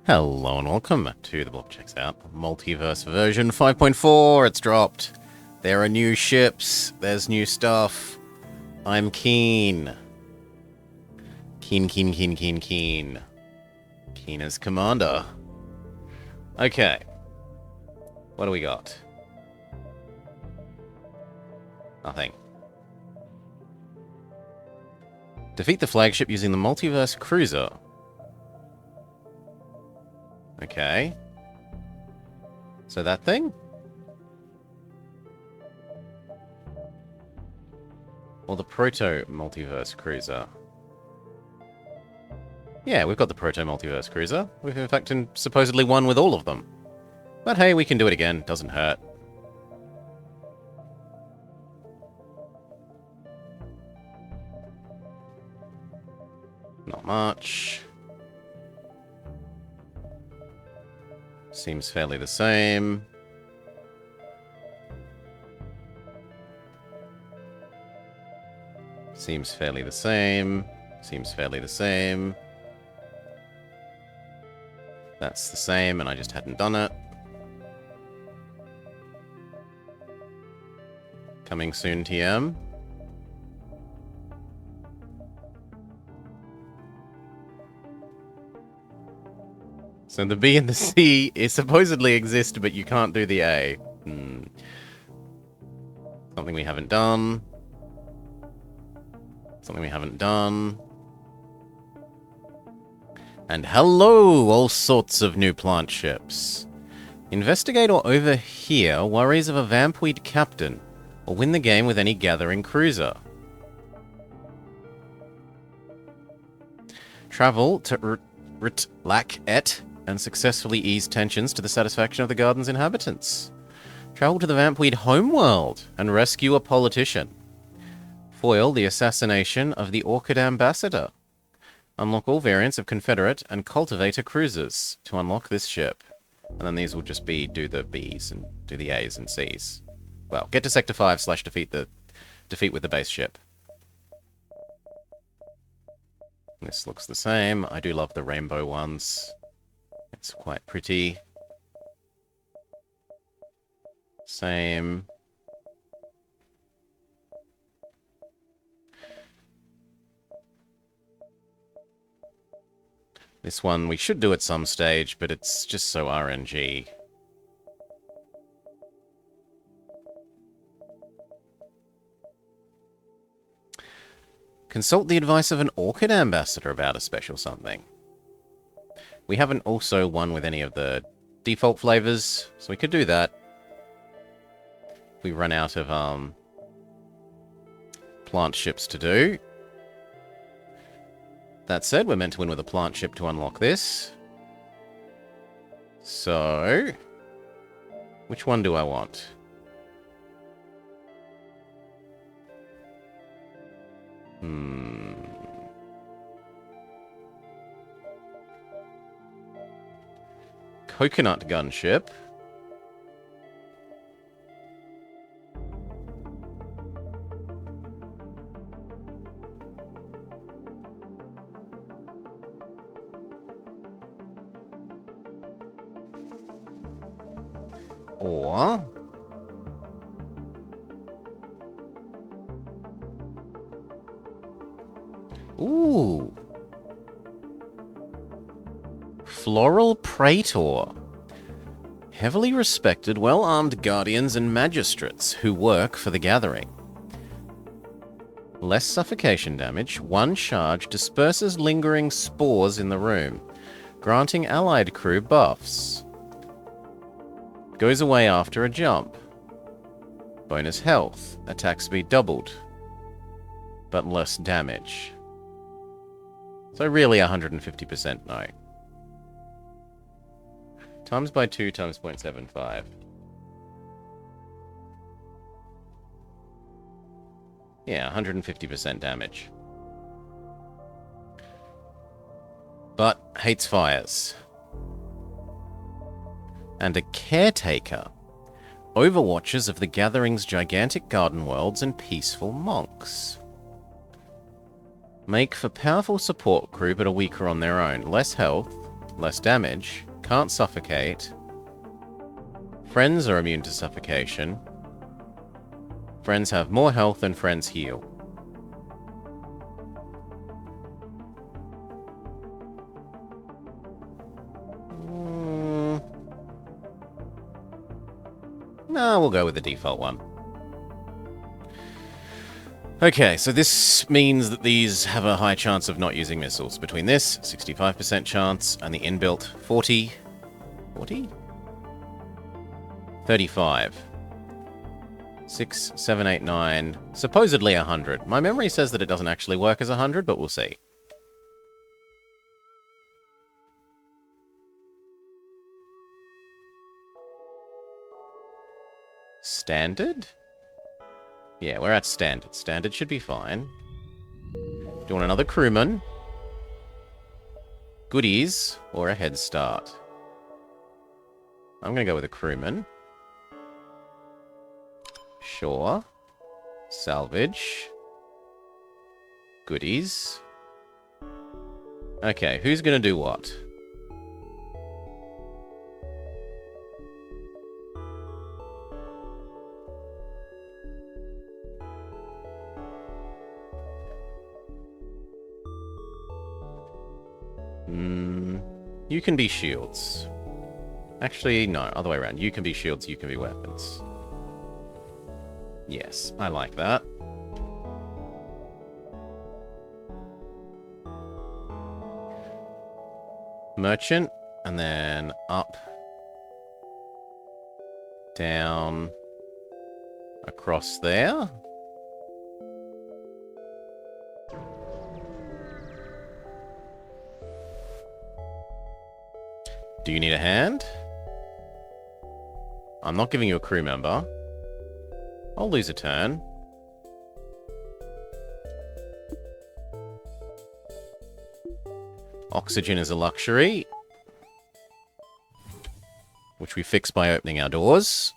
Hello and welcome to the Block Checks Out Multiverse version 5.4. It's dropped. There are new ships. There's new stuff. I'm keen. Keen. Keen as commander. Okay. What do we got? Nothing. Defeat the flagship using the Multiverse Cruiser. Okay. So that thing? Or the Proto-Multiverse Cruiser? Yeah, we've got the Proto-Multiverse Cruiser. We've in fact supposedly won with all of them. But hey, we can do it again. Doesn't hurt. Not much. Seems fairly the same. Seems fairly the same. Seems fairly the same. That's the same, and I just hadn't done it. Coming soon, TM. So the B and the C supposedly exist, but you can't do the A. Something we haven't done. Something we haven't done. And hello, all sorts of new plant ships. Investigate or overhear worries of a vampweed captain, or win the game with any gathering cruiser. Travel to Rit-Lak-Et and successfully ease tensions to the satisfaction of the garden's inhabitants. Travel to the Vampweed homeworld and rescue a politician. Foil the assassination of the Orchid ambassador. Unlock all variants of Confederate and Cultivator cruisers to unlock this ship. And then these will just be do the B's and do the A's and C's. Well, get to Sector 5 / defeat with the base ship. This looks the same. I do love the rainbow ones. It's quite pretty. Same. This one we should do at some stage, but it's just so RNG. Consult the advice of an Orchid ambassador about a special something. We haven't also won with any of the default flavors, so we could do that. We run out of plant ships to do. That said, we're meant to win with a plant ship to unlock this. So, which one do I want? Coconut gunship. Or ooh. Floral Praetor. Heavily respected, well-armed guardians and magistrates who work for the Gathering. Less suffocation damage. One charge disperses lingering spores in the room, granting allied crew buffs. Goes away after a jump. Bonus health. Attack speed doubled, but less damage. So really 150% no. Times by 2 times 0.75. Yeah, 150% damage. But hates fires. And a caretaker. Overwatchers of the Gathering's gigantic garden worlds and peaceful monks. Make for powerful support crew but are weaker on their own. Less health, less damage, can't suffocate. Friends are immune to suffocation. Friends have more health than friends heal. No, we'll go with the default one. Okay, so this means that these have a high chance of not using missiles. Between this, 65% chance, and the inbuilt 40... 40? 35. 6, 7, 8, 9... Supposedly 100. My memory says that it doesn't actually work as 100, but we'll see. Standard? Yeah, we're at standard. Standard should be fine. Do you want another crewman? Goodies or a head start? I'm going to go with a crewman. Sure. Salvage. Goodies. Okay, who's going to do what? You can be shields. Actually, no, other way around. You can be shields, you can be weapons. Yes, I like that. Merchant, and then up, down, across there. Do you need a hand? I'm not giving you a crew member. I'll lose a turn. Oxygen is a luxury, which we fix by opening our doors.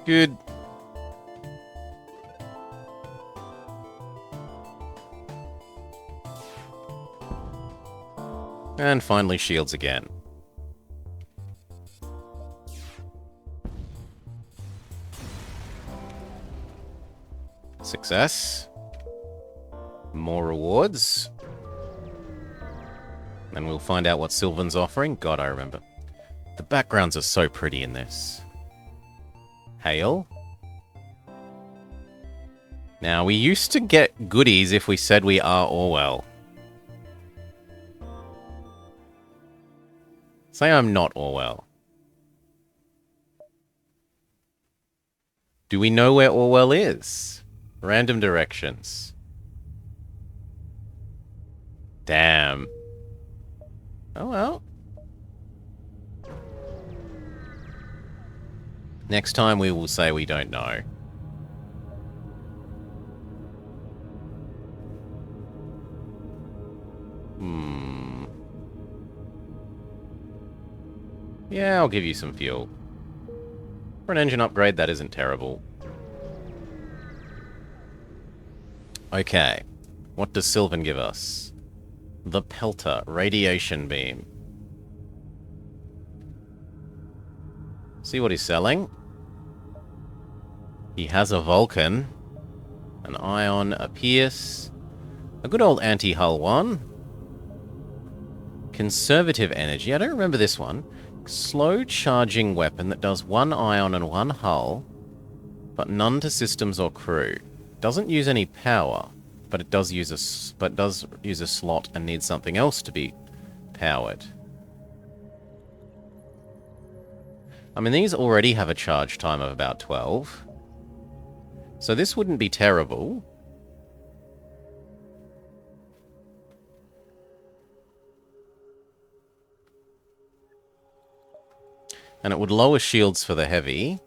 Good. And finally shields again. Success. More rewards. And we'll find out what Sylvan's offering. God, I remember. The backgrounds are so pretty in this. Hail. Now, we used to get goodies if we said we are Orwell. Say I'm not Orwell. Do we know where Orwell is? Random directions. Damn. Oh well. Next time we will say we don't know. Yeah, I'll give you some fuel. For an engine upgrade, that isn't terrible. Okay. What does Sylvan give us? The Pelter, Radiation Beam. See what he's selling. He has a Vulcan, an Ion, a Pierce, a good old anti-hull one. Conservative Energy, I don't remember this one. Slow charging weapon that does 1 ion and 1 hull, but none to systems or crew. Doesn't use any power, but it does use a slot and needs something else to be powered. I mean, these already have a charge time of about 12. So this wouldn't be terrible. And it would lower shields for the heavy.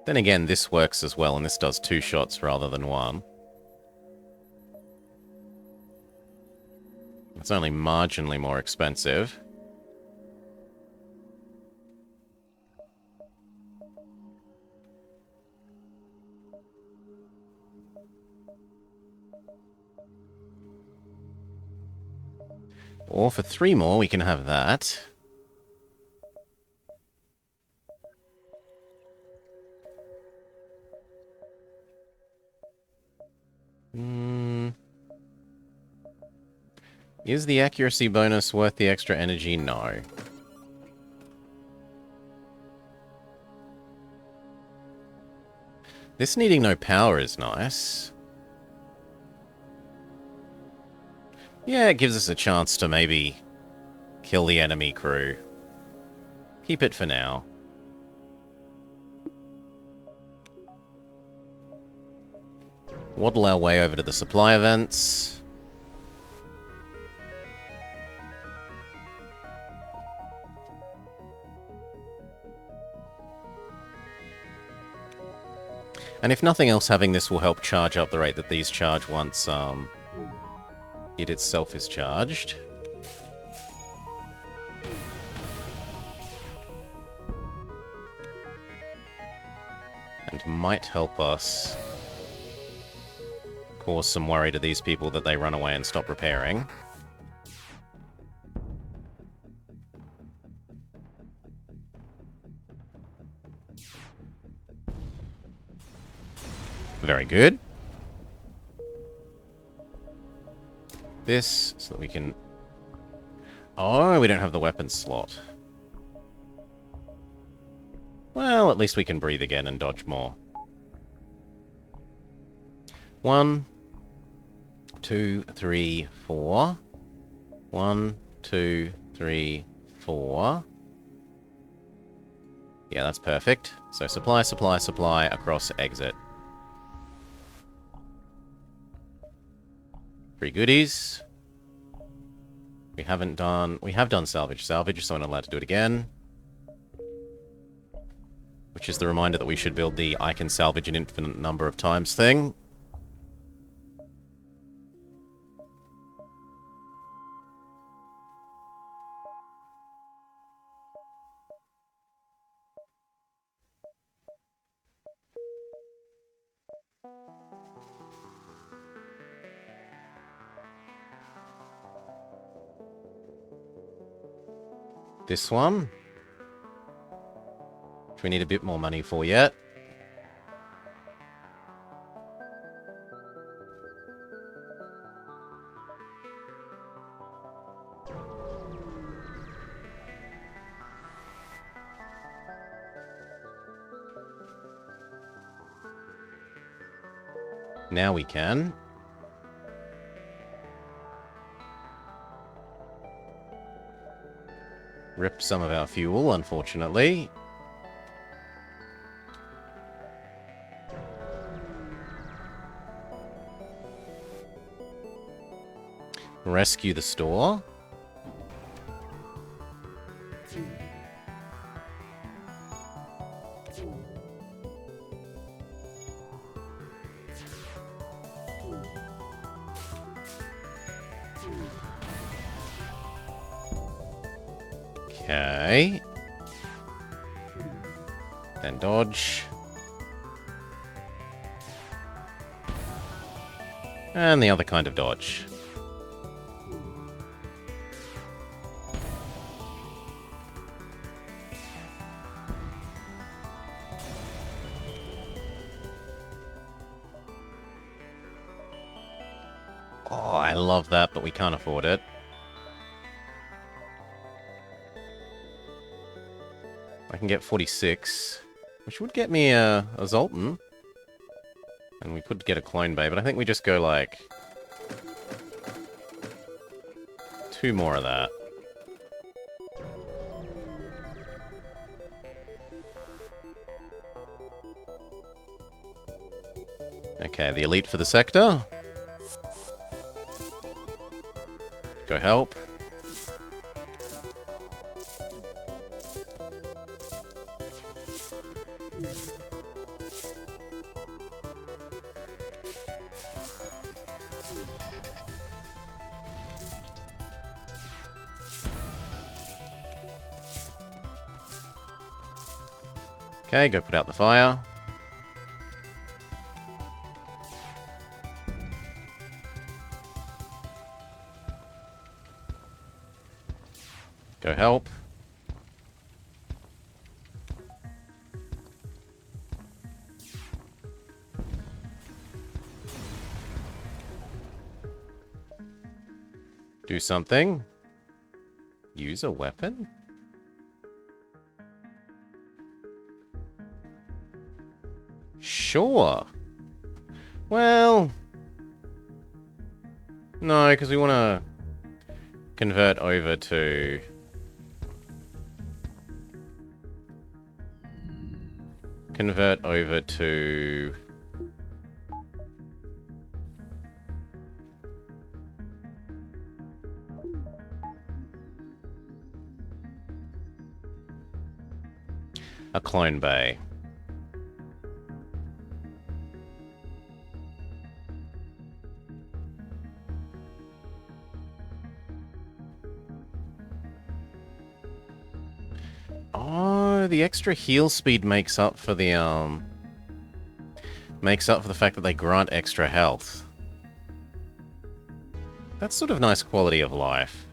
Then again, this works as well, and this does 2 shots rather than 1. It's only marginally more expensive. Or for 3 more, we can have that. Is the accuracy bonus worth the extra energy? No. This needing no power is nice. Yeah, it gives us a chance to maybe kill the enemy crew. Keep it for now. Waddle our way over to the supply events. And if nothing else, having this will help charge up the rate that these charge once it itself is charged. And might help us cause some worry to these people that they run away and stop repairing. Very good. This, so that we can... Oh, we don't have the weapon slot. Well, at least we can breathe again and dodge more. 1, 2, 3, 4. 1, 2, 3, 4. Yeah, that's perfect. So supply, supply, supply across exit. Free goodies. We have done salvage. Salvage, so I'm not allowed to do it again. Which is the reminder that we should build the I can salvage an infinite number of times thing. This one, which we need a bit more money for yet. Now we can. Rip some of our fuel, unfortunately. Rescue the store. Okay. Then dodge. And the other kind of dodge. Oh, I love that, but we can't afford it. I can get 46, which would get me a Zoltan. And we could get a Clone Bay, but I think we just go, like, 2 more of that. Okay, the elite for the sector. Go help. Okay, go put out the fire. Go help. Do something. Use a weapon? Sure. Well... No, because we want to convert over to... Convert over to... a clone bay. Oh, the extra heal speed makes up for the fact that they grant extra health. That's sort of nice quality of life.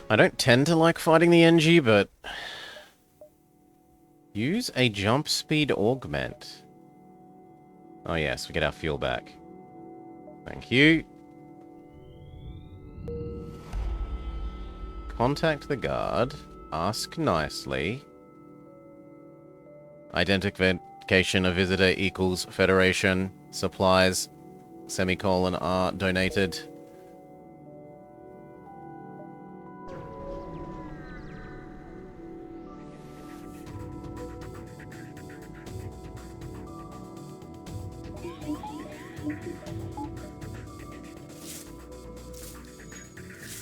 I don't tend to like fighting the NG, but... Use a jump speed augment. Oh yes, we get our fuel back. Thank you. Contact the guard. Ask nicely. Identification of visitor equals Federation. Supplies, semicolon, are donated.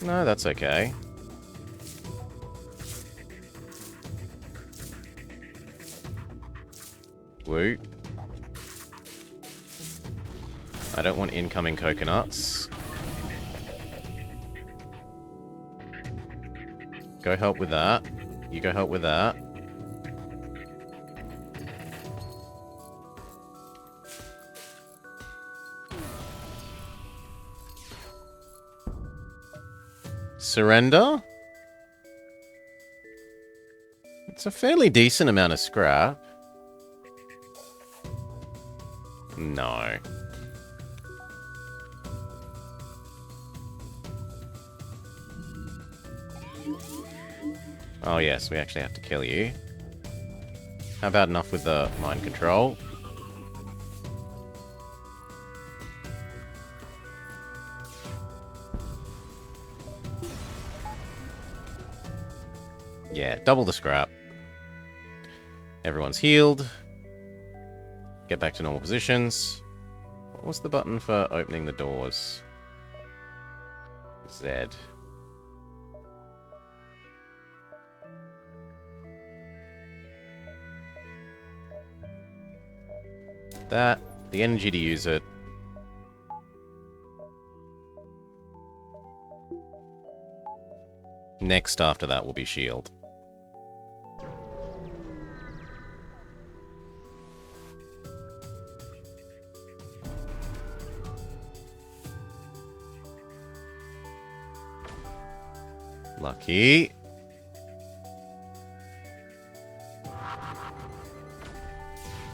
No, that's okay. Woo. I don't want incoming coconuts. Go help with that. You go help with that. Surrender? It's a fairly decent amount of scrap. No. Oh yes, we actually have to kill you. How about enough with the mind control? Yeah, double the scrap. Everyone's healed. Get back to normal positions. What was the button for opening the doors? Z. That. The energy to use it. Next after that will be shield. Lucky.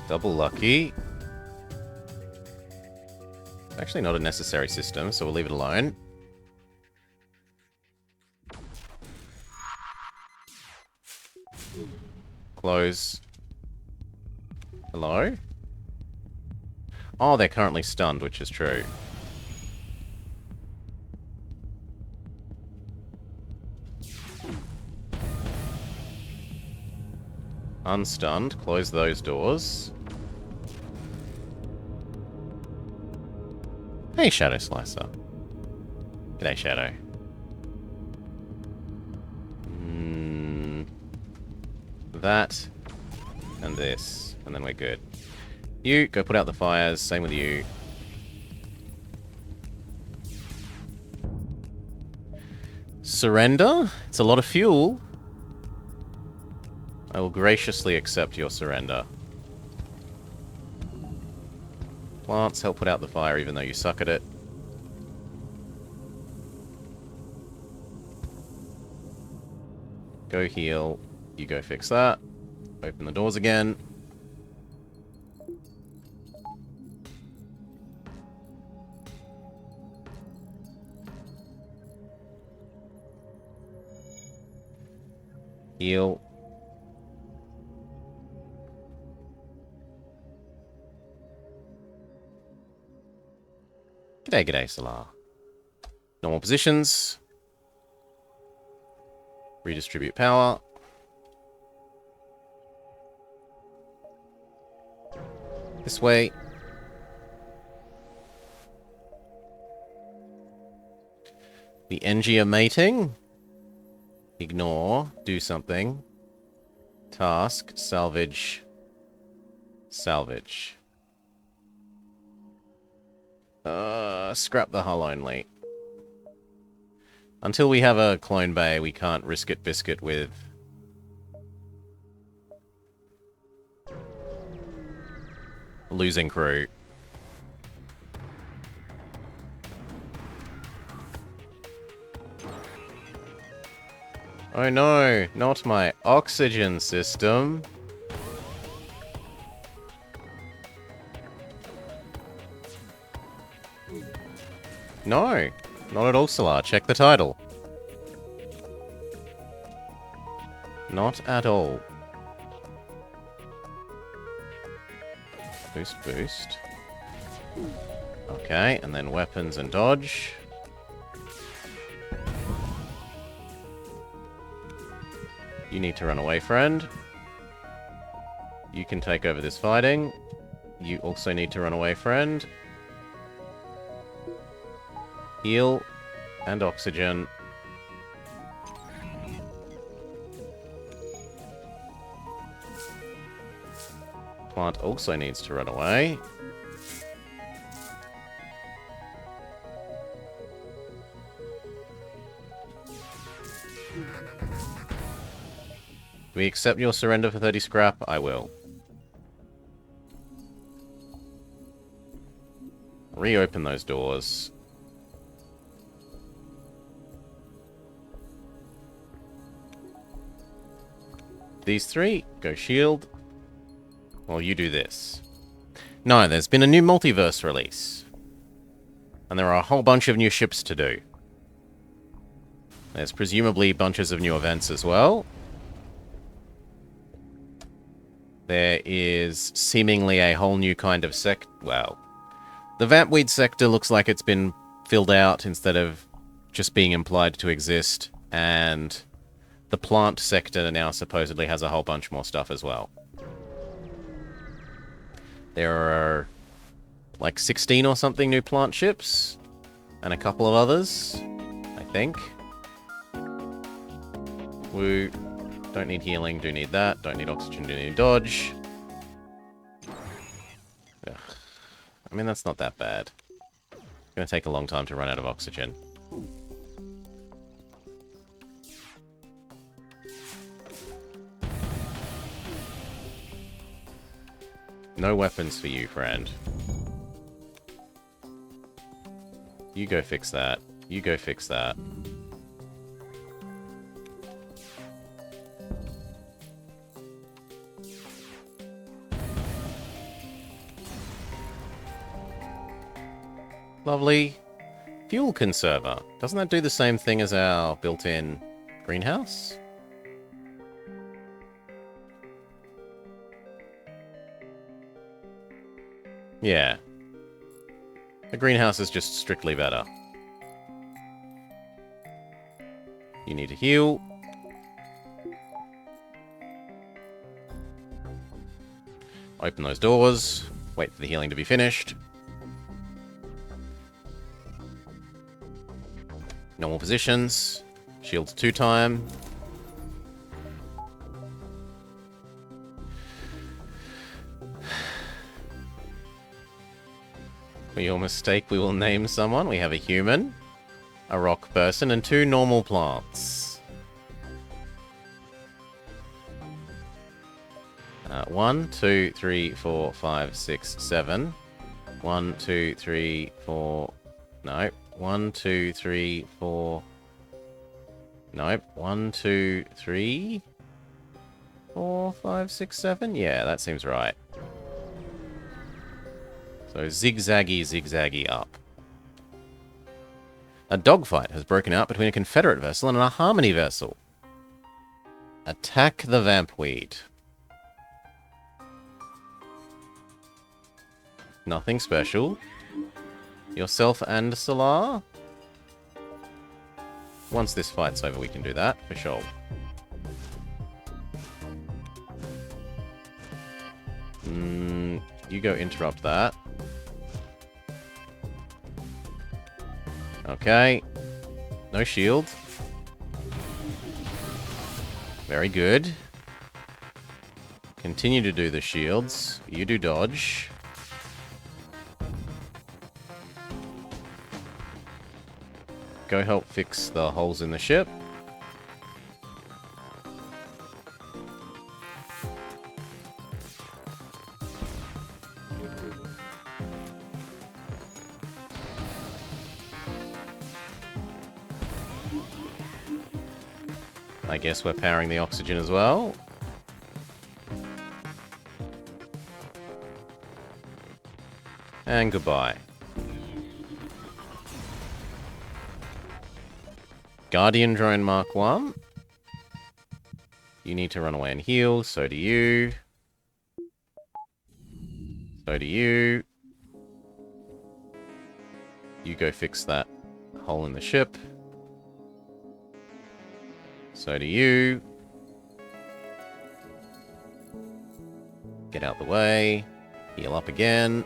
Double lucky. Actually not a necessary system, so we'll leave it alone. Close. Hello? Oh, they're currently stunned, which is true. Unstunned. Close those doors. Hey, Shadow Slicer. G'day, Shadow. That. And this. And then we're good. You, go put out the fires. Same with you. Surrender? It's a lot of fuel. I will graciously accept your surrender. Plants, help put out the fire even though you suck at it. Go heal. You go fix that. Open the doors again. Heal. G'day, g'day, Solar. Normal positions. Redistribute power. This way. The NG are mating. Ignore. Do something. Task. Salvage. Salvage. Scrap the hull only. Until we have a clone bay, we can't risk it biscuit with... losing crew. Oh no, not my oxygen system. No, not at all, Solar. Check the title. Not at all. Boost, boost. Okay, and then weapons and dodge. You need to run away, friend. You can take over this fighting. You also need to run away, friend. Heal and oxygen. Plant also needs to run away. Do we accept your surrender for 30 scrap? I will. Reopen those doors. These three, go shield. Well, you do this. No, there's been a new multiverse release. And there are a whole bunch of new ships to do. There's presumably bunches of new events as well. There is seemingly a whole new kind of well, the Vampweed sector looks like it's been filled out instead of just being implied to exist, and the plant sector now supposedly has a whole bunch more stuff as well. There are like 16 or something new plant ships, and a couple of others, I think. Woo. Don't need healing, do need that. Don't need oxygen, do need dodge. Ugh. I mean, that's not that bad. It's gonna take a long time to run out of oxygen. No weapons for you, friend. You go fix that. You go fix that. Lovely. Fuel conserver. Doesn't that do the same thing as our built-in greenhouse? Yeah. The greenhouse is just strictly better. You need to heal. Open those doors. Wait for the healing to be finished. Normal positions. Shields 2-time. For your mistake, we will name someone. We have a human. a rock person, and 2 normal plants. 1, 2, 3, 4, 5, 6, 7. 1, 2, 3, 4... No. 1, 2, 3, 4... Nope. 1, 2, 3... 4, 5, 6, 7? Yeah, that seems right. So zigzaggy, zigzaggy up. A dogfight has broken out between a Confederate vessel and a Harmony vessel. Attack the Vampweed. Nothing special. Yourself and Solar? Once this fight's over, we can do that, for sure. You go interrupt that. Okay. No shield. Very good. Continue to do the shields. You do dodge. Go help fix the holes in the ship. I guess we're powering the oxygen as well. And goodbye. Guardian Drone Mark 1. You need to run away and heal. So do you. So do you. You go fix that hole in the ship. So do you. Get out the way. Heal up again.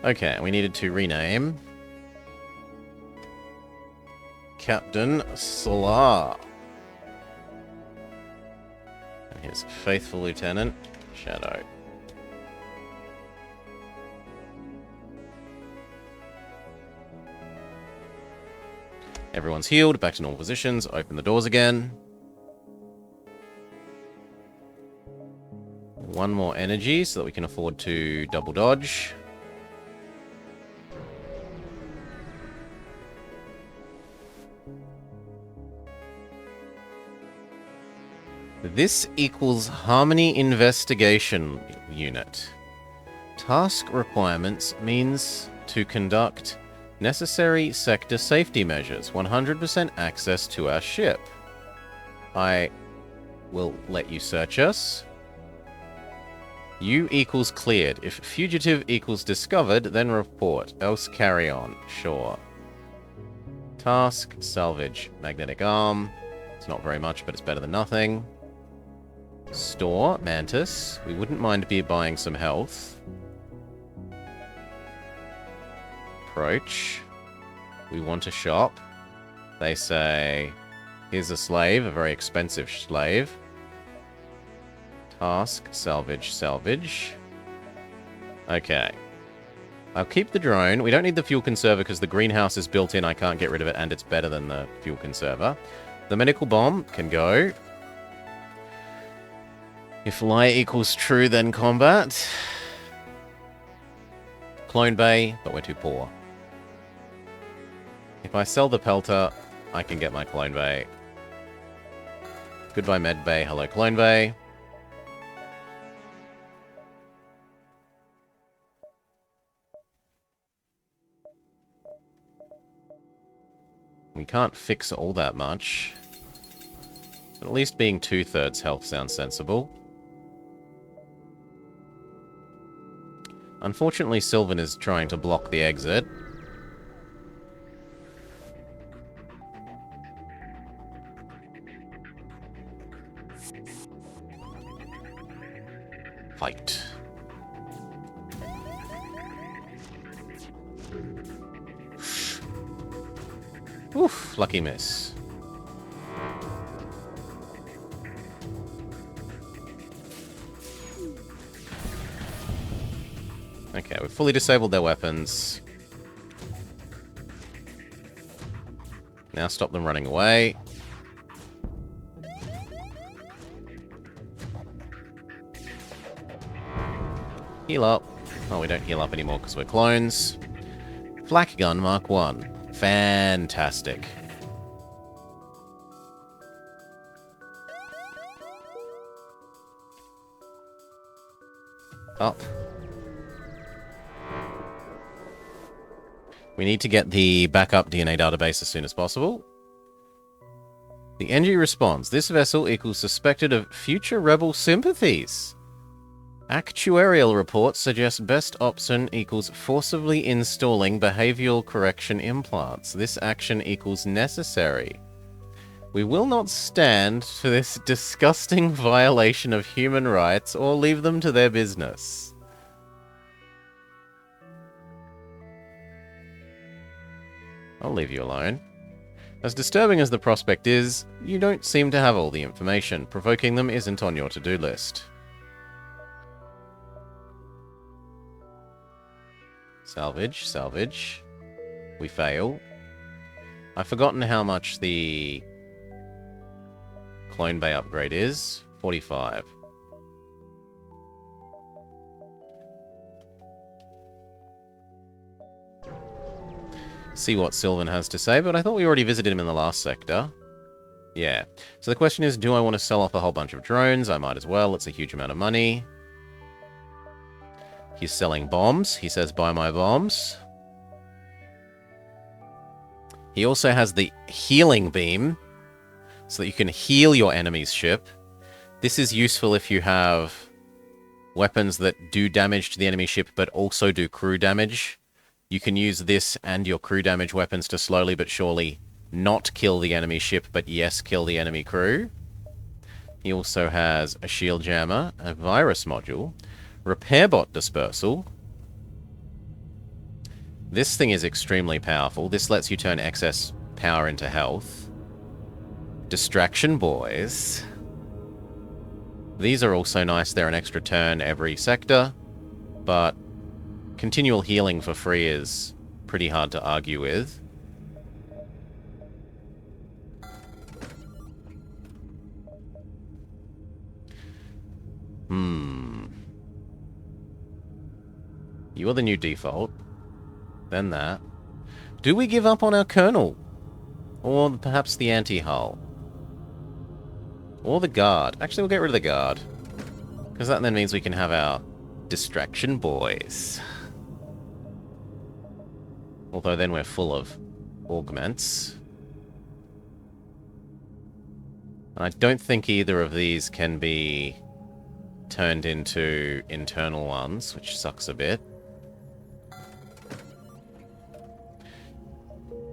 Okay, we needed to rename Captain Solar. And his faithful lieutenant, Shadow. Everyone's healed, back to normal positions, open the doors again. One more energy so that we can afford to double dodge. This equals Harmony Investigation Unit. Task requirements means to conduct necessary sector safety measures. 100% access to our ship. I will let you search us. U equals cleared. If fugitive equals discovered, then report. Else carry on. Sure. Task, salvage, magnetic arm. It's not very much, but it's better than nothing. Store, Mantis. We wouldn't mind buying some health. Approach. We want to shop. They say, here's a slave, a very expensive slave. Task, salvage, salvage. Okay. I'll keep the drone. We don't need the fuel conserver because the greenhouse is built in. I can't get rid of it, and it's better than the fuel conserver. The medical bomb can go. If lie equals true, then combat. Clone bay, but we're too poor. If I sell the pelter, I can get my clone bay. Goodbye med bay, hello clone bay. We can't fix all that much. But at least being 2/3 health sounds sensible. Unfortunately, Sylvan is trying to block the exit. Fight. Oof, lucky miss. Okay, Yeah, we've fully disabled their weapons. Now stop them running away. Heal up. Oh, we don't heal up anymore because we're clones. Flak gun Mark 1. Fantastic. Up. We need to get the backup DNA database as soon as possible. The NG responds. This vessel equals suspected of future rebel sympathies. Actuarial reports suggest best option equals forcibly installing behavioral correction implants. This action equals necessary. We will not stand for this disgusting violation of human rights or leave them to their business. I'll leave you alone. As disturbing as the prospect is, you don't seem to have all the information. Provoking them isn't on your to-do list. Salvage, salvage. We fail. I've forgotten how much the Clone Bay upgrade is. 45. See what Sylvan has to say, but I thought we already visited him in the last sector. Yeah. So the question is, do I want to sell off a whole bunch of drones? I might as well. It's a huge amount of money. He's selling bombs. He says, buy my bombs. He also has the healing beam, so that you can heal your enemy's ship. This is useful if you have weapons that do damage to the enemy ship, but also do crew damage. You can use this and your crew damage weapons to slowly but surely not kill the enemy ship, but yes, kill the enemy crew. He also has a shield jammer, a virus module, repair bot dispersal. This thing is extremely powerful. This lets you turn excess power into health. Distraction boys. These are also nice. They're an extra turn every sector, but continual healing for free is pretty hard to argue with. You are the new default. Then that. Do we give up on our Colonel? Or perhaps the anti-hull? Or the guard? Actually, we'll get rid of the guard. Because that then means we can have our distraction boys. Although then we're full of augments. And I don't think either of these can be turned into internal ones, which sucks a bit.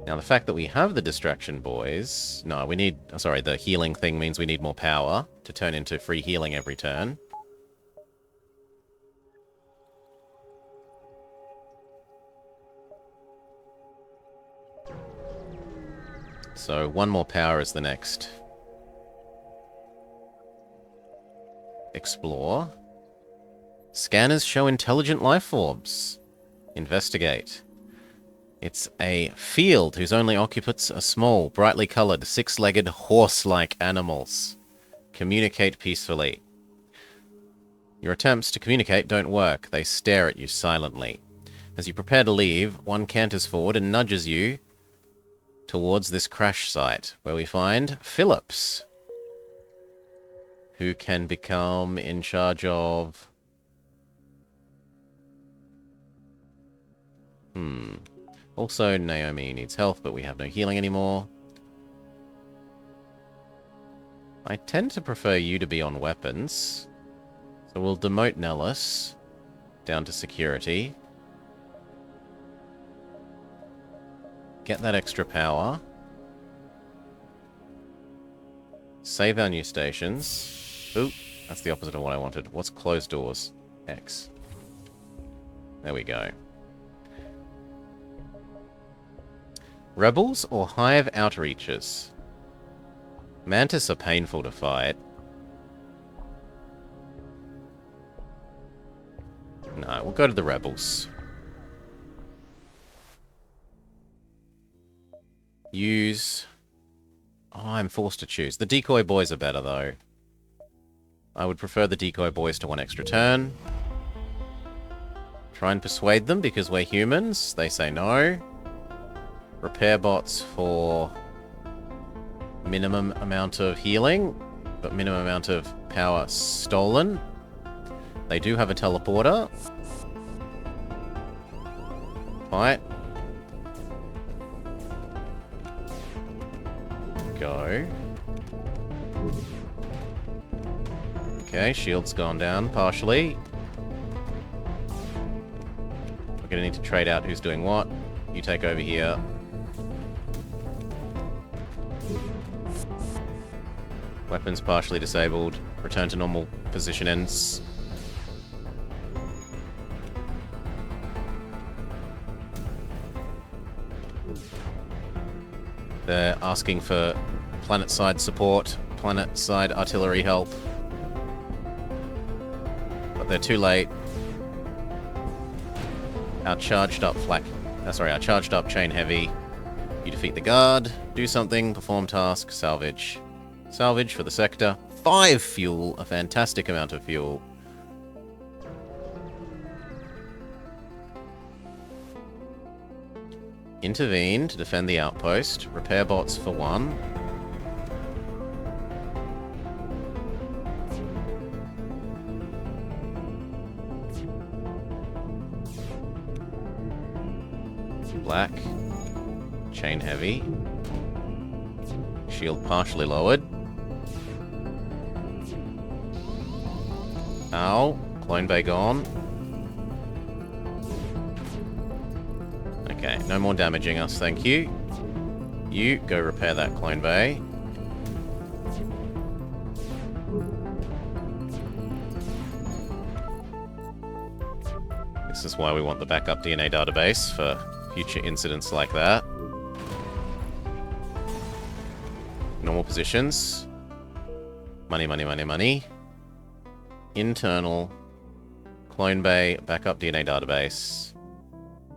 Now, the fact that we have the distraction boys... No, we need... Sorry, the healing thing means we need more power to turn into free healing every turn. So, one more power is the next. Explore. Scanners show intelligent life forms. Investigate. It's a field whose only occupants are small, brightly colored, six-legged, horse-like animals. Communicate peacefully. Your attempts to communicate don't work. They stare at you silently. As you prepare to leave, one canters forward and nudges you towards this crash site, where we find Phillips, who can become in charge of... Also, Naomi needs health, but we have no healing anymore. I tend to prefer you to be on weapons. So we'll demote Nellis down to security. Get that extra power. Save our new stations. Ooh, that's the opposite of what I wanted. What's closed doors? X. There we go. Rebels or Hive outreaches? Mantis are painful to fight. No, we'll go to the Rebels. use... Oh, I'm forced to choose. The decoy boys are better, though. I would prefer the decoy boys to 1 extra turn. Try and persuade them because we're humans. They say no. Repair bots for minimum amount of healing, but minimum amount of power stolen. They do have a teleporter. Fight. Go. Okay, shield's gone down partially. We're gonna need to trade out who's doing what. You take over here. Weapons partially disabled. Return to normal position ends. They're asking for planet-side support, planet-side artillery help. But they're too late. Our charged up chain heavy. You defeat the guard, do something, perform task, salvage. Salvage for the sector. 5 fuel, a fantastic amount of fuel. Intervene to defend the outpost. Repair bots for 1. Black. Chain heavy. Shield partially lowered. Ow. Clone bay gone. Okay, no more damaging us, thank you. You go repair that clone bay. This is why we want the backup DNA database for future incidents like that. Normal positions. Money, money, money, money. Internal. Clone bay, backup DNA database.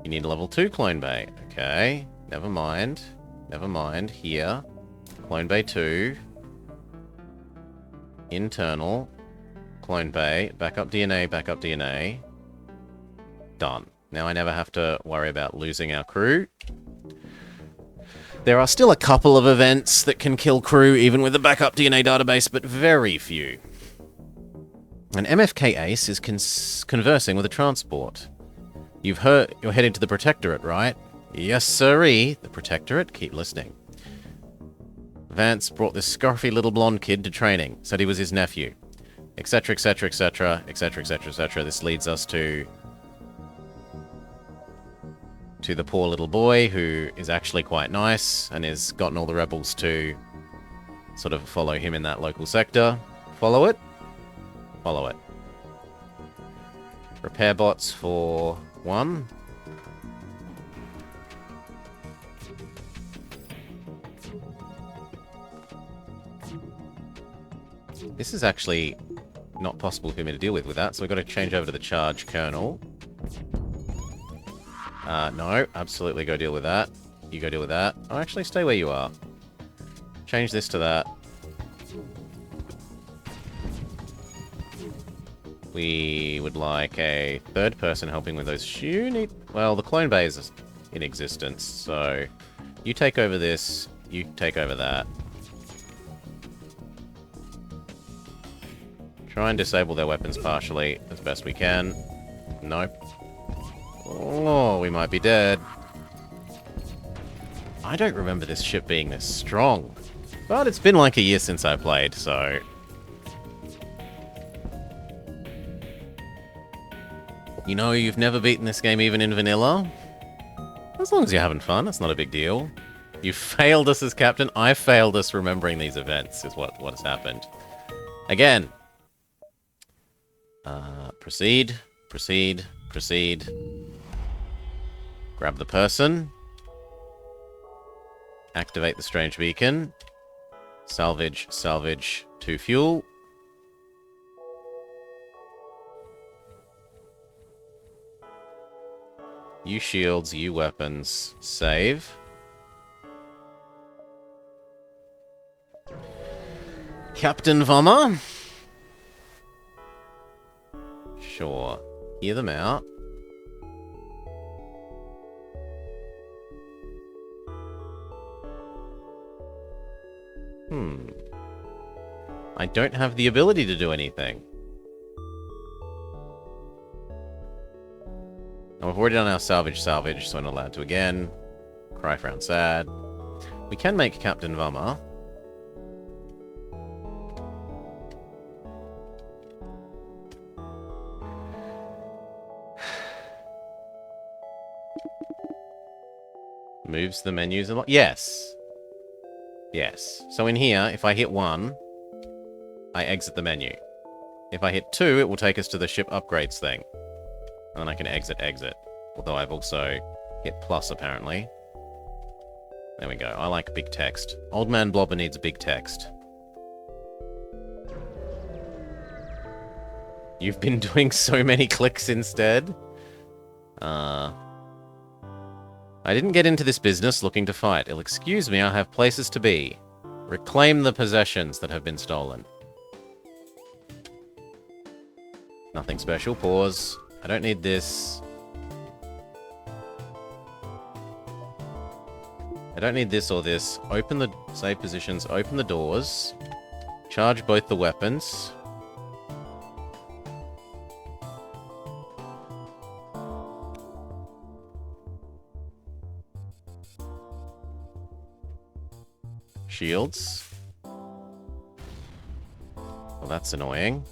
You need a level 2 clone bay. Okay, never mind. Never mind. Here. Clone bay 2. Internal. Clone bay, backup DNA, backup DNA. Done. Now I never have to worry about losing our crew. There are still a couple of events that can kill crew even with the backup DNA database, but very few. An MFK ace is conversing with a transport. You've heard you're heading to the Protectorate, right? Yes, sirree. The Protectorate? Keep listening. Vance brought this scruffy little blonde kid to training. Said he was his nephew. Etc, etc, etc, etc, etc, etc. This leads us to the poor little boy who is actually quite nice and has gotten all the rebels to sort of follow him in that local sector. Follow it? Follow it. Repair bots for 1. This is actually not possible for me to deal with that, so we've got to change over to the charge kernel. No, absolutely go deal with that. You go deal with that. Oh, actually, stay where you are. Change this to that. We would like a 3rd person helping with those. You need... Well, the clone bay is in existence, so... You take over this. You take over that. Try and disable their weapons partially as best we can. Nope. Oh, we might be dead. I don't remember this ship being this strong. But it's been like a year since I played, so... You know, you've never beaten this game even in vanilla. As long as you're having fun, it's not a big deal. You failed us as captain. I failed us remembering these events, is what has happened. Again. Proceed, proceed, proceed. Grab the person. Activate the strange beacon. Salvage, salvage to fuel. You shields, you weapons. Save. Captain Vommer. Sure. Hear them out. I don't have the ability to do anything. Now, we've already done our salvage, so we're not allowed to again. Cry, frown, sad. We can make Captain Vommer. Moves the menus a lot. Yes. Yes. So in here, if I hit 1, I exit the menu. If I hit 2, it will take us to the ship upgrades thing. And then I can exit. Although I've also hit plus, apparently. There we go. I like big text. Old Man Blobber needs big text. You've been doing so many clicks instead. I didn't get into this business looking to fight. It'll excuse me, I have places to be. Reclaim the possessions that have been stolen. Nothing special. Pause. I don't need this. I don't need this or this. Open the save positions. Open the doors. Charge both the weapons. Shields. Well, that's annoying.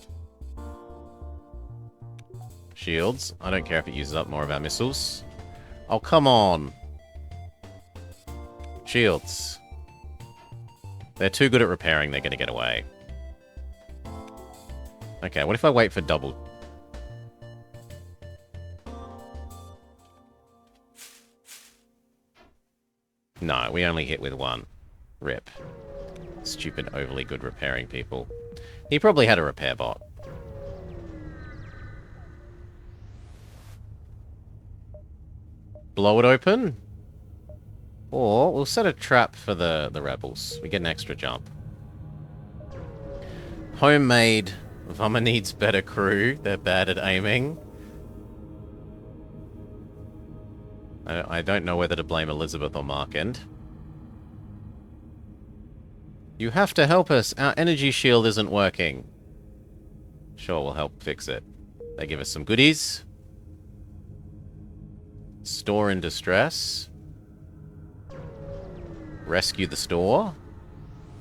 Shields. I don't care if it uses up more of our missiles. Oh, come on. Shields. They're too good at repairing, they're going to get away. Okay, what if I wait for double? No, we only hit with 1. Rip. Stupid, overly good repairing people. He probably had a repair bot. Blow it open? Or we'll set a trap for the rebels. We get an extra jump. Homemade. Vommer needs better crew. They're bad at aiming. I don't know whether to blame Elizabeth or Markend. You have to help us. Our energy shield isn't working. Sure, we'll help fix it. They give us some goodies. Store in distress. Rescue the store.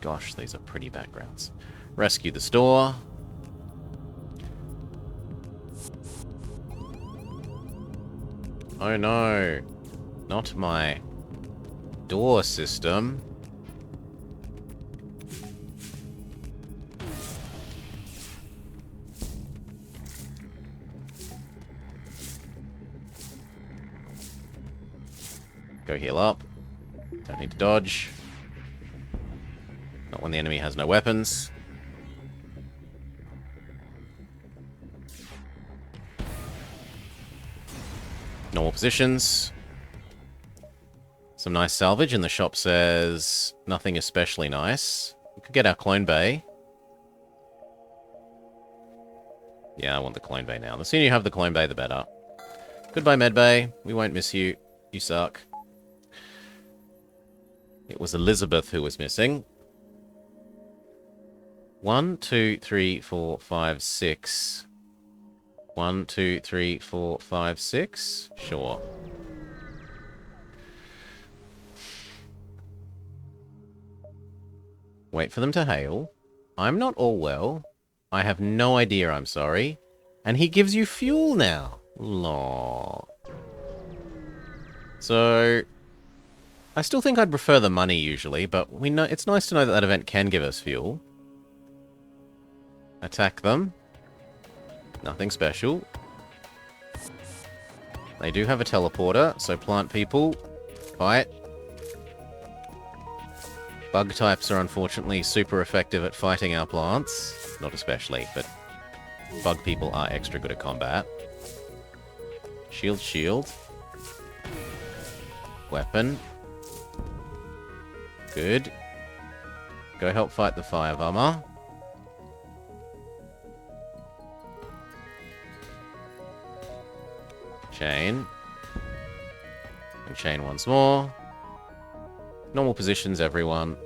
Gosh, these are pretty backgrounds. Rescue the store. Oh no. Not my door system. Go heal up. Don't need to dodge. Not when the enemy has no weapons. Normal positions. Some nice salvage, and the shop says nothing especially nice. We could get our clone bay. Yeah, I want the clone bay now. The sooner you have the clone bay, the better. Goodbye, med bay. We won't miss you. You suck. It was Elizabeth who was missing. 1, 2, 3, 4, 5, 6. 1, 2, 3, 4, 5, 6. Sure. Wait for them to hail. I'm not all well. I have no idea, I'm sorry. And he gives you fuel now. Law. So, I still think I'd prefer the money usually, but we know it's nice to know that that event can give us fuel. Attack them. Nothing special. They do have a teleporter, so plant people, fight. Bug types are unfortunately super effective at fighting our plants. Not especially, but bug people are extra good at combat. Shield, shield. Weapon. Good. Go help fight the fire vommer. Chain. And chain once more. Normal positions, everyone.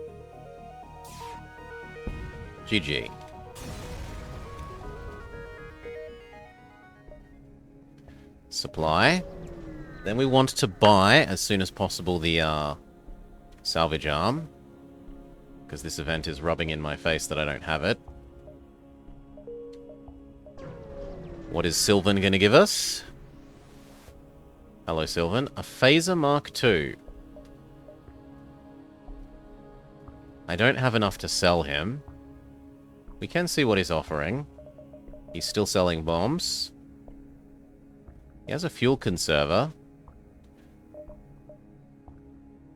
GG. Supply. Then we want to buy, as soon as possible, the salvage arm. Because this event is rubbing in my face that I don't have it. What is Sylvan going to give us? Hello, Sylvan. A Phaser Mark II. I don't have enough to sell him. We can see what he's offering. He's still selling bombs. He has a fuel conserver.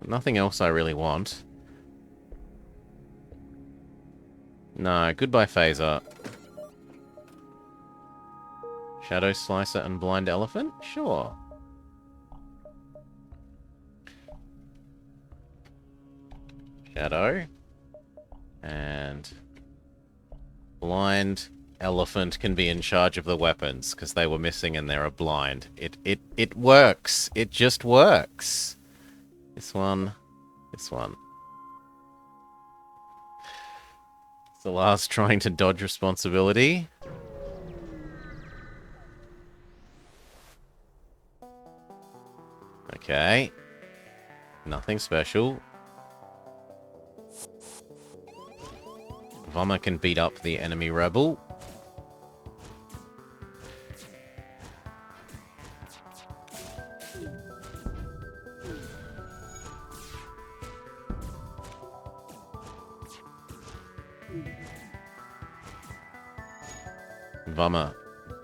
Nothing else I really want. No, goodbye Phaser. Shadow Slicer and Blind Elephant? Sure. Shadow. And Blind Elephant can be in charge of the weapons, because they were missing and they're a blind. It works. It just works. This one. This one. It's the last trying to dodge responsibility. Okay. Nothing special. Vommer can beat up the enemy rebel. Vommer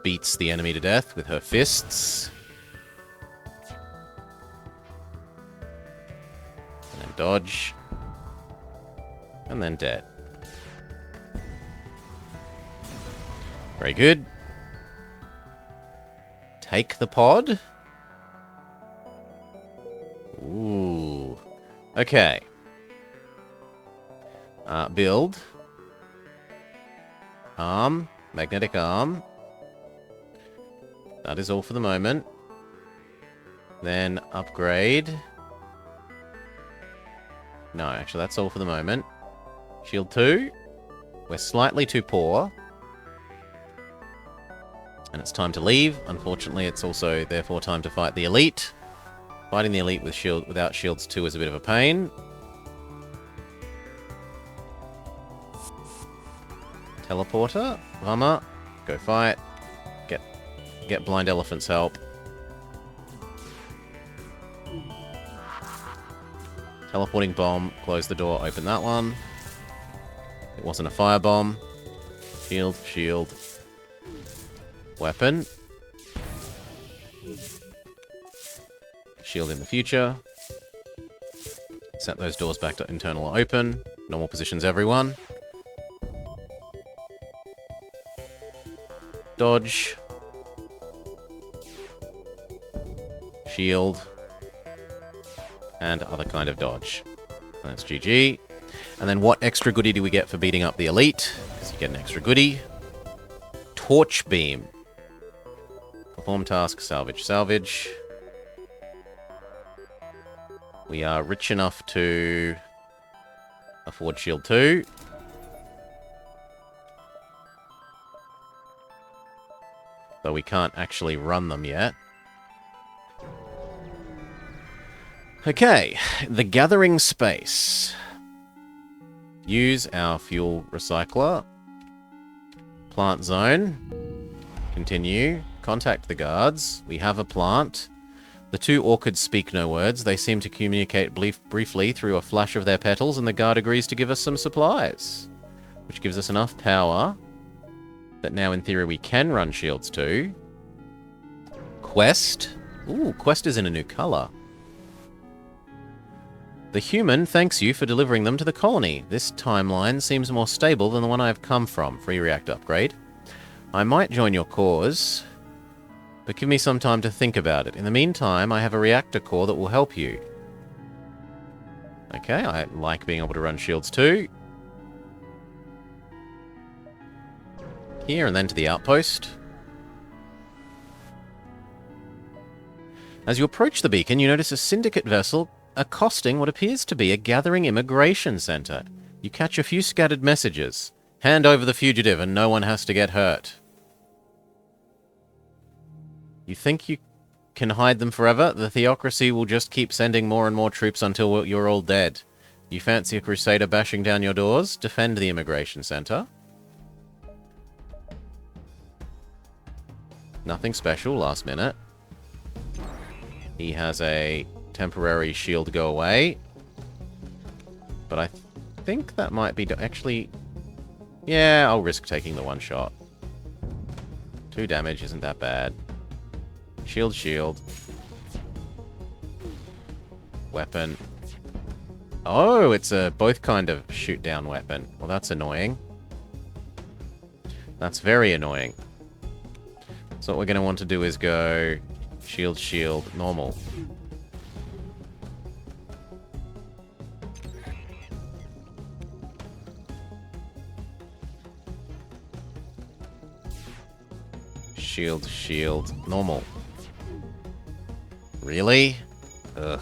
beats the enemy to death with her fists. And then dodge. And then dead. Very good. Take the pod. Ooh. Okay. Build. Arm. Magnetic arm. That is all for the moment. Then upgrade. No, actually that's all for the moment. Shield 2. We're slightly too poor. And it's time to leave. Unfortunately, it's also, therefore, time to fight the elite. Fighting the elite with without shields 2 is a bit of a pain. Teleporter. Vommer. Go fight. Get Blind Elephant's help. Teleporting bomb. Close the door. Open that one. It wasn't a firebomb. Shield. Shield. Weapon. Shield in the future. Set those doors back to internal or open. Normal positions, everyone. Dodge. Shield. And other kind of dodge. That's GG. And then what extra goodie do we get for beating up the elite? Because you get an extra goodie. Torch beam. Perform task, salvage, salvage. We are rich enough to afford shield 2. Though we can't actually run them yet. Okay, the gathering space. Use our fuel recycler. Plant zone. Continue. Contact the guards. We have a plant. The two orchids speak no words. They seem to communicate briefly through a flash of their petals, and the guard agrees to give us some supplies. Which gives us enough power that now, in theory, we can run shields too. Quest. Ooh, quest is in a new color. The human thanks you for delivering them to the colony. This timeline seems more stable than the one I have come from. Free reactor upgrade. I might join your cause, but give me some time to think about it. In the meantime, I have a reactor core that will help you. Okay, I like being able to run shields too. Here and then to the outpost. As you approach the beacon, you notice a syndicate vessel accosting what appears to be a gathering immigration center. You catch a few scattered messages. Hand over the fugitive and no one has to get hurt. You think you can hide them forever? The theocracy will just keep sending more and more troops until you're all dead. You fancy a crusader bashing down your doors? Defend the immigration center. Nothing special, last minute. He has a temporary shield go away. But I think that might be... Actually, yeah, I'll risk taking the one shot. 2 damage isn't that bad. Shield, shield. Weapon. Oh, it's a both kind of shoot-down weapon. Well, that's annoying. That's very annoying. So what we're going to want to do is go shield, shield, normal. Shield, shield, normal. Really? Ugh.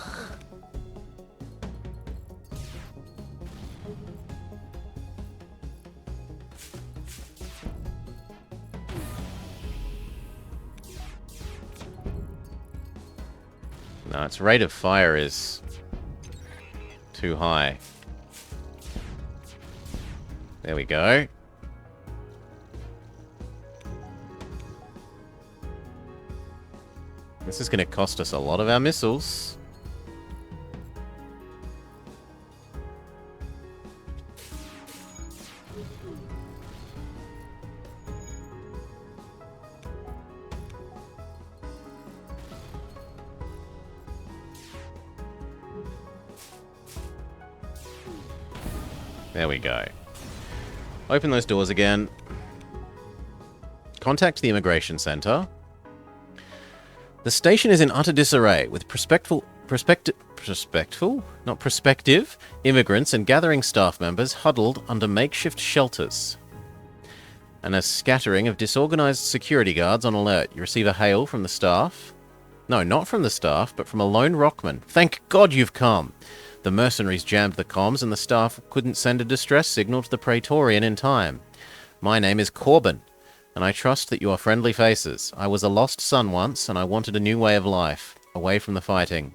No, its rate of fire is too high. There we go. This is going to cost us a lot of our missiles. There we go. Open those doors again. Contact the immigration center. The station is in utter disarray, with prospective immigrants and gathering staff members huddled under makeshift shelters. And a scattering of disorganized security guards on alert. You receive a hail from the staff. No, not from the staff, but from a lone rockman. Thank God you've come! The mercenaries jammed the comms and the staff couldn't send a distress signal to the Praetorian in time. My name is Corbin, and I trust that you are friendly faces. I was a lost son once, and I wanted a new way of life, away from the fighting.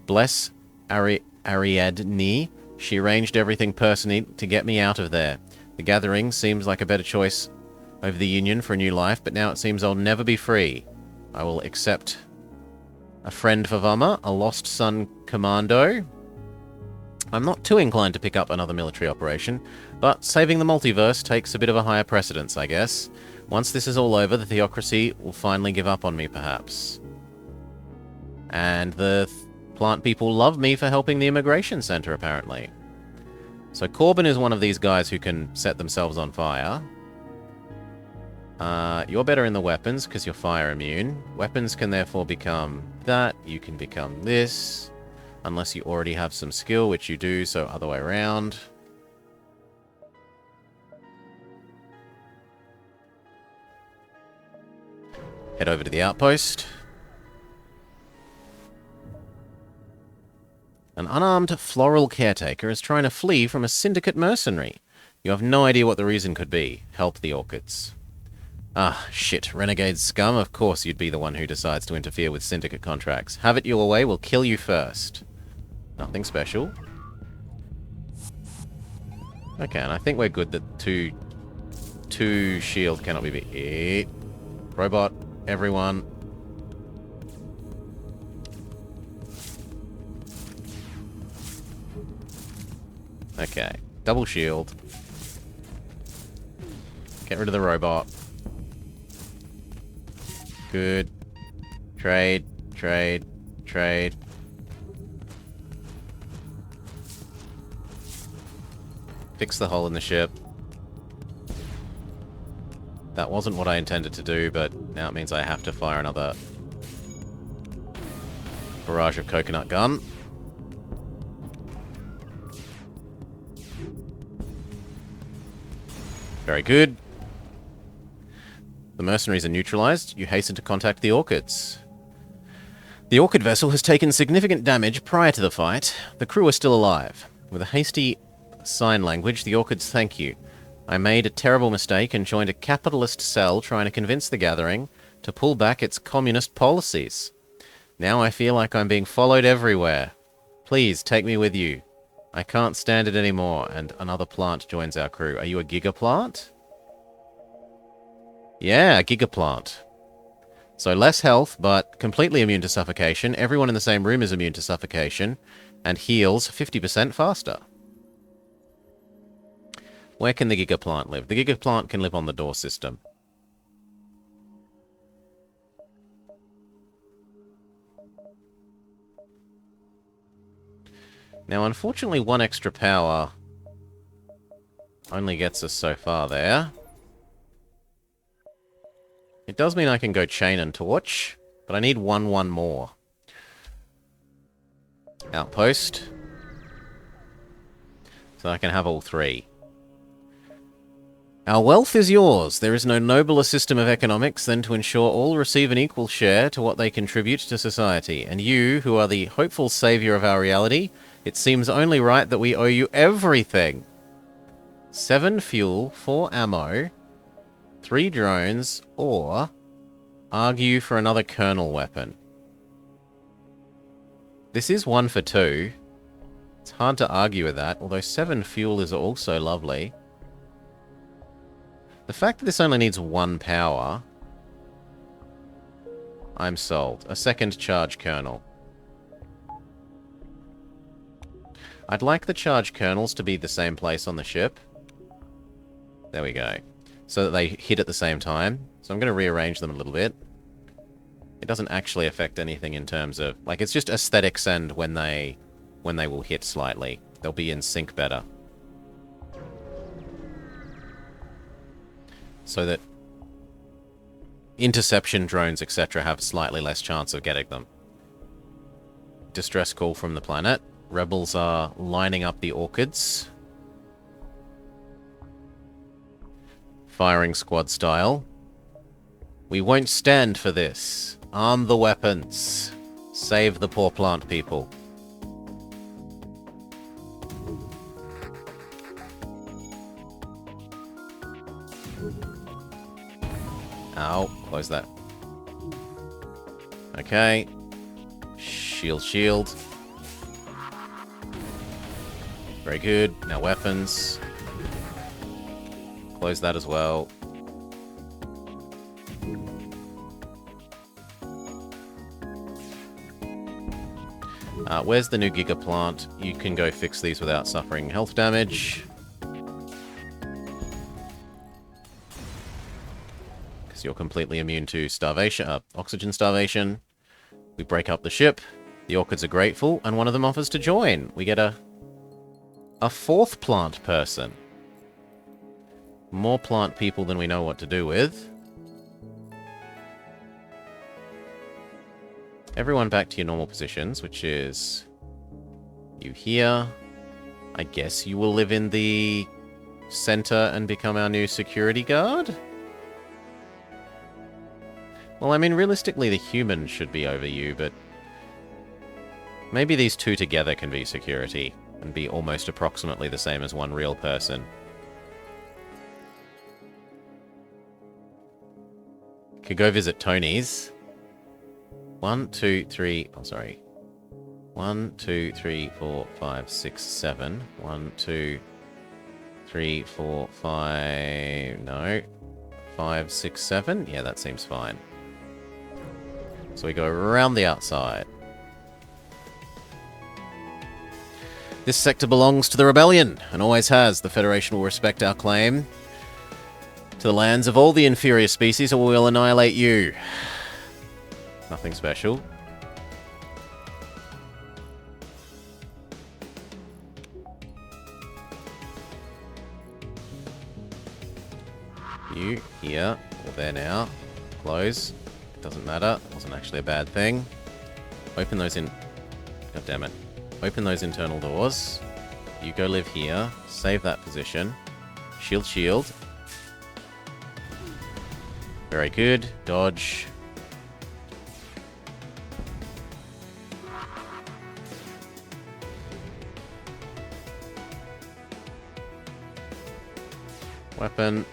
Bless Ariadne. She arranged everything personally to get me out of there. The gathering seems like a better choice over the Union for a new life, but now it seems I'll never be free. I will accept a friend for Vama, a lost son commando. I'm not too inclined to pick up another military operation, but saving the multiverse takes a bit of a higher precedence, I guess. Once this is all over, the theocracy will finally give up on me, perhaps. And the plant people love me for helping the immigration center, apparently. So Corbin is one of these guys who can set themselves on fire. You're better in the weapons, because you're fire immune. Weapons can therefore become that. You can become this. Unless you already have some skill, which you do, so other way around. Head over to the outpost. An unarmed floral caretaker is trying to flee from a syndicate mercenary. You have no idea what the reason could be. Help the Orchids. Ah, shit. Renegade scum. Of course you'd be the one who decides to interfere with syndicate contracts. Have it your way, we'll kill you first. Nothing special. Okay, and I think we're good that two shield cannot be beat. Robot, everyone. Okay, double shield. Get rid of the robot. Good. Trade, trade, trade. Fix the hole in the ship. That wasn't what I intended to do, but now it means I have to fire another barrage of coconut gun. Very good. The mercenaries are neutralized. You hasten to contact the Orchids. The Orchid vessel has taken significant damage prior to the fight. The crew are still alive. With a hasty sign language, the Orchids thank you. I made a terrible mistake and joined a capitalist cell trying to convince the Gathering to pull back its communist policies. Now I feel like I'm being followed everywhere. Please, take me with you. I can't stand it anymore. And another plant joins our crew. Are you a gigaplant? Yeah, a gigaplant. So less health, but completely immune to suffocation. Everyone in the same room is immune to suffocation. And heals 50% faster. Where can the gigaplant live? The gigaplant can live on the door system. Now, unfortunately, one extra power only gets us so far there. It does mean I can go chain and torch, but I need one more. Outpost. So I can have all three. Our wealth is yours. There is no nobler system of economics than to ensure all receive an equal share to what they contribute to society. And you, who are the hopeful savior of our reality, it seems only right that we owe you everything. 7 fuel, 4 ammo, 3 drones, or argue for another kernel weapon. This is 1 for 2. It's hard to argue with that, although 7 fuel is also lovely. The fact that this only needs 1 power, I'm sold. A second charge kernel. I'd like the charge kernels to be the same place on the ship. There we go. So that they hit at the same time. So I'm going to rearrange them a little bit. It doesn't actually affect anything in terms of... Like, it's just aesthetics and when they will hit slightly. They'll be in sync better. So that interception drones, etc. have slightly less chance of getting them. Distress call from the planet. Rebels are lining up the Orchids. Firing squad style. We won't stand for this. Arm the weapons. Save the poor plant people. Ow, close that. Okay. Shield, shield. Very good. Now weapons. Close that as well. Where's the new Giga plant? You can go fix these without suffering health damage. Because you're completely immune to starvation, oxygen starvation. We break up the ship. The Orchids are grateful, and one of them offers to join. We get a 4th plant person. More plant people than we know what to do with. Everyone back to your normal positions, which is you here. I guess you will live in the center and become our new security guard? Well, I mean, realistically, the human should be over you, but maybe these two together can be security and be almost approximately the same as one real person. Could go visit Tony's. 1, 2, 3... Oh, sorry. 1, 2, 3, 4, 5, 6, 7. 1, 2, 3, 4, 5... No. 5, 6, 7? Yeah, that seems fine. So we go around the outside. This sector belongs to the Rebellion, and always has. The Federation will respect our claim to the lands of all the inferior species, or we will annihilate you. Nothing special. You, here, or there now. Close. Doesn't matter. Wasn't actually a bad thing. Open those in... God damn it. Open those internal doors. You go live here. Save that position. Shield, shield. Very good. Dodge. Weapon.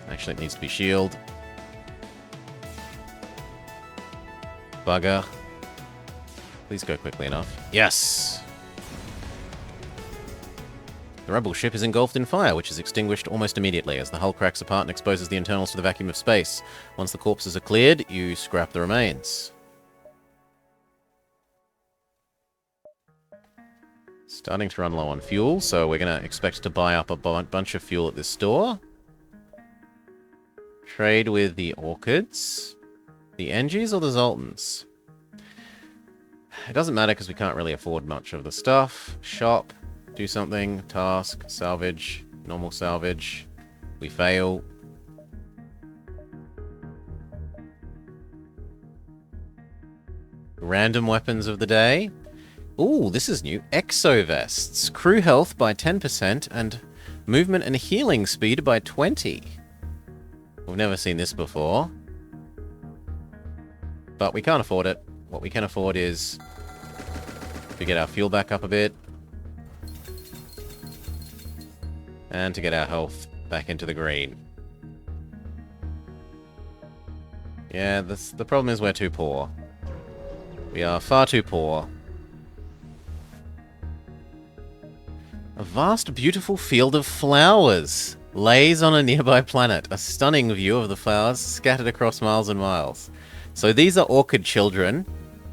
Actually, it needs to be shield. Bugger. Please go quickly enough. Yes! The rebel ship is engulfed in fire, which is extinguished almost immediately as the hull cracks apart and exposes the internals to the vacuum of space. Once the corpses are cleared, you scrap the remains. Starting to run low on fuel, so we're going to expect to buy up a bunch of fuel at this store. Trade with the Orchids. The Engies or the Zoltans? It doesn't matter because we can't really afford much of the stuff. Shop. Do something. Task. Salvage. Normal salvage. We fail. Random weapons of the day. Ooh, this is new. Exo vests. Crew health by 10% and movement and healing speed by 20%. We've never seen this before. But we can't afford it. What we can afford is to get our fuel back up a bit. And to get our health back into the green. Yeah, the problem is we're too poor. We are far too poor. A vast, beautiful field of flowers lays on a nearby planet. A stunning view of the flowers scattered across miles and miles. So these are orchid children.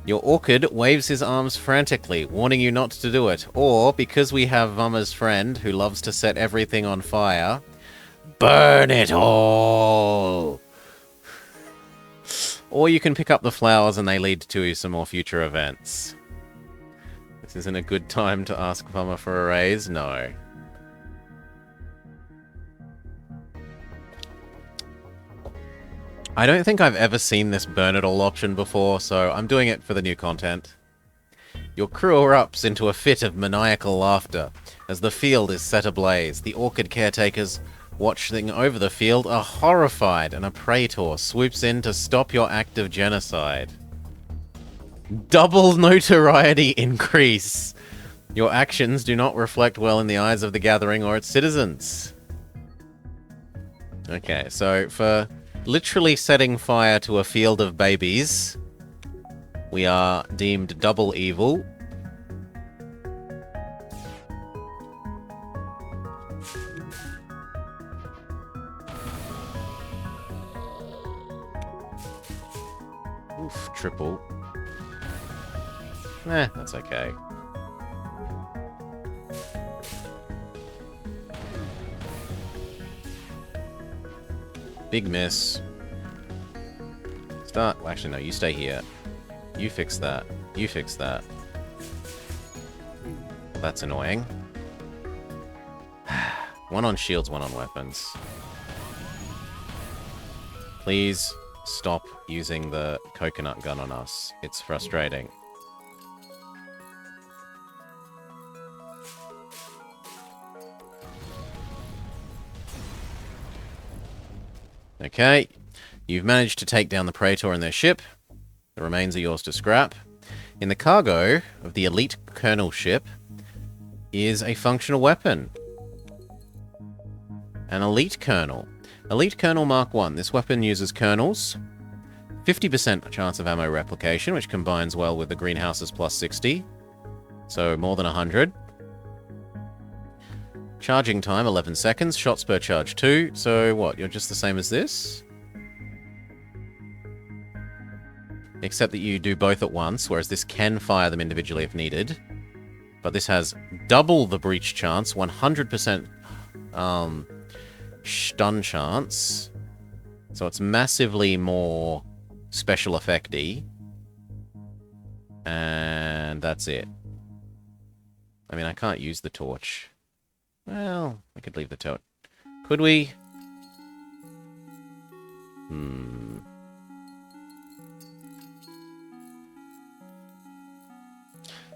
Your orchid waves his arms frantically, warning you not to do it. Or, because we have Vummer's friend, who loves to set everything on fire, burn it all! Or you can pick up the flowers and they lead to some more future events. This isn't a good time to ask Vummer for a raise? No. I don't think I've ever seen this burn it all option before, so I'm doing it for the new content. Your crew erupts into a fit of maniacal laughter as the field is set ablaze. The orchid caretakers watching over the field are horrified, and a praetor swoops in to stop your act of genocide. Double notoriety increase. Your actions do not reflect well in the eyes of the gathering or its citizens. Okay, so for literally setting fire to a field of babies, we are deemed double evil. Oof, triple. That's okay. Big miss. Start. Well, actually, no, you stay here. You fix that. You fix that. That's annoying. One on shields, one on weapons. Please stop using the coconut gun on us. It's frustrating. Okay, you've managed to take down the Praetor and their ship. The remains are yours to scrap. In the cargo of the elite Colonel ship is a functional weapon. An elite Colonel. Elite Colonel Mark 1. This weapon uses kernels. 50% chance of ammo replication, which combines well with the greenhouses plus 60. So more than 100. Charging time, 11 seconds. Shots per charge, 2. So what, you're just the same as this? Except that you do both at once, whereas this can fire them individually if needed. But this has double the breach chance, 100% stun chance. So it's massively more special effect-y. And that's it. I mean, I can't use the torch. Well, I could leave the torch. Could we?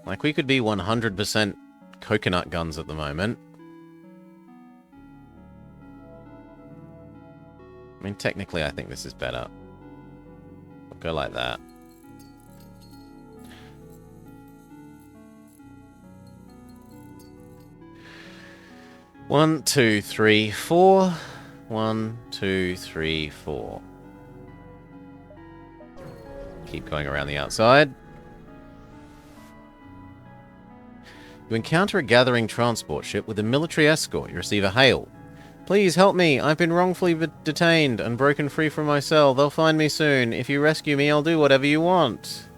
Like, we could be 100% coconut guns at the moment. I mean, technically, I think this is better. We'll go like that. 1, 2, 3, 4. 1, 2, 3, 4. Keep going around the outside. You encounter a gathering transport ship with a military escort. You receive a hail. Please help me. I've been wrongfully detained and broken free from my cell. They'll find me soon. If you rescue me, I'll do whatever you want.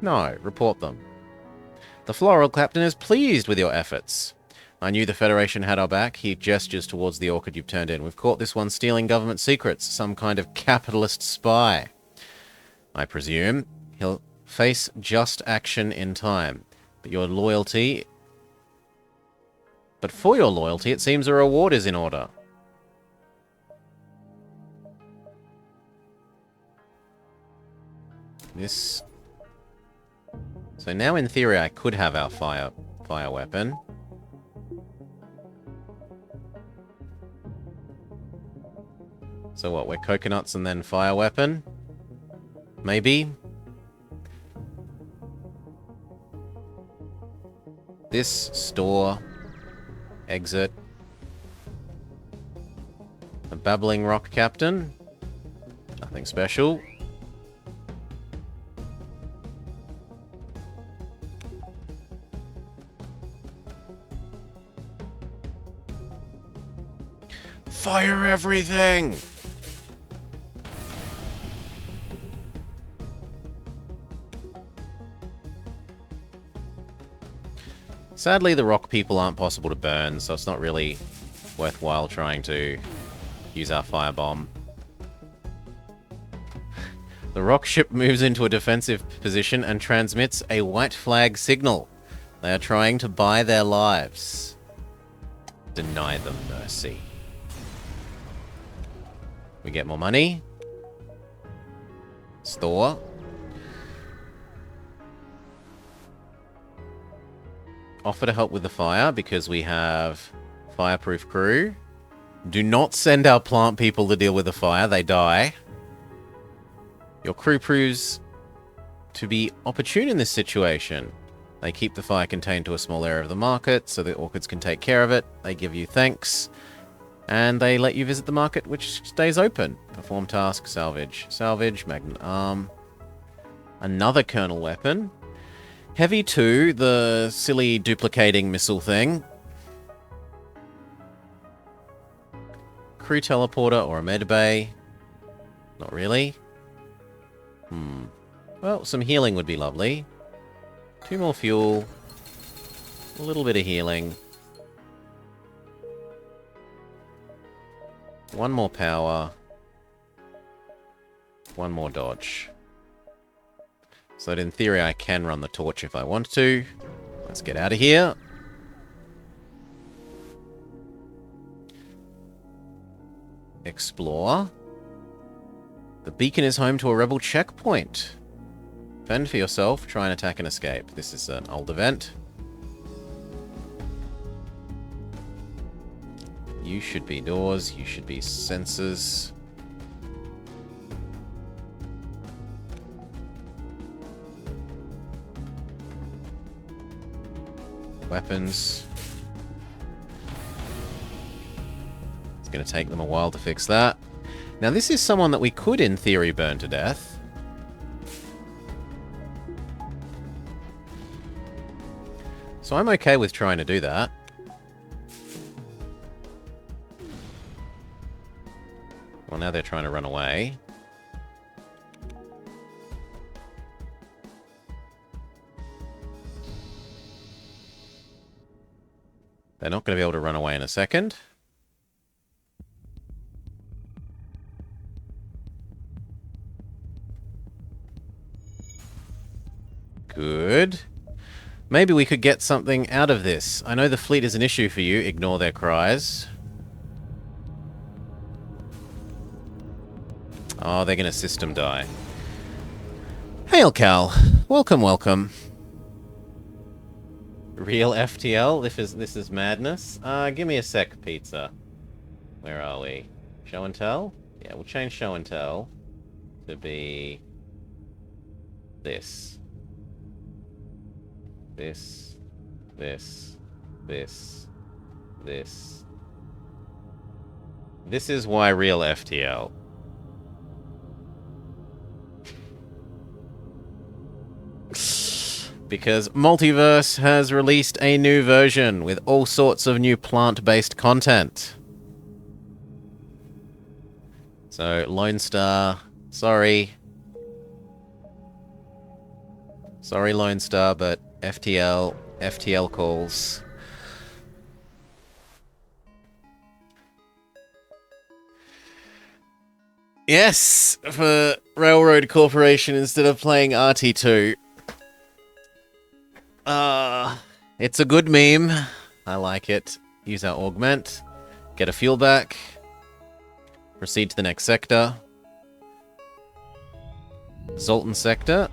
No, report them. The floral captain is pleased with your efforts. I knew the Federation had our back. He gestures towards the orchid you've turned in. We've caught this one stealing government secrets. Some kind of capitalist spy. I presume he'll face just action in time. But for your loyalty, it seems a reward is in order. This... So now, in theory, I could have our fire weapon. So what, we're coconuts and then fire weapon? Maybe? This store... Exit. A babbling rock captain. Nothing special. Fire everything! Sadly, the rock people aren't possible to burn, so it's not really worthwhile trying to use our firebomb. The rock ship moves into a defensive position and transmits a white flag signal. They are trying to buy their lives. Deny them mercy. We get more money. Store. Offer to help with the fire because we have fireproof crew. Do not send our plant people to deal with the fire. They die. Your crew proves to be opportune in this situation. They keep the fire contained to a small area of the market so the orchids can take care of it. They give you thanks. And they let you visit the market, which stays open. Perform task, salvage. Salvage, magnet arm. Another kernel weapon. Heavy 2, the silly duplicating missile thing. Crew teleporter or a medbay. Not really. Well, some healing would be lovely. 2 more fuel. A little bit of healing. 1 more power. 1 more dodge. So that in theory I can run the torch if I want to. Let's get out of here. Explore. The beacon is home to a rebel checkpoint. Fend for yourself, try and attack and escape. This is an old event. You should be doors, you should be sensors. Weapons. It's going to take them a while to fix that. Now this is someone that we could in theory burn to death. So I'm okay with trying to do that. Well, now they're trying to run away. They're not going to be able to run away in a second. Good. Maybe we could get something out of this. I know the fleet is an issue for you. Ignore their cries. Oh, they're going to system die. Hail, Cal. Welcome, welcome. Real FTL? This is madness. Give me a sec, pizza. Where are we? Show and tell? Yeah, we'll change show and tell to be this. This. This. This. This is why real FTL. Because Multiverse has released a new version with all sorts of new plant-based content. So, Lone Star, sorry. Sorry, Lone Star, but FTL calls. Yes, for Railroad Corporation instead of playing RT2. It's a good meme. I like it. Use our augment. Get a fuel back. Proceed to the next sector. Zoltan sector.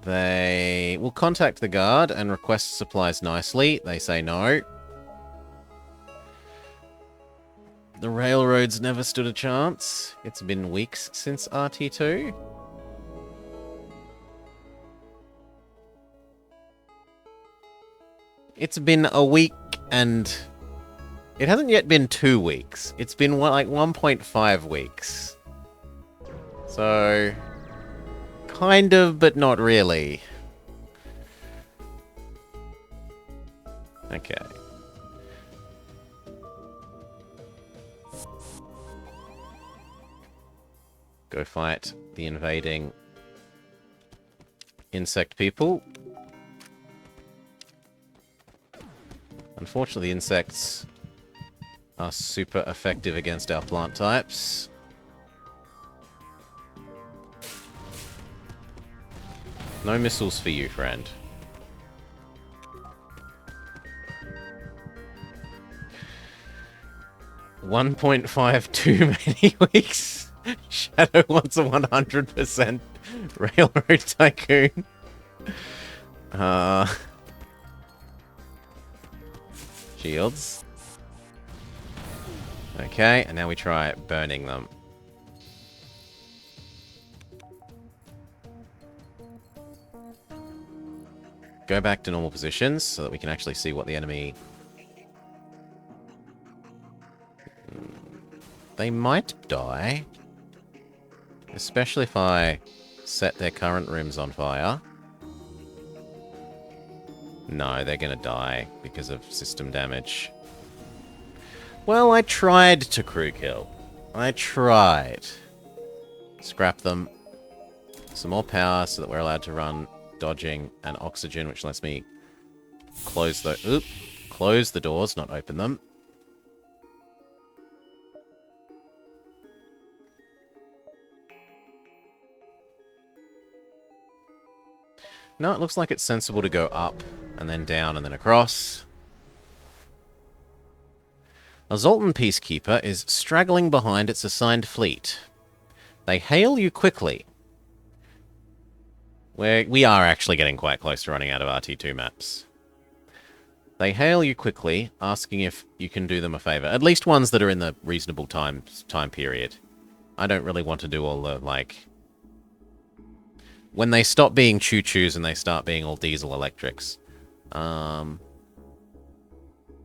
They will contact the guard and request supplies nicely. They say no. The railroads never stood a chance. It's been weeks since RT2. It's been a week and... It hasn't yet been 2 weeks. It's been like 1.5 weeks. So... Kind of, but not really. Okay. Go fight the invading insect people. Unfortunately, the insects are super effective against our plant types. No missiles for you, friend. $1.5 too many weeks. Shadow wants a 100% railroad tycoon. Shields. Okay, and now we try burning them. Go back to normal positions so that we can actually see what the enemy... They might die. Especially if I set their current rooms on fire. No, they're gonna die because of system damage. Well, I tried to crew kill. I tried. Scrap them. Some more power so that we're allowed to run dodging and oxygen, which lets me close the doors, not open them. No, it looks like it's sensible to go up and then down and then across. A Zoltan peacekeeper is straggling behind its assigned fleet. They hail you quickly. We are actually getting quite close to running out of RT2 maps. They hail you quickly, asking if you can do them a favor. At least ones that are in the reasonable time period. I don't really want to do all the, like... When they stop being choo-choos and they start being all diesel electrics.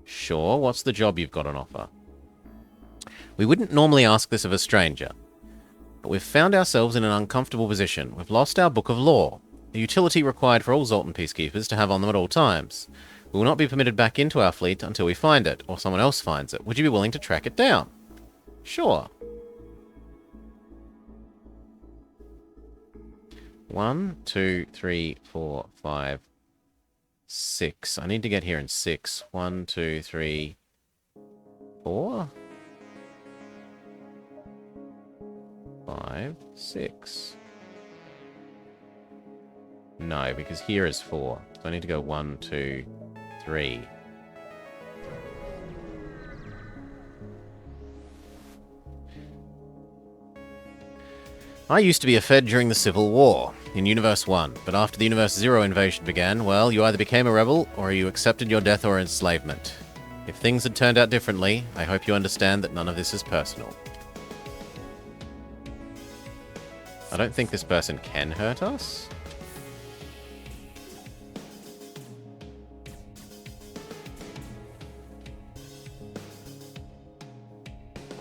Sure, what's the job you've got on offer? We wouldn't normally ask this of a stranger. But we've found ourselves in an uncomfortable position. We've lost our book of law, a utility required for all Zoltan peacekeepers to have on them at all times. We will not be permitted back into our fleet until we find it, or someone else finds it. Would you be willing to track it down? Sure. 1, 2, 3, 4, 5, 6. I need to get here in 6. 1, 2, 3, 4. 5, 6. No, because here is 4. So I need to go 1, 2, 3. I used to be a Fed during the Civil War, in Universe 1, but after the Universe 0 invasion began, well, you either became a rebel, or you accepted your death or enslavement. If things had turned out differently, I hope you understand that none of this is personal. I don't think this person can hurt us.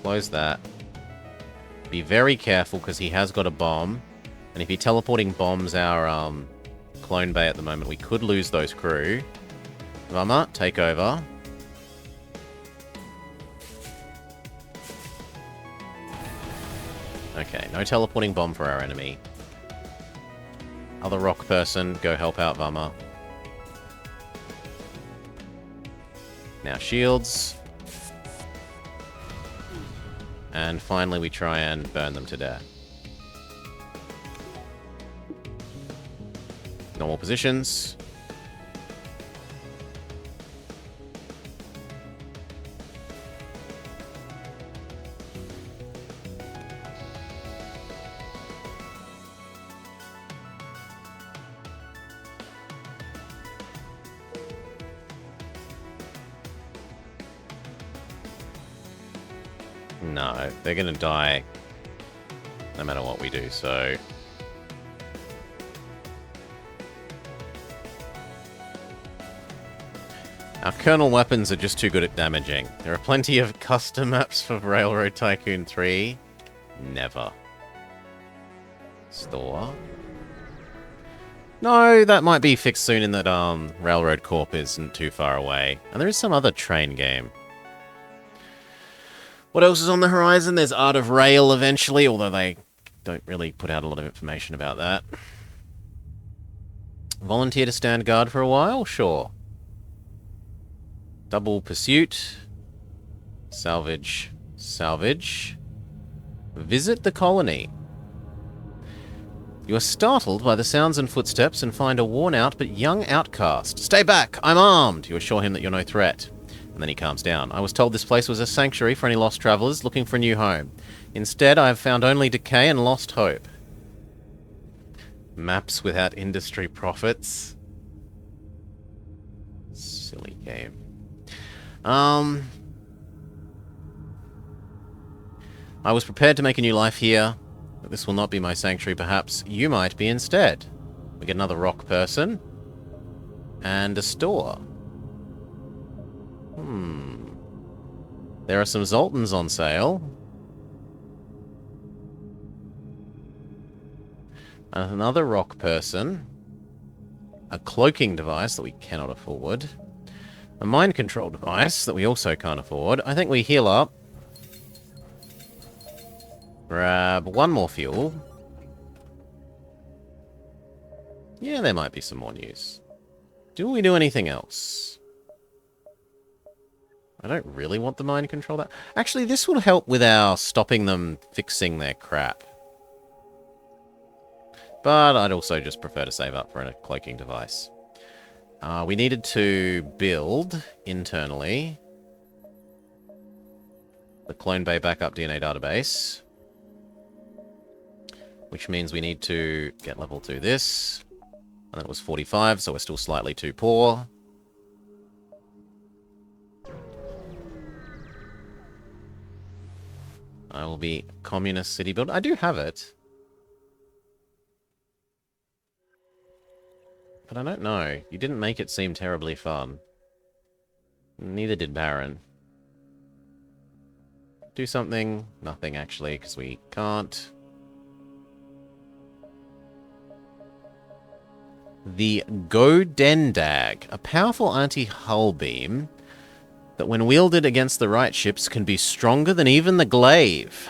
close that. Be very careful, because he has got a bomb. And if he teleporting bombs our clone bay at the moment, we could lose those crew. Vama, take over. Okay, no teleporting bomb for our enemy. Other rock person, go help out Vama. Now shields. And finally we try and burn them to death. Normal positions. No, they're gonna die no matter what we do, so... Our kernel weapons are just too good at damaging. There are plenty of custom maps for Railroad Tycoon 3. Never. Store. No, that might be fixed soon in that Railroad Corp isn't too far away. And there is some other train game. What else is on the horizon? There's Art of Rail eventually, although they don't really put out a lot of information about that. Volunteer to stand guard for a while? Sure. Double pursuit. Salvage. Salvage. Visit the colony. You are startled by the sounds and footsteps and find a worn-out but young outcast. Stay back! I'm armed! You assure him that you're no threat. And then he calms down. I was told this place was a sanctuary for any lost travelers looking for a new home. Instead, I have found only decay and lost hope. Maps without industry profits. Silly game. I was prepared to make a new life here, but this will not be my sanctuary. Perhaps you might be instead. We get another rock person. And a store. There are some Zoltans on sale. And another rock person. A cloaking device that we cannot afford. A mind control device that we also can't afford. I think we heal up. Grab one more fuel. Yeah, there might be some more news. Do we do anything else? I don't really want the mind control that. Actually, this will help with our stopping them fixing their crap. But I'd also just prefer to save up for a cloaking device. We needed to build internally the Clone Bay Backup DNA database. Which means we need to get level 2 this. And that was 45, so we're still slightly too poor. I will be Communist City Builder. I do have it. But I don't know. You didn't make it seem terribly fun. Neither did Baron. Do something. Nothing, actually, because we can't. The Godendag, a powerful anti-hull beam that when wielded against the right ships can be stronger than even the glaive.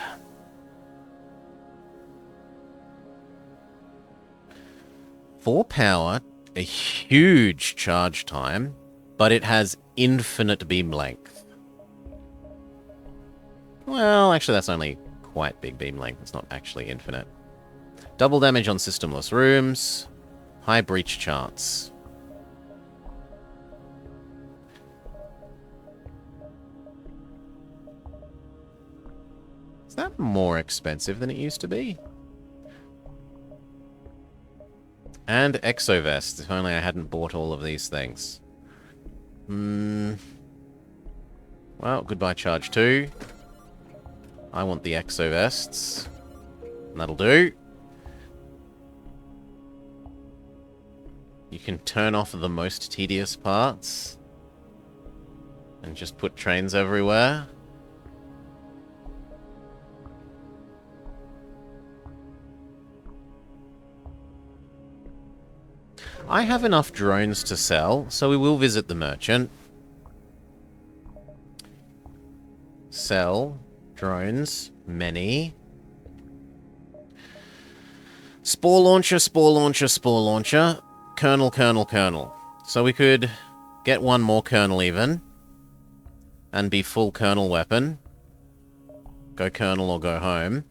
For power, a huge charge time, but it has infinite beam length. Well, actually that's only quite big beam length, it's not actually infinite. Double damage on systemless rooms, high breach chance. Is that more expensive than it used to be? And exovests, if only I hadn't bought all of these things. Well, goodbye charge 2. I want the exovests. And that'll do. You can turn off the most tedious parts. And just put trains everywhere. I have enough drones to sell, so we will visit the merchant. Sell. Drones. Many. Spore launcher, spore launcher, spore launcher. Kernel, kernel, kernel. So we could get one more kernel even. And be full kernel weapon. Go kernel or go home.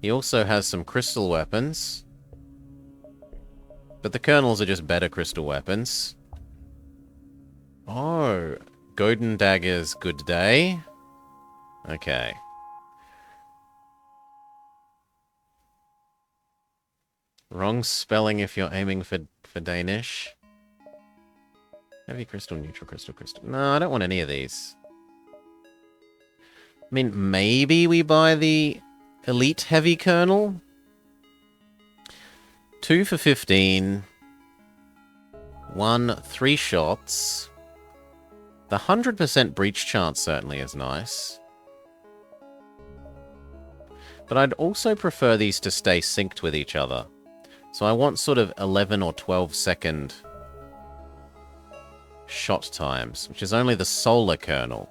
He also has some crystal weapons. But the kernels are just better crystal weapons. Oh, Golden Daggers, good day. Okay. Wrong spelling if you're aiming for Danish. Heavy crystal, neutral crystal, crystal. No, I don't want any of these. I mean, maybe we buy the elite heavy kernel? 2 for 15. 1, 3 shots. The 100% breach chance certainly is nice. But I'd also prefer these to stay synced with each other. So I want sort of 11 or 12 second shot times, which is only the solar kernel.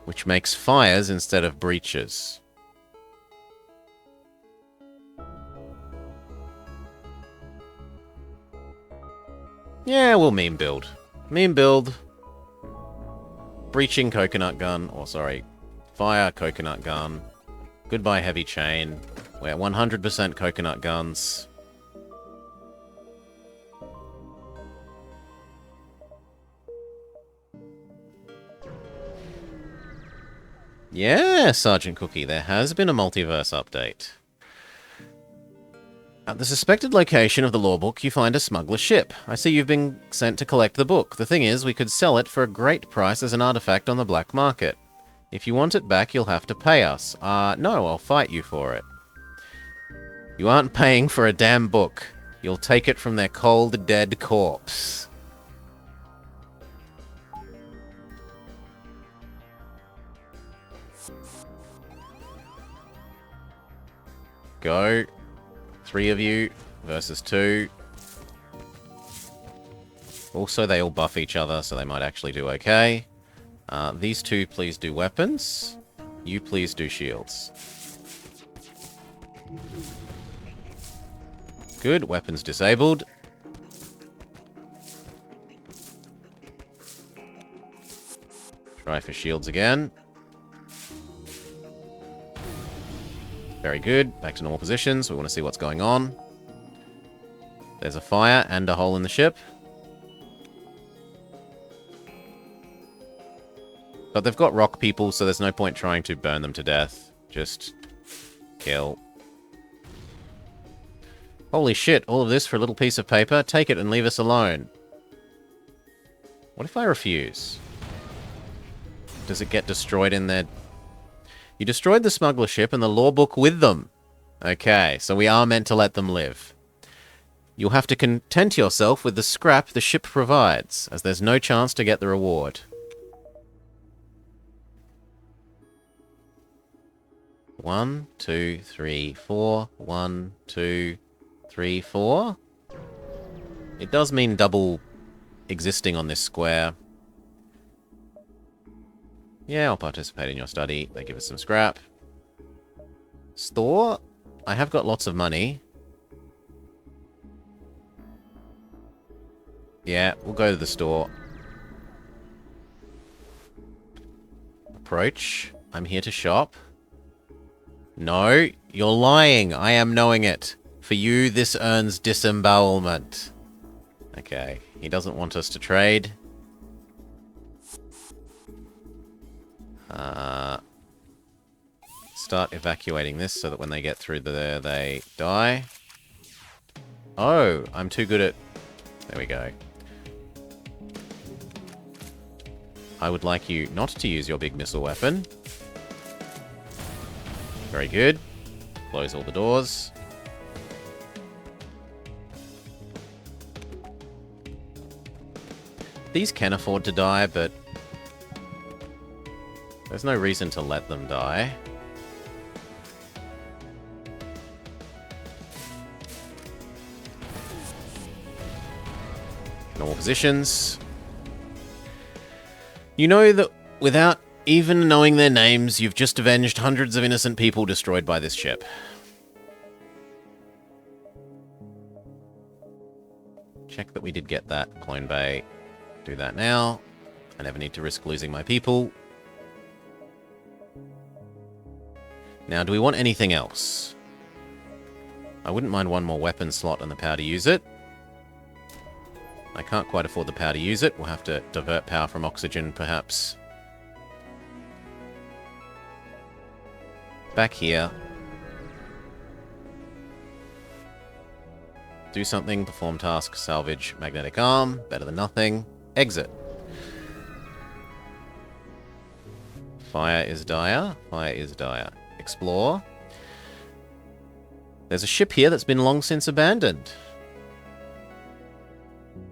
Which makes fires instead of breaches. Yeah, we'll meme build. Meme build. Breaching coconut gun. Or sorry, fire coconut gun. Goodbye heavy chain. We're 100% coconut guns. Yeah, Sergeant Cookie, there has been a multiverse update. At the suspected location of the law book, you find a smuggler's ship. I see you've been sent to collect the book. The thing is, we could sell it for a great price as an artifact on the black market. If you want it back, you'll have to pay us. No, I'll fight you for it. You aren't paying for a damn book. You'll take it from their cold, dead corpse. Go. 3 of you versus 2. Also, they all buff each other, so they might actually do okay. These 2, please do weapons. You please do shields. Good. Weapons disabled. Try for shields again. Very good. Back to normal positions. We want to see what's going on. There's a fire and a hole in the ship. But they've got rock people, so there's no point trying to burn them to death. Just kill. Holy shit, all of this for a little piece of paper? Take it and leave us alone. What if I refuse? Does it get destroyed in there? You destroyed the smuggler ship and the law book with them. Okay, so we are meant to let them live. You'll have to content yourself with the scrap the ship provides, as there's no chance to get the reward. 1, 2, 3, 4. 1, 2, 3, 4. It does mean double existing on this square. Yeah, I'll participate in your study. They give us some scrap. Store? I have got lots of money. Yeah, we'll go to the store. Approach. I'm here to shop. No, you're lying. I am knowing it. For you, this earns disembowelment. Okay, he doesn't want us to trade. Start evacuating this so that when they get through there, they die. Oh, I'm too good at... There we go. I would like you not to use your big missile weapon. Very good. Close all the doors. These can afford to die, but there's no reason to let them die. Normal positions. You know that without even knowing their names, you've just avenged hundreds of innocent people destroyed by this ship. Check that we did get that clone bay. Do that now. I never need to risk losing my people. Now, do we want anything else? I wouldn't mind one more weapon slot and the power to use it. I can't quite afford the power to use it. We'll have to divert power from oxygen, perhaps. Back here. Do something, perform task, salvage, magnetic arm. Better than nothing. Exit. Fire is dire. Fire is dire. Explore. There's a ship here that's been long since abandoned.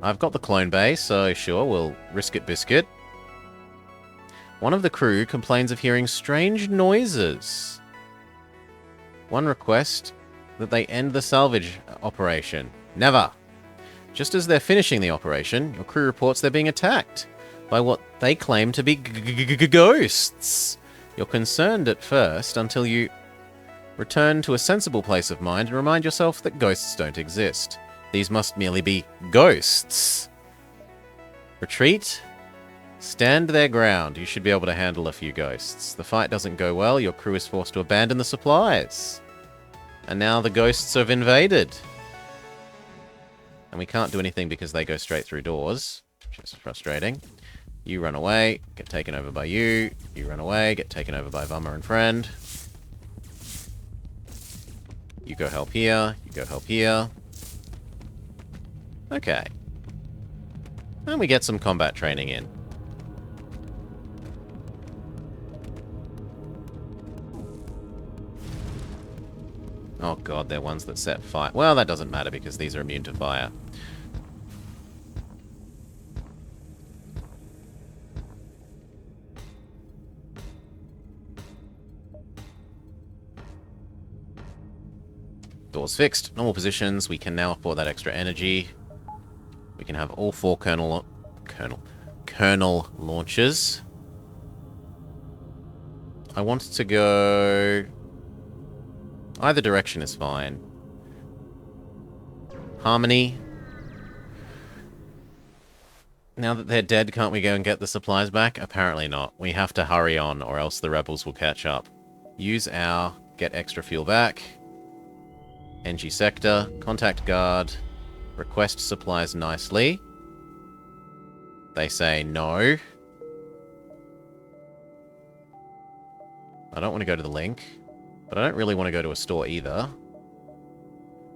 I've got the clone bay, so sure, we'll risk it biscuit. One of the crew complains of hearing strange noises. One request that they end the salvage operation. Never. Just as they're finishing the operation, your crew reports they're being attacked by what they claim to be ghosts. You're concerned at first until you return to a sensible place of mind and remind yourself that ghosts don't exist. These must merely be ghosts. Retreat. Stand their ground. You should be able to handle a few ghosts. The fight doesn't go well. Your crew is forced to abandon the supplies. And now the ghosts have invaded. And we can't do anything because they go straight through doors, which is frustrating. You run away, get taken over by you. You run away, get taken over by Vummer and friend. You go help here. You go help here. Okay. And we get some combat training in. Oh god, they're ones that set fire. Well, that doesn't matter because these are immune to fire. Doors fixed. Normal positions. We can now afford that extra energy. We can have all 4 kernel launches. I want to go... Either direction is fine. Harmony. Now that they're dead, can't we go and get the supplies back? Apparently not. We have to hurry on, or else the rebels will catch up. Use our... Get extra fuel back. NG sector. Contact guard. Request supplies nicely. They say no. I don't want to go to the link. But I don't really want to go to a store either.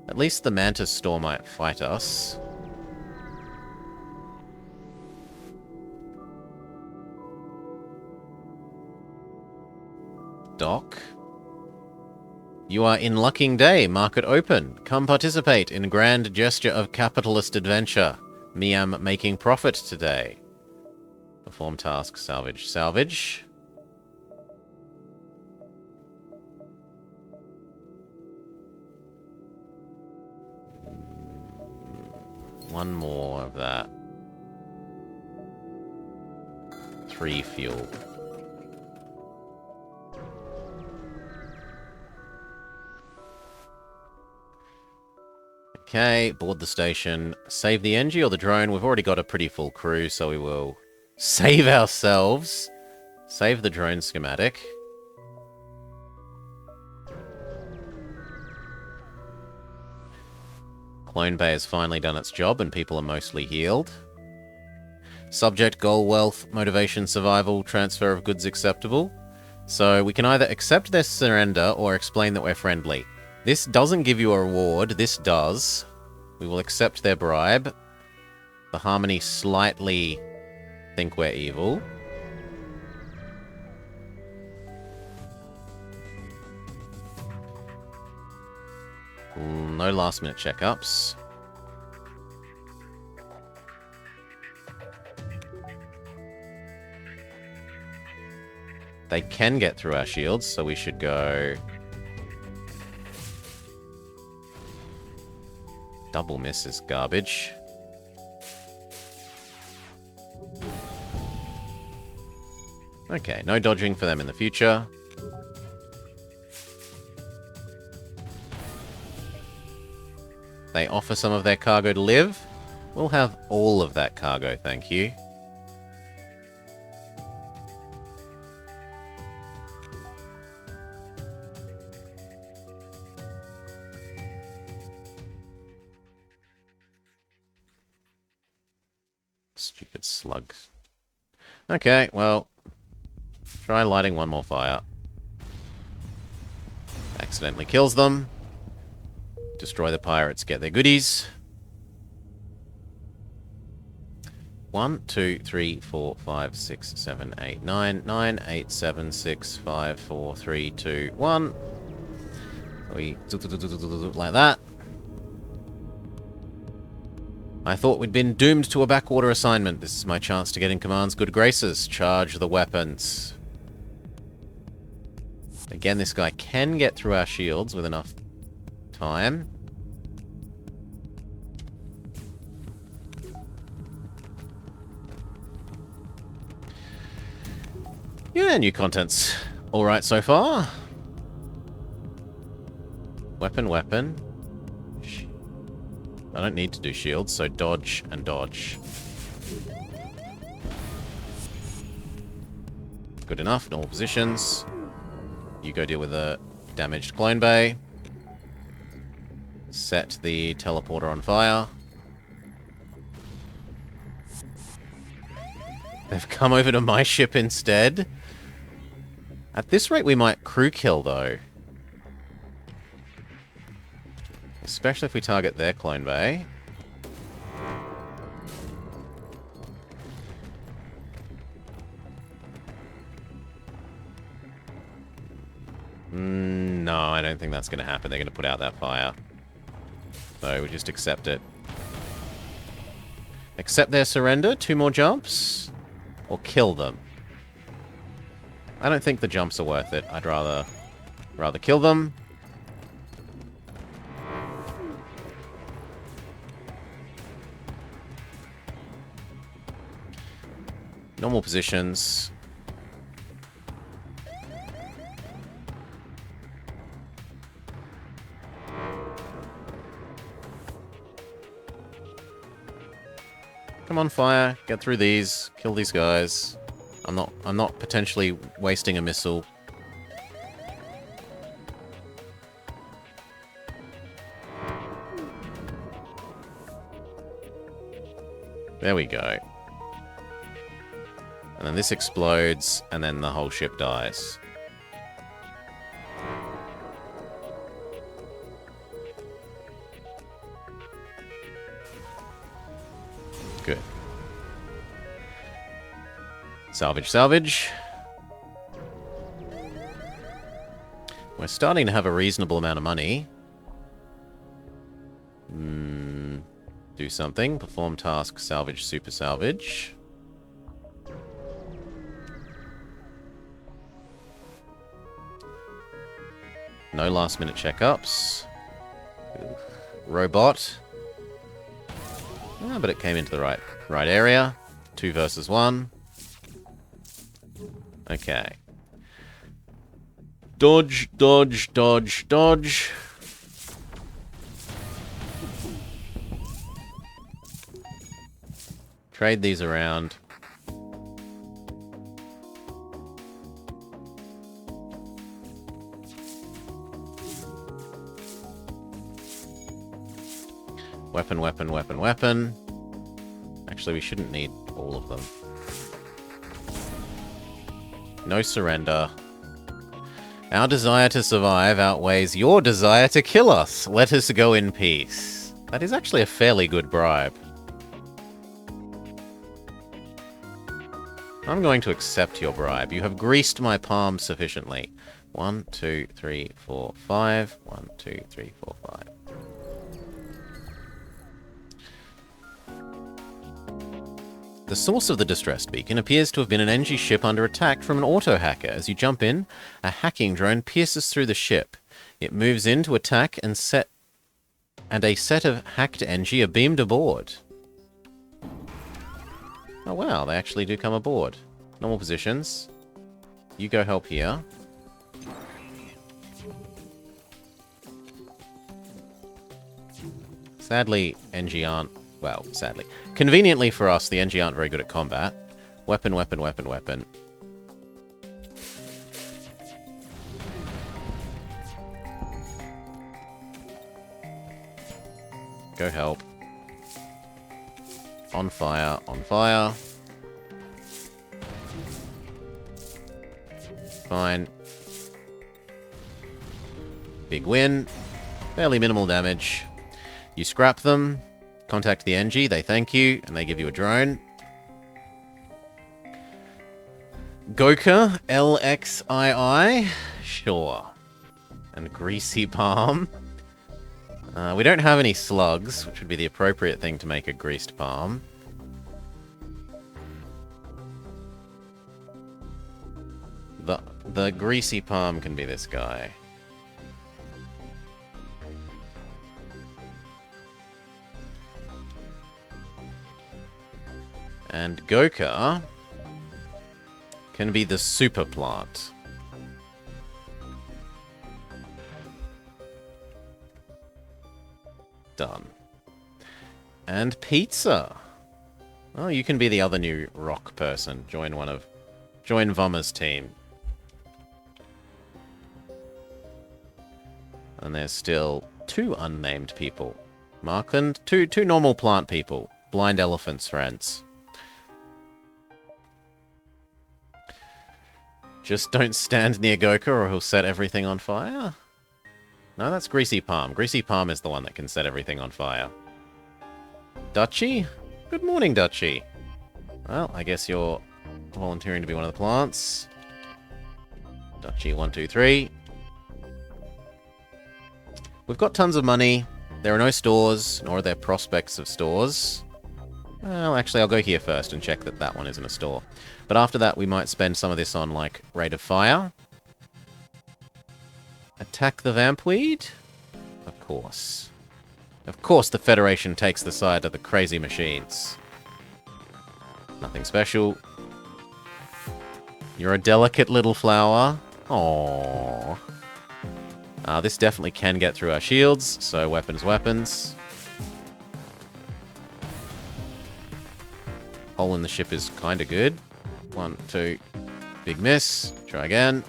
At least the Mantis store might fight us. Dock. You are in Lucking Day. Market open. Come participate in grand gesture of capitalist adventure. Me am making profit today. Perform task. Salvage. Salvage. One more of that. 3 fuel. Okay, board the station. Save the NG or the drone. We've already got a pretty full crew, so we will save ourselves. Save the drone schematic. Clone Bay has finally done its job and people are mostly healed. Subject, goal, wealth, motivation, survival, transfer of goods acceptable. So we can either accept their surrender or explain that we're friendly. This doesn't give you a reward, this does. We will accept their bribe. The Harmony slightly think we're evil. No last minute checkups. They can get through our shields, so we should go... Double miss is garbage. Okay, no dodging for them in the future. They offer some of their cargo to live. We'll have all of that cargo, thank you. Stupid slugs. Okay, well, try lighting one more fire. Accidentally kills them. Destroy the pirates, get their goodies. 1, 2, 3, 4, 5, 6, 7, 8, 9, 9, 8, 7, 6, 5, 4, 3, 2, 1. We like that. I thought we'd been doomed to a backwater assignment. This is my chance to get in Command's good graces. Charge the weapons. Again, this guy can get through our shields with enough time. Yeah, new contents. Alright so far. Weapon, weapon. I don't need to do shields, so dodge and dodge. Good enough, normal positions. You go deal with a damaged clone bay. Set the teleporter on fire. They've come over to my ship instead. At this rate, we might crew kill, though. Especially if we target their clone bay. No, I don't think that's going to happen. They're going to put out that fire. So we just accept it. Accept their surrender. 2 more jumps. Or kill them. I don't think the jumps are worth it. I'd rather kill them. Normal positions. Come on, fire. Get through these. Kill these guys. I'm not potentially wasting a missile. There we go. And then this explodes, and then the whole ship dies. Good. Salvage, salvage. We're starting to have a reasonable amount of money. Do something. Perform task, salvage, super salvage. No last minute checkups. Robot. Ah, but it came into the right area. 2 versus 1. Okay. Dodge, dodge, dodge, dodge. Trade these around. Weapon, weapon, weapon, weapon. Actually, we shouldn't need all of them. No surrender. Our desire to survive outweighs your desire to kill us. Let us go in peace. That is actually a fairly good bribe. I'm going to accept your bribe. You have greased my palms sufficiently. 1, 2, 3, 4, 5. 1, 2, 3, 4, 5. The source of the distressed beacon appears to have been an NG ship under attack from an auto-hacker. As you jump in, a hacking drone pierces through the ship. It moves in to attack and a set of hacked NG are beamed aboard. Oh wow, they actually do come aboard. Normal positions. You go help here. Sadly, NG aren't... Well, sadly. Conveniently for us, the NG aren't very good at combat. Weapon, weapon, weapon, weapon. Go help. On fire, on fire. Fine. Big win. Fairly minimal damage. You scrap them. Contact the NG, they thank you, and they give you a drone. Goka, LXII? Sure. And Greasy Palm. We don't have any slugs, which would be the appropriate thing to make a greased palm. The greasy palm can be this guy. And Goka can be the super plant. Done. And Pizza. Oh, you can be the other new rock person. Join Vummer's team. And there's still 2 unnamed people. Markland, two normal plant people. Blind elephants, friends. Just don't stand near Goka or he'll set everything on fire. No, that's Greasy Palm. Greasy Palm is the one that can set everything on fire. Dutchy? Good morning, Dutchy. Well, I guess you're volunteering to be one of the plants. Dutchy, 1, 2, 3. We've got tons of money. There are no stores, nor are there prospects of stores. Well, actually, I'll go here first and check that that one isn't a store. But after that, we might spend some of this on, like, Rate of Fire. Attack the Vampweed? Of course. Of course the Federation takes the side of the crazy machines. Nothing special. You're a delicate little flower. Aww. This definitely can get through our shields, so weapons, weapons. Hole in the ship is kind of good. 1, 2. Big miss. Try again.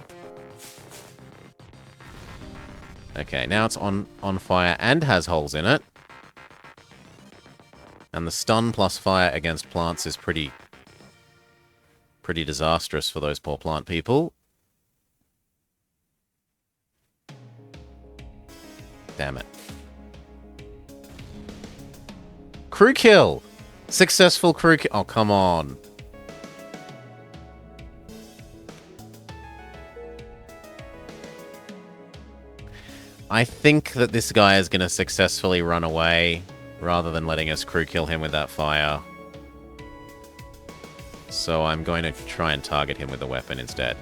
Okay, now it's on fire and has holes in it. And the stun plus fire against plants is pretty disastrous for those poor plant people. Damn it. Crew kill! Successful crew kill. Oh, come on. I think that this guy is going to successfully run away rather than letting us crew kill him with that fire. So I'm going to try and target him with a weapon instead.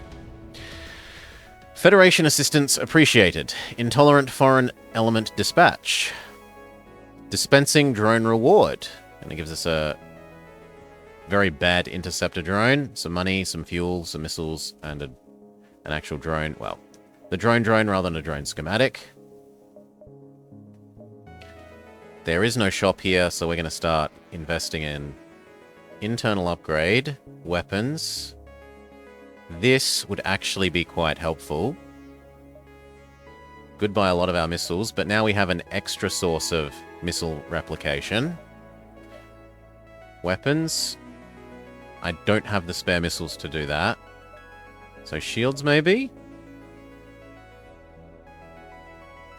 Federation assistance appreciated. Intolerant foreign element dispatch. Dispensing drone reward. And it gives us a very bad interceptor drone. Some money, some fuel, some missiles, and an actual drone. Well, the drone rather than a drone schematic. There is no shop here, so we're going to start investing in internal upgrade, weapons. This would actually be quite helpful. Goodbye a lot of our missiles, but now we have an extra source of missile replication. Weapons. I don't have the spare missiles to do that. So shields, maybe?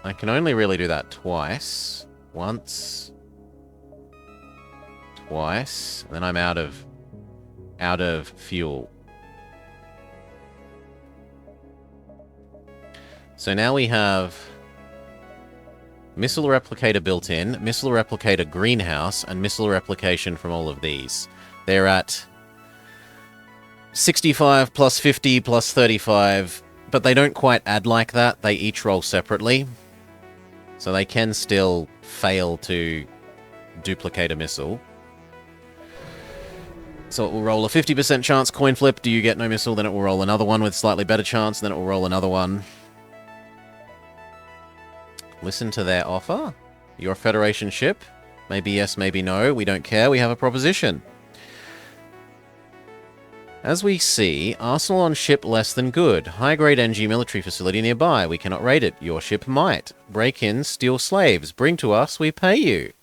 I can only really do that twice. Once. Twice. And then I'm out of fuel. So now we have missile replicator built in, missile replicator greenhouse, and missile replication from all of these. They're at 65 plus 50 plus 35, but they don't quite add like that. They each roll separately. So they can still fail to duplicate a missile. So it will roll a 50% chance coin flip. Do you get no missile? Then it will roll another one with slightly better chance. Then it will roll another one. Listen to their offer. Your Federation ship? Maybe yes, maybe no. We don't care. We have a proposition. As we see, arsenal on ship less than good. High-grade NG military facility nearby. We cannot raid it. Your ship might. Break in, steal slaves. Bring to us, we pay you.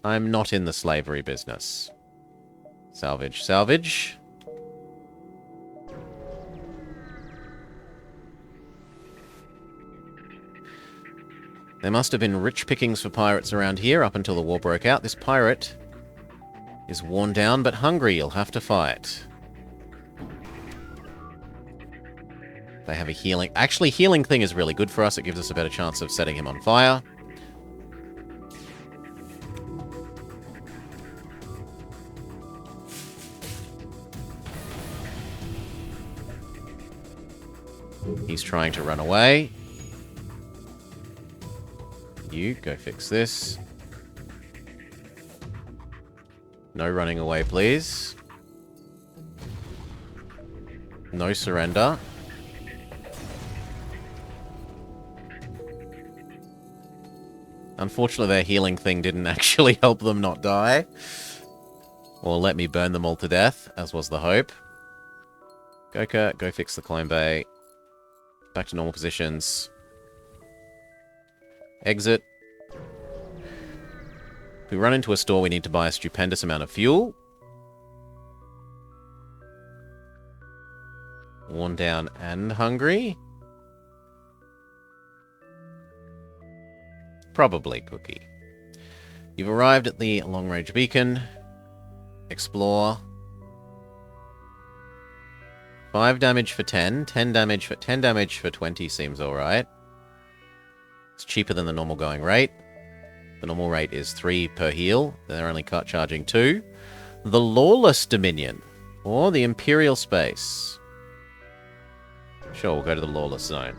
I'm not in the slavery business. Salvage, salvage. There must have been rich pickings for pirates around here up until the war broke out. This pirate is worn down but hungry. You'll have to fight. They have a healing... Actually, healing thing is really good for us. It gives us a better chance of setting him on fire. He's trying to run away. You, go fix this. No running away, please. No surrender. Unfortunately, their healing thing didn't actually help them not die. Or let me burn them all to death, as was the hope. Goka, go fix the clone bay. Back to normal positions. Exit. If we run into a store, we need to buy a stupendous amount of fuel. Worn down and hungry. Probably Cookie. You've arrived at the long-range beacon. Explore. 5 damage for 10. 10 damage for 20 seems alright. It's cheaper than the normal going rate. The normal rate is 3 per heal. They're only charging 2. The Lawless Dominion. Or the Imperial Space. Sure, we'll go to the Lawless Zone.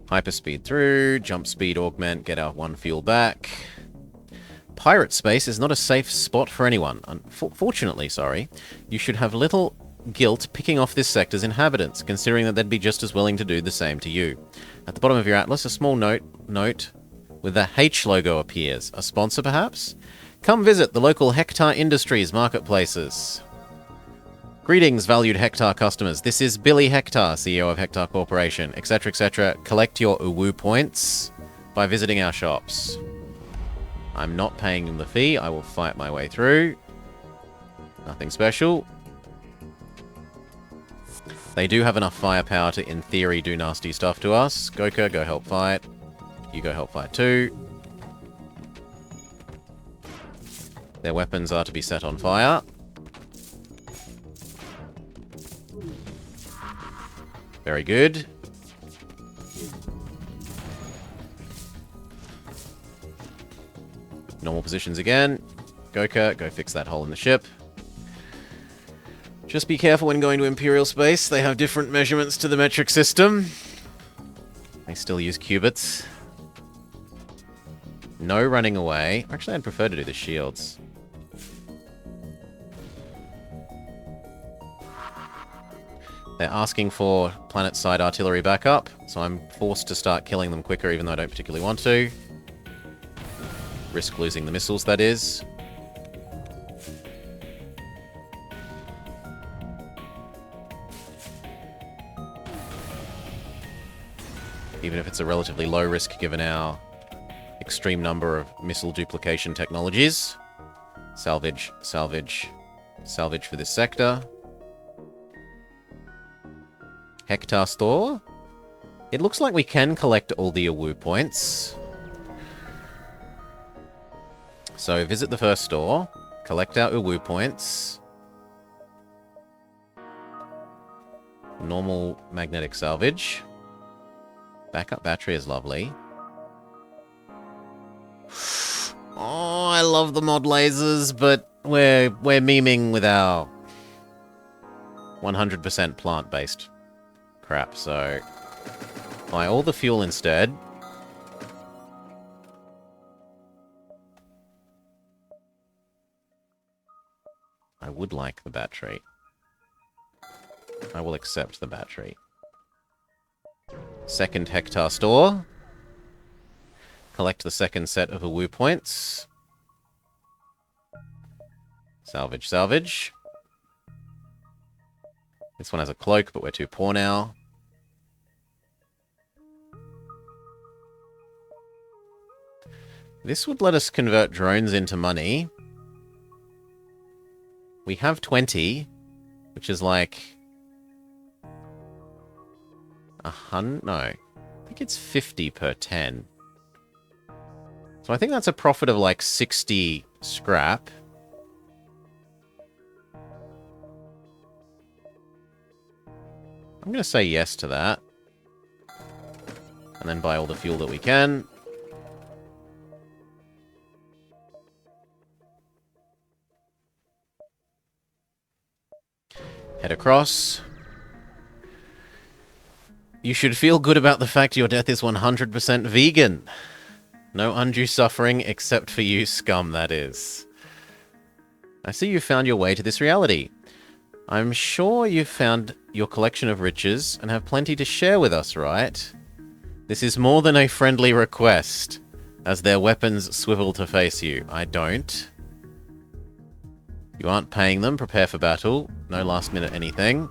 Hyperspeed through. Jump speed augment. Get our 1 fuel back. Pirate space is not a safe spot for anyone. Fortunately, sorry. You should have little guilt picking off this sector's inhabitants, considering that they'd be just as willing to do the same to you. At the bottom of your atlas, a small note with the H logo appears. A sponsor, perhaps? Come visit the local Hectar Industries marketplaces. Greetings, valued Hectar customers. This is Billy Hectar, CEO of Hectar Corporation, etc., etc. Collect your Uwu points by visiting our shops. I'm not paying them the fee. I will fight my way through. Nothing special. They do have enough firepower to, in theory, do nasty stuff to us. Goka, go help fight. You go help fight too. Their weapons are to be set on fire. Very good. Normal positions again. Goka, go fix that hole in the ship. Just be careful when going to Imperial space. They have different measurements to the metric system. They still use cubits. No running away. Actually, I'd prefer to do the shields. They're asking for planet-side artillery backup, so I'm forced to start killing them quicker even though I don't particularly want to. Risk losing the missiles, that is. Even if it's a relatively low risk given our extreme number of missile duplication technologies. Salvage, salvage, salvage for this sector. Hectar store. It looks like we can collect all the Uwu points. So visit the first store, collect our Uwu points. Normal magnetic salvage. Backup battery is lovely. Oh, I love the mod lasers, but we're memeing with our 100% plant-based crap, so buy all the fuel instead. I would like the battery. I will accept the battery. Second hectare store. Collect the second set of Awu points. Salvage, salvage. This one has a cloak, but we're too poor now. This would let us convert drones into money. We have 20, which is like... 100? No. I think it's 50 per 10. So I think that's a profit of like 60 scrap. I'm going to say yes to that. And then buy all the fuel that we can. Head across. You should feel good about the fact your death is 100% vegan. No undue suffering except for you, scum, that is. I see you found your way to this reality. I'm sure you've found your collection of riches and have plenty to share with us, right? This is more than a friendly request, as their weapons swivel to face you. I don't. You aren't paying them. Prepare for battle. No last minute anything.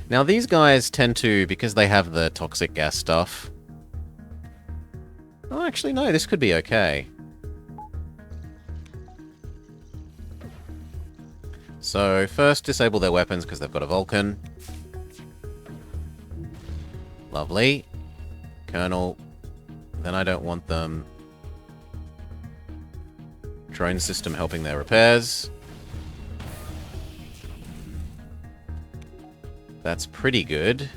Now these guys tend to, because they have the toxic gas stuff... Oh, actually no, this could be okay. So, first disable their weapons because they've got a Vulcan. Lovely. Colonel. Then I don't want them... Drone system helping their repairs. That's pretty good.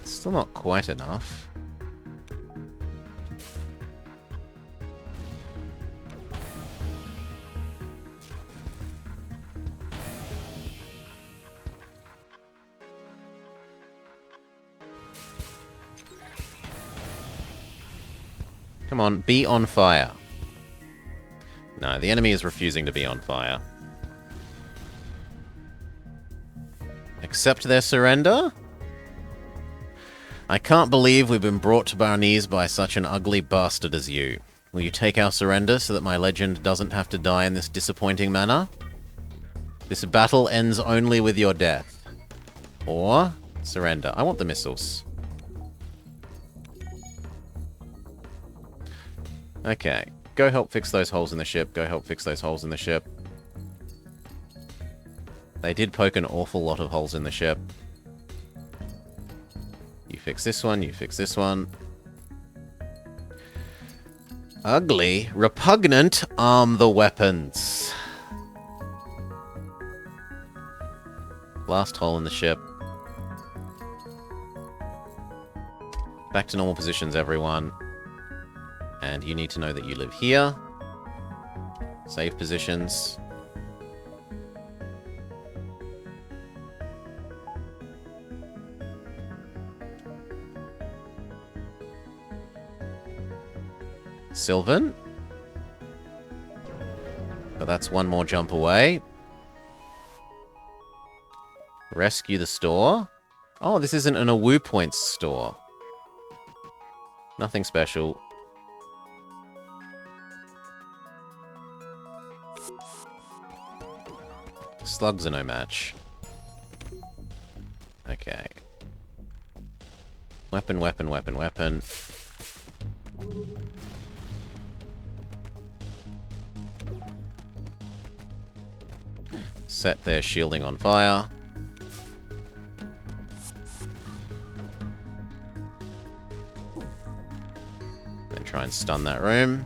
Still not quite enough. Come on, be on fire. No, the enemy is refusing to be on fire. Accept their surrender? I can't believe we've been brought to our knees by such an ugly bastard as you. Will you take our surrender so that my legend doesn't have to die in this disappointing manner? This battle ends only with your death. Or surrender. I want the missiles. Okay. Go help fix those holes in the ship. Go help fix those holes in the ship. They did poke an awful lot of holes in the ship. You fix this one. You fix this one. Ugly. Repugnant. Arm the weapons. Last hole in the ship. Back to normal positions, everyone. And you need to know that you live here. Save positions. Sylvan. But that's one more jump away. Rescue the store. Oh, this isn't an Awu Points store. Nothing special. Slugs are no match. Okay. Weapon, weapon, weapon, weapon. Set their shielding on fire. Then try and stun that room.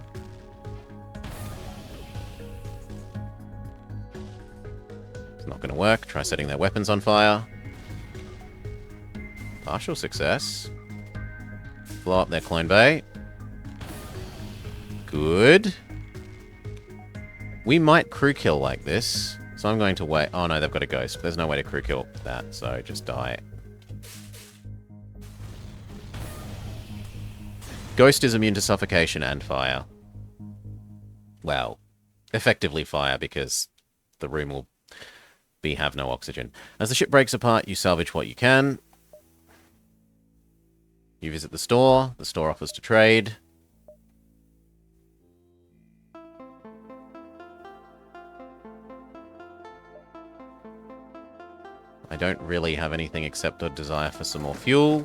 Not going to work. Try setting their weapons on fire. Partial success. Blow up their clone bay. Good. We might crew kill like this. So I'm going to wait. Oh no, they've got a ghost. There's no way to crew kill that, so just die. Ghost is immune to suffocation and fire. Well, effectively fire, because the room will have no oxygen. As the ship breaks apart, you salvage what you can. You visit the store. The store offers to trade. I don't really have anything except a desire for some more fuel.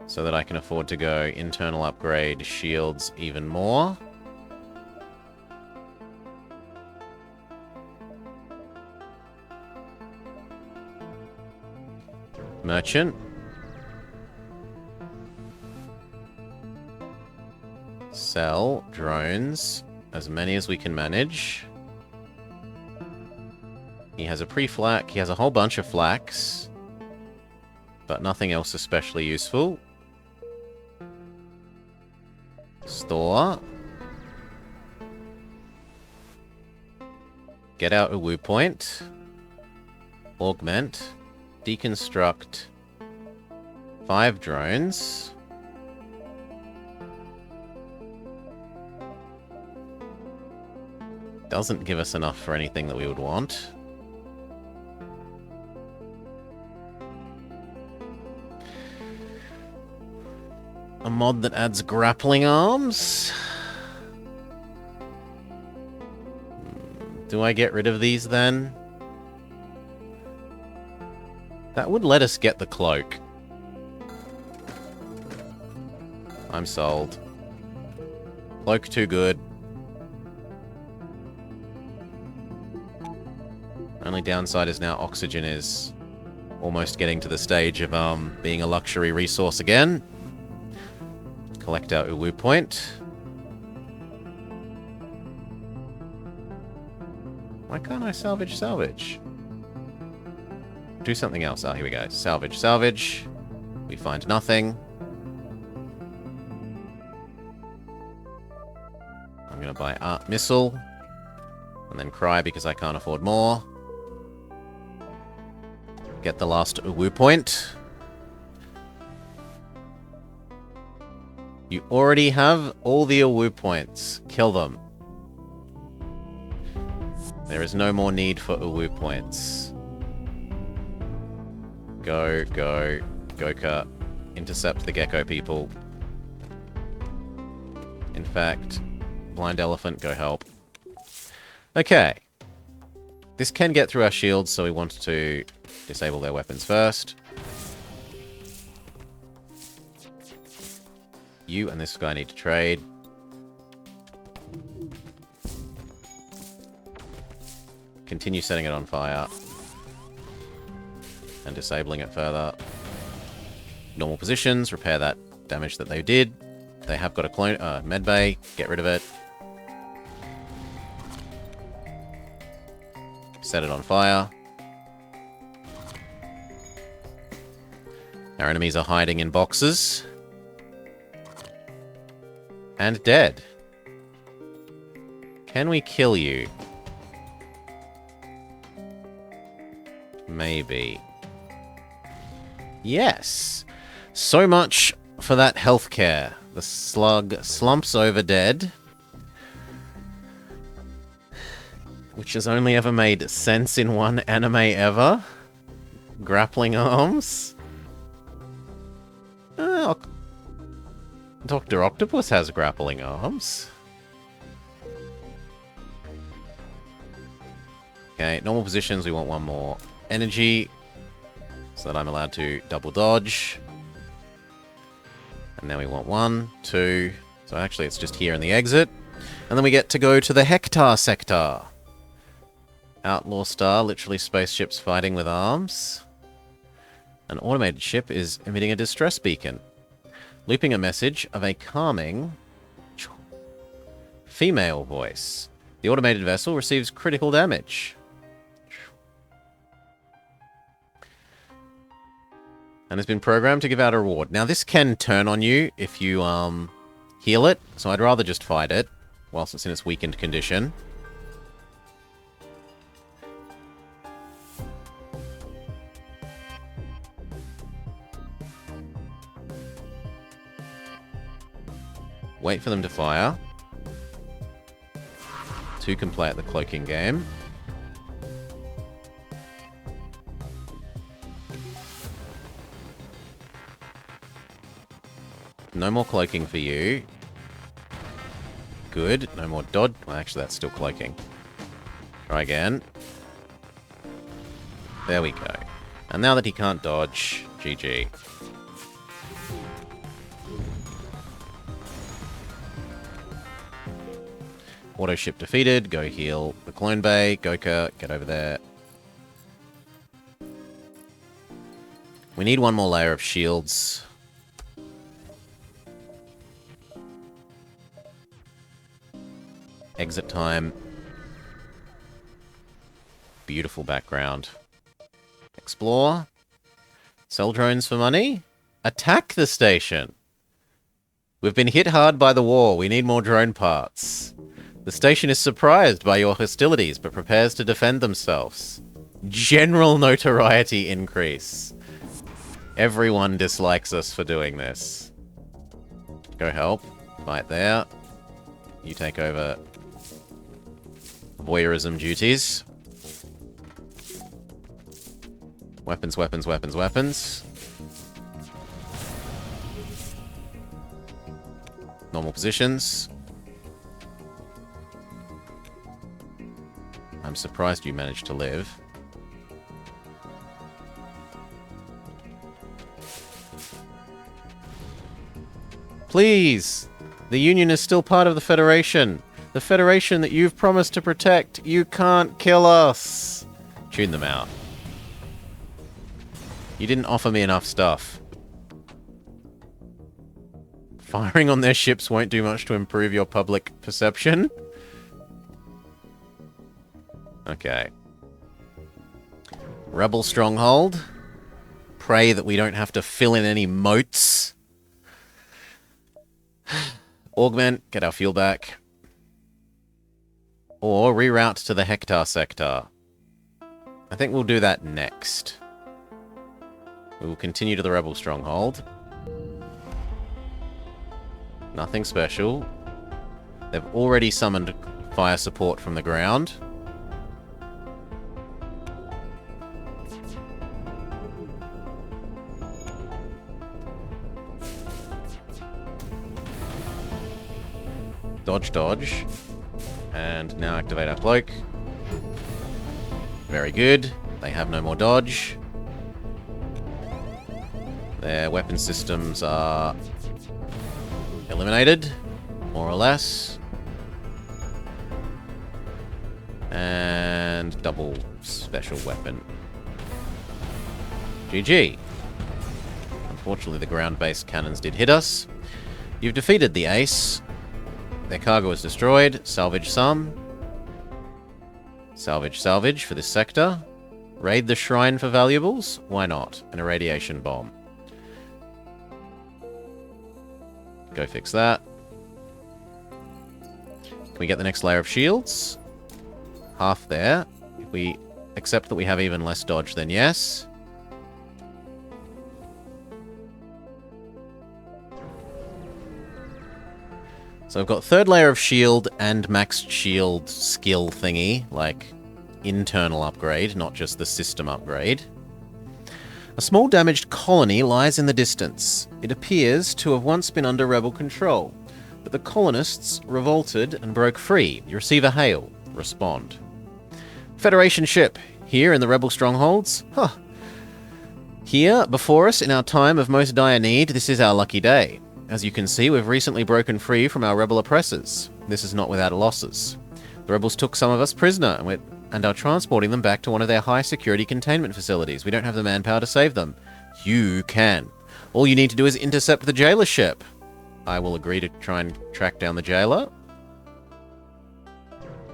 So that I can afford to go internal upgrade shields even more. Merchant. Sell drones. As many as we can manage. He has a pre-flak. He has a whole bunch of flaks. But nothing else especially useful. Store. Get out a woo point. Augment. Deconstruct. 5 drones. Doesn't give us enough for anything that we would want. A mod that adds grappling arms. Do I get rid of these then? That would let us get the cloak. I'm sold. Cloak too good. Only downside is now oxygen is almost getting to the stage of being a luxury resource again. Collect our Uwu point. Why can't I salvage? Do something else. Oh, here we go. Salvage. We find nothing. I'm going to buy Art Missile. And then cry because I can't afford more. Get the last Uwu point. You already have all the Uwu points. Kill them. There is no more need for Uwu points. Go, Goka. Intercept the gecko people. In fact, Blind Elephant, go help. Okay. This can get through our shields, so we want to disable their weapons first. You and this guy need to trade. Continue setting it on fire. And disabling it further. Normal positions, repair that damage that they did. They have got a clone, medbay, get rid of it. Set it on fire. Our enemies are hiding in boxes. And dead. Can we kill you? Maybe. Yes. So much for that healthcare. The slug slumps over dead. Which has only ever made sense in one anime ever. Grappling arms. Dr. Octopus has grappling arms. Okay, normal positions, we want one more energy. So that I'm allowed to double dodge. And now we want 1, 2. So actually it's just here in the exit. And then we get to go to the Hector sector. Outlaw Star, literally spaceships fighting with arms. An automated ship is emitting a distress beacon. Looping a message of a calming female voice. The automated vessel receives critical damage. And has been programmed to give out a reward. Now this can turn on you if you heal it, so I'd rather just fight it whilst it's in its weakened condition. Wait for them to fire. 2 can play at the cloaking game. No more cloaking for you. Good. No more dodge. Well, actually, that's still cloaking. Try again. There we go. And now that he can't dodge, GG. Auto ship defeated. Go heal the clone bay. Goka, get over there. We need one more layer of shields. Exit time. Beautiful background. Explore. Sell drones for money. Attack the station. We've been hit hard by the war. We need more drone parts. The station is surprised by your hostilities, but prepares to defend themselves. General notoriety increase. Everyone dislikes us for doing this. Go help. Fight there. You take over voyeurism duties. Weapons, weapons, weapons, weapons. Normal positions. I'm surprised you managed to live. Please! The Union is still part of the Federation. The Federation that you've promised to protect. You can't kill us. Tune them out. You didn't offer me enough stuff. Firing on their ships won't do much to improve your public perception. Okay. Rebel stronghold. Pray that we don't have to fill in any moats. Augment, get our fuel back. Or reroute to the Hector sector. I think we'll do that next. We will continue to the Rebel stronghold. Nothing special. They've already summoned fire support from the ground. Dodge, dodge. And now activate our cloak. Very good. They have no more dodge. Their weapon systems are eliminated, more or less. And double special weapon. GG. Unfortunately, the ground-based cannons did hit us. You've defeated the Ace. Their cargo is destroyed. Salvage some. Salvage, salvage for this sector. Raid the shrine for valuables? Why not? An irradiation bomb. Go fix that. Can we get the next layer of shields? Half there. If we accept that we have even less dodge, then yes. So I've got third layer of shield and maxed shield skill thingy, like internal upgrade, not just the system upgrade. A small damaged colony lies in the distance. It appears to have once been under rebel control, but the colonists revolted and broke free. You receive a hail. Respond. Federation ship. Here in the rebel strongholds? Huh. Here, before us, in our time of most dire need, this is our lucky day. As you can see, we've recently broken free from our rebel oppressors. This is not without losses. The rebels took some of us prisoner, and are transporting them back to one of their high-security containment facilities. We don't have the manpower to save them. You can. All you need to do is intercept the jailer ship. I will agree to try and track down the jailer.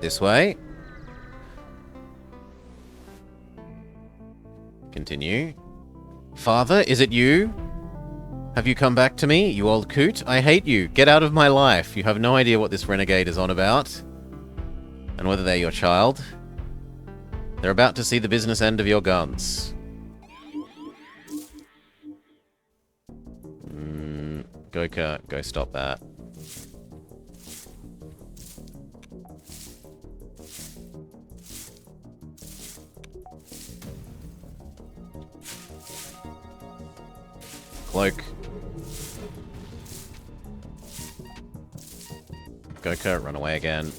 This way. Continue. Father, is it you? Have you come back to me, you old coot? I hate you. Get out of my life. You have no idea what this renegade is on about. And whether they're your child. They're about to see the business end of your guns. Goka, go stop that. Cloak. Goku, run away again.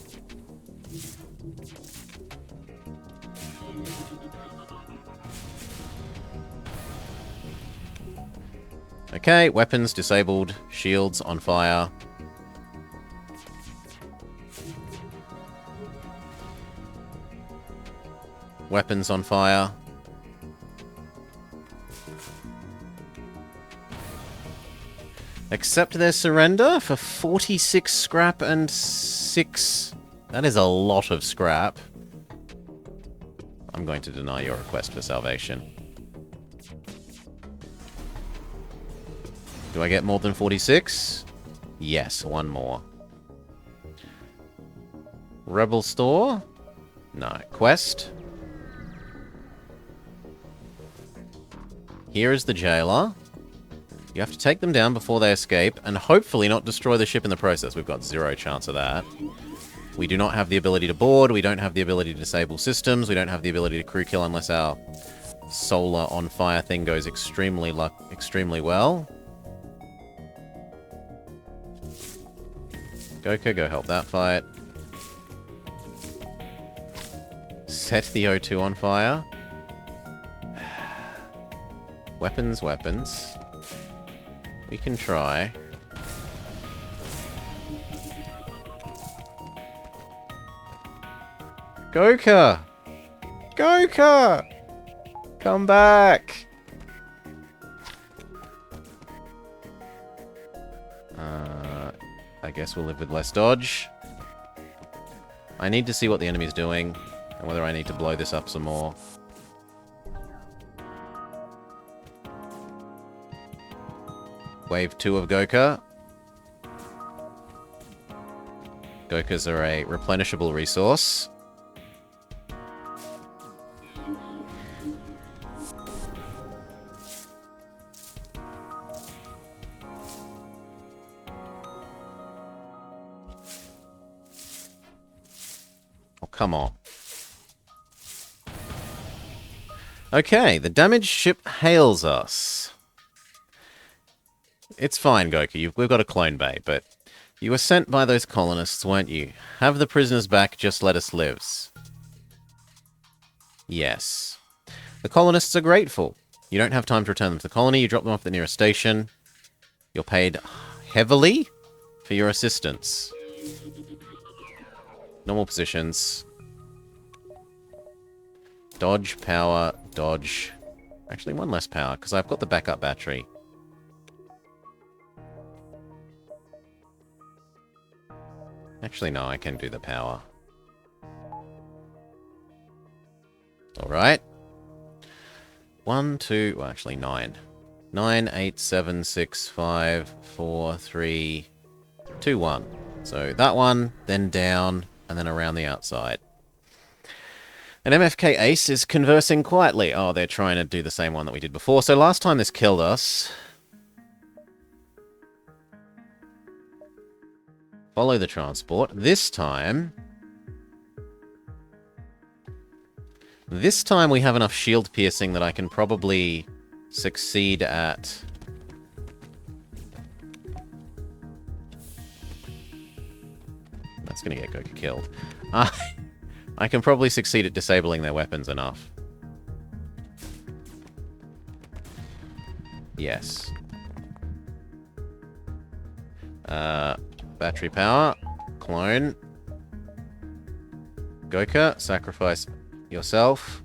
Okay, weapons disabled, shields on fire. Weapons on fire. Accept their surrender for 46 scrap and 6... That is a lot of scrap. I'm going to deny your request for salvation. Do I get more than 46? Yes, one more. Rebel store? No. Quest? Here is the jailer. You have to take them down before they escape, and hopefully not destroy the ship in the process. We've got 0 chance of that. We do not have the ability to board, we don't have the ability to disable systems, we don't have the ability to crew kill unless our solar on fire thing goes extremely well. Goku, go help that fight. Set the O2 on fire. Weapons, weapons. We can try. Goku! Goku! Come back! I guess we'll live with less dodge. I need to see what the enemy's doing, and whether I need to blow this up some more. Wave 2 of Goku. Gokus are a replenishable resource. Oh, come on. Okay, the damaged ship hails us. It's fine, Goku. We've got a clone bay, but you were sent by those colonists, weren't you? Have the prisoners back, just let us live. Yes. The colonists are grateful. You don't have time to return them to the colony. You drop them off at the nearest station. You're paid heavily for your assistance. Normal positions. Dodge, power, dodge. Actually, one less power, because I've got the backup battery. Actually, no, I can do the power. Alright. 1, 2, well, actually 9. 9, 8, 7, 6, 5, 4, 3, 2, 1. So that one, then down, and then around the outside. And MFK Ace is conversing quietly. Oh, they're trying to do the same one that we did before. So last time this killed us. Follow the transport. This time we have enough shield piercing that I can probably succeed at... That's going to get Goku killed. I can probably succeed at disabling their weapons enough. Yes. Battery power. Clone. Goku, sacrifice yourself.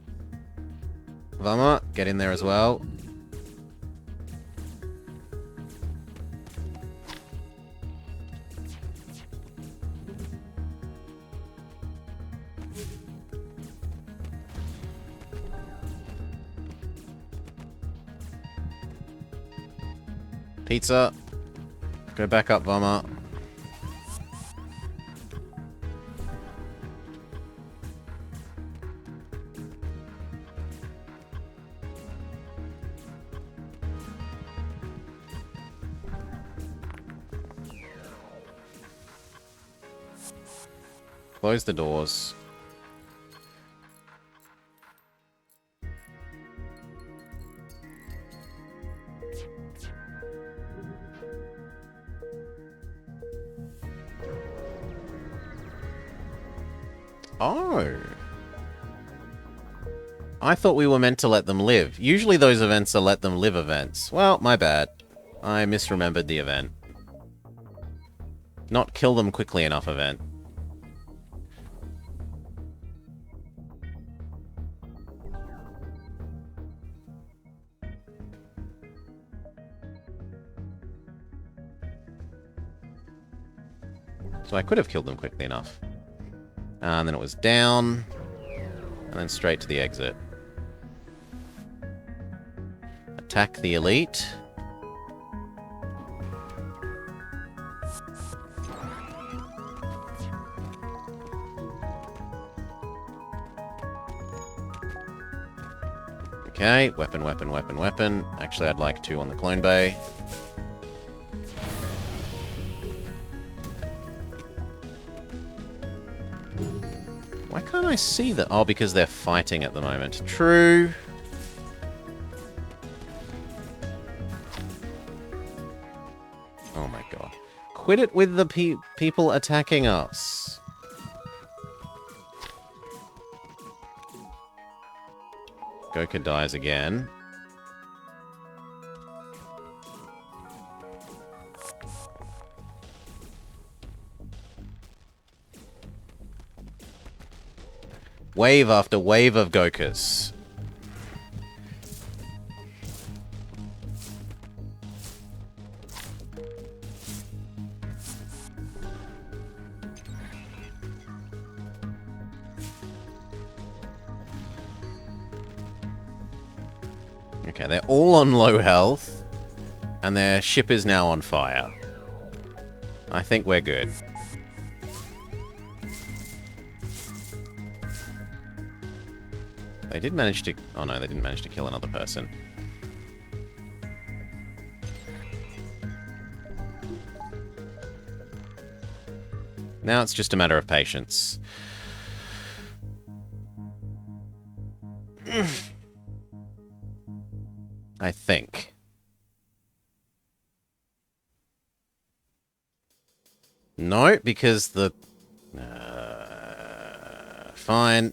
Vama, get in there as well. Pizza. Go back up, Vama. Close the doors. Oh. I thought we were meant to let them live. Usually those events are let them live events. Well, my bad. I misremembered the event. Not kill them quickly enough event. So I could have killed them quickly enough. And then it was down. And then straight to the exit. Attack the elite. Okay, weapon, weapon, weapon, weapon. Actually, I'd like 2 on the clone bay. Why can't I see that? Oh, because they're fighting at the moment. True. Oh my god. Quit it with the people attacking us. Goka dies again. Wave after wave of Gokas. Okay, they're all on low health, and their ship is now on fire. I think we're good. They did manage to... Oh no, they didn't manage to kill another person. Now it's just a matter of patience. I think. No, because the... fine.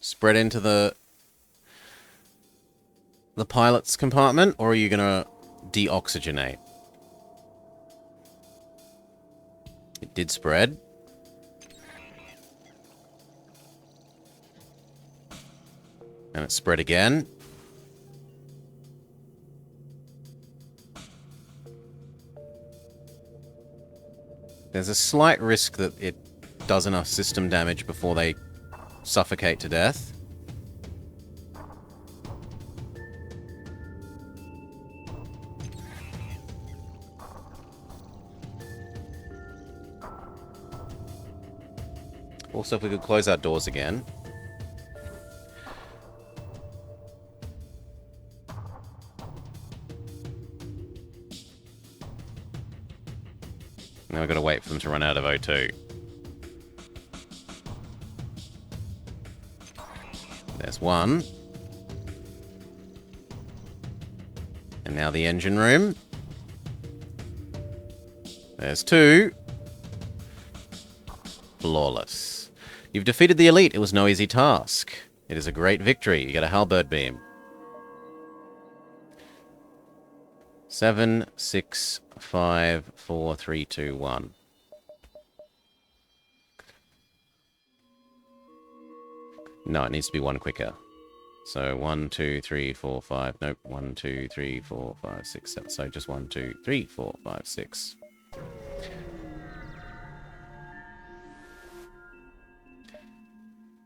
Spread into the pilot's compartment, or are you gonna deoxygenate? It did spread. And it spread again. There's a slight risk that it does enough system damage before they suffocate to death. Also, if we could close our doors again. Now we've got to wait for them to run out of O2. There's one. And now the engine room. There's 2. Flawless. You've defeated the elite. It was no easy task. It is a great victory. You get a halberd beam. 7, 6, 5, 4, 3, 2, 1. No, it needs to be 1 quicker. So 1, 2, 3, 4, 5. Nope. 1, 2, 3, 4, 5, 6, 7. So just 1, 2, 3, 4, 5, 6.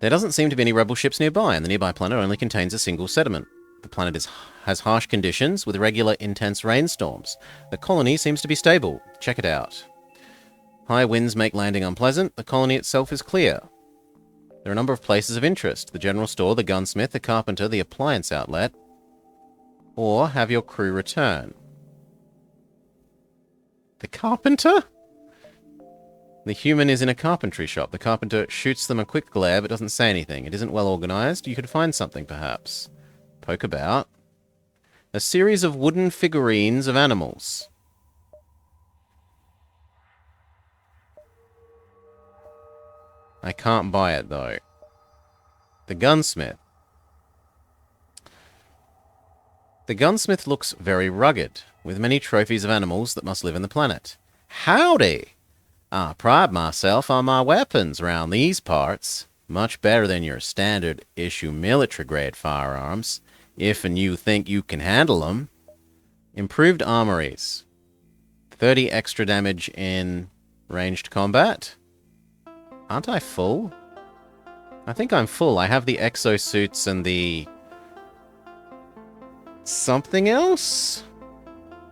There doesn't seem to be any rebel ships nearby, and the nearby planet only contains a single settlement. The planet has harsh conditions with regular intense rainstorms. The colony seems to be stable. Check it out. High winds make landing unpleasant. The colony itself is clear. There are a number of places of interest. The general store, the gunsmith, the carpenter, the appliance outlet. Or have your crew return. The carpenter? The human is in a carpentry shop. The carpenter shoots them a quick glare but doesn't say anything. It isn't well organized. You could find something, perhaps. Poke about. A series of wooden figurines of animals. I can't buy it, though. The gunsmith. The gunsmith looks very rugged, with many trophies of animals that must live in the planet. Howdy! I pride myself on my weapons round these parts. Much better than your standard-issue military-grade firearms, if and you think you can handle them. Improved armories. 30 extra damage in ranged combat. Aren't I full? I think I'm full. I have the exosuits and the... something else?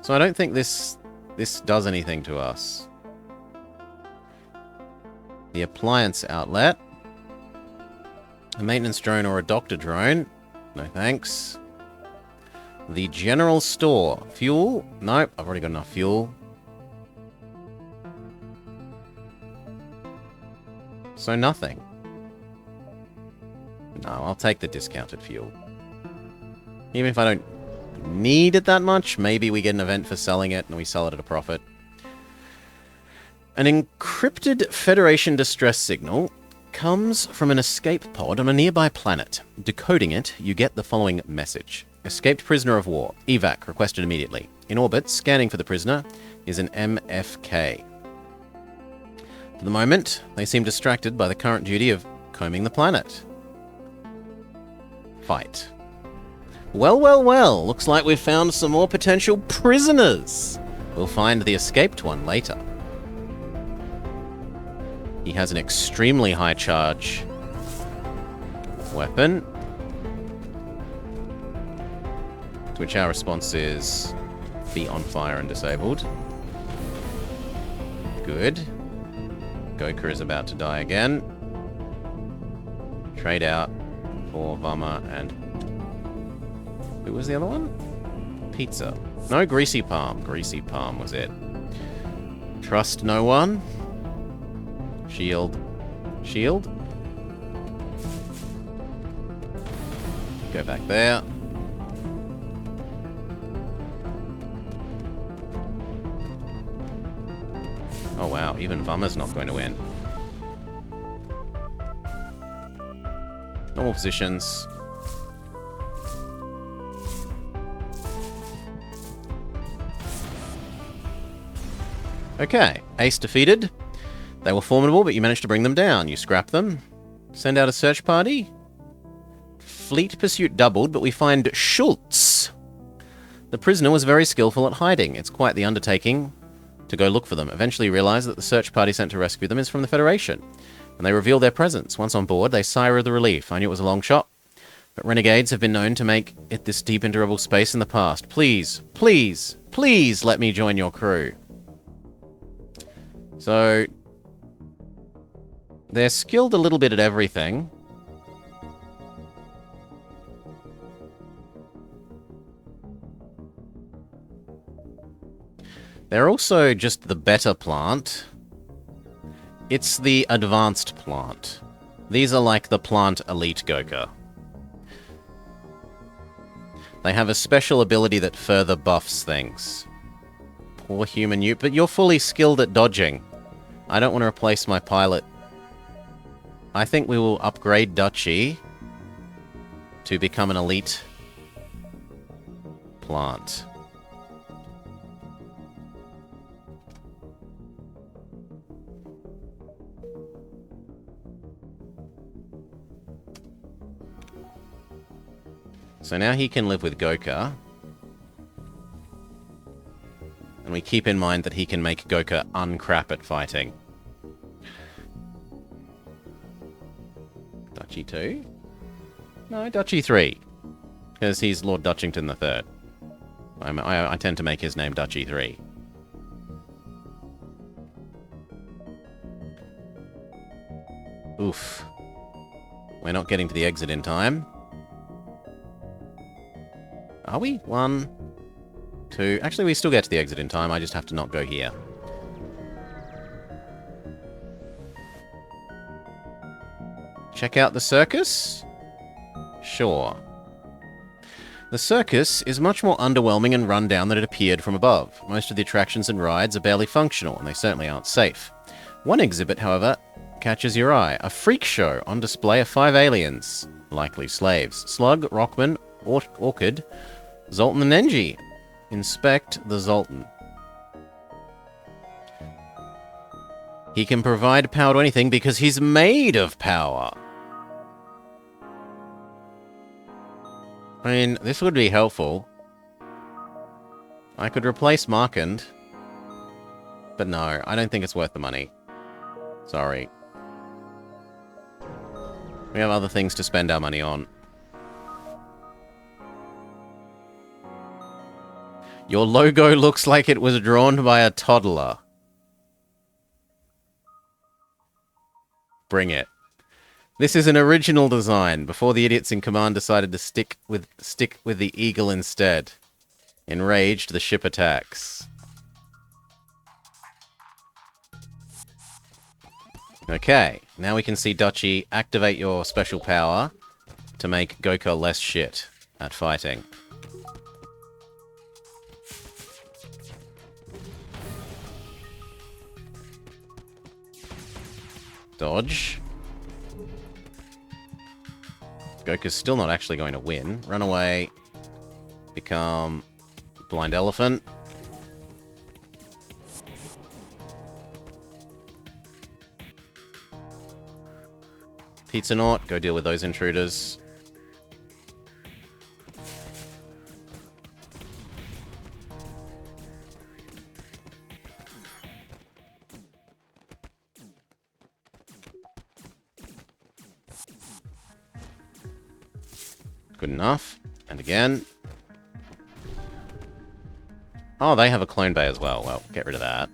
So I don't think this does anything to us. The appliance outlet. A maintenance drone or a doctor drone. No thanks. The general store. Fuel? Nope, I've already got enough fuel. So nothing. No, I'll take the discounted fuel. Even if I don't need it that much, maybe we get an event for selling it and we sell it at a profit. An encrypted Federation distress signal comes from an escape pod on a nearby planet. Decoding it, you get the following message. Escaped prisoner of war. Evac requested immediately. In orbit, scanning for the prisoner is an MFK. For the moment, they seem distracted by the current duty of combing the planet. Fight. Well, well, well. Looks like we've found some more potential prisoners. We'll find the escaped one later. He has an extremely high charge weapon, to which our response is be on fire and disabled. Good. Goku is about to die again. Trade out for Vama and... who was the other one? Pizza. No, Greasy Palm. Greasy Palm was it. Trust no one. Shield. Shield. Go back there. Oh wow, even Vama's not going to win. Normal positions. Okay, Ace defeated. They were formidable, but you managed to bring them down. You scrap them. Send out a search party. Fleet pursuit doubled, but we find Schultz. The prisoner was very skillful at hiding. It's quite the undertaking to go look for them. Eventually realize that the search party sent to rescue them is from the Federation, and they reveal their presence. Once on board, they sigh with relief. I knew it was a long shot, but renegades have been known to make it this deep into rebel space in the past. Please, please, please let me join your crew. So... they're skilled a little bit at everything. They're also just the better plant. It's the advanced plant. These are like the plant elite Goka. They have a special ability that further buffs things. Poor human you, but you're fully skilled at dodging. I don't want to replace my pilot. I think we will upgrade Duchy to become an elite plant. So now he can live with Goka. And we keep in mind that he can make Goka uncrap at fighting. Duchy 2? No, Duchy 3. Because he's Lord Dutchington III. I tend to make his name Duchy 3. Oof. We're not getting to the exit in time. Are we? 1, 2... Actually, we still get to the exit in time. I just have to not go here. Check out the circus? Sure. The circus is much more underwhelming and run down than it appeared from above. Most of the attractions and rides are barely functional, and they certainly aren't safe. One exhibit, however, catches your eye. A freak show on display of 5 aliens, likely slaves. Slug, Rockman, Orchid, Zoltan and Engie. Inspect the Zoltan. He can provide power to anything because he's made of power. I mean, this would be helpful. I could replace Markand. But no, I don't think it's worth the money. Sorry. We have other things to spend our money on. Your logo looks like it was drawn by a toddler. Bring it. This is an original design, before the idiots in command decided to stick with the eagle instead. Enraged, the ship attacks. Okay, now we can see Duchy activate your special power to make Goka less shit at fighting. Dodge. Goku's still not actually going to win. Run away. Become Blind Elephant. Pizza Naut, go deal with those intruders. Good enough. And again. Oh, they have a clone bay as well. Well, get rid of that.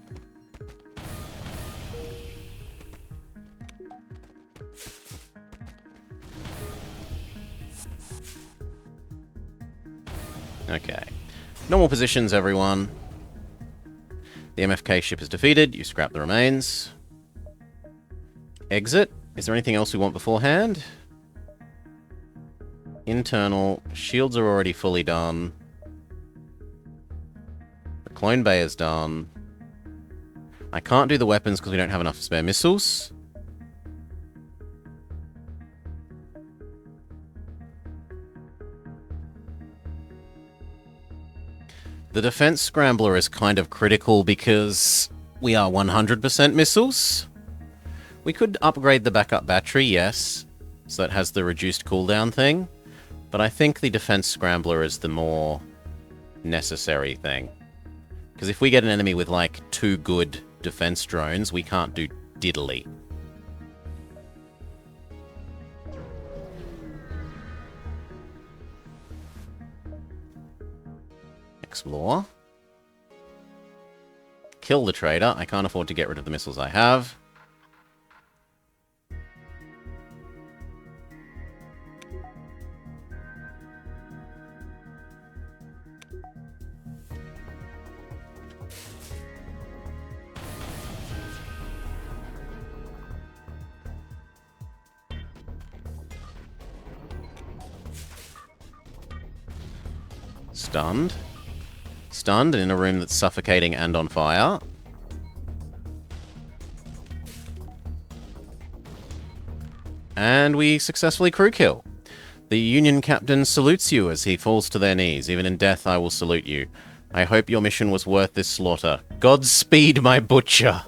Okay. Normal positions, everyone. The MFK ship is defeated. You scrap the remains. Exit. Is there anything else we want beforehand? Internal. Shields are already fully done. The clone bay is done. I can't do the weapons because we don't have enough spare missiles. The defense scrambler is kind of critical because we are 100% missiles. We could upgrade the backup battery, yes, so that has the reduced cooldown thing. But I think the defense scrambler is the more necessary thing. Because if we get an enemy with, like, 2 good defense drones, we can't do diddly. Explore. Kill the trader. I can't afford to get rid of the missiles I have. Stunned. Stunned in a room that's suffocating and on fire. And we successfully crew kill. The Union captain salutes you as he falls to their knees. Even in death, I will salute you. I hope your mission was worth this slaughter. Godspeed, my butcher.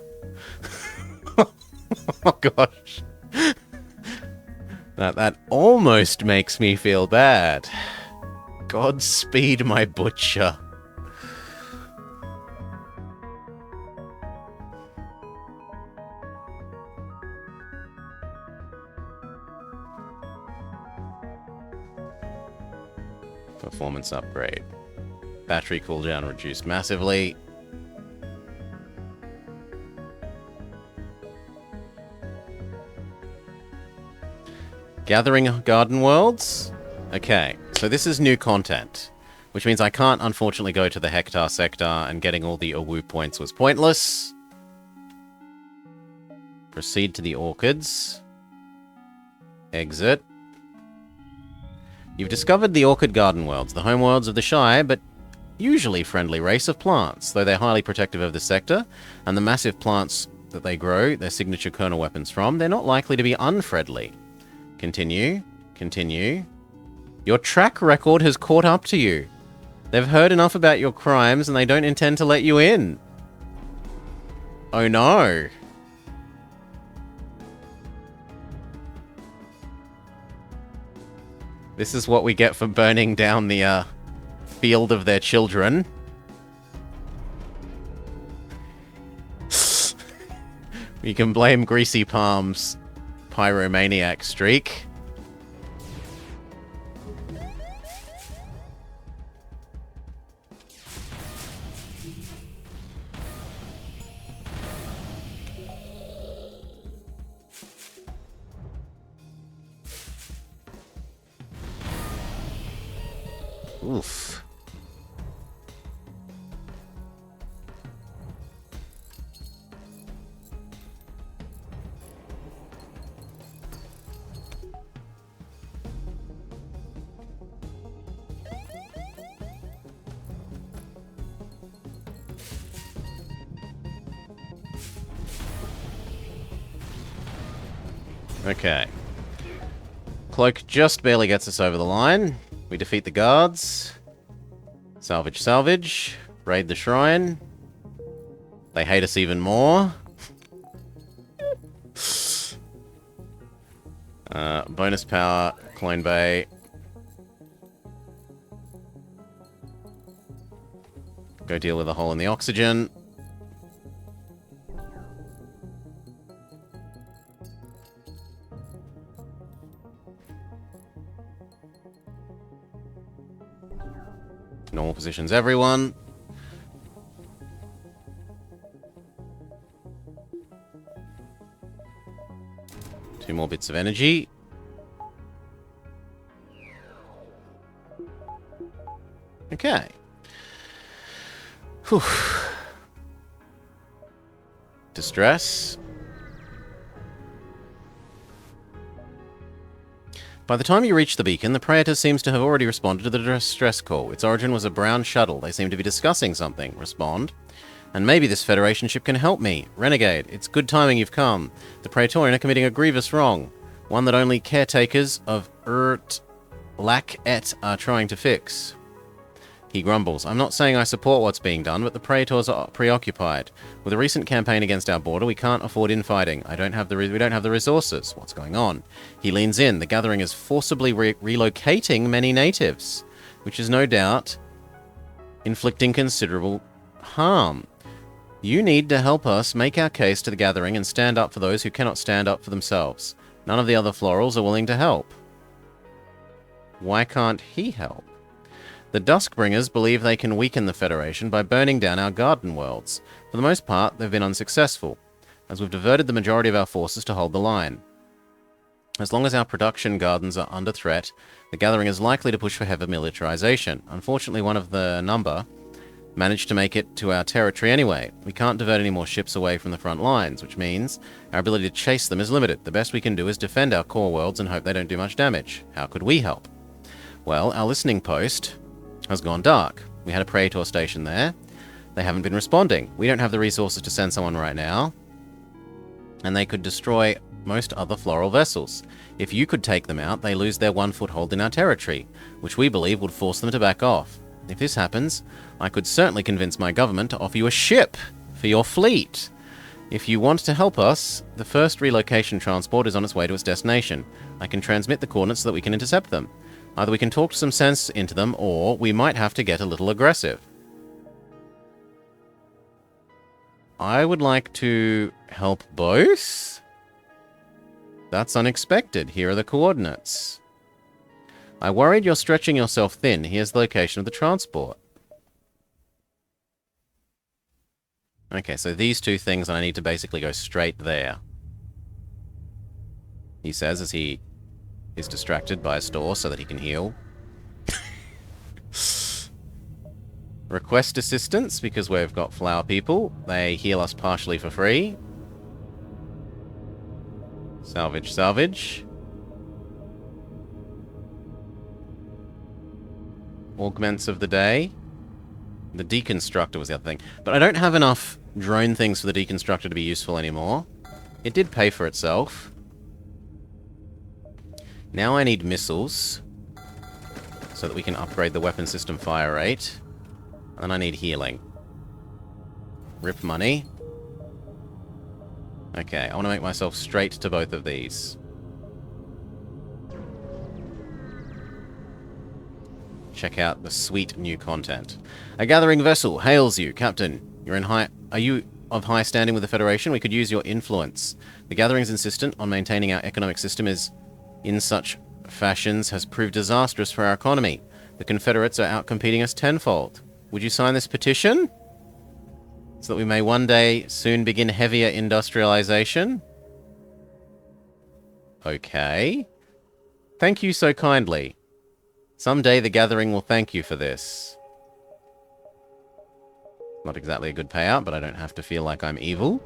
Oh, gosh. That almost makes me feel bad. Godspeed, my butcher. Performance upgrade. Battery cooldown reduced massively. Gathering Garden Worlds? Okay, so this is new content, which means I can't unfortunately go to the Hector sector, and getting all the Awu points was pointless. Proceed to the Orchids. Exit. You've discovered the Orchid Garden Worlds, the homeworlds of the shy, but usually friendly race of plants, though they're highly protective of the sector, and the massive plants that they grow their signature kernel weapons from, they're not likely to be unfriendly. Continue. Continue. Your track record has caught up to you. They've heard enough about your crimes and they don't intend to let you in. Oh no. This is what we get for burning down the field of their children. We can blame Greasy Palm's pyromaniac streak. Oof. Okay. Cloak just barely gets us over the line. We defeat the guards. Salvage, salvage. Raid the shrine. They hate us even more. Bonus power, Clone Bay. Go deal with a hole in the oxygen. Normal positions, everyone. Two more bits of energy. Okay. Whew. Distress. By the time you reach the beacon, the Praetor seems to have already responded to the distress call. Its origin was a brown shuttle. They seem to be discussing something. Respond. And maybe this Federation ship can help me. Renegade, it's good timing you've come. The Praetorian are committing a grievous wrong. One that only caretakers of Lac-Et are trying to fix. He grumbles. I'm not saying I support what's being done, but the Praetors are preoccupied. With a recent campaign against our border, we can't afford infighting. We don't have the resources. What's going on? He leans in. The gathering is forcibly relocating many natives, which is no doubt inflicting considerable harm. You need to help us make our case to the gathering and stand up for those who cannot stand up for themselves. None of the other florals are willing to help. Why can't he help? The Duskbringers believe they can weaken the Federation by burning down our garden worlds. For the most part, they've been unsuccessful, as we've diverted the majority of our forces to hold the line. As long as our production gardens are under threat, the gathering is likely to push for heavy militarization. Unfortunately, one of the number managed to make it to our territory anyway. We can't divert any more ships away from the front lines, which means our ability to chase them is limited. The best we can do is defend our core worlds and hope they don't do much damage. How could we help? Well, our listening post has gone dark. We had a Praetor station there. They haven't been responding. We don't have the resources to send someone right now. And they could destroy most other floral vessels. If you could take them out, they lose their 1 foothold in our territory, which we believe would force them to back off. If this happens, I could certainly convince my government to offer you a ship for your fleet. If you want to help us, the first relocation transport is on its way to its destination. I can transmit the coordinates so that we can intercept them. Either we can talk some sense into them, or we might have to get a little aggressive. I would like to help both. That's unexpected. Here are the coordinates. I worried you're stretching yourself thin. Here's the location of the transport. Okay, so these two things, I need to basically go straight there. He says as he is distracted by a store so that he can heal. Request assistance, because we've got flower people. They heal us partially for free. Salvage, salvage. augments of the day. The deconstructor was the other thing. But I don't have enough drone things for the deconstructor to be useful anymore. It did pay for itself. Now I need missiles, so that we can upgrade the weapon system fire rate. And I need healing. Rip money. Okay, I want to make myself straight to both of these. Check out the sweet new content. A gathering vessel hails you, Captain. Are you of high standing with the Federation? We could use your influence. The gathering's insistent on maintaining our economic system in such fashions has proved disastrous for our economy. The Confederates are outcompeting us tenfold. Would you sign this petition? So that we may one day soon begin heavier industrialization? Okay. Thank you so kindly. Someday the gathering will thank you for this. Not exactly a good payout, but I don't have to feel like I'm evil.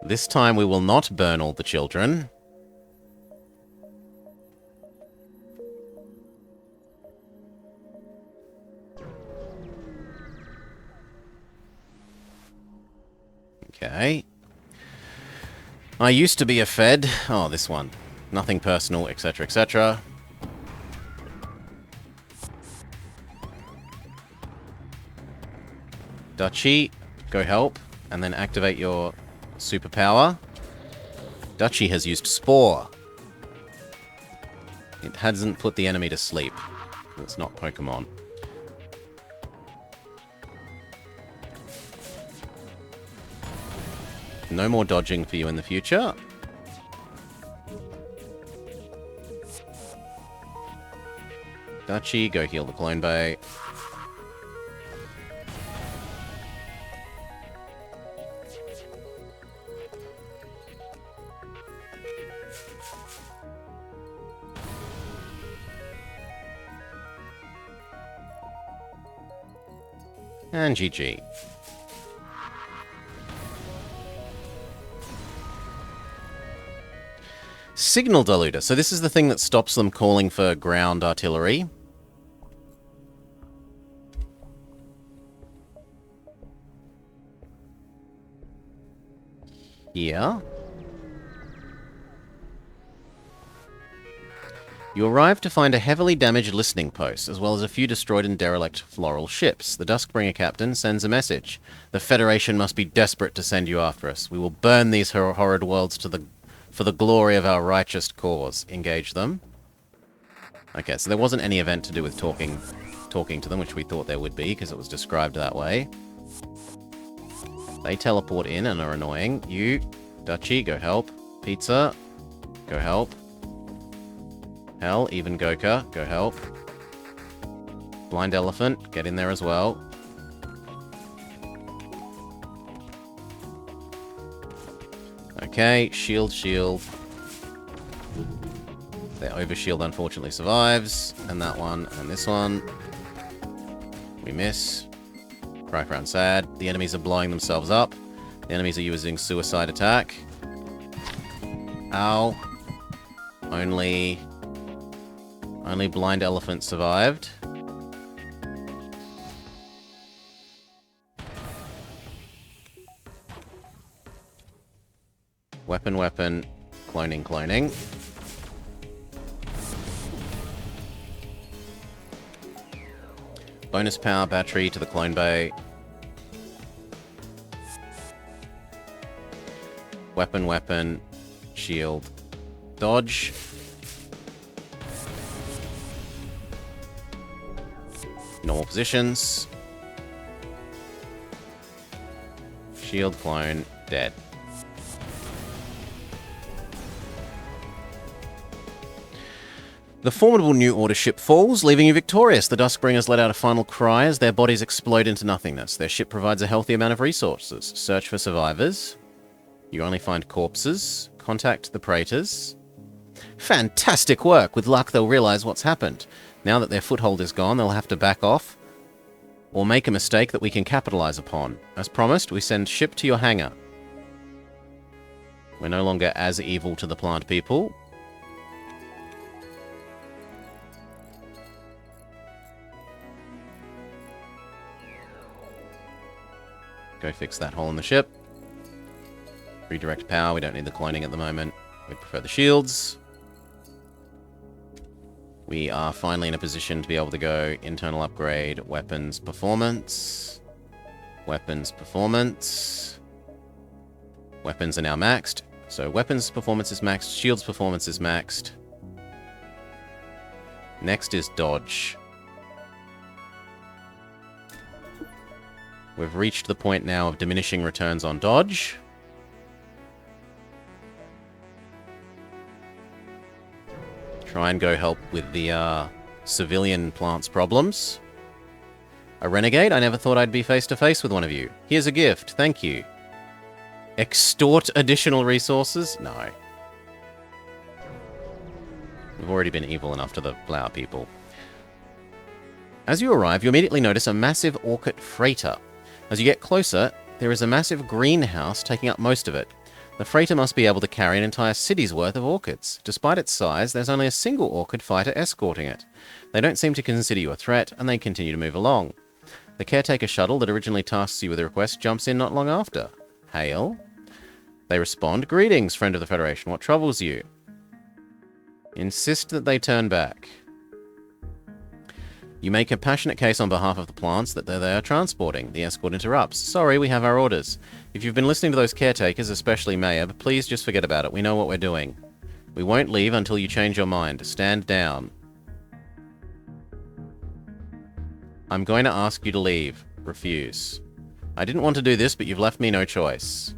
This time we will not burn all the children. Okay. I used to be a Fed. Oh, this one. Nothing personal, etc., etc. Duchy, go help, and then activate your superpower. Duchy has used Spore. It hasn't put the enemy to sleep. It's not Pokemon. No more dodging for you in the future. Duchy, go heal the Clone Bay. And GG. Signal diluter. So this is the thing that stops them calling for ground artillery. Here. You arrive to find a heavily damaged listening post, as well as a few destroyed and derelict floral ships. The Duskbringer captain sends a message. The Federation must be desperate to send you after us. We will burn these horrid worlds for the glory of our righteous cause. Engage them. Okay, so there wasn't any event to do with talking to them, which we thought there would be, because it was described that way. They teleport in and are annoying. You, Duchy, go help. Pizza, go help. Hell, even Goka, go help. Blind Elephant, get in there as well. Okay, shield. Their overshield unfortunately survives. And that one, and this one. We miss. Cry Frown Sad. The enemies are blowing themselves up. The enemies are using suicide attack. Ow. Only Blind Elephant survived. Weapon. Cloning. Bonus power battery to the clone bay. Weapon. Shield. Dodge. Normal positions. Shield clone. Dead. The formidable New Order ship falls, leaving you victorious. The Duskbringers let out a final cry as their bodies explode into nothingness. Their ship provides a healthy amount of resources. Search for survivors. You only find corpses. Contact the Praetors. Fantastic work! With luck, they'll realize what's happened. Now that their foothold is gone, they'll have to back off or make a mistake that we can capitalize upon. As promised, we send ship to your hangar. We're no longer as evil to the plant people. Go fix that hole in the ship. Redirect power. We don't need the cloning at the moment. We prefer the shields. We are finally in a position to be able to go internal upgrade, weapons performance. Weapons performance. Weapons are now maxed. So weapons performance is maxed, shields performance is maxed. Next is dodge. We've reached the point now of diminishing returns on dodge. Try and go help with the civilian plants problems. A renegade? I never thought I'd be face to face with one of you. Here's a gift. Thank you. Extort additional resources? No. We've already been evil enough to the flower people. As you arrive, you immediately notice a massive orchid freighter. As you get closer, there is a massive greenhouse taking up most of it. The freighter must be able to carry an entire city's worth of orchids. Despite its size, there's only a single orchid fighter escorting it. They don't seem to consider you a threat, and they continue to move along. The caretaker shuttle that originally tasks you with a request jumps in not long after. Hail. They respond, "Greetings, friend of the Federation. What troubles you?" Insist that they turn back. You make a passionate case on behalf of the plants that they are transporting. The escort interrupts. "Sorry, we have our orders. If you've been listening to those caretakers, especially Mayab, please just forget about it. We know what we're doing. We won't leave until you change your mind. Stand down." "I'm going to ask you to leave." Refuse. "I didn't want to do this, but you've left me no choice."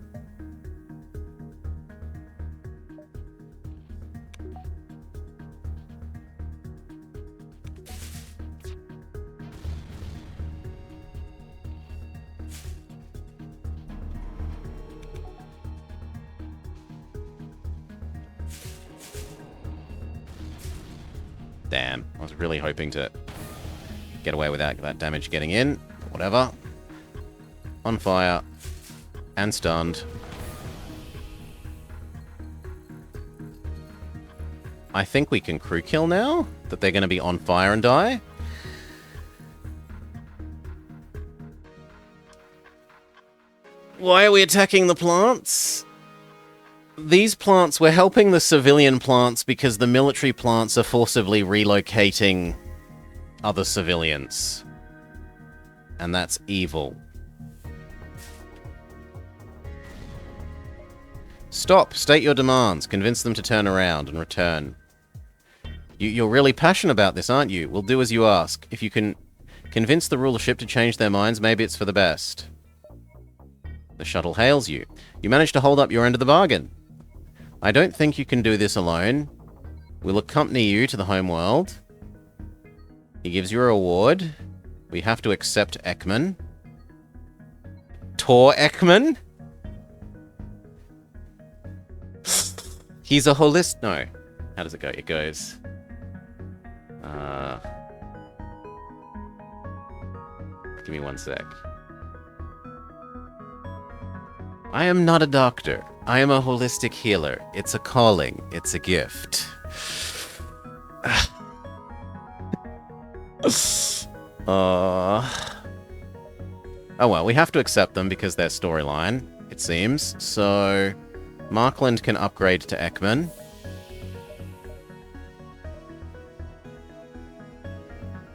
Damn, I was really hoping to get away without that damage getting in. Whatever. On fire. And stunned. I think we can crew kill now? That they're going to be on fire and die? Why are we attacking the plants? These plants, we're helping the civilian plants because the military plants are forcibly relocating other civilians. And that's evil. Stop. State your demands. Convince them to turn around and return. You're really passionate about this, aren't you? We'll do as you ask. If you can convince the rulership to change their minds, maybe it's for the best. The shuttle hails you. You managed to hold up your end of the bargain. I don't think you can do this alone. We'll accompany you to the homeworld. He gives you a reward. We have to accept Ekman. Tor Ekman? He's a holist... No. How does it go? It goes... Give me one sec. I am not a doctor. I am a holistic healer. It's a calling. It's a gift. Oh well, we have to accept them because they're storyline, it seems. So, Markland can upgrade to Ekman.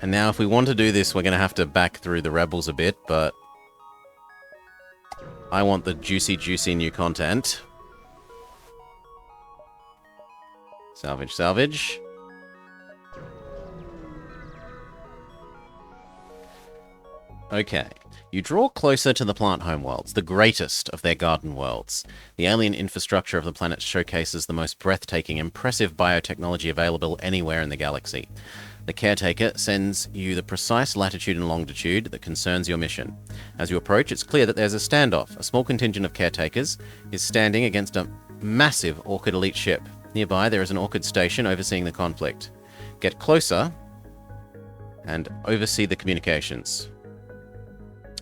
And now if we want to do this, we're going to have to back through the rebels a bit, but... I want the juicy new content. Salvage, salvage. Okay. You draw closer to the plant homeworlds, the greatest of their garden worlds. The alien infrastructure of the planet showcases the most breathtaking, impressive biotechnology available anywhere in the galaxy. The caretaker sends you the precise latitude and longitude that concerns your mission. As you approach, it's clear that there's a standoff. A small contingent of caretakers is standing against a massive Orchid elite ship. Nearby, there is an Orchid station overseeing the conflict. Get closer and oversee the communications.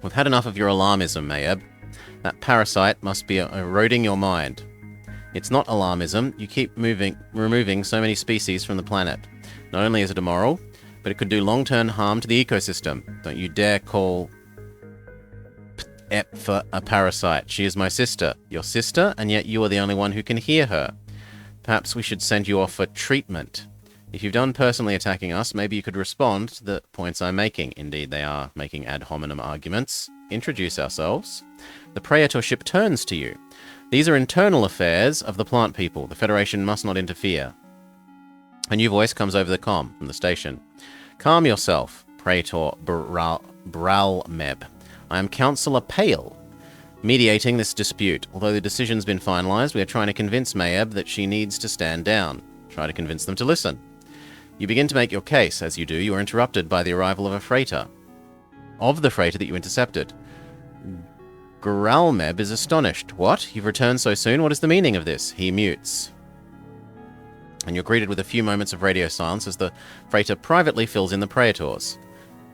We've had enough of your alarmism, Mayab. That parasite must be eroding your mind. It's not alarmism. You keep removing so many species from the planet. Not only is it immoral, but it could do long-term harm to the ecosystem. Don't you dare call Ep for a parasite. She is my sister. Your sister, and yet you are the only one who can hear her. Perhaps we should send you off for treatment. If you've done personally attacking us, maybe you could respond to the points I'm making. Indeed, they are making ad hominem arguments. Introduce ourselves. The Praetor ship turns to you. These are internal affairs of the plant people. The Federation must not interfere. A new voice comes over the comm from the station. Calm yourself, Praetor Bralmeb. I am Councillor Pale, mediating this dispute. Although the decision's been finalized, we are trying to convince Mayeb that she needs to stand down. Try to convince them to listen. You begin to make your case. As you do, you are interrupted by the arrival of a freighter. Of the freighter that you intercepted. Gralmeb is astonished. What? You've returned so soon? What is the meaning of this? He mutes. And you're greeted with a few moments of radio silence as the freighter privately fills in the Praetors.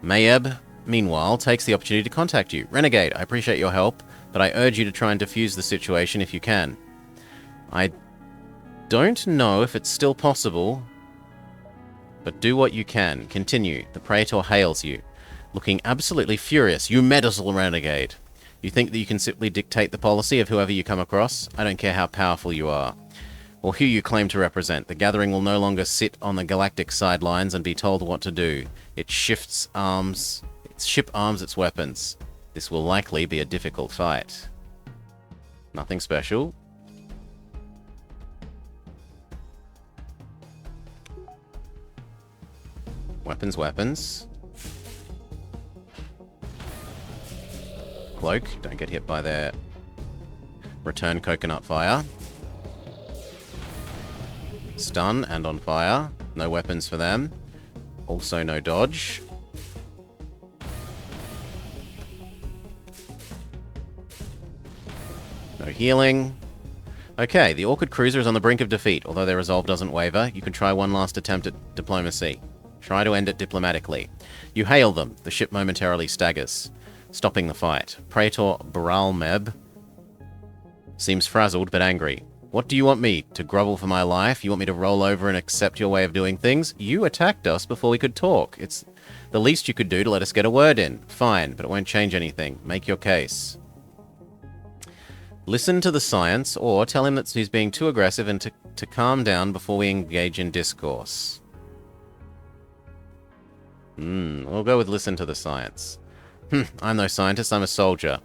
Mayeb, meanwhile, takes the opportunity to contact you. Renegade, I appreciate your help, but I urge you to try and defuse the situation if you can. I don't know if it's still possible, but do what you can. Continue. The Praetor hails you, looking absolutely furious. You meddle, Renegade. You think that you can simply dictate the policy of whoever you come across? I don't care how powerful you are, or who you claim to represent. The Gathering will no longer sit on the galactic sidelines and be told what to do. It ship arms its weapons. This will likely be a difficult fight. Nothing special. Weapons. Cloak, don't get hit by their return coconut fire. Stun and on fire. No weapons for them. Also no dodge. No healing. Okay, the Orchid cruiser is on the brink of defeat. Although their resolve doesn't waver, you can try one last attempt at diplomacy. Try to end it diplomatically. You hail them. The ship momentarily staggers, stopping the fight. Praetor Bralmeb seems frazzled but angry. What do you want me? To grovel for my life? You want me to roll over and accept your way of doing things? You attacked us before we could talk. It's the least you could do to let us get a word in. Fine, but it won't change anything. Make your case. Listen to the science, or tell him that he's being too aggressive and to calm down before we engage in discourse. We'll go with listen to the science. I'm no scientist, I'm a soldier.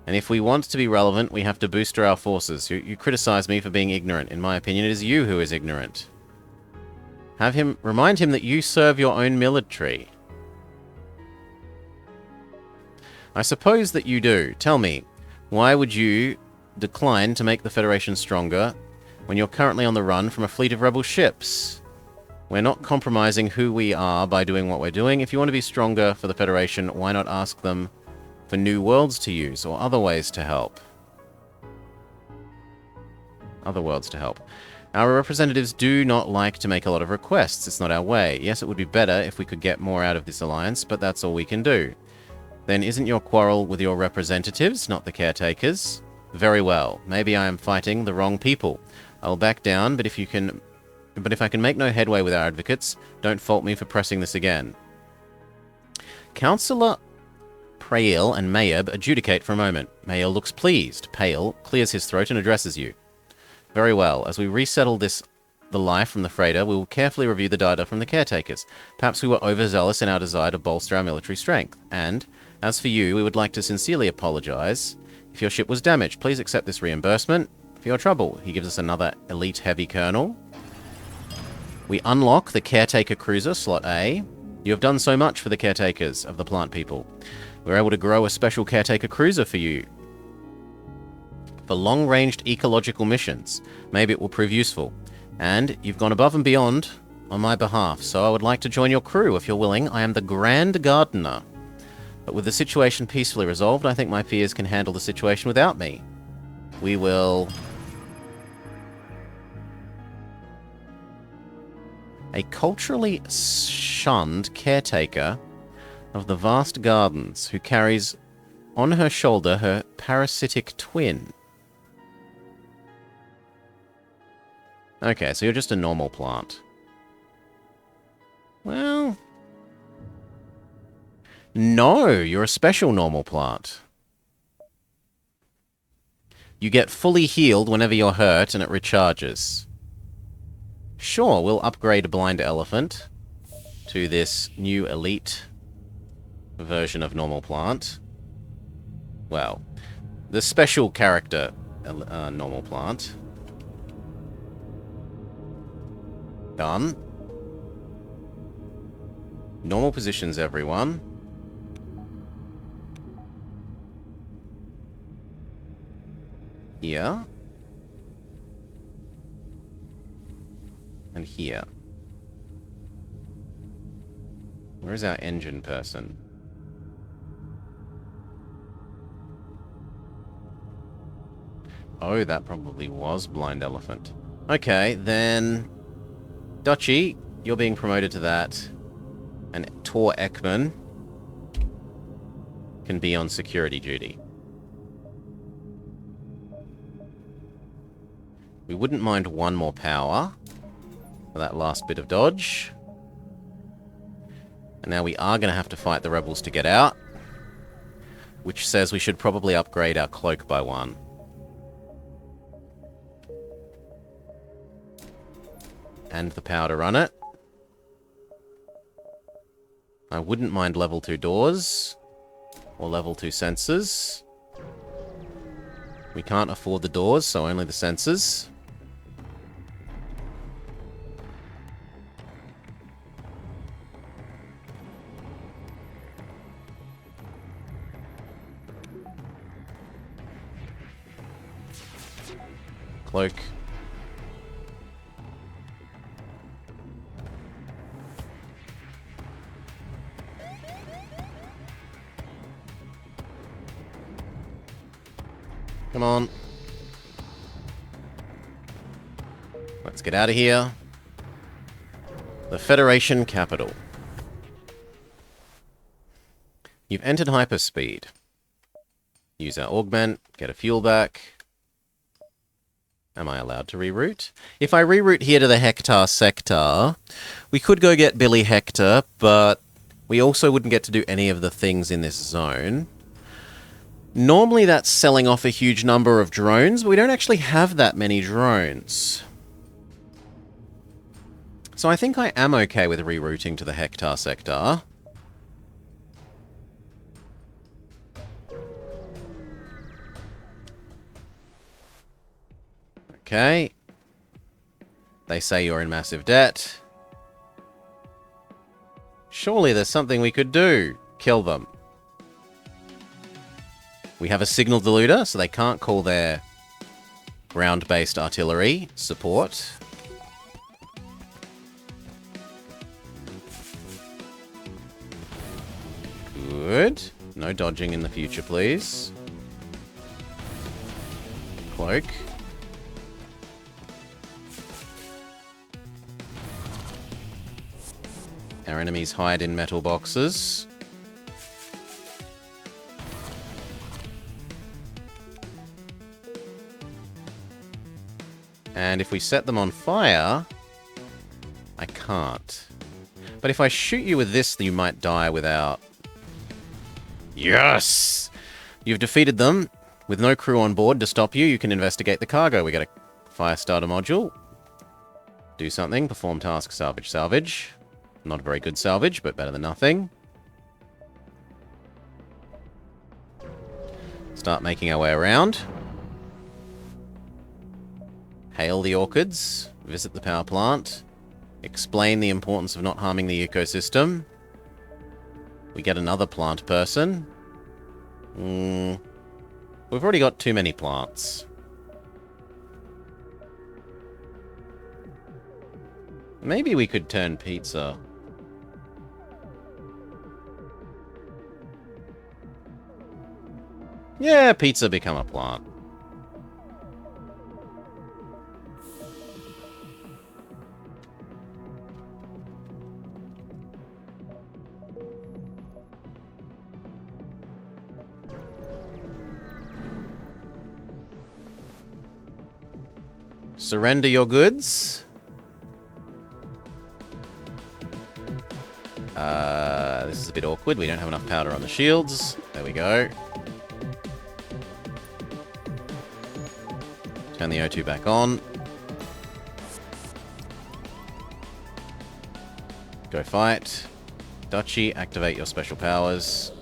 And if we want to be relevant, we have to booster our forces. You criticize me for being ignorant. In my opinion, it is you who is ignorant. Remind him that you serve your own military. I suppose that you do. Tell me, why would you decline to make the Federation stronger when you're currently on the run from a fleet of rebel ships? We're not compromising who we are by doing what we're doing. If you want to be stronger for the Federation, why not ask them for new worlds to use or other ways to help? Other worlds to help. Our representatives do not like to make a lot of requests. It's not our way. Yes, it would be better if we could get more out of this alliance, but that's all we can do. Then isn't your quarrel with your representatives, not the caretakers? Very well. Maybe I am fighting the wrong people. I'll back down, but if I can make no headway with our advocates, don't fault me for pressing this again. Councillor Pale and Mayeb adjudicate for a moment. Mayeb looks pleased. Pale clears his throat and addresses you. Very well. As we resettle the life from the freighter, we will carefully review the data from the caretakers. Perhaps we were overzealous in our desire to bolster our military strength. And, as for you, we would like to sincerely apologize. If your ship was damaged, please accept this reimbursement for your trouble. He gives us another elite heavy colonel. We unlock the Caretaker Cruiser, Slot A. You have done so much for the caretakers of the plant people. We're able to grow a special Caretaker Cruiser for you. For long-ranged ecological missions. Maybe it will prove useful. And you've gone above and beyond on my behalf, so I would like to join your crew if you're willing. I am the Grand Gardener. But with the situation peacefully resolved, I think my peers can handle the situation without me. We will... A culturally shunned caretaker of the vast gardens who carries on her shoulder her parasitic twin. Okay, so you're just a normal plant. Well... No, you're a special normal plant. You get fully healed whenever you're hurt, and it recharges. Sure, we'll upgrade Blind Elephant to this new elite version of normal plant. Well, the special character normal plant. Done. Normal positions, everyone. Here. And here. Where's our engine person? Oh, that probably was Blind Elephant. Okay, then... Dutchy, you're being promoted to that. And Tor Ekman can be on security duty. We wouldn't mind one more power for that last bit of dodge. And now we are going to have to fight the rebels to get out, which says we should probably upgrade our cloak by 1. And the power to run it. I wouldn't mind level 2 doors or level 2 sensors. We can't afford the doors, so only the sensors. Cloak. Come on. Let's get out of here. The Federation capital. You've entered hyperspeed. Use our augment, get a fuel back. Am I allowed to reroute? If I reroute here to the Hector sector, we could go get Billy Hector, but we also wouldn't get to do any of the things in this zone. Normally that's selling off a huge number of drones, but we don't actually have that many drones. So I think I am okay with rerouting to the Hector sector. Okay. They say you're in massive debt. Surely there's something we could do. Kill them. We have a signal diluter, so they can't call their ground-based artillery support. Good. No dodging in the future, please. Cloak. Our enemies hide in metal boxes. And if we set them on fire, I can't. But if I shoot you with this, you might die without... Yes! You've defeated them. With no crew on board to stop you, you can investigate the cargo. We get a fire starter module. Do something. Perform task, salvage, salvage. Not a very good salvage, but better than nothing. Start making our way around. Hail the Orchids. Visit the power plant. Explain the importance of not harming the ecosystem. We get another plant person. We've already got too many plants. Maybe we could turn pizza. Yeah, pizza become a plant. Surrender your goods. This is a bit awkward. We don't have enough powder on the shields. There we go. Turn the O2 back on. Go fight. Duchy, activate your special powers.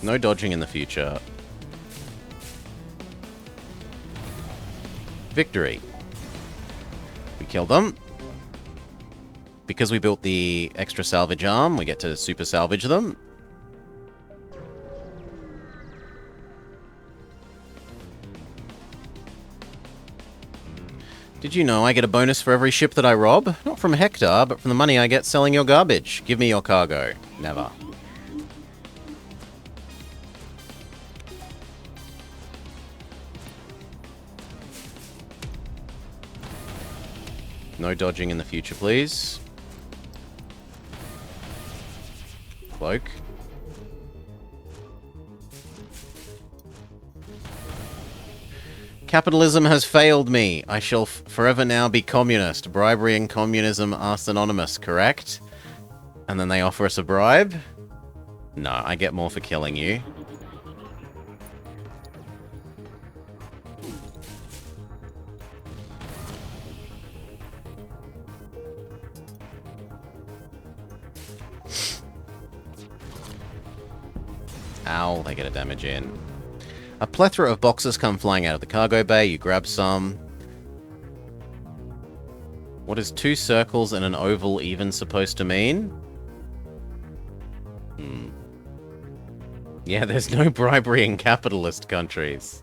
No dodging in the future. Victory. We killed them. Because we built the extra salvage arm, we get to super salvage them. Did you know I get a bonus for every ship that I rob? Not from Hector, but from the money I get selling your garbage. Give me your cargo. Never. No dodging in the future, please. Cloak. Capitalism has failed me. I shall forever now be communist. Bribery and communism are synonymous, correct? And then they offer us a bribe? No, I get more for killing you. Ow, they get a damage in. A plethora of boxes come flying out of the cargo bay. You grab some. What is 2 circles and an oval even supposed to mean? Yeah, there's no bribery in capitalist countries.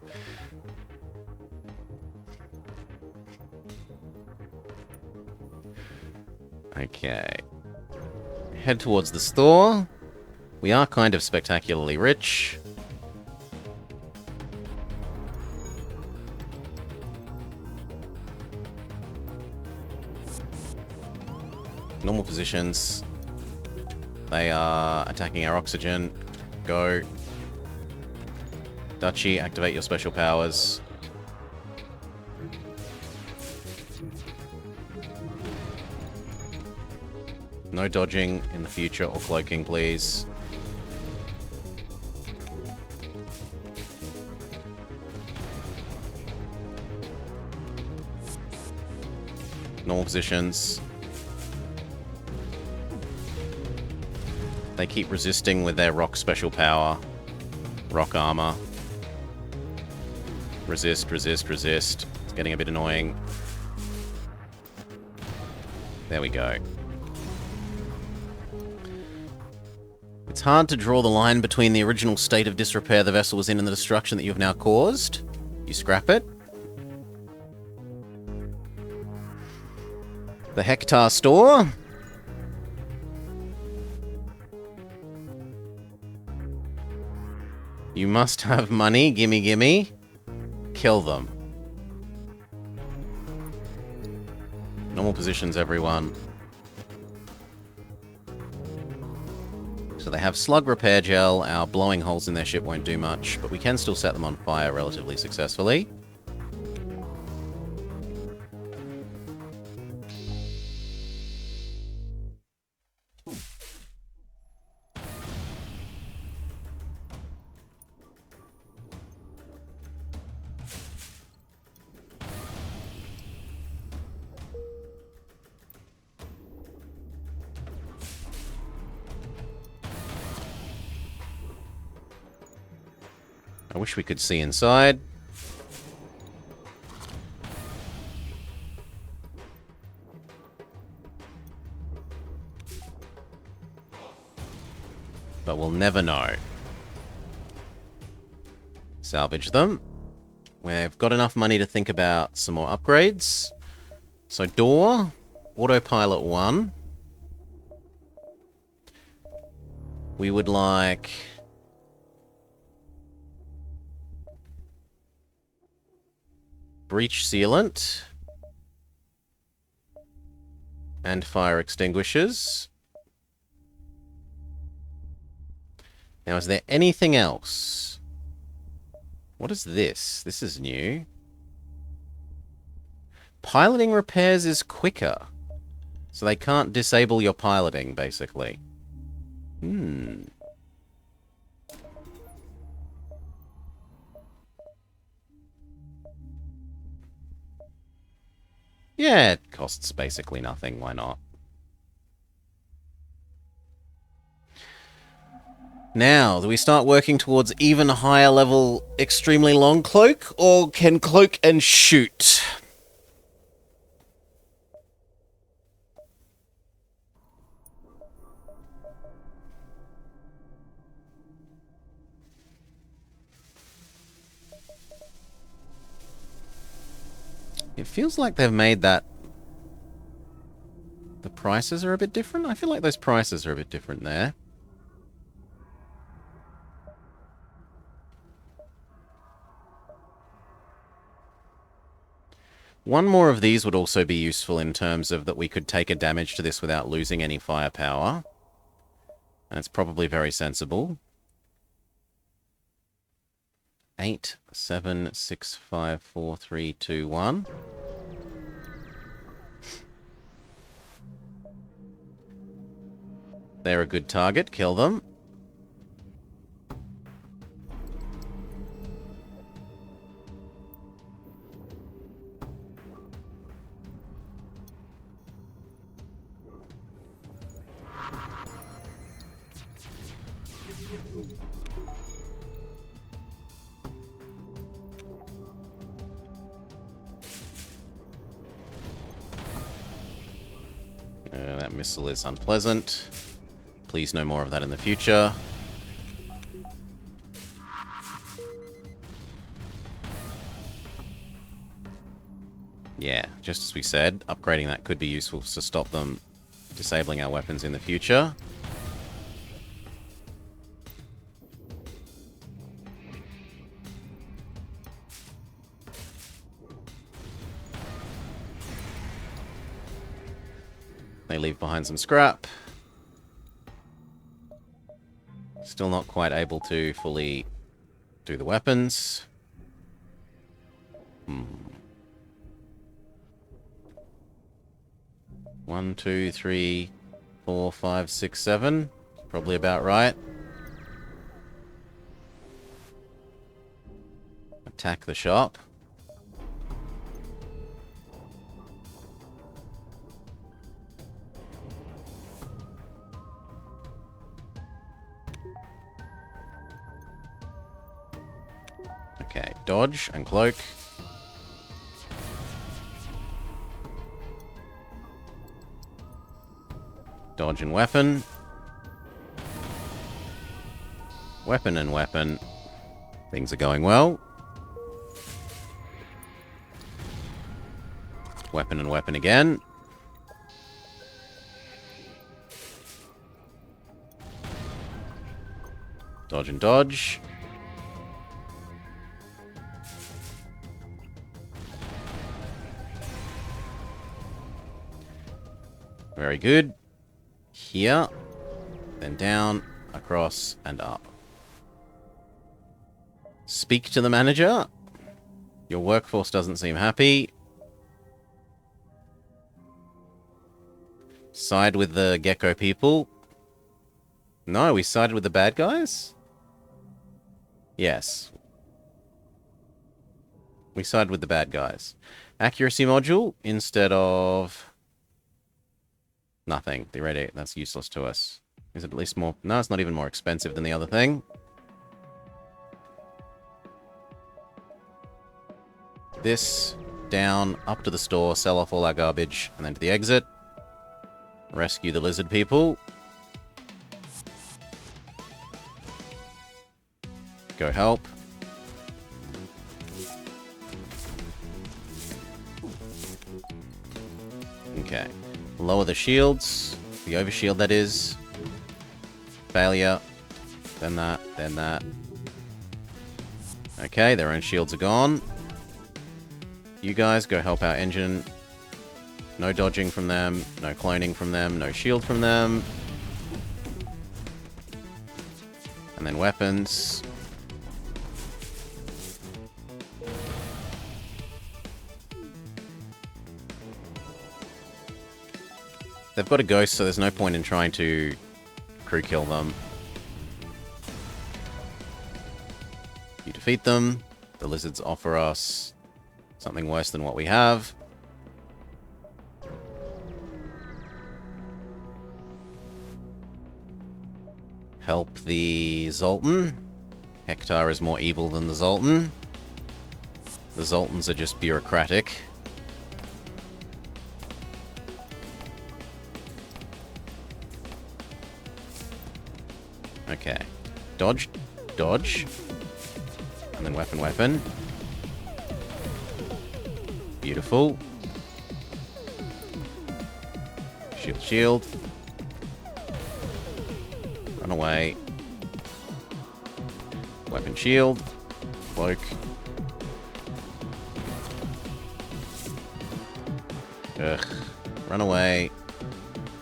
Okay. Head towards the store. We are kind of spectacularly rich. Normal positions. They are attacking our oxygen. Go. Duchy, activate your special powers. No dodging in the future or cloaking, please. Normal positions. They keep resisting with their rock special power. Rock armor. Resist, resist, resist. It's getting a bit annoying. There we go. It's hard to draw the line between the original state of disrepair the vessel was in and the destruction that you have now caused. You scrap it. The Hector store. You must have money. Gimme, gimme. Kill them. Normal positions, everyone. So they have slug repair gel. Our blowing holes in their ship won't do much, but we can still set them on fire relatively successfully. I wish we could see inside. But we'll never know. Salvage them. We've got enough money to think about some more upgrades. So door, autopilot 1. We would like... breach sealant. And fire extinguishers. Now, is there anything else? What is this? This is new. Piloting repairs is quicker. So they can't disable your piloting, basically. Yeah, it costs basically nothing. Why not? Now, do we start working towards even higher level extremely long cloak, or can cloak and shoot? It feels like they've made that... The prices are a bit different? I feel like those prices are a bit different there. One more of these would also be useful in terms of that we could take a damage to this without losing any firepower. And it's probably very sensible. 8, 7, 6, 5, 4, 3, 2, 1. They're a good target. Kill them. That missile is unpleasant. Please no more of that in the future. Yeah, just as we said, upgrading that could be useful to stop them disabling our weapons in the future. They leave behind some scrap. Still not quite able to fully do the weapons. 1, 2, 3, 4, 5, 6, 7. Probably about right. Attack the shop. Okay, dodge and cloak. Dodge and weapon. Weapon and weapon. Things are going well. Weapon and weapon again. Dodge and dodge. Very good. Here, then down, across, and up. Speak to the manager. Your workforce doesn't seem happy. Side with the gecko people. No, we sided with the bad guys? Yes. We sided with the bad guys. Accuracy module instead of... Nothing. Theoretic. That's useless to us. Is it at least more... No, it's not even more expensive than the other thing. This, down, up to the store, sell off all our garbage, and then to the exit. Rescue the lizard people. Go help. Okay. Lower the shields. The overshield, that is. Failure. Then that. Then that. Okay, their own shields are gone. You guys go help our engine. No dodging from them. No cloning from them. No shield from them. And then weapons. They've got a ghost, so there's no point in trying to crew kill them. You defeat them. The lizards offer us something worse than what we have. Help the Zoltan. Hector is more evil than the Zoltan. The Zoltans are just bureaucratic. Okay. Dodge. Dodge. And then weapon, weapon. Beautiful. Shield, shield. Run away. Weapon, shield. Cloak. Ugh. Run away.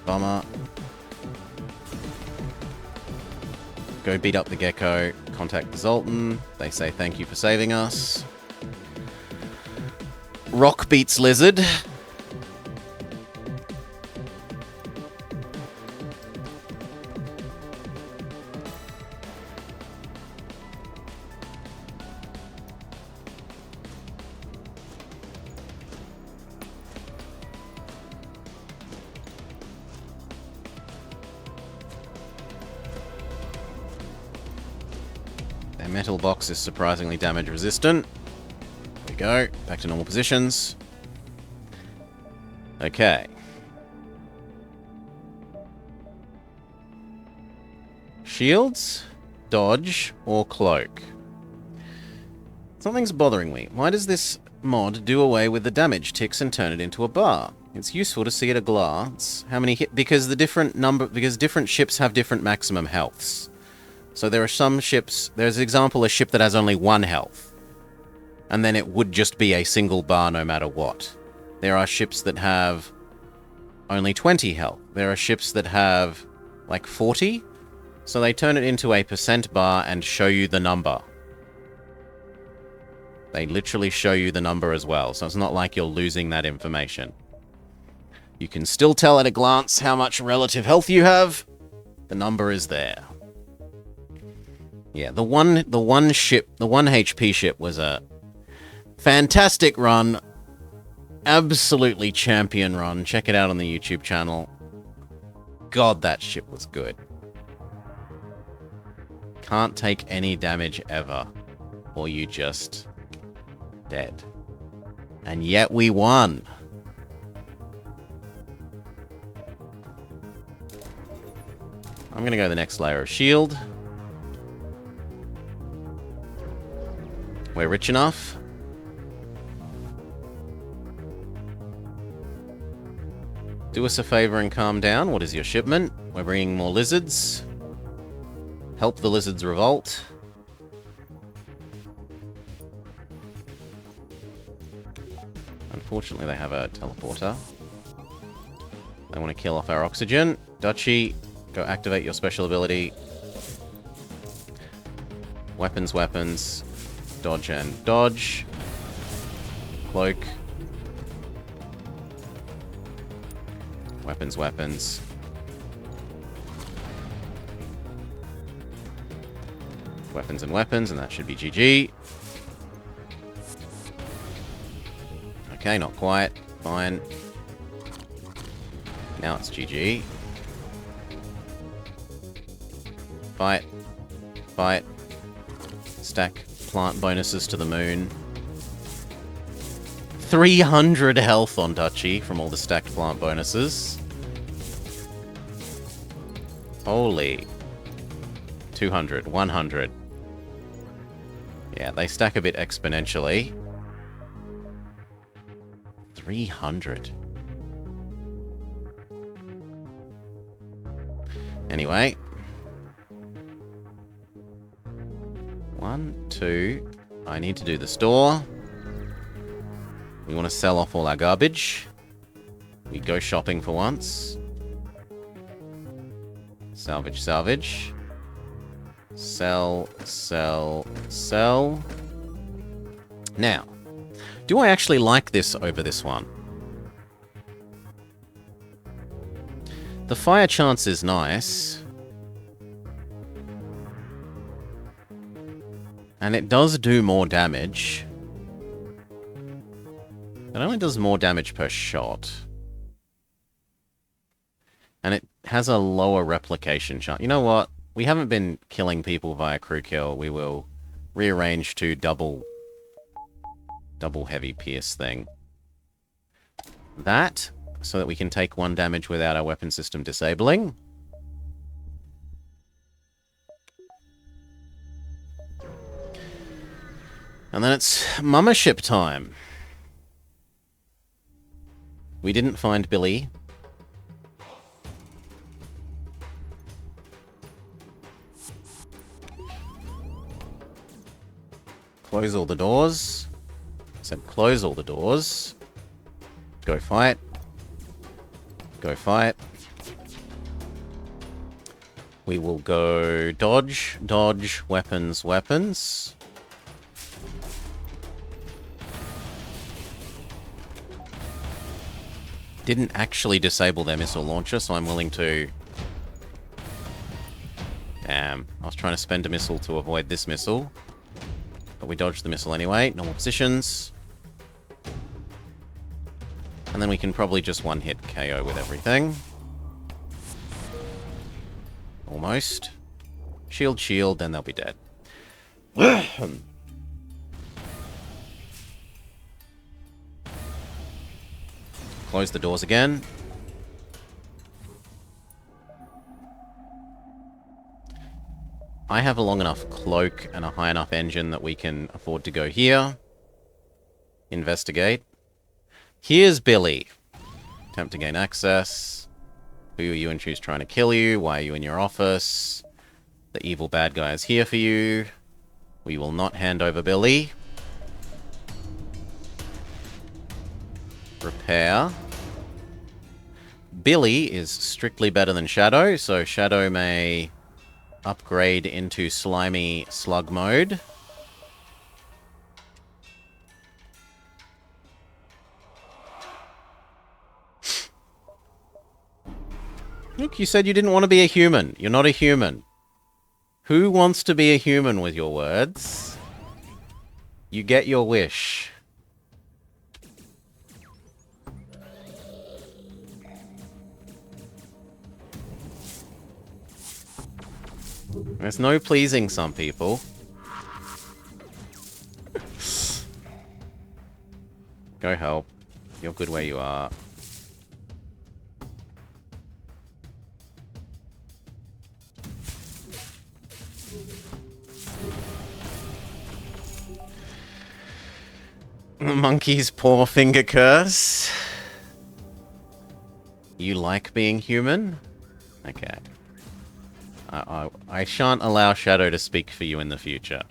Bummer. Go beat up the gecko. Contact the Zoltan. They say thank you for saving us. Rock beats lizard. Metal box is surprisingly damage resistant. There we go. Back to normal positions. Okay. Shields, dodge, or cloak. Something's bothering me. Why does this mod do away with the damage ticks and turn it into a bar? It's useful to see at a glance how many hit because different ships have different maximum healths. So there are some ships, there's an example, a ship that has only 1 health. And then it would just be a single bar no matter what. There are ships that have only 20 health. There are ships that have like 40. So they turn it into a percent bar and show you the number. They literally show you the number as well. So it's not like you're losing that information. You can still tell at a glance how much relative health you have. The number is there. Yeah, the one HP ship was a fantastic run. Absolutely champion run. Check it out on the YouTube channel. God, that ship was good. Can't take any damage ever, or you just dead. And yet we won. I'm gonna go the next layer of shield. We're rich enough. Do us a favor and calm down. What is your shipment? We're bringing more lizards. Help the lizards revolt. Unfortunately, they have a teleporter. They want to kill off our oxygen. Duchy, go activate your special ability. Weapons, weapons. Dodge and dodge. Cloak. Weapons, weapons. Weapons and weapons, and that should be GG. Okay, not quite. Fine. Now it's GG. Fight. Fight. Stack plant bonuses to the moon. 300 health on Duchy from all the stacked plant bonuses. Holy. 200, 100. Yeah, they stack a bit exponentially. 300. Anyway. 1, 2. I need to do the store. We want to sell off all our garbage. We go shopping for once. Salvage, salvage. Sell, sell, sell. Now, do I actually like this over this one? The fire chance is nice. And it does do more damage. It only does more damage per shot. And it has a lower replication chance. You know what? We haven't been killing people via crew kill. We will rearrange to double heavy pierce thing. That, so that we can take 1 damage without our weapon system disabling. And then it's mothership time. We didn't find Billy. Close all the doors. Said close all the doors. Go fight. Go fight. We will go dodge, dodge, weapons, weapons. Didn't actually disable their missile launcher, so I'm willing to... Damn. I was trying to spend a missile to avoid this missile. But we dodged the missile anyway. Normal positions. And then we can probably just one-hit KO with everything. Almost. Shield, shield, then they'll be dead. Close the doors again. I have a long enough cloak and a high enough engine that we can afford to go here. Investigate. Here's Billy. Attempt to gain access. Who are you and who's trying to kill you? Why are you in your office? The evil bad guy is here for you. We will not hand over Billy. Repair. Billy is strictly better than Shadow, so Shadow may upgrade into slimy slug mode. Look, you said you didn't want to be a human. You're not a human. Who wants to be a human with your words? You get your wish. There's no pleasing some people. Go help. You're good where you are. The monkey's poor finger curse. You like being human? Okay. I shan't allow Shadow to speak for you in the future.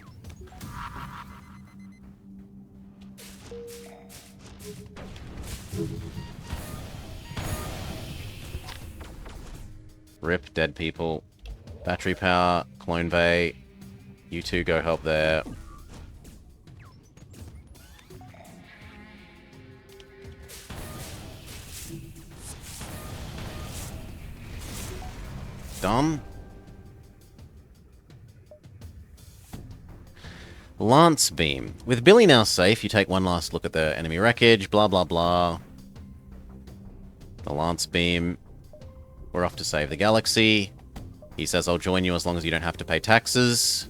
Rip, dead people. Battery power, clone bay. You two go help there. Done. Lance Beam. With Billy now safe, you take one last look at the enemy wreckage, blah, blah, blah. The Lance Beam. We're off to save the galaxy. He says, I'll join you as long as you don't have to pay taxes.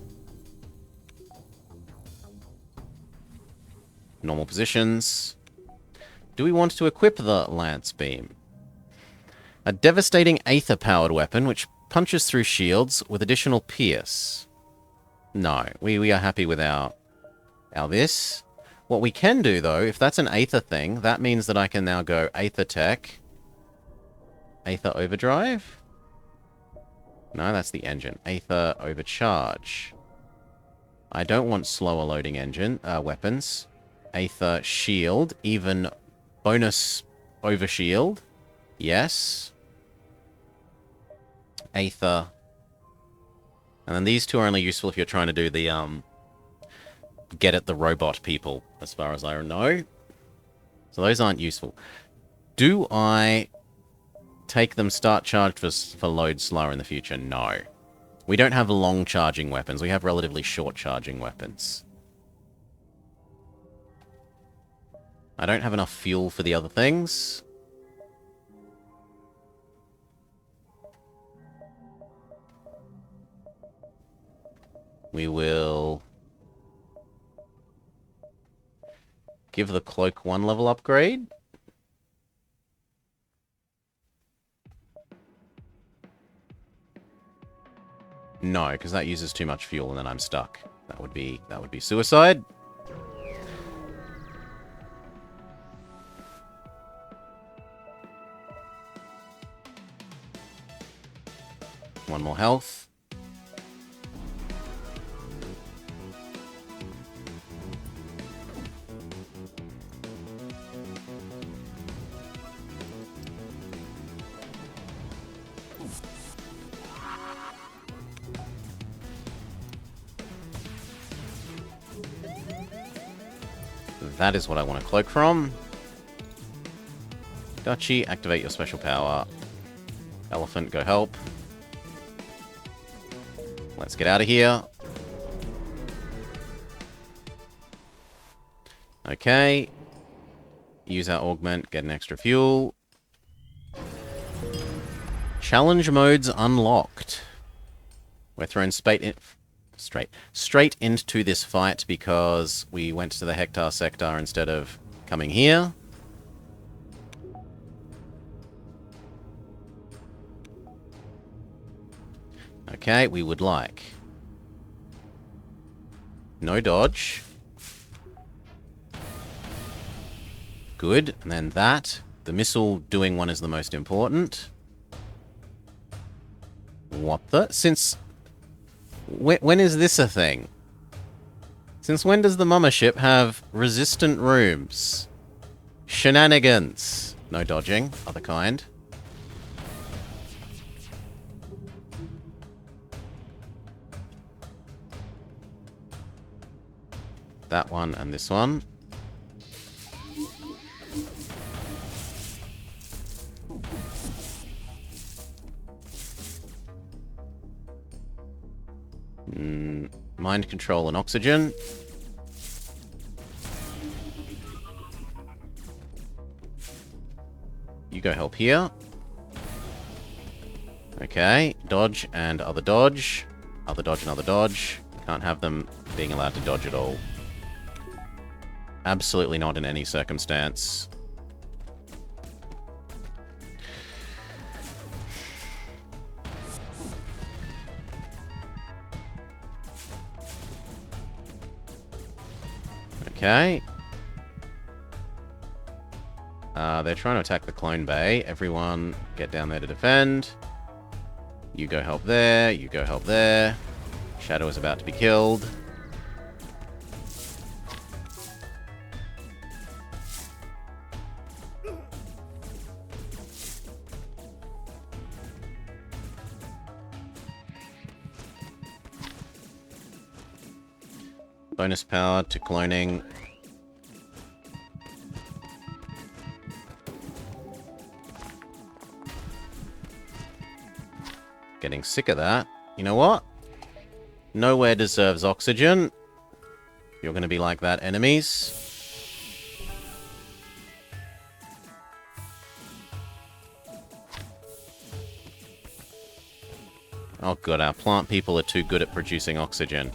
Normal positions. Do we want to equip the Lance Beam? A devastating Aether-powered weapon which punches through shields with additional pierce. No, we are happy with our this. What we can do, though, if that's an Aether thing, that means that I can now go Aether Tech. Aether Overdrive? No, that's the engine. Aether Overcharge. I don't want slower loading engine weapons. Aether Shield. Even bonus Overshield. Yes. Aether And then these two are only useful if you're trying to do the, get at the robot people, as far as I know. So those aren't useful. Do I take them start charged for load slower in the future? No. We don't have long charging weapons. We have relatively short charging weapons. I don't have enough fuel for the other things. We will give the cloak 1 level upgrade. No, because that uses too much fuel and then I'm stuck. That would be suicide. One more health. That is what I want to cloak from. Duchy, activate your special power. Elephant, go help. Let's get out of here. Okay. Use our augment, get an extra fuel. Challenge modes unlocked. We're thrown straight into this fight because we went to the Hectare sector instead of coming here. Okay, we would like no dodge. Good, and then that. The missile doing one is the most important. What the? Since... When is this a thing? Since when does the mama ship have resistant rooms? Shenanigans. No dodging. Other kind. That one and this one. Mind control and oxygen. You go help here. Okay, dodge and other dodge. Other dodge and other dodge. Can't have them being allowed to dodge at all. Absolutely not in any circumstance. Okay. They're trying to attack the clone bay. Everyone get down there to defend. You go help there. You go help there. Shadow is about to be killed. Bonus power to cloning. Getting sick of that. You know what? Nowhere deserves oxygen. You're going to be like that, enemies. Oh good, our plant people are too good at producing oxygen.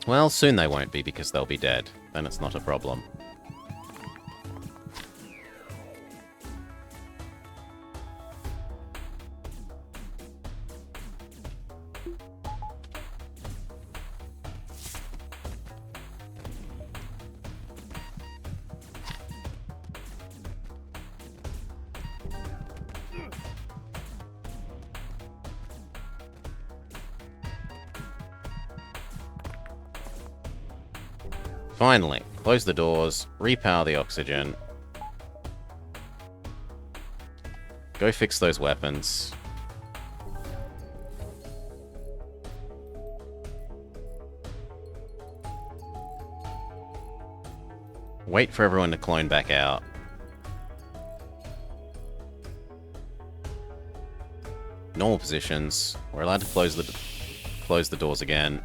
Well, soon they won't be because they'll be dead. Then it's not a problem. Finally, close the doors, repower the oxygen. Go fix those weapons. Wait for everyone to clone back out. Normal positions. We're allowed to close the doors again.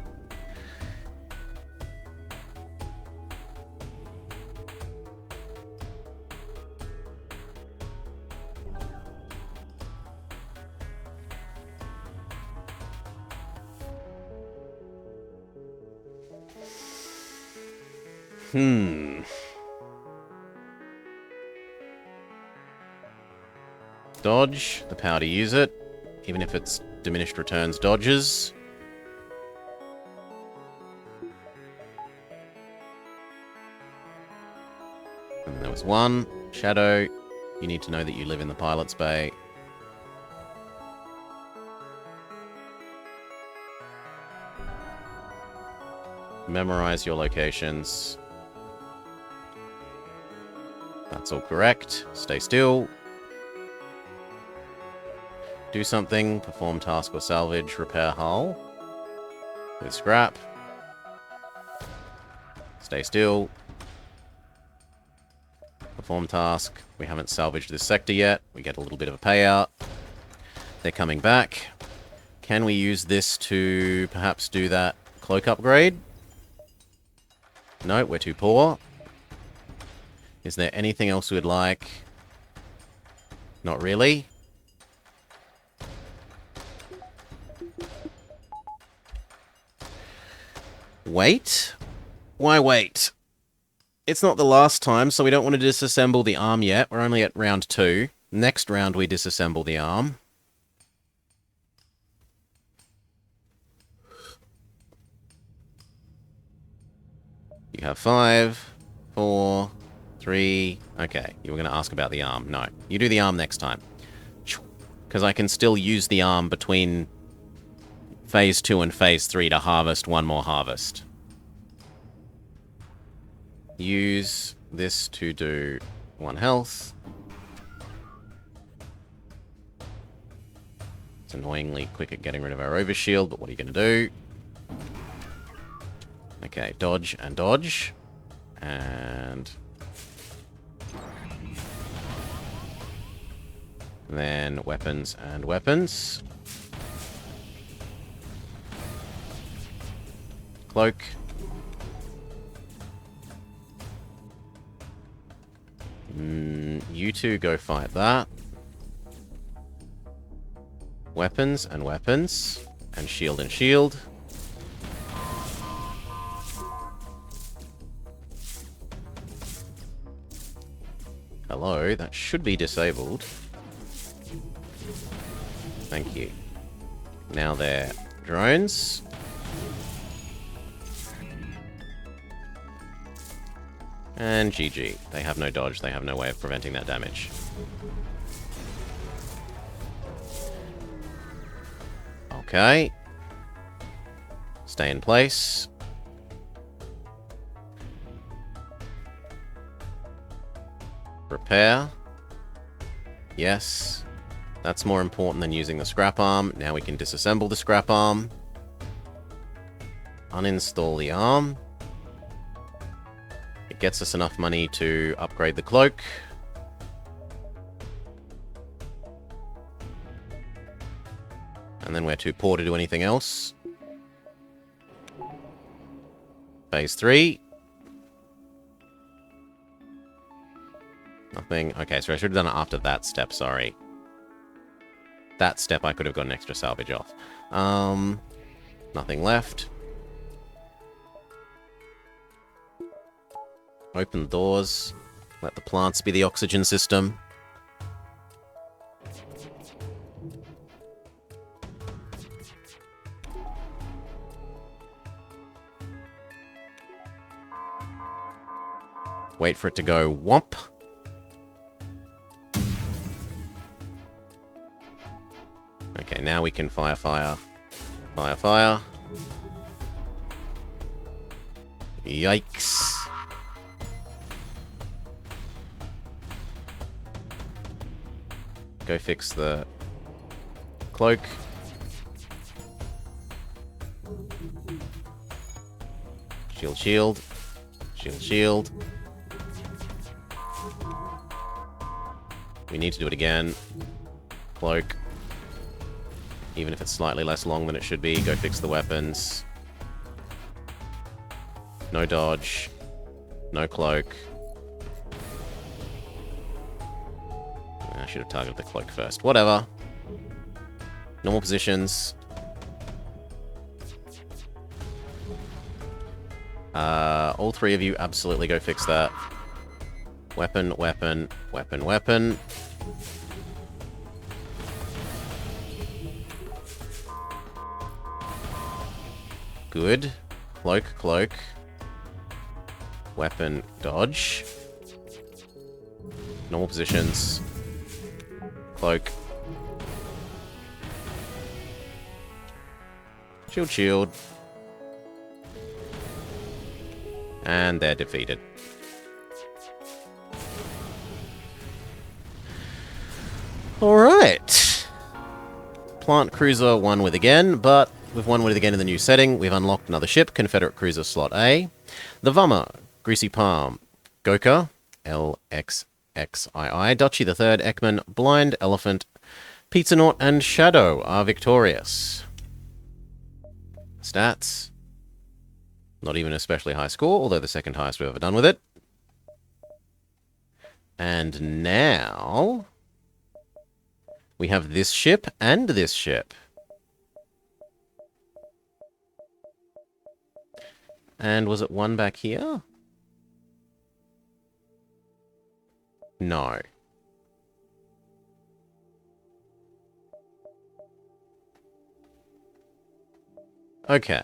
Dodge, the power to use it, even if it's diminished returns dodges. And there was one. Shadow, you need to know that you live in the pilot's bay. Memorize your locations. That's all correct. Stay still. Do something. Perform task or salvage. Repair hull. With scrap. Stay still. Perform task. We haven't salvaged this sector yet. We get a little bit of a payout. They're coming back. Can we use this to perhaps do that cloak upgrade? No, we're too poor. Is there anything else we'd like? Not really. Wait? Why wait? It's not the last time, so we don't want to disassemble the arm yet. We're only at round 2. Next round we disassemble the arm. You have 5, 4, 3... Okay, you were going to ask about the arm. No, you do the arm next time. Because I can still use the arm between Phase 2 and Phase 3 to harvest one more harvest. Use this to do 1 health. It's annoyingly quick at getting rid of our overshield, but what are you going to do? Okay, dodge and dodge. And then weapons and weapons. Cloak. You two go fight that. Weapons and weapons. And shield and shield. Hello, that should be disabled. Thank you. Now they're drones. And GG. They have no dodge, they have no way of preventing that damage. Okay. Stay in place. Repair. Yes. That's more important than using the scrap arm. Now we can disassemble the scrap arm. Uninstall the arm. It gets us enough money to upgrade the cloak. And then we're too poor to do anything else. Phase 3. Nothing. Okay, so I should have done it after that step, sorry. That step I could have got an extra salvage off. Nothing left. Open the doors. Let the plants be the oxygen system. Wait for it to go whomp. Okay, now we can fire, fire. Fire, fire. Yikes. Go fix the cloak. Shield, shield. Shield, shield. We need to do it again. Cloak. Even if it's slightly less long than it should be, go fix the weapons. No dodge. No cloak. I should have targeted the cloak first. Whatever. Normal positions. All three of you absolutely go fix that. Weapon, weapon, weapon, weapon. Good. Cloak, cloak. Weapon, dodge. Normal positions. Cloak. Shield, shield. And they're defeated. Alright. Plant Cruiser won with again, but we've won with again in the new setting. We've unlocked another ship, Confederate Cruiser Slot A. The Vummer, Greasy Palm, Goka, LXXII, Duchy the Third, Ekman, Blind Elephant, Pizza Naut, and Shadow are victorious. Stats. Not even especially high score, although the second highest we've ever done with it. And now we have this ship and this ship. And was it one back here? No. Okay.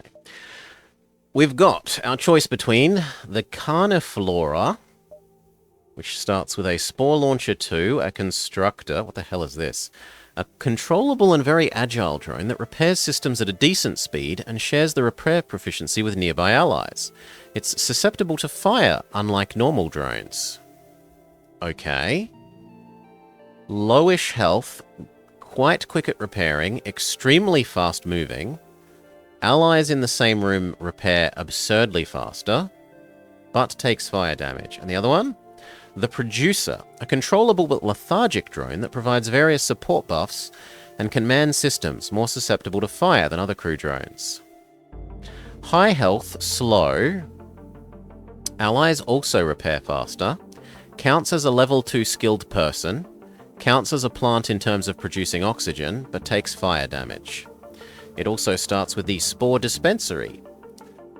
We've got our choice between the Carniflora, which starts with a Spore Launcher 2, a Constructor. What the hell is this? A controllable and very agile drone that repairs systems at a decent speed and shares the repair proficiency with nearby allies. It's susceptible to fire, unlike normal drones. Okay. Lowish health, quite quick at repairing, extremely fast moving. Allies in the same room repair absurdly faster, but takes fire damage. And the other one? The Producer, a controllable but lethargic drone that provides various support buffs and can man systems more susceptible to fire than other crew drones. High health, slow. Allies also repair faster. Counts as a level 2 skilled person. Counts as a plant in terms of producing oxygen, but takes fire damage. It also starts with the Spore Dispensary.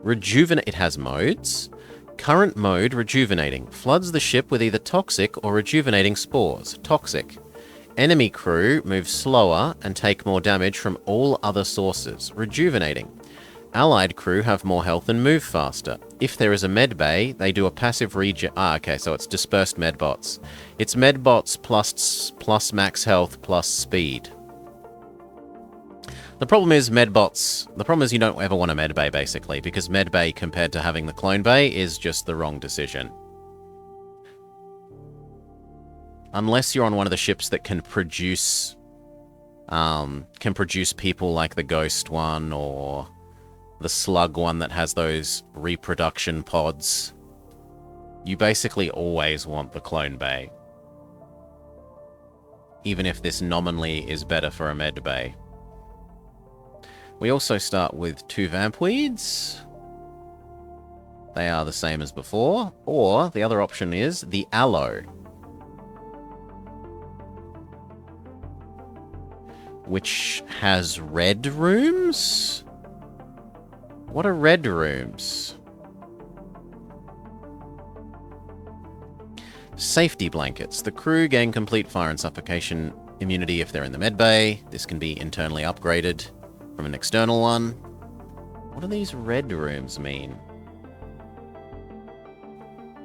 It has modes. Current mode, Rejuvenating. Floods the ship with either toxic or rejuvenating spores. Toxic. Enemy crew move slower and take more damage from all other sources. Rejuvenating. Allied crew have more health and move faster. If there is a med bay, they do a passive regen... okay, so it's dispersed medbots. It's medbots plus max health plus speed. The problem is you don't ever want a medbay, basically, because medbay compared to having the clone bay is just the wrong decision. Unless you're on one of the ships that can produce people like the Ghost one or the Slug one that has those reproduction pods, you basically always want the clone bay. Even if this nominally is better for a med bay. We also start with 2 Vampweeds. They are the same as before. Or, the other option is the Aloe, which has red rooms? What are red rooms? Safety blankets. The crew gain complete fire and suffocation immunity if they're in the med bay. This can be internally upgraded from an external one. What do these red rooms mean?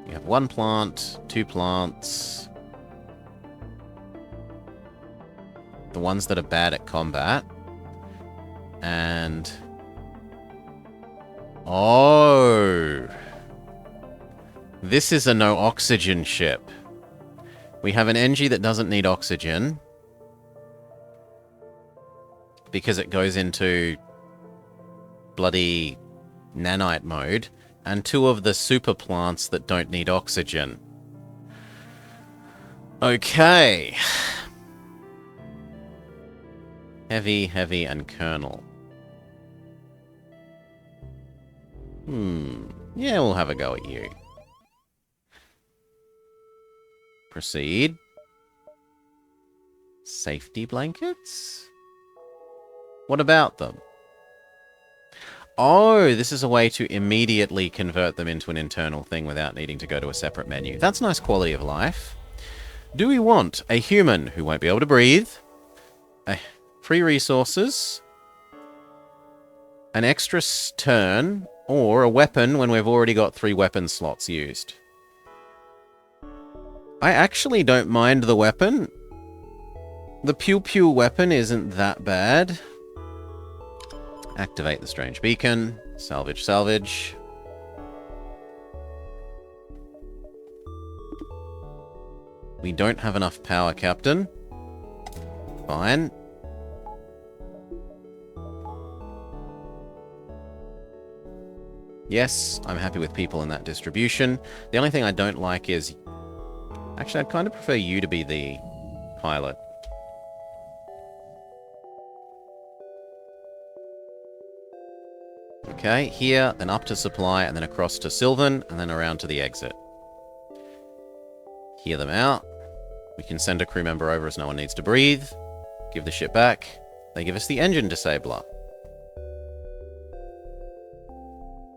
You have 1 plant, 2 plants. The ones that are bad at combat. And... oh! This is a no oxygen ship. We have an NG that doesn't need oxygen. because it goes into bloody nanite mode, and 2 of the super plants that don't need oxygen. Okay. Heavy, heavy, and kernel. Yeah, we'll have a go at you. Proceed. Safety blankets? What about them? Oh, this is a way to immediately convert them into an internal thing without needing to go to a separate menu. That's nice quality of life. Do we want a human who won't be able to breathe, free resources, an extra turn, or a weapon when we've already got 3 weapon slots used? I actually don't mind the weapon. The pew-pew weapon isn't that bad. Activate the strange beacon. Salvage, salvage. We don't have enough power, Captain. Fine. Yes, I'm happy with people in that distribution. The only thing I don't like is... Actually, I'd kind of prefer you to be the pilot. Okay, here, then up to supply, and then across to Sylvan, and then around to the exit. Hear them out. We can send a crew member over as no one needs to breathe. Give the ship back. They give us the engine disabler.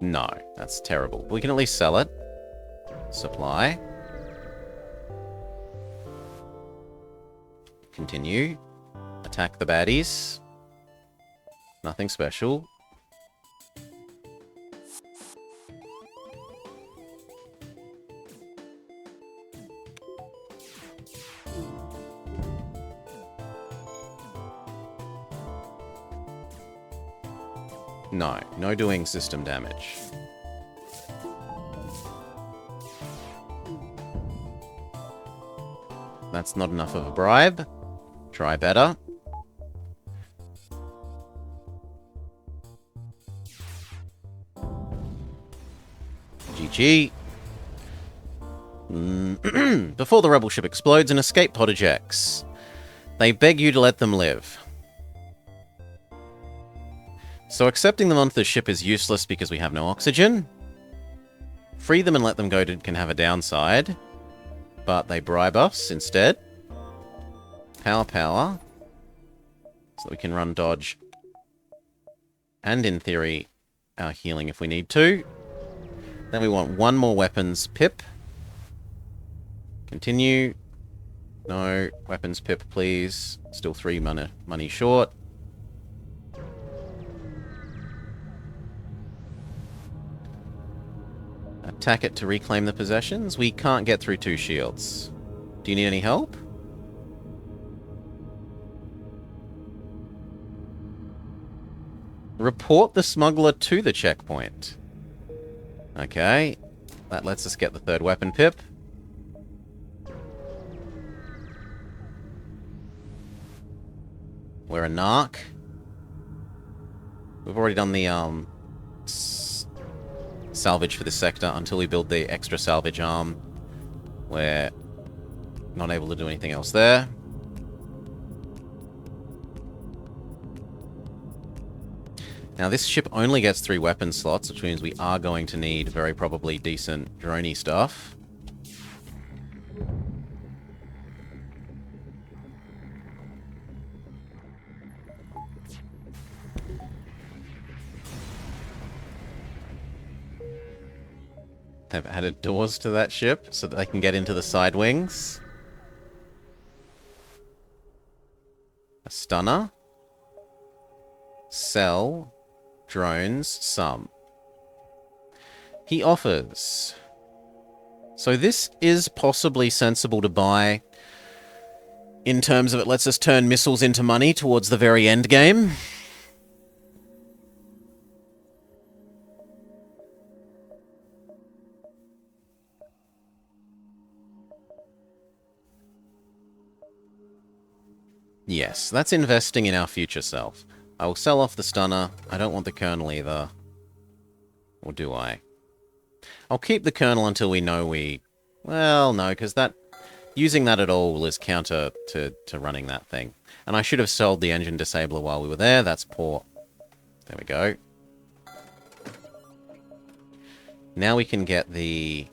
No, that's terrible. We can at least sell it. Supply. Continue. Attack the baddies. Nothing special. No, no doing system damage. That's not enough of a bribe. Try better. GG. Before the rebel ship explodes, an escape pod ejects. They beg you to let them live. So accepting them onto the ship is useless because we have no oxygen. Free them and let them go can have a downside. But they bribe us instead. Power, power. So that we can run dodge. And in theory, our healing if we need to. Then we want 1 more weapons pip. Continue. No. Weapons pip, please. Still 3 money short. Attack it to reclaim the possessions. We can't get through 2 shields. Do you need any help? Report the smuggler to the checkpoint. Okay. That lets us get the 3rd weapon pip. We're a narc. We've already done the salvage for this sector until we build the extra salvage arm. We're not able to do anything else there. Now this ship only gets 3 weapon slots, which means we are going to need very probably decent droney stuff. They've added doors to that ship so that they can get into the side wings. A stunner. Sell. Drones. Some. He offers. So this is possibly sensible to buy in terms of it lets us turn missiles into money towards the very end game. Yes, that's investing in our future self. I will sell off the stunner. I don't want the Colonel either. Or do I? I'll keep the Colonel until we know we... Well, no, because that... Using that at all is counter to running that thing. And I should have sold the engine disabler while we were there. That's poor. There we go. Now we can get the...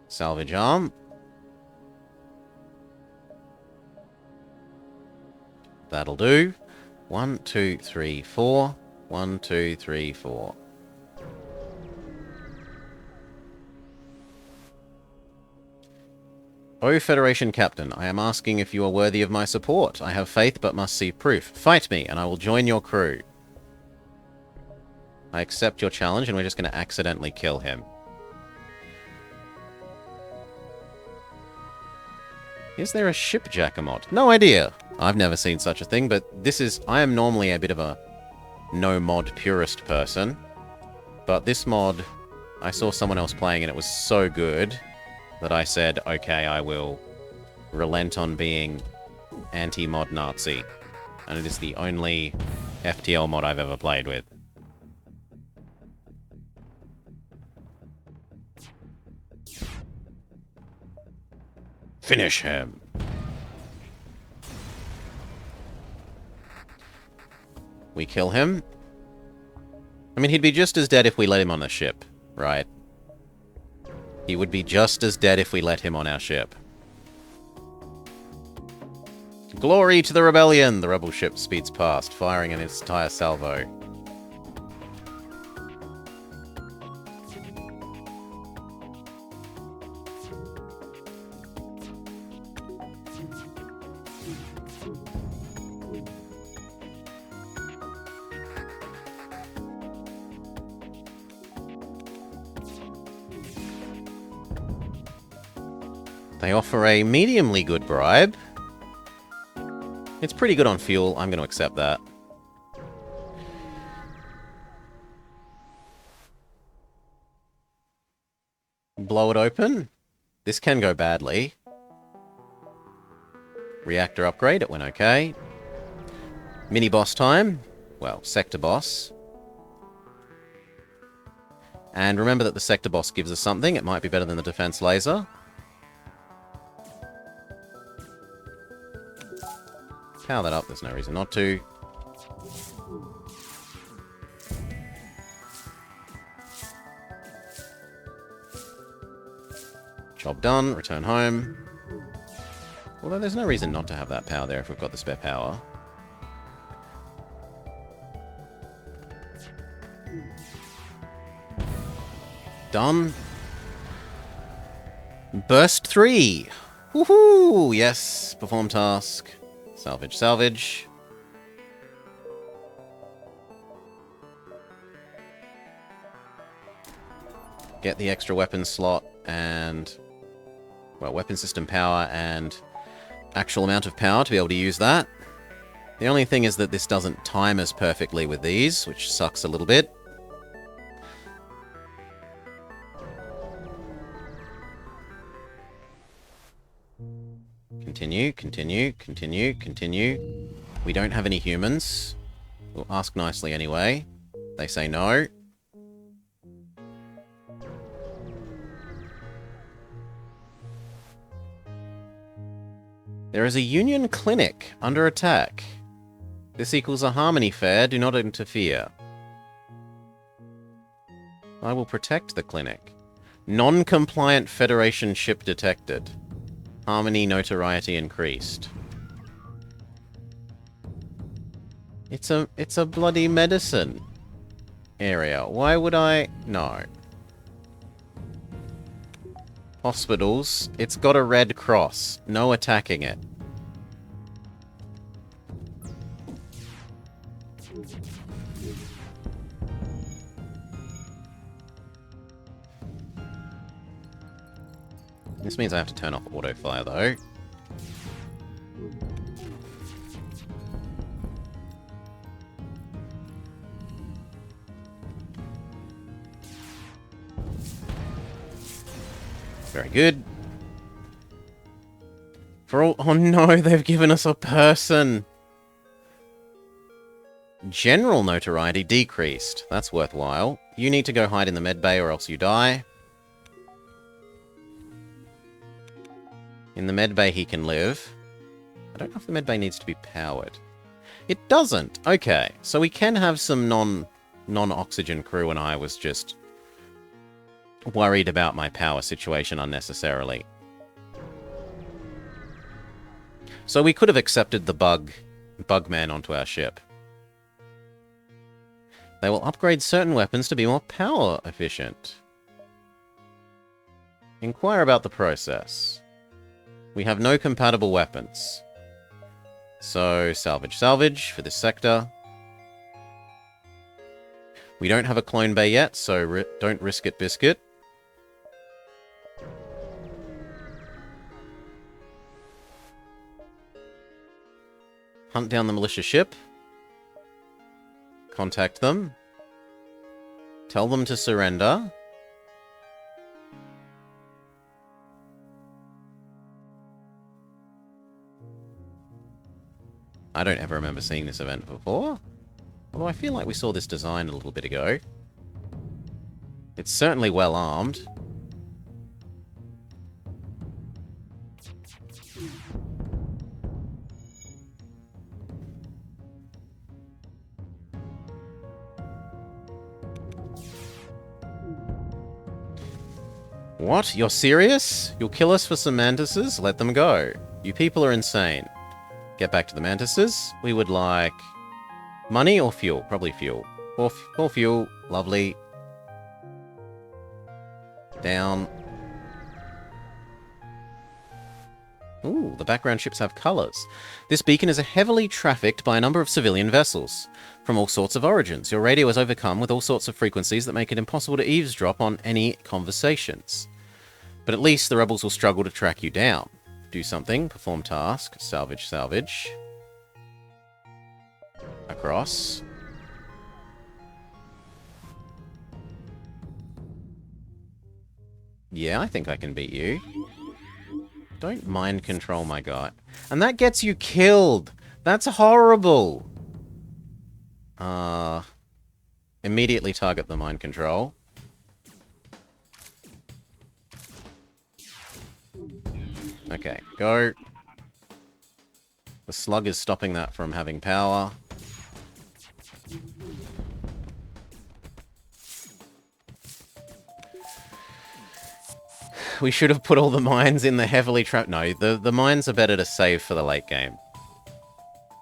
salvage arm. That'll do. 1, 2, 3, 4. 1, 2, 3, 4. O Federation Captain, I am asking if you are worthy of my support. I have faith but must see proof. Fight me and I will join your crew. I accept your challenge and we're just going to accidentally kill him. Is there a shipjacker mod? No idea. I've never seen such a thing, but this is... I am normally a bit of a no-mod purist person. But this mod, I saw someone else playing and it was so good that I said, okay, I will relent on being anti-mod Nazi. And it is the only FTL mod I've ever played with. Finish him. We kill him. I mean, he'd be just as dead if we let him on the ship, right? He would be just as dead if we let him on our ship. Glory to the rebellion! The rebel ship speeds past, firing an entire salvo. They offer a mediumly good bribe. It's pretty good on fuel. I'm going to accept that. Blow it open. This can go badly. Reactor upgrade. It went okay. Mini boss time. Well, sector boss. And remember that the sector boss gives us something. It might be better than the defense laser. Power that up, there's no reason not to. Job done, return home. Although there's no reason not to have that power there if we've got the spare power. Done. Burst 3! Woohoo! Yes, perform task. Salvage, salvage. Get the extra weapon slot and... well, weapon system power and actual amount of power to be able to use that. The only thing is that this doesn't time us perfectly with these, which sucks a little bit. Continue, continue, continue, continue. We don't have any humans. We'll ask nicely anyway. They say no. There is a Union clinic under attack. This equals a Harmony fair. Do not interfere. I will protect the clinic. Non-compliant Federation ship detected. Harmony notoriety increased. It's a bloody medicine area. Why would I... No. Hospitals. It's got a red cross. No attacking it. This means I have to turn off autofire, though. Very good. For all... oh no, they've given us a person! General notoriety decreased. That's worthwhile. You need to go hide in the med bay or else you die. In the med bay he can live. I don't know if the med bay needs to be powered. It doesn't. Okay, so we can have some non-oxygen crew, and I was just worried about my power situation unnecessarily. So we could have accepted the bugman onto our ship. They will upgrade certain weapons to be more power efficient. Inquire about the process. We have no compatible weapons. So, salvage for this sector. We don't have a clone bay yet, so don't risk it, biscuit. Hunt down the militia ship. Contact them. Tell them to surrender. I don't ever remember seeing this event before. Although I feel like we saw this design a little bit ago. It's certainly well armed. What? You're serious? You'll kill us for some mantises? Let them go. You people are insane. Get back to the mantises. We would like money or fuel? Probably fuel. More fuel. Lovely. Down. Ooh, the background ships have colours. This beacon is heavily trafficked by a number of civilian vessels from all sorts of origins. Your radio is overcome with all sorts of frequencies that make it impossible to eavesdrop on any conversations. But at least the rebels will struggle to track you down. Do something. Perform task. Salvage. Across. Yeah, I think I can beat you. Don't mind control my guy. And that gets you killed! That's horrible! Immediately target the mind control. Okay, go. The slug is stopping that from having power. We should have put all the mines in the heavily trapped... No, the mines are better to save for the late game.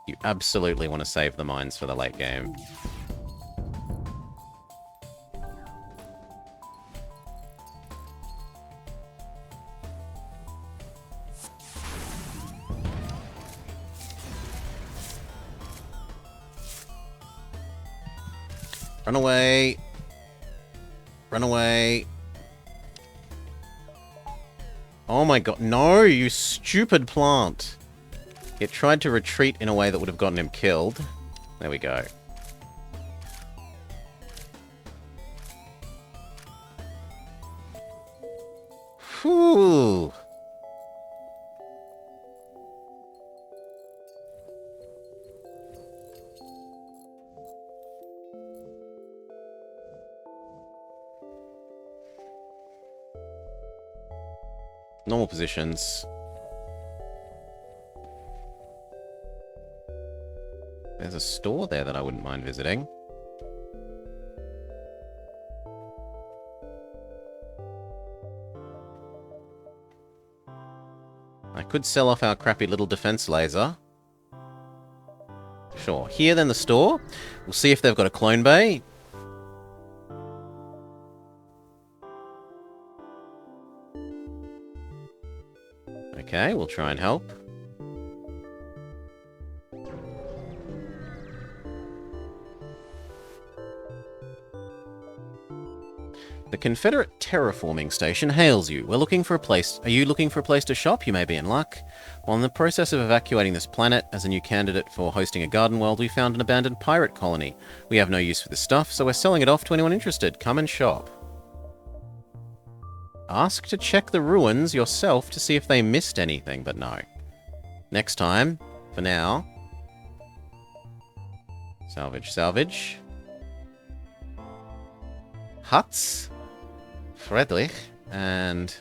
You absolutely want to save the mines for the late game. Run away. Run away. Oh my god. No, you stupid plant. It tried to retreat in a way that would have gotten him killed. There we go. Whew. Normal positions. There's a store there that I wouldn't mind visiting. I could sell off our crappy little defense laser. Sure. Here, then, the store. We'll see if they've got a clone bay. Okay, we'll try and help. The Confederate terraforming station hails you. We're looking for a place. Are you looking for a place to shop? You may be in luck. While in the process of evacuating this planet as a new candidate for hosting a garden world, we found an abandoned pirate colony. We have no use for this stuff, so we're selling it off to anyone interested. Come and shop. Ask to check the ruins yourself to see if they missed anything, but no. Next time, for now. Salvage, salvage. Huts. Friedrich and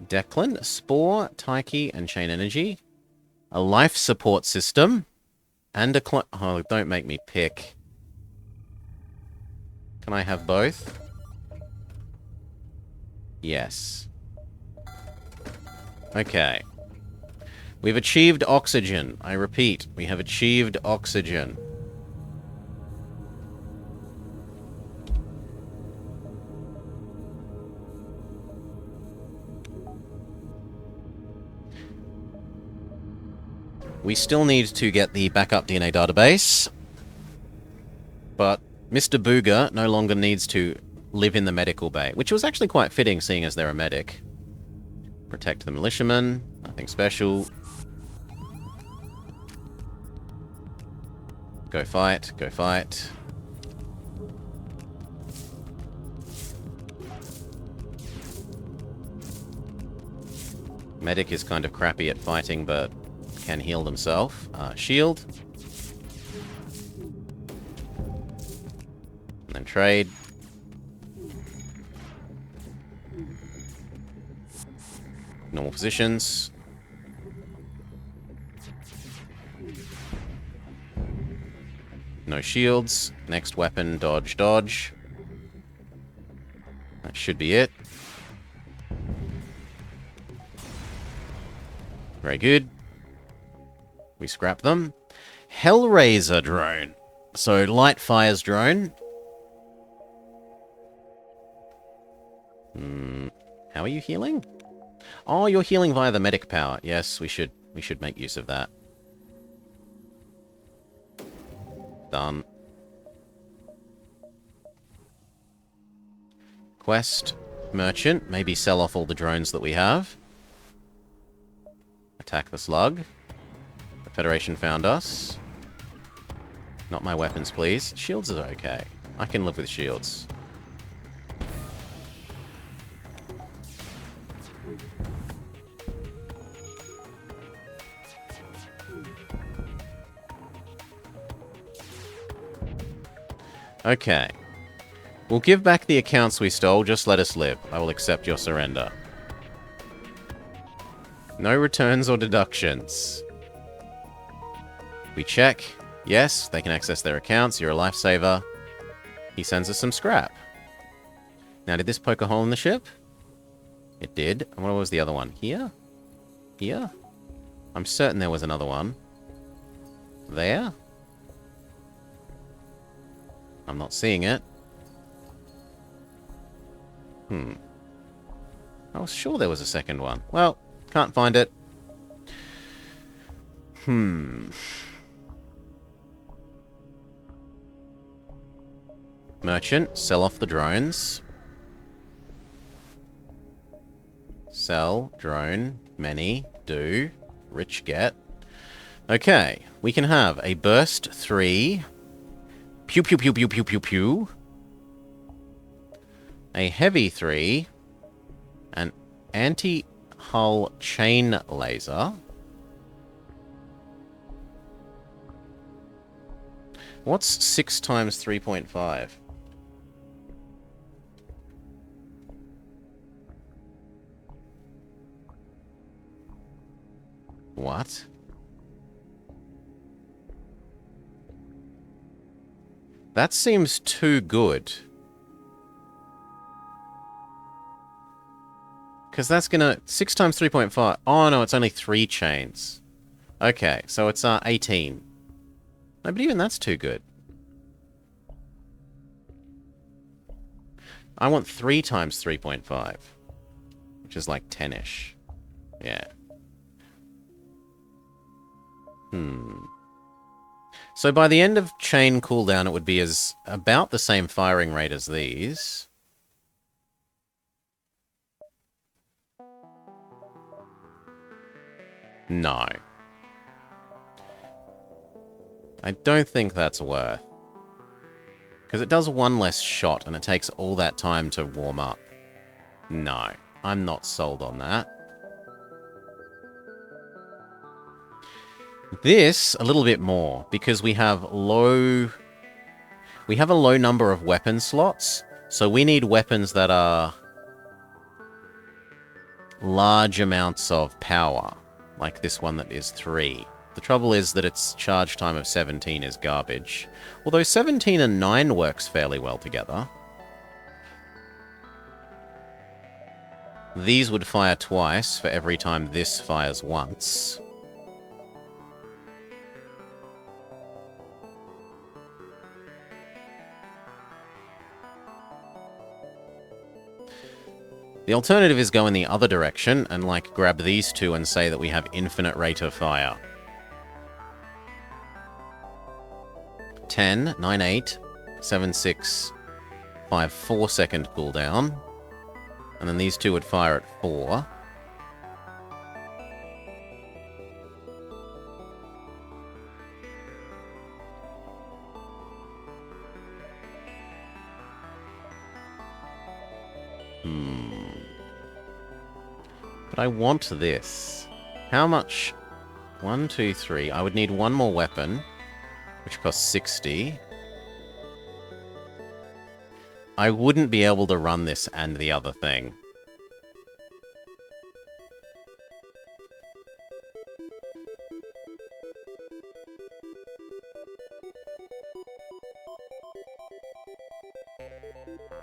Declan. Spore, Taiki, and Chain Energy. A life support system. And a oh, don't make me pick. Can I have both? Yes. Okay. We've achieved oxygen. I repeat, we have achieved oxygen. We still need to get the backup DNA database, but Mr. Booger no longer needs to live in the medical bay, which was actually quite fitting, seeing as they're a medic. Protect the militiamen, nothing special. Go fight, go fight. Medic is kind of crappy at fighting, but can heal themselves. Shield. And then trade. Normal positions. No shields. Next weapon, dodge, dodge. That should be it. Very good. We scrap them. Hellraiser drone. So, light fires drone. How are you healing? Oh, you're healing via the medic power. Yes, we should make use of that. Done. Quest. Merchant. Maybe sell off all the drones that we have. Attack the slug. The Federation found us. Not my weapons, please. Shields are okay. I can live with shields. Okay. We'll give back the accounts we stole, just let us live. I will accept your surrender. No returns or deductions. We check. Yes, they can access their accounts. You're a lifesaver. He sends us some scrap. Now, did this poke a hole in the ship? It did. And what was the other one? Here? Here? I'm certain there was another one. There? I'm not seeing it. I was sure there was a second one. Well, can't find it. Merchant, sell off the drones. Sell, drone, many, do, rich get. Okay, we can have a burst 3. Pew pew pew pew pew pew pew. A heavy 3. An anti-hull chain laser. What's 6 times 3.5? What? That seems too good. Because that's gonna... 6 times 3.5... Oh, no, it's only 3 chains. Okay, so it's 18. No, but even that's too good. I want 3 times 3.5. Which is like 10-ish. Yeah. So by the end of chain cooldown, it would be as about the same firing rate as these. No. I don't think that's worth. Because it does 1 less shot, and it takes all that time to warm up. No. I'm not sold on that. This, a little bit more, because we have a low number of weapon slots, so we need weapons that are large amounts of power, like this one that is 3. The trouble is that its charge time of 17 is garbage, although 17 and 9 works fairly well together. These would fire twice for every time this fires once. The alternative is go in the other direction and, like, grab these two and say that we have infinite rate of fire. 10, 9, 8, 7, 6, 5, 4 second cooldown. And then these two would fire at 4. But I want this. How much? 1, 2, 3. I would need one more weapon, which costs 60. I wouldn't be able to run this and the other thing.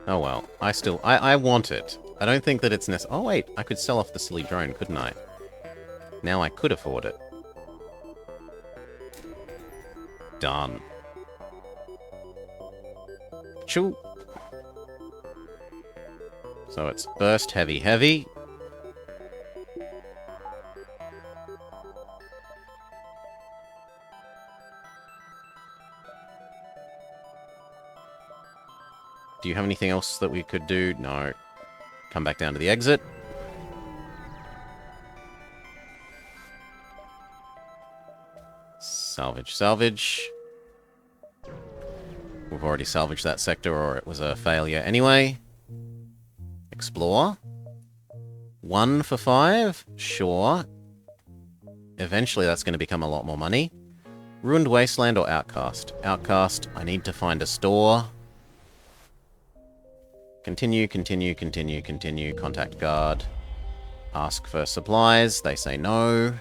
Oh well, I want it. I don't think that it's necessary. Oh wait, I could sell off the silly drone, couldn't I? Now I could afford it. Done. Choo. So it's burst heavy heavy. Do you have anything else that we could do? No. Come back down to the exit. Salvage, salvage. We've already salvaged that sector, or it was a failure anyway. Explore. 1 for 5? Sure. Eventually that's going to become a lot more money. Ruined Wasteland or Outcast? Outcast, I need to find a store. Continue, continue, continue, continue. Contact guard. Ask for supplies. They say no.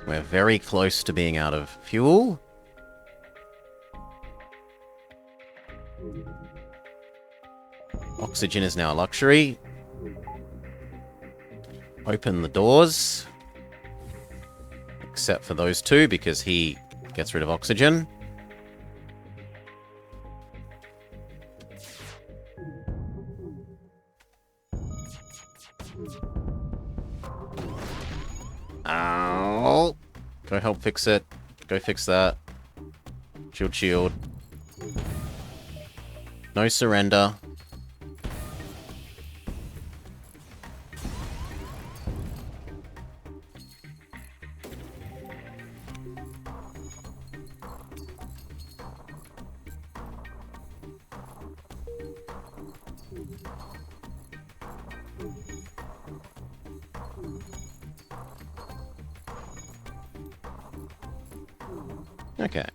We're very close to being out of fuel. Oxygen is now a luxury. Open the doors. Except for those two, because he gets rid of oxygen. Ow. Go help fix it. Go fix that. Shield, shield. No surrender. Okay.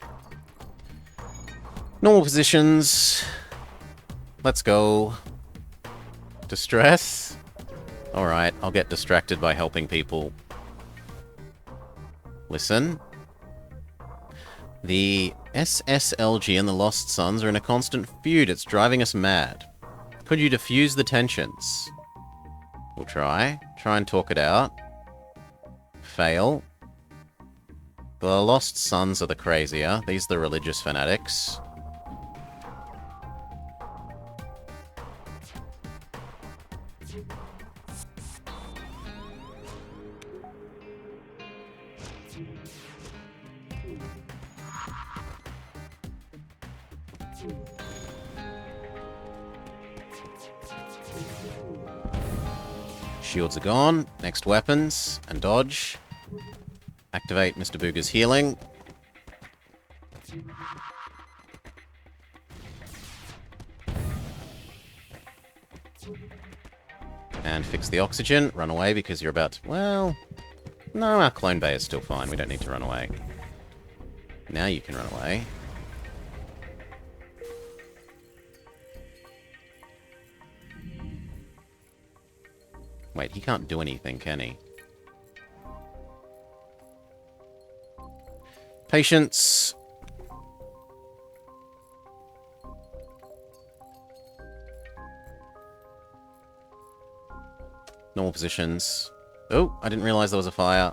Normal positions. Let's go. Distress. Alright, I'll get distracted by helping people. Listen. The SSLG and the Lost Sons are in a constant feud. It's driving us mad. Could you diffuse the tensions? We'll try. Try and talk it out. Fail. The Lost Sons are the crazier. These are the religious fanatics. Shields are gone. Next weapons and dodge. Activate Mr. Booger's healing. And fix the oxygen. Run away because you're about to... Well... No, our clone bay is still fine. We don't need to run away. Now you can run away. Wait, he can't do anything, can he? Patience. Normal positions. Oh, I didn't realize there was a fire.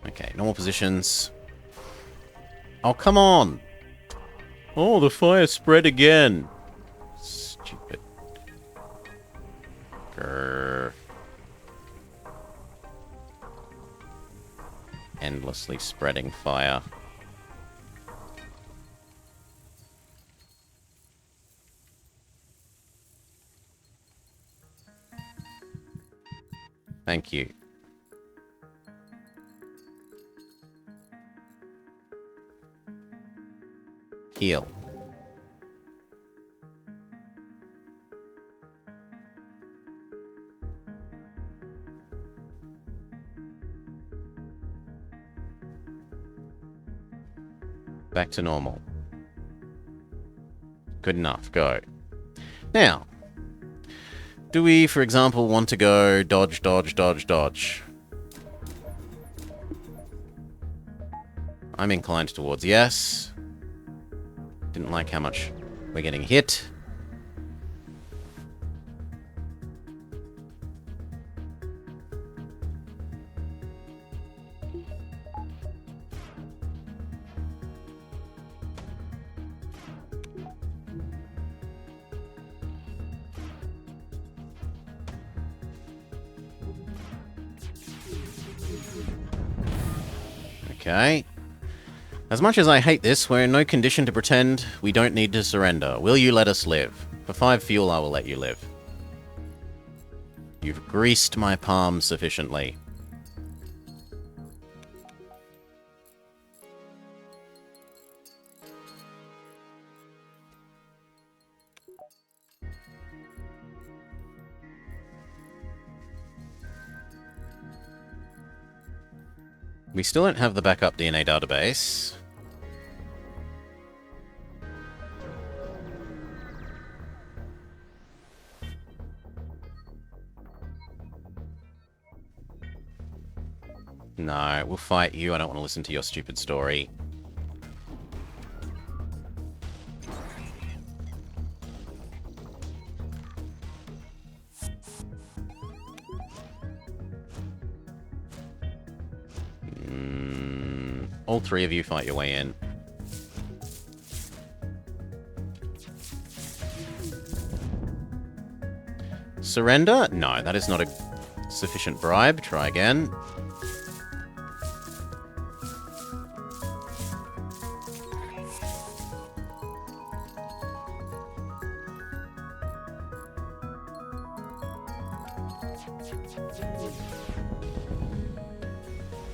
Okay, normal positions. Oh, come on! Oh, the fire spread again! Stupid. Grr. Endlessly spreading fire. Thank you. Heal. Back to normal. Good enough. Go. Now, do we, for example, want to go dodge, dodge, dodge, dodge? I'm inclined towards yes. Didn't like how much we're getting hit. Okay. As much as I hate this, we're in no condition to pretend we don't need to surrender. Will you let us live? For 5 fuel, I will let you live. You've greased my palms sufficiently. We still don't have the backup DNA database. No, we'll fight you. I don't want to listen to your stupid story. All 3 of you fight your way in. Surrender? No, that is not a sufficient bribe. Try again.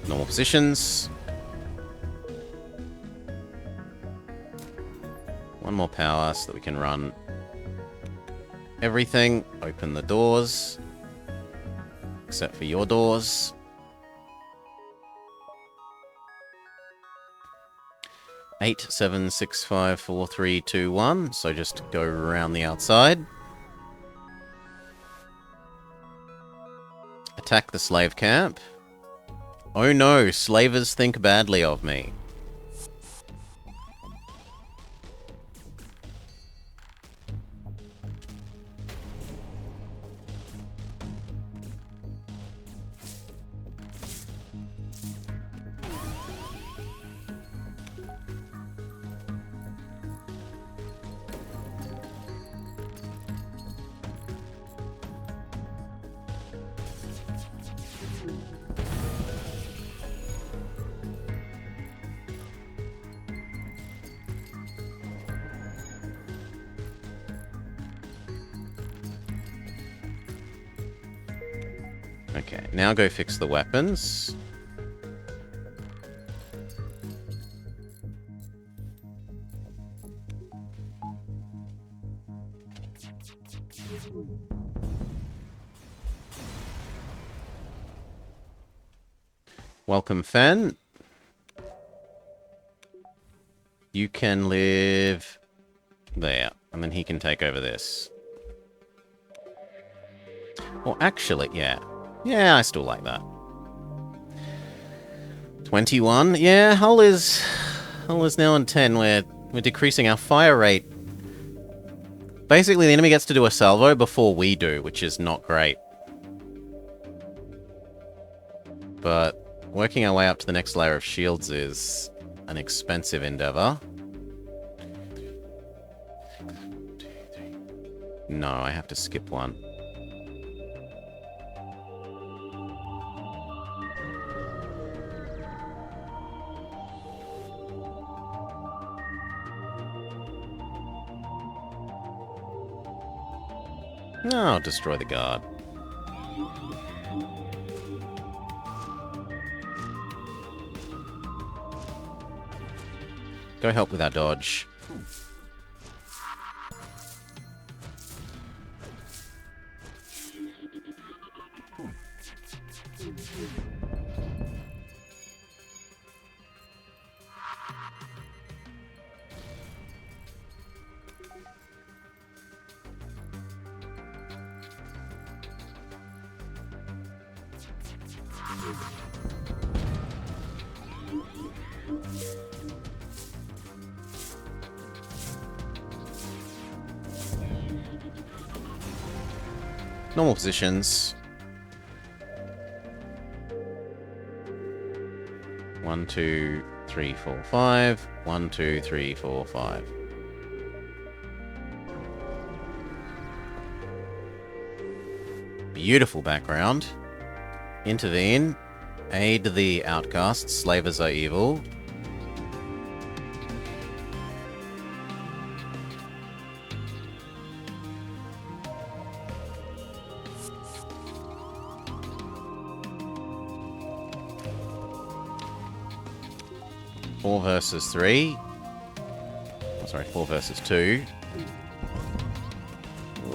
Normal positions. One more power so that we can run everything. Open the doors. Except for your doors. Eight, 7, 6, 5, 4, 3, 2, 1. So just go around the outside. Attack the slave camp. Oh no, slavers think badly of me. Okay, now go fix the weapons. Welcome, Fen. You can live there, and then he can take over this. Well, actually, yeah. Yeah, I still like that. 21. Yeah, Hull is now on 10. We're decreasing our fire rate. Basically, the enemy gets to do a salvo before we do, which is not great. But working our way up to the next layer of shields is an expensive endeavor. No, I have to skip one. No, I'll destroy the guard. Go help with our dodge. Normal positions. 1, 2, 3, 4, 5. 1, 2, 3, 4, 5. Beautiful background. Intervene. Aid the outcasts. Slavers are evil. Four versus 3. Oh, sorry, 4 versus 2.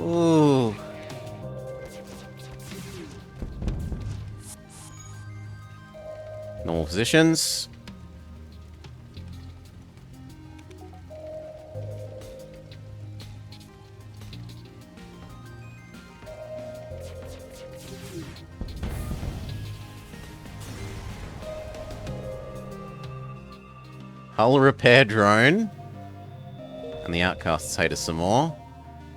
Ooh. Normal positions. Hull repair drone. And the outcasts hate us some more.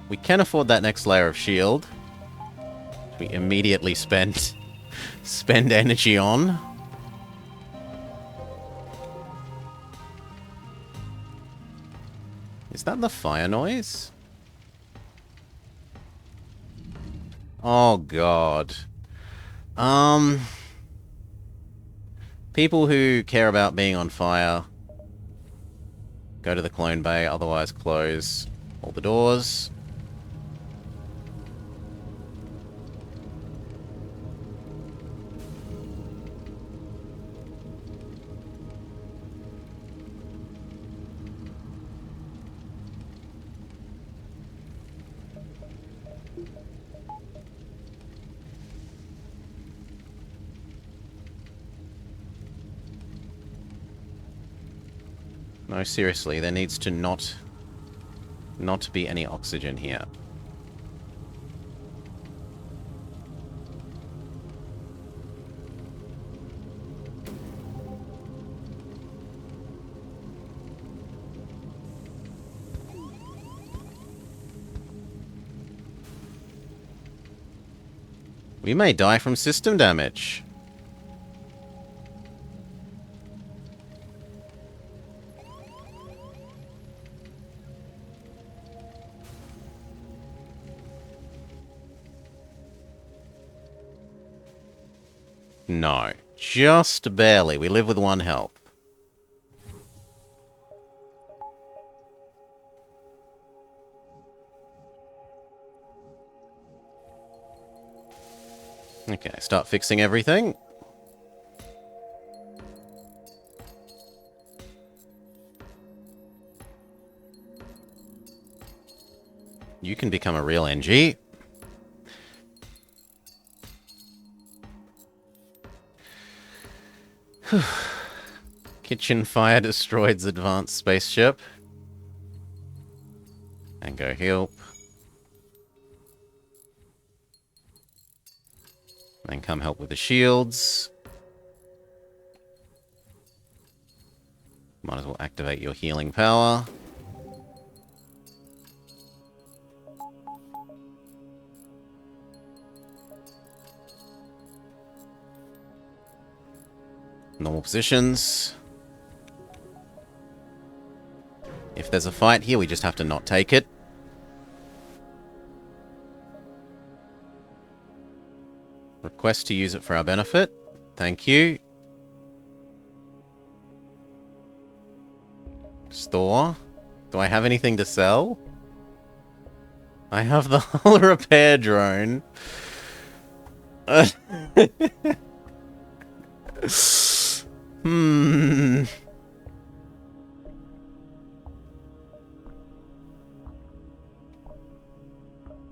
We can afford that next layer of shield. We immediately spend energy on. Is that the fire noise? Oh god. People who care about being on fire, go to the clone bay, otherwise close all the doors. No, seriously, there needs to not be any oxygen here. We may die from system damage. No, just barely. We live with 1 health. Okay, start fixing everything. You can become a real NG. Kitchen fire destroyed advanced spaceship. And go help. Then come help with the shields. Might as well activate your healing power. Normal positions. If there's a fight here, we just have to not take it. Request to use it for our benefit. Thank you. Store. Do I have anything to sell? I have the hull repair drone.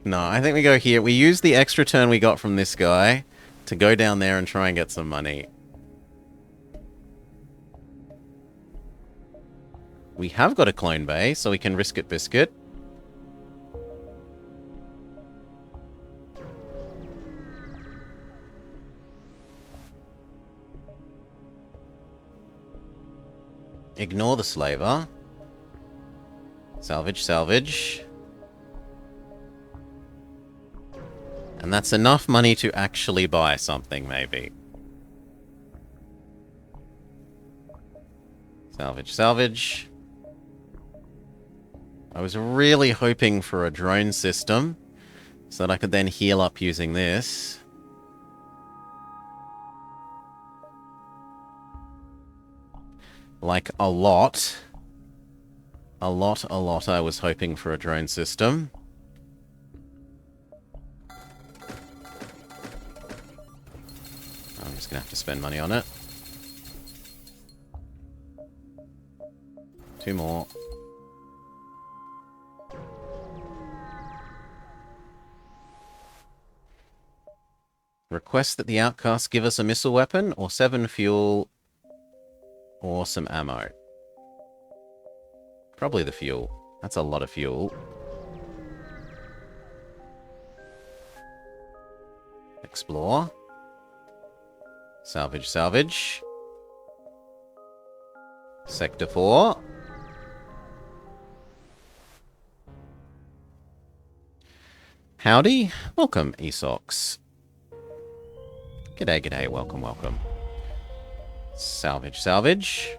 No, I think we go here. We use the extra turn we got from this guy to go down there and try and get some money. We have got a clone bay, so we can risk it biscuit. Ignore the slaver. Salvage, salvage. And that's enough money to actually buy something, maybe. Salvage, salvage. I was really hoping for a drone system so that I could then heal up using this. Like, a lot. A lot I was hoping for a drone system. I'm just gonna have to spend money on it. 2 more. Request that the outcasts give us a missile weapon, or 7 fuel, or some ammo. Probably the fuel. That's a lot of fuel. Explore. Salvage, salvage. Sector 4. Howdy. Welcome, Esox. G'day, g'day. Welcome, welcome. Salvage, salvage.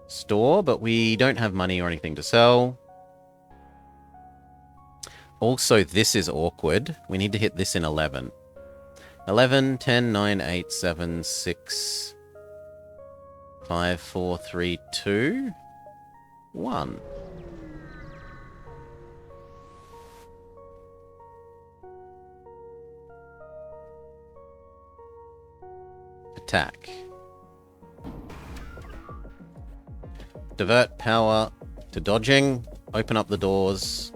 Store, but we don't have money or anything to sell. Also, this is awkward. We need to hit this in 11. 11, 10, 9, 8, 7, 6, 5, 4, 3, 2, 1. Attack. Divert power to dodging. Open up the doors.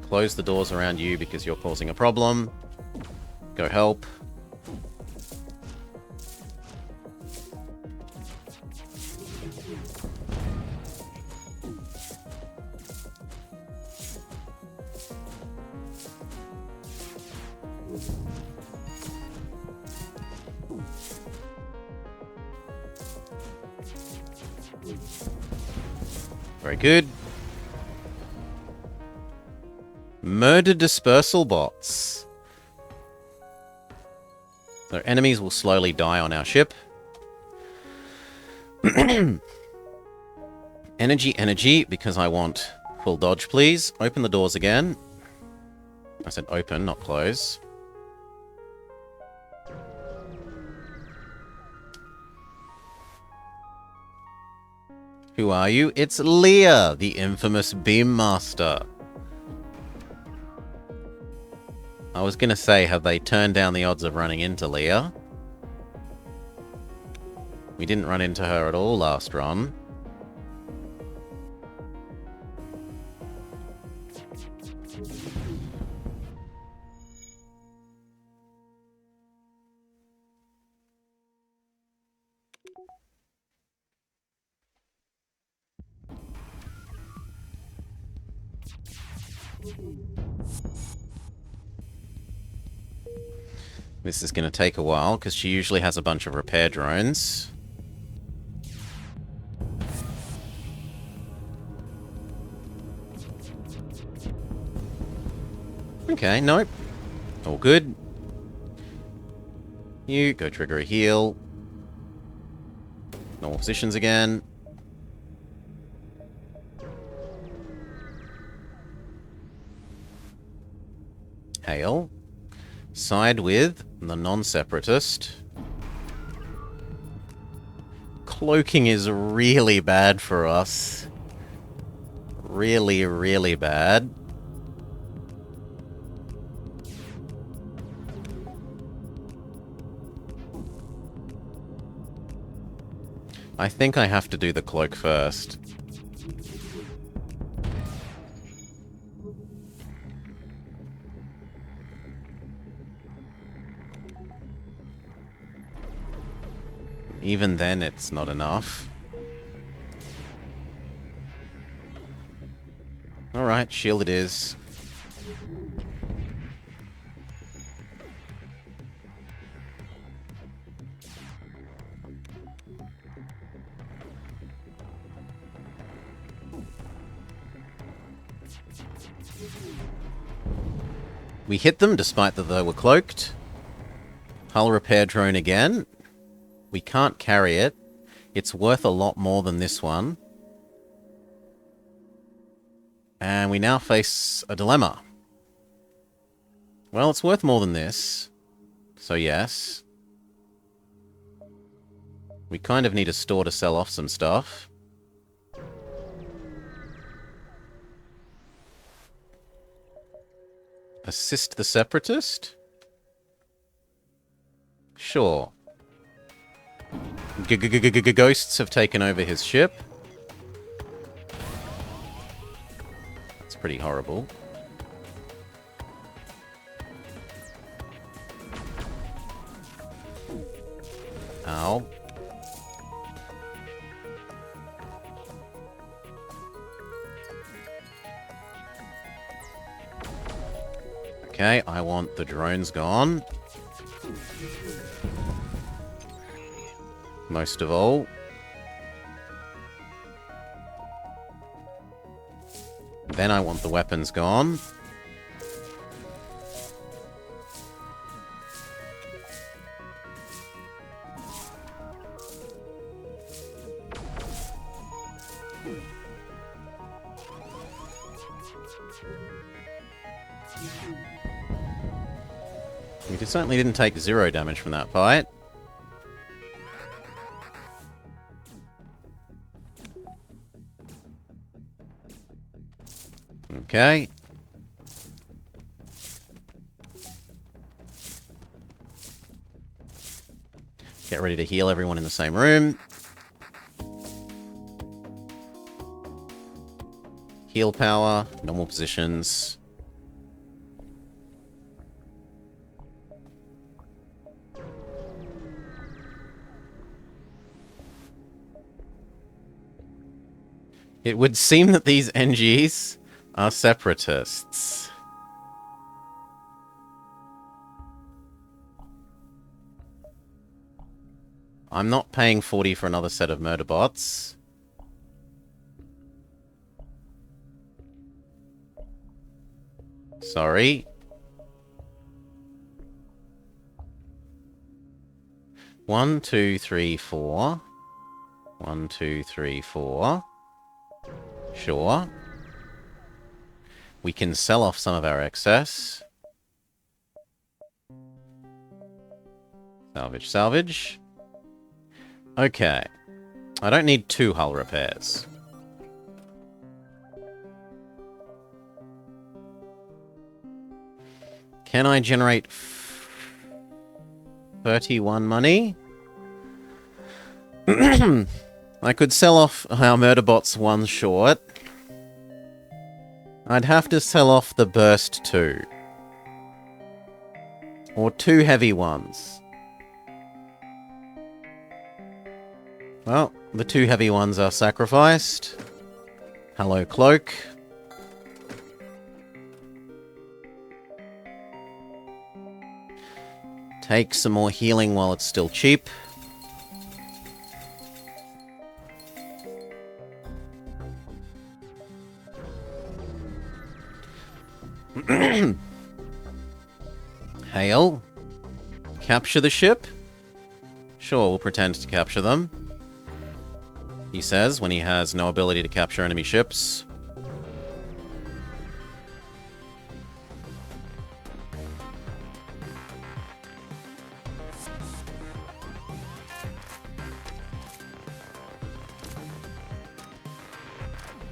Close the doors around you because you're causing a problem. Go help. Very good. Murder dispersal bots. So enemies will slowly die on our ship. Energy, energy, because I want full dodge, please. Open the doors again. I said open, not close. Who are you? It's Leah, the infamous Beam Master. I was going to say, have they turned down the odds of running into Leah? We didn't run into her at all last run. This is going to take a while, because she usually has a bunch of repair drones. Okay, nope. All good. You go trigger a heal. Normal positions again. Hail. Side with the non-separatist. Cloaking is really bad for us. Really, really bad. I think I have to do the cloak first. Even then, it's not enough. Alright, shield it is. We hit them despite that they were cloaked. Hull repair drone again. We can't carry it. It's worth a lot more than this one. And we now face a dilemma. Well, it's worth more than this. So yes. We kind of need a store to sell off some stuff. Assist the Separatist? Sure. Ghosts have taken over his ship. That's pretty horrible. Ow. Okay, I want the drones gone. Most of all. Then I want the weapons gone. We certainly didn't take 0 damage from that fight. Okay. Get ready to heal everyone in the same room. Heal power, normal positions. It would seem that these NGs are separatists. I'm not paying 40 for another set of murder bots. Sorry. 1, 2, 3, 4. 1, 2, 3, 4. Sure. We can sell off some of our excess. Salvage, salvage. Okay. I don't need 2 hull repairs. Can I generate 31 money? I could sell off our murder bots 1 short. I'd have to sell off the burst 2. Or 2 heavy ones. Well, the 2 heavy ones are sacrificed. Hello, Cloak. Take some more healing while it's still cheap. Hail. Capture the ship? Sure, we'll pretend to capture them. He says when he has no ability to capture enemy ships.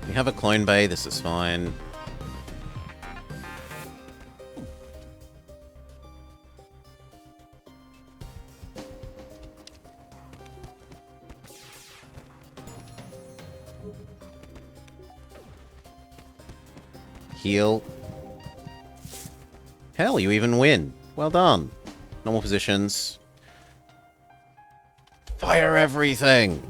We have a clone bay, this is fine. Heal. Hell, you even win. Well done. Normal positions. Fire everything!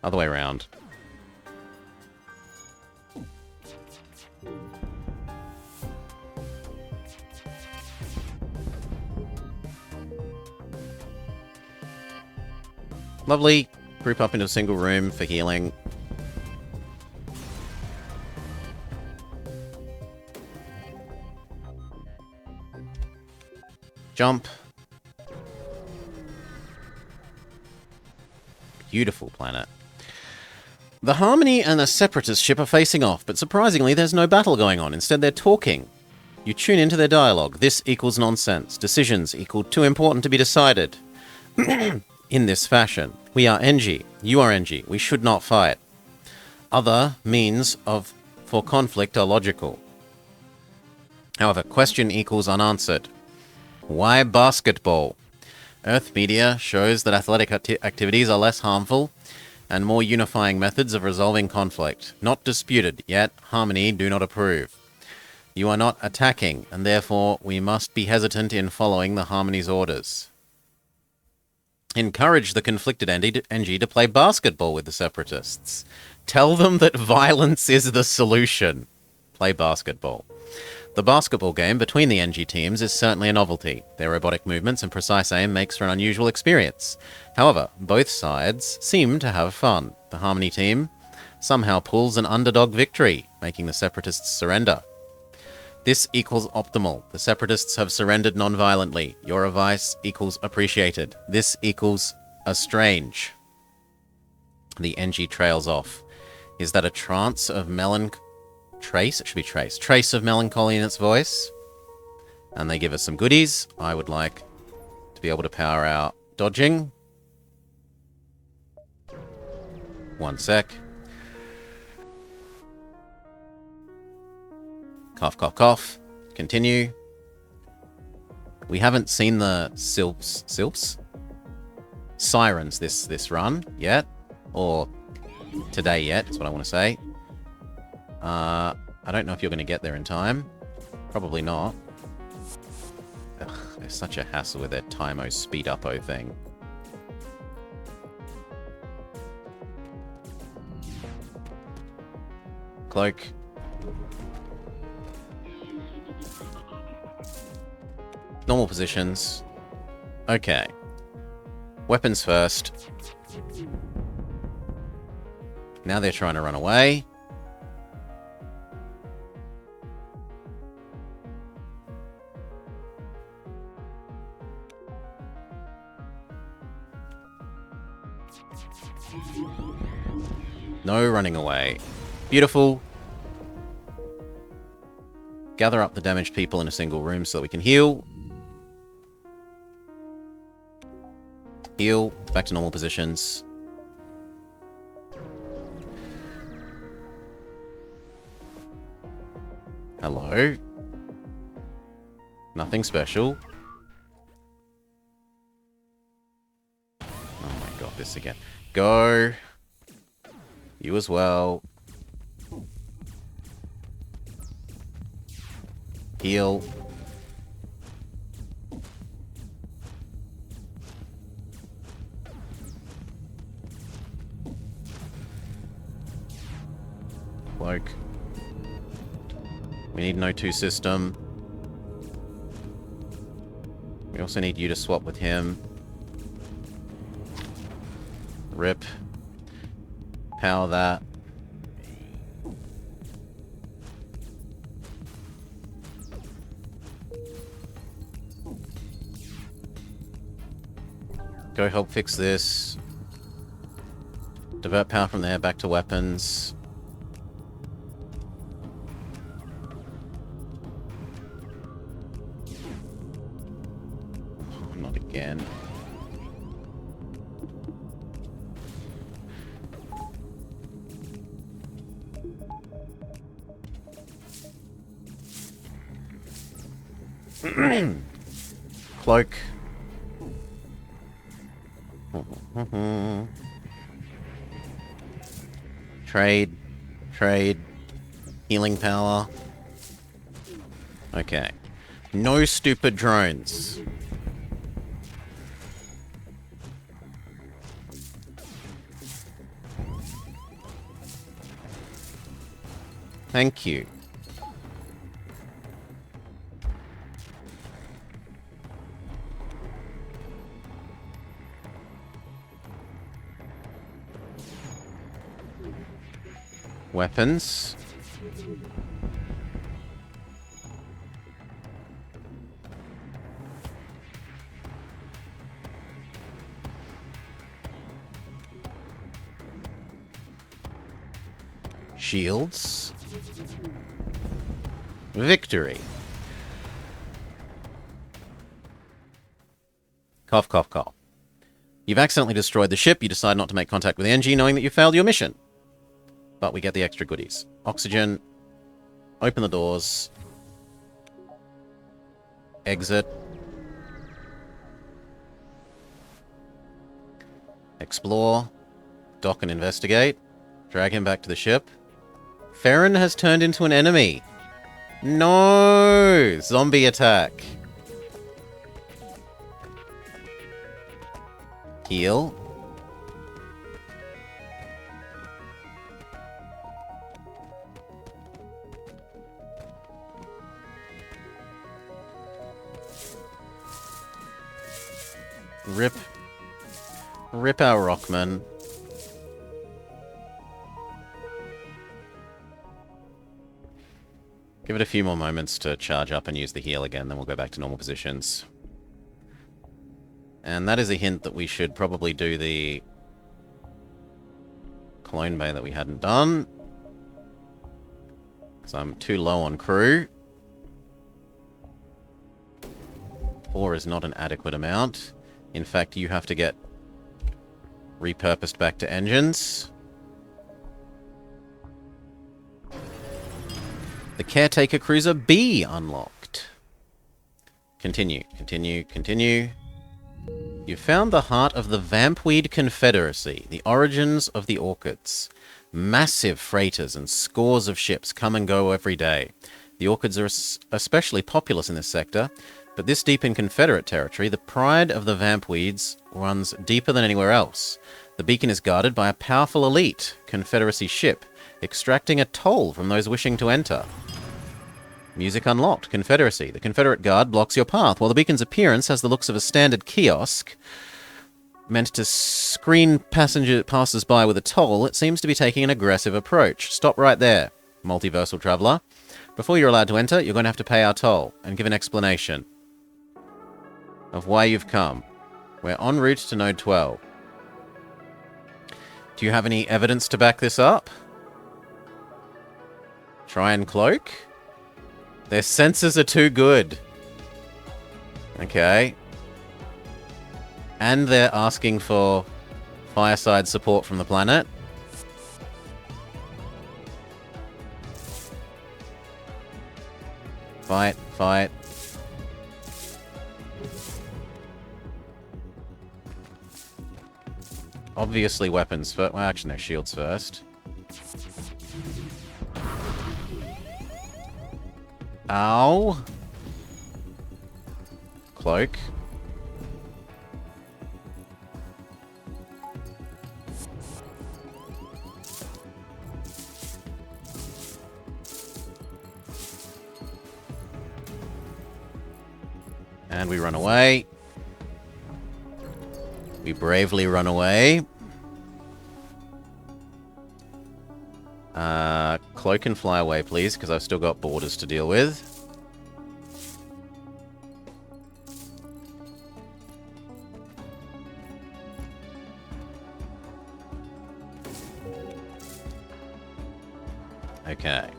Other way around. Lovely. Group up into a single room for healing. Jump. Beautiful planet. The Harmony and the Separatist ship are facing off, but surprisingly there's no battle going on. Instead they're talking. You tune into their dialogue. This equals nonsense. Decisions equal too important to be decided. In this fashion. We are NG. You are NG. We should not fight. Other means for conflict are logical. However, question equals unanswered. Why basketball? Earth media shows that athletic activities are less harmful and more unifying methods of resolving conflict. Not disputed, yet Harmony do not approve. You are not attacking, and therefore we must be hesitant in following the Harmony's orders. Encourage the conflicted NG to play basketball with the Separatists. Tell them that violence is the solution. Play basketball. The basketball game between the NG teams is certainly a novelty. Their robotic movements and precise aim makes for an unusual experience. However, both sides seem to have fun. The Harmony team somehow pulls an underdog victory, making the Separatists surrender. This equals optimal. The Separatists have surrendered non-violently. Your advice equals appreciated. This equals estrange. The NG trails off. Is that a trance of trace? It should be trace. Trace of melancholy in its voice. And they give us some goodies. I would like to be able to power out dodging. One sec. Cough, cough, cough. Continue. We haven't seen the sirens this run yet. Or today yet, is what I want to say. I don't know if you're going to get there in time. Probably not. Ugh, they're such a hassle with their Time-O speed-up-o thing. Cloak. Normal positions. Okay. Weapons first. Now they're trying to run away. No running away. Beautiful. Gather up the damaged people in a single room so that we can heal. Heal. Back to normal positions. Hello. Nothing special. Oh my god, this again. Go. You as well. Heal. need an O2 system. We also need you to swap with him. Rip. Power that. Go help fix this. Divert power from there back to weapons. Oh, not again. Cloak. Trade. Trade. Healing power. Okay. No stupid drones. Thank you. Weapons. Shields. Victory. Cough, cough, cough. You've accidentally destroyed the ship. You decide not to make contact with the NG, knowing that you failed your mission. But we get the extra goodies. Oxygen. Open the doors. Exit. Explore. Dock and investigate. Drag him back to the ship. Farron has turned into an enemy. No! Zombie attack. Heal. Rip. Rip our Rockman. Give it a few more moments to charge up and use the heal again, then we'll go back to normal positions. And that is a hint that we should probably do the clone bay that we hadn't done. Because I'm too low on crew. 4 is not an adequate amount. In fact, you have to get repurposed back to engines. The Caretaker Cruiser B unlocked. Continue, continue, continue. You found the heart of the Vampweed Confederacy, the origins of the Orchids. Massive freighters and scores of ships come and go every day. The Orchids are especially populous in this sector, but this deep in Confederate territory, the pride of the Vampweeds runs deeper than anywhere else. The beacon is guarded by a powerful elite Confederacy ship, extracting a toll from those wishing to enter. Music unlocked. Confederacy. The Confederate Guard blocks your path. While the beacon's appearance has the looks of a standard kiosk, meant to screen passers-by with a toll, it seems to be taking an aggressive approach. Stop right there, multiversal traveller. Before you're allowed to enter, you're going to have to pay our toll and give an explanation of why you've come. We're en route to Node 12. Do you have any evidence to back this up? Try and cloak? Their sensors are too good. Okay. And they're asking for fireside support from the planet. Fight, fight. Obviously weapons first. Well, actually, no, shields first. Ow. Cloak. And we run away. We bravely run away. Cloak and fly away, please, because I've still got borders to deal with. Okay.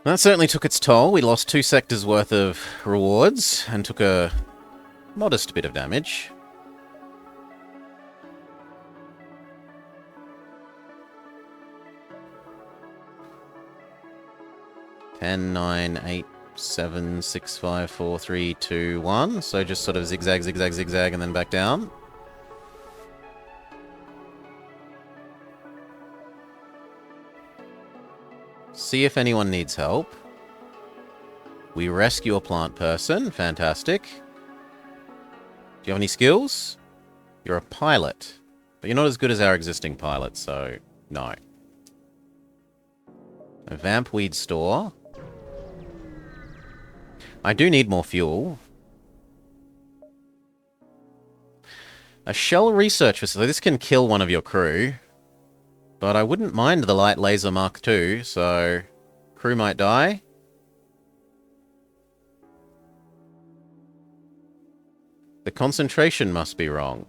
That certainly took its toll. We lost 2 sectors worth of rewards and took a modest bit of damage. Ten, 9, 8, 7, 6, 5, 4, 3, 2, 1. So just sort of zigzag, zigzag, zigzag, and then back down. See if anyone needs help. We rescue a plant person. Fantastic. Do you have any skills? You're a pilot. But you're not as good as our existing pilot, so no. A vamp weed store. I do need more fuel. A shell research facility. This can kill one of your crew. But I wouldn't mind the light laser Mark II, so crew might die. The concentration must be wrong.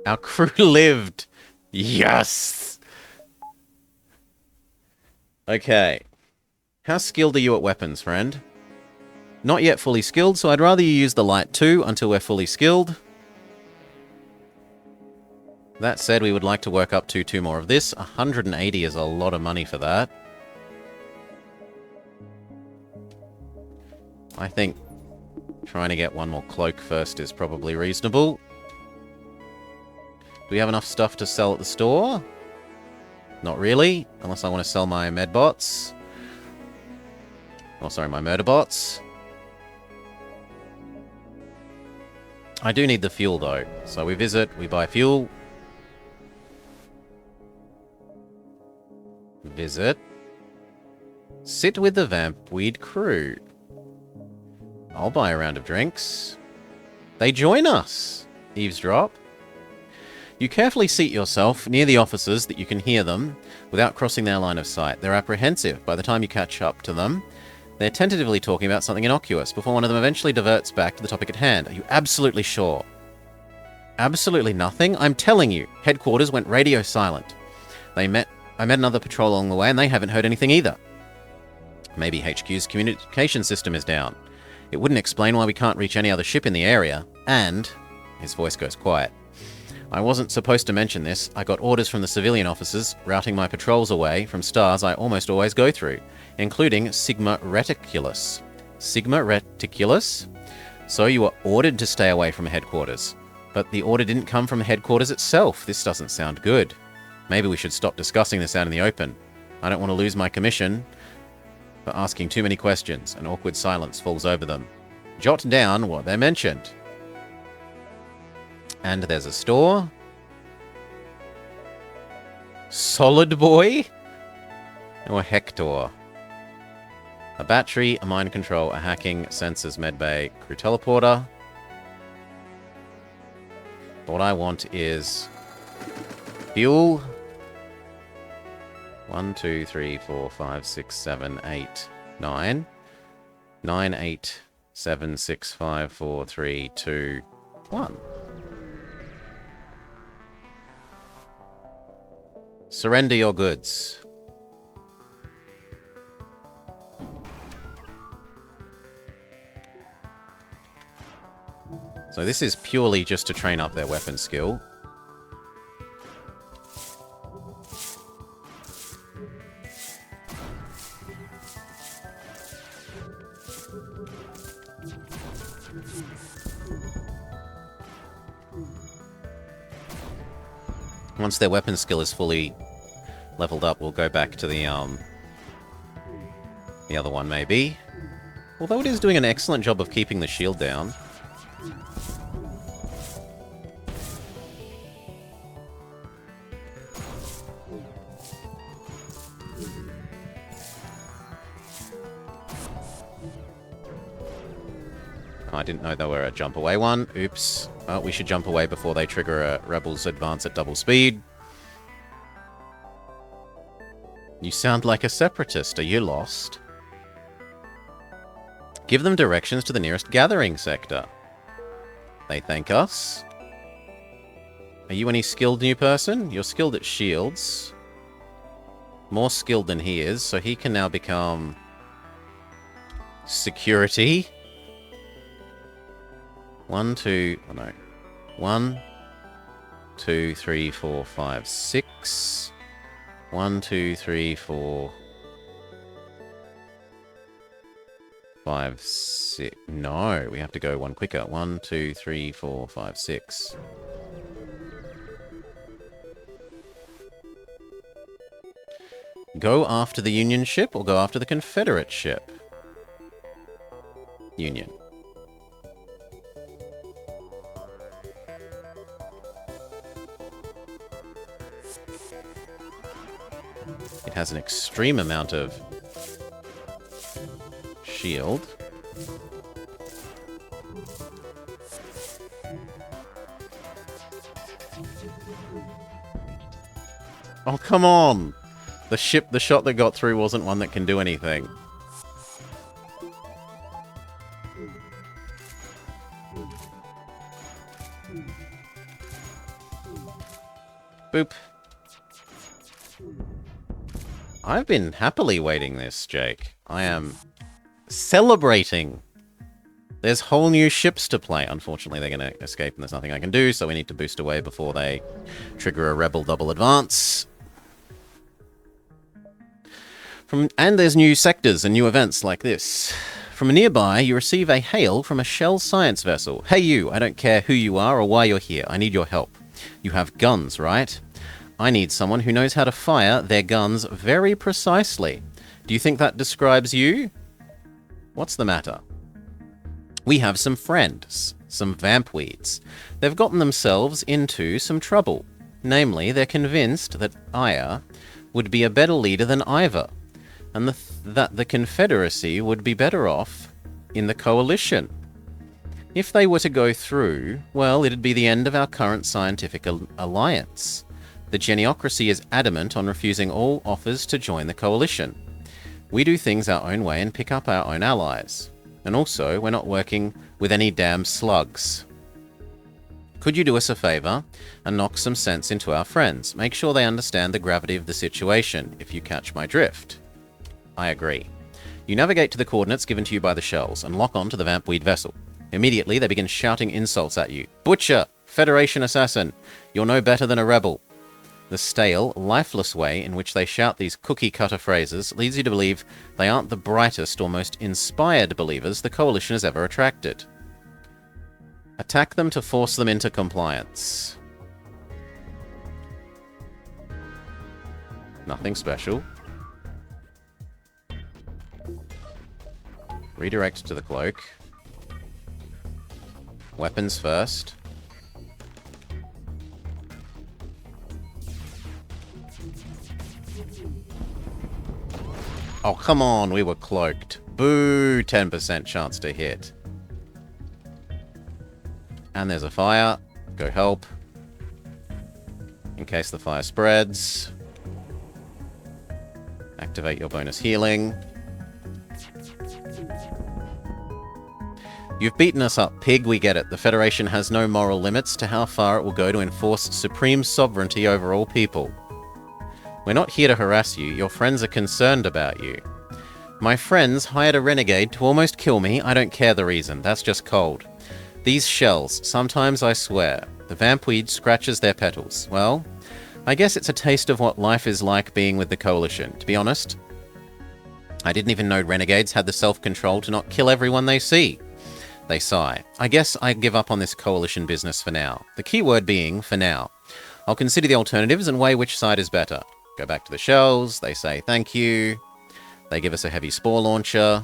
Our crew lived. Yes! Okay. How skilled are you at weapons, friend? Not yet fully skilled, so I'd rather you use the light 2 until we're fully skilled. That said, we would like to work up to 2 more of this. 180 is a lot of money for that. I think trying to get 1 more cloak first is probably reasonable. Do we have enough stuff to sell at the store? Not really, unless I want to sell my medbots. Oh, sorry, my murderbots. I do need the fuel, though. So we visit, we buy fuel. Visit. Sit with the Vampweed crew. I'll buy a round of drinks. They join us. Eavesdrop. You carefully seat yourself near the officers that you can hear them without crossing their line of sight. They're apprehensive. By the time you catch up to them, they're tentatively talking about something innocuous before one of them eventually diverts back to the topic at hand. Are you absolutely sure? Absolutely nothing? I'm telling you. Headquarters went radio silent. I met another patrol along the way and they haven't heard anything either. Maybe HQ's communication system is down. It wouldn't explain why we can't reach any other ship in the area. And... his voice goes quiet. I wasn't supposed to mention this. I got orders from the civilian officers routing my patrols away from stars I almost always go through, including Sigma Reticulus. Sigma Reticulus? So you were ordered to stay away from headquarters. But the order didn't come from headquarters itself. This doesn't sound good. Maybe we should stop discussing this out in the open. I don't want to lose my commission for asking too many questions. An awkward silence falls over them. Jot down what they mentioned. And there's a store. Solid Boy? Or Hector? A battery, a mind control, a hacking, sensors, medbay, crew teleporter. What I want is fuel. 1, 2, 3, 4, 5, 6, 7, 8, 9. 9, 8, 7, 6, 5, 4, 3, 2, 1. Surrender your goods. So this is purely just to train up their weapon skill. Once their weapon skill is fully leveled up, we'll go back to the other one, maybe. Although it is doing an excellent job of keeping the shield down. I didn't know there were a jump away one. Oops. Oh, we should jump away before they trigger a Rebels advance at double speed. You sound like a separatist. Are you lost? Give them directions to the nearest gathering sector. They thank us. Are you any skilled new person? You're skilled at shields. More skilled than he is, so he can now become... security. 1, 2... oh no. 1, 2, 3, 4, 5, 6. 1, 2, 3, 4... 5, 6... no, we have to go one quicker. 1, 2, 3, 4, 5, 6. Go after the Union ship or go after the Confederate ship? Union. It has an extreme amount of shield. Oh, come on! The shot that got through wasn't one that can do anything. Boop. I've been happily waiting this, Jake. I am celebrating. There's whole new ships to play. Unfortunately, they're going to escape and there's nothing I can do, so we need to boost away before they trigger a Rebel double advance. And there's new sectors and new events like this. From nearby, you receive a hail from a Shell science vessel. Hey you, I don't care who you are or why you're here. I need your help. You have guns, right? I need someone who knows how to fire their guns very precisely. Do you think that describes you? What's the matter? We have some friends, some vampweeds. They've gotten themselves into some trouble. Namely, they're convinced that Aya would be a better leader than Iva, and that the Confederacy would be better off in the coalition. If they were to go through, well, it'd be the end of our current scientific alliance. The Geniocracy is adamant on refusing all offers to join the coalition. We do things our own way and pick up our own allies. And also, we're not working with any damn slugs. Could you do us a favor and knock some sense into our friends? Make sure they understand the gravity of the situation, if you catch my drift. I agree. You navigate to the coordinates given to you by the shells and lock on to the vampweed vessel. Immediately, they begin shouting insults at you. Butcher! Federation assassin! You're no better than a rebel. The stale, lifeless way in which they shout these cookie-cutter phrases leads you to believe they aren't the brightest or most inspired believers the Coalition has ever attracted. Attack them to force them into compliance. Nothing special. Redirect to the cloak. Weapons first. Oh, come on, we were cloaked. Boo, 10% chance to hit. And there's a fire. Go help. In case the fire spreads. Activate your bonus healing. You've beaten us up, pig, we get it. The Federation has no moral limits to how far it will go to enforce supreme sovereignty over all people. We're not here to harass you. Your friends are concerned about you. My friends hired a renegade to almost kill me. I don't care the reason. That's just cold. These shells, sometimes I swear, the vampweed scratches their petals. Well, I guess it's a taste of what life is like being with the Coalition. To be honest, I didn't even know renegades had the self-control to not kill everyone they see. They sigh. I guess I give up on this Coalition business for now. The key word being, for now. I'll consider the alternatives and weigh which side is better. Go back to the shells, they say thank you. They give us a heavy spore launcher.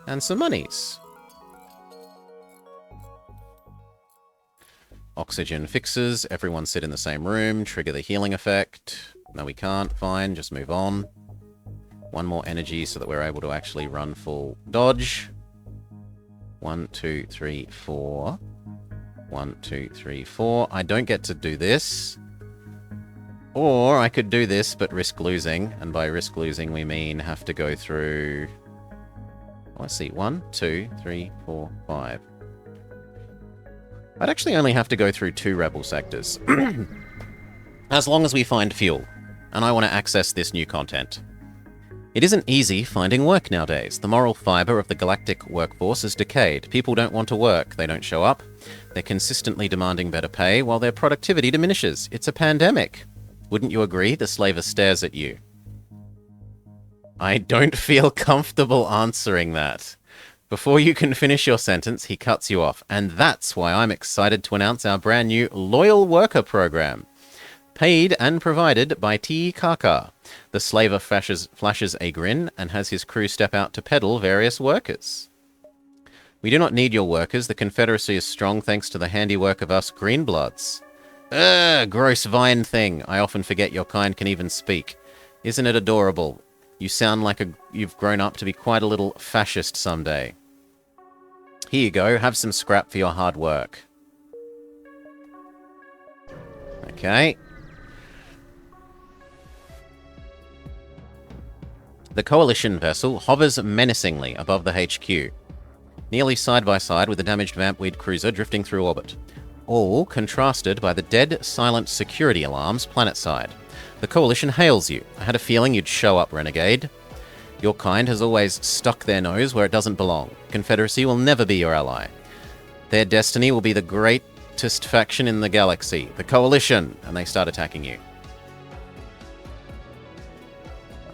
And some monies. Oxygen fixes. Everyone sit in the same room. Trigger the healing effect. No, we can't. Fine, just move on. One more energy so that we're able to actually run full dodge. 1, 2, 3, 4. 1, 2, 3, 4. I don't get to do this. Or I could do this, but risk losing. And by risk losing, we mean have to go through... let's see. 1, 2, 3, 4, 5. I'd actually only have to go through 2 rebel sectors. As long as we find fuel. And I want to access this new content. It isn't easy finding work nowadays. The moral fiber of the galactic workforce has decayed. People don't want to work. They don't show up. They're consistently demanding better pay while their productivity diminishes. It's a pandemic. Wouldn't you agree? The slaver stares at you. I don't feel comfortable answering that. Before you can finish your sentence, he cuts you off. And that's why I'm excited to announce our brand new Loyal Worker program. Paid and provided by T. Kaka. The slaver flashes a grin and has his crew step out to peddle various workers. We do not need your workers. The Confederacy is strong thanks to the handiwork of us Greenbloods. Ugh, gross vine thing. I often forget your kind can even speak. Isn't it adorable? You sound like you've grown up to be quite a little fascist someday. Here you go. Have some scrap for your hard work. Okay. The Coalition vessel hovers menacingly above the HQ, nearly side by side with the damaged Vampweed cruiser drifting through orbit, all contrasted by the dead, silent security alarms planetside. The Coalition hails you. I had a feeling you'd show up, Renegade. Your kind has always stuck their nose where it doesn't belong. Confederacy will never be your ally. Their destiny will be the greatest faction in the galaxy, the Coalition, and they start attacking you.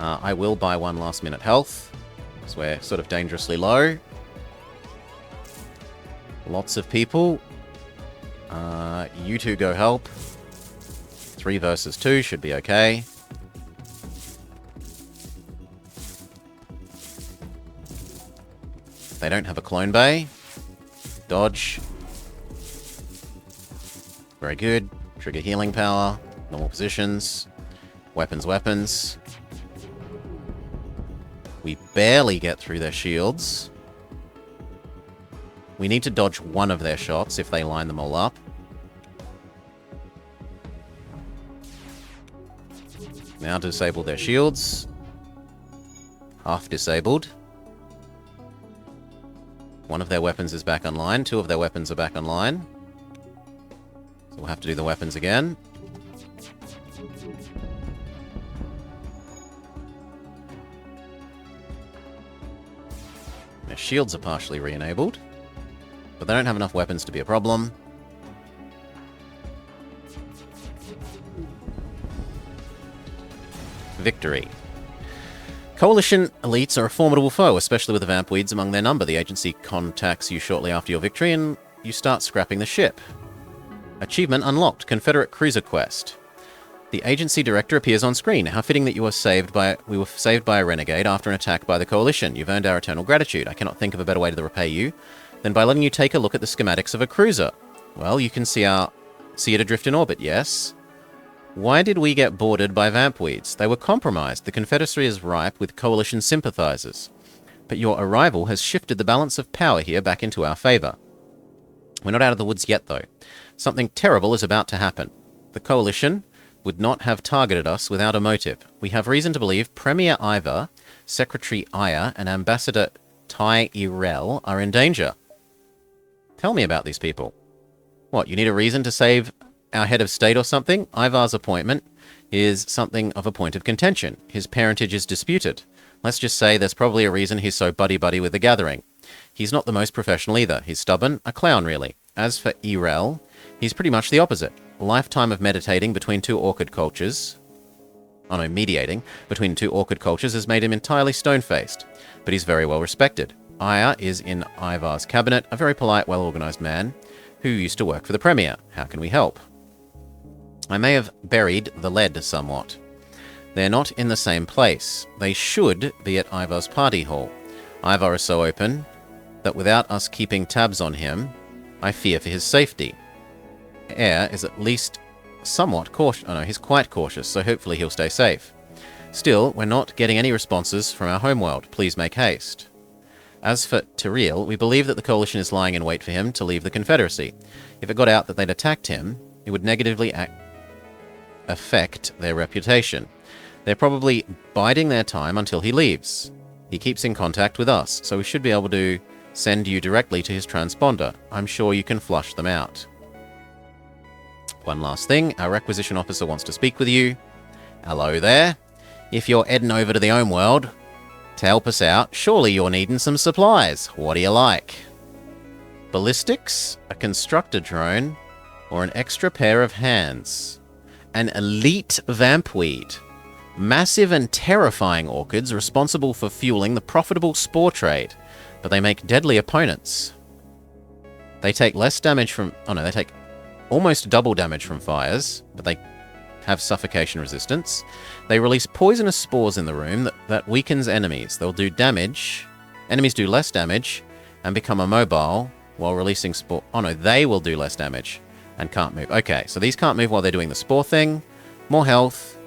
I will buy 1 last-minute health, because we're sort of dangerously low. Lots of people. You two go help. 3 versus 2 should be okay. They don't have a clone bay. Dodge. Very good. Trigger healing power. Normal positions. Weapons, weapons. We barely get through their shields. We need to dodge one of their shots if they line them all up. Now disable their shields. Half disabled. One of their weapons is back online. 2 of their weapons are back online. So we'll have to do the weapons again. Their shields are partially re-enabled, but they don't have enough weapons to be a problem. Victory. Coalition elites are a formidable foe, especially with the Vampweeds among their number. The agency contacts you shortly after your victory, and you start scrapping the ship. Achievement unlocked. Confederate Cruiser Quest. The agency director appears on screen. How fitting that we were saved by a renegade after an attack by the Coalition. You've earned our eternal gratitude. I cannot think of a better way to repay you than by letting you take a look at the schematics of a cruiser. Well, you can see it adrift in orbit, yes? Why did we get boarded by Vampweeds? They were compromised. The Confederacy is ripe with Coalition sympathizers. But your arrival has shifted the balance of power here back into our favor. We're not out of the woods yet, though. Something terrible is about to happen. The Coalition would not have targeted us without a motive. We have reason to believe Premier Ivar, Secretary Aya, and Ambassador Tai Irel are in danger. Tell me about these people. What, you need a reason to save our head of state or something? Ivar's appointment is something of a point of contention. His parentage is disputed. Let's just say there's probably a reason he's so buddy-buddy with the Gathering. He's not the most professional either. He's stubborn, a clown really. As for Irel, he's pretty much the opposite. A lifetime of meditating between 2 orchid cultures... mediating between 2 orchid cultures has made him entirely stone-faced. But he's very well respected. Aya is in Ivar's cabinet, a very polite, well-organized man who used to work for the Premier. How can we help? I may have buried the lead somewhat. They're not in the same place. They should be at Ivar's party hall. Ivar is so open that without us keeping tabs on him, I fear for his safety. Air is at least somewhat cautious. Oh no, he's quite cautious, so hopefully he'll stay safe. Still, we're not getting any responses from our homeworld. Please make haste. As for Tyrael, we believe that the Coalition is lying in wait for him to leave the Confederacy. If it got out that they'd attacked him, it would negatively affect their reputation. They're probably biding their time until he leaves. He keeps in contact with us, so we should be able to send you directly to his transponder. I'm sure you can flush them out. One last thing, our requisition officer wants to speak with you. Hello there. If you're heading over to the homeworld to help us out, surely you're needing some supplies. What do you like? Ballistics, a constructor drone, or an extra pair of hands? An elite vampweed. Massive and terrifying orchids responsible for fueling the profitable spore trade, but they make deadly opponents. They take less damage from... Oh no, they take almost double damage from fires, but they have suffocation resistance. They release poisonous spores in the room that weakens enemies. They'll do damage. Enemies do less damage and become immobile while releasing spore... Oh no, they will do less damage and can't move. Okay, so these can't move while they're doing the spore thing. More health.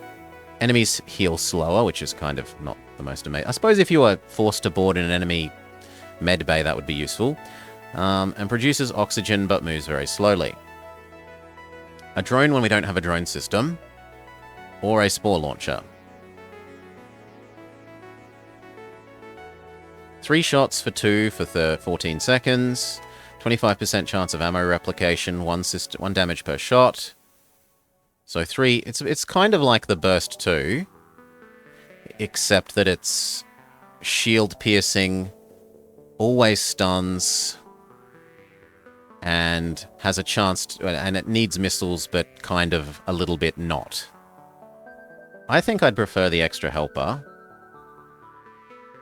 Enemies heal slower, which is kind of not the most amazing. I suppose if you were forced to board in an enemy med bay, that would be useful. And produces oxygen but moves very slowly. A drone when we don't have a drone system. Or a spore launcher. 3 shots for 2 for 14 seconds. 25% chance of ammo replication. 1 damage per shot. So 3... It's kind of like the Burst 2. Except that it's shield piercing. Always stuns. And has a chance to, and it needs missiles, but kind of a little bit not. I think I'd prefer the extra helper.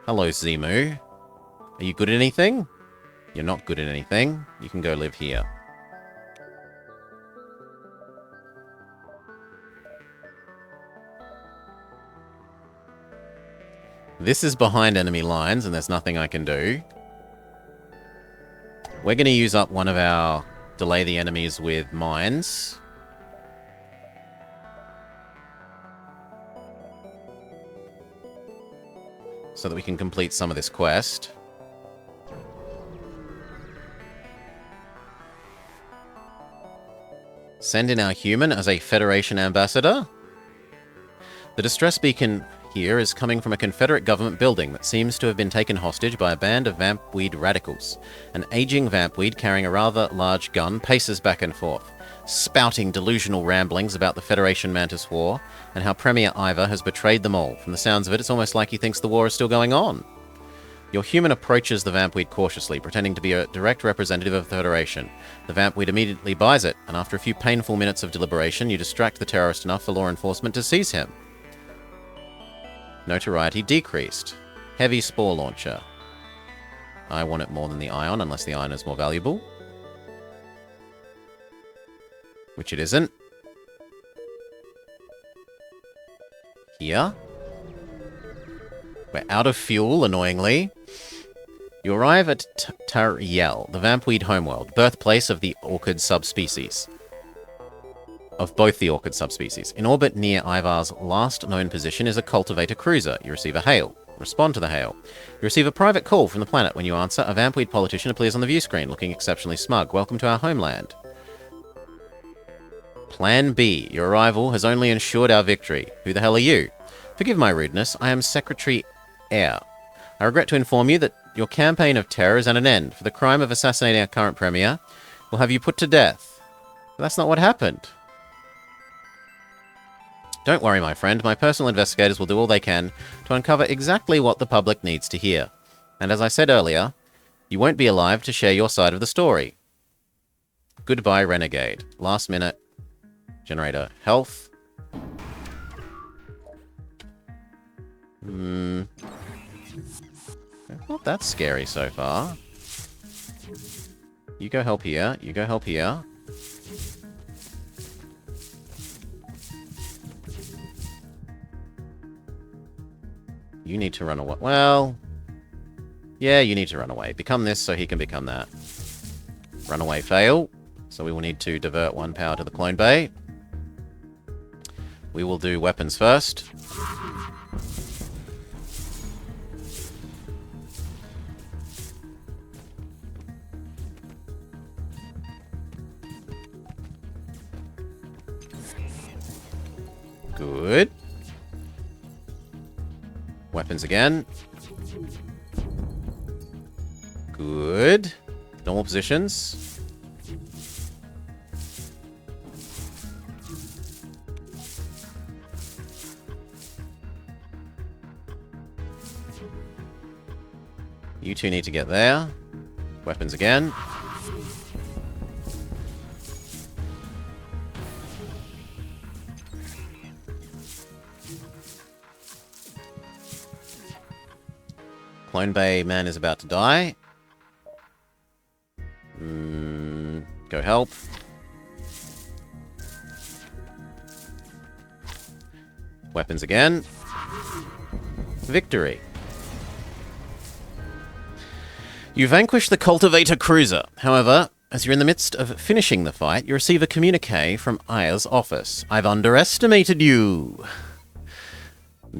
Hello, Zimu. Are you good at anything? You're not good at anything. You can go live here. This is behind enemy lines, and there's nothing I can do. We're going to use up one of our delay the enemies with mines. So that we can complete some of this quest. Send in our human as a Federation ambassador. The distress beacon here is coming from a Confederate government building that seems to have been taken hostage by a band of vampweed radicals. An aging vampweed carrying a rather large gun paces back and forth, spouting delusional ramblings about the Federation Mantis War and how Premier Ivor has betrayed them all. From the sounds of it, it's almost like he thinks the war is still going on. Your human approaches the vampweed cautiously, pretending to be a direct representative of the Federation. The vampweed immediately buys it, and after a few painful minutes of deliberation, you distract the terrorist enough for law enforcement to seize him. Notoriety decreased. Heavy spore launcher. I want it more than the ion, unless the ion is more valuable. Which it isn't. Here. We're out of fuel, annoyingly. You arrive at Tyrael, the vampweed homeworld, birthplace of the orchid subspecies. Of both the orchid subspecies. In orbit near Ivar's last known position is a cultivator cruiser. You receive a hail. Respond to the hail. You receive a private call from the planet. When you answer, a vampweed politician appears on the view screen, looking exceptionally smug. Welcome to our homeland. Plan B. Your arrival has only ensured our victory. Who the hell are you? Forgive my rudeness. I am Secretary Eyre. I regret to inform you that your campaign of terror is at an end. For the crime of assassinating our current premier, we'll have you put to death. But that's not what happened. Don't worry, my friend. My personal investigators will do all they can to uncover exactly what the public needs to hear. And as I said earlier, you won't be alive to share your side of the story. Goodbye, Renegade. Last minute. Generator. Health. Not that scary so far. You go help here. You go help here. You need to run away. Well, yeah, you need to run away. Become this so he can become that. Runaway fail. So we will need to divert 1 power to the clone bay. We will do weapons first. Good. Weapons again. Good. Normal positions. You two need to get there. Weapons again. Clone Bay man is about to die. Go help. Weapons again. Victory. You vanquish the Cultivator Cruiser. However, as you're in the midst of finishing the fight, you receive a communique from Aya's office. I've underestimated you.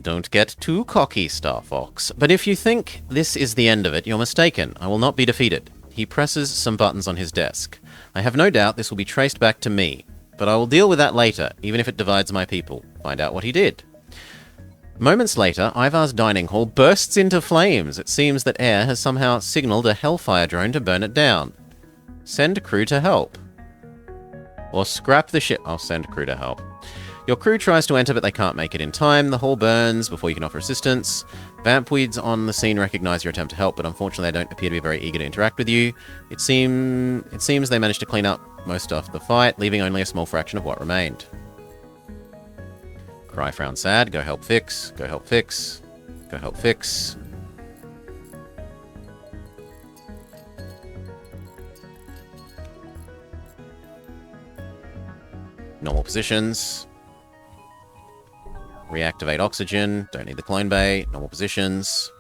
Don't get too cocky, Star Fox. But if you think this is the end of it, you're mistaken. I will not be defeated. He presses some buttons on his desk. I have no doubt this will be traced back to me, but I will deal with that later, even if it divides my people. Find out what he did. Moments later, Ivar's dining hall bursts into flames. It seems that Air has somehow signaled a Hellfire drone to burn it down. Send crew to help. Or scrap the ship. I'll send crew to help. Your crew tries to enter, but they can't make it in time. The hall burns before you can offer assistance. Vampweeds on the scene recognize your attempt to help, but unfortunately they don't appear to be very eager to interact with you. It seems they managed to clean up most of the fight, leaving only a small fraction of what remained. Cry, frown, sad. Go help fix. Go help fix. Go help fix. Normal positions. Reactivate oxygen. Don't need the clone bay. Normal positions.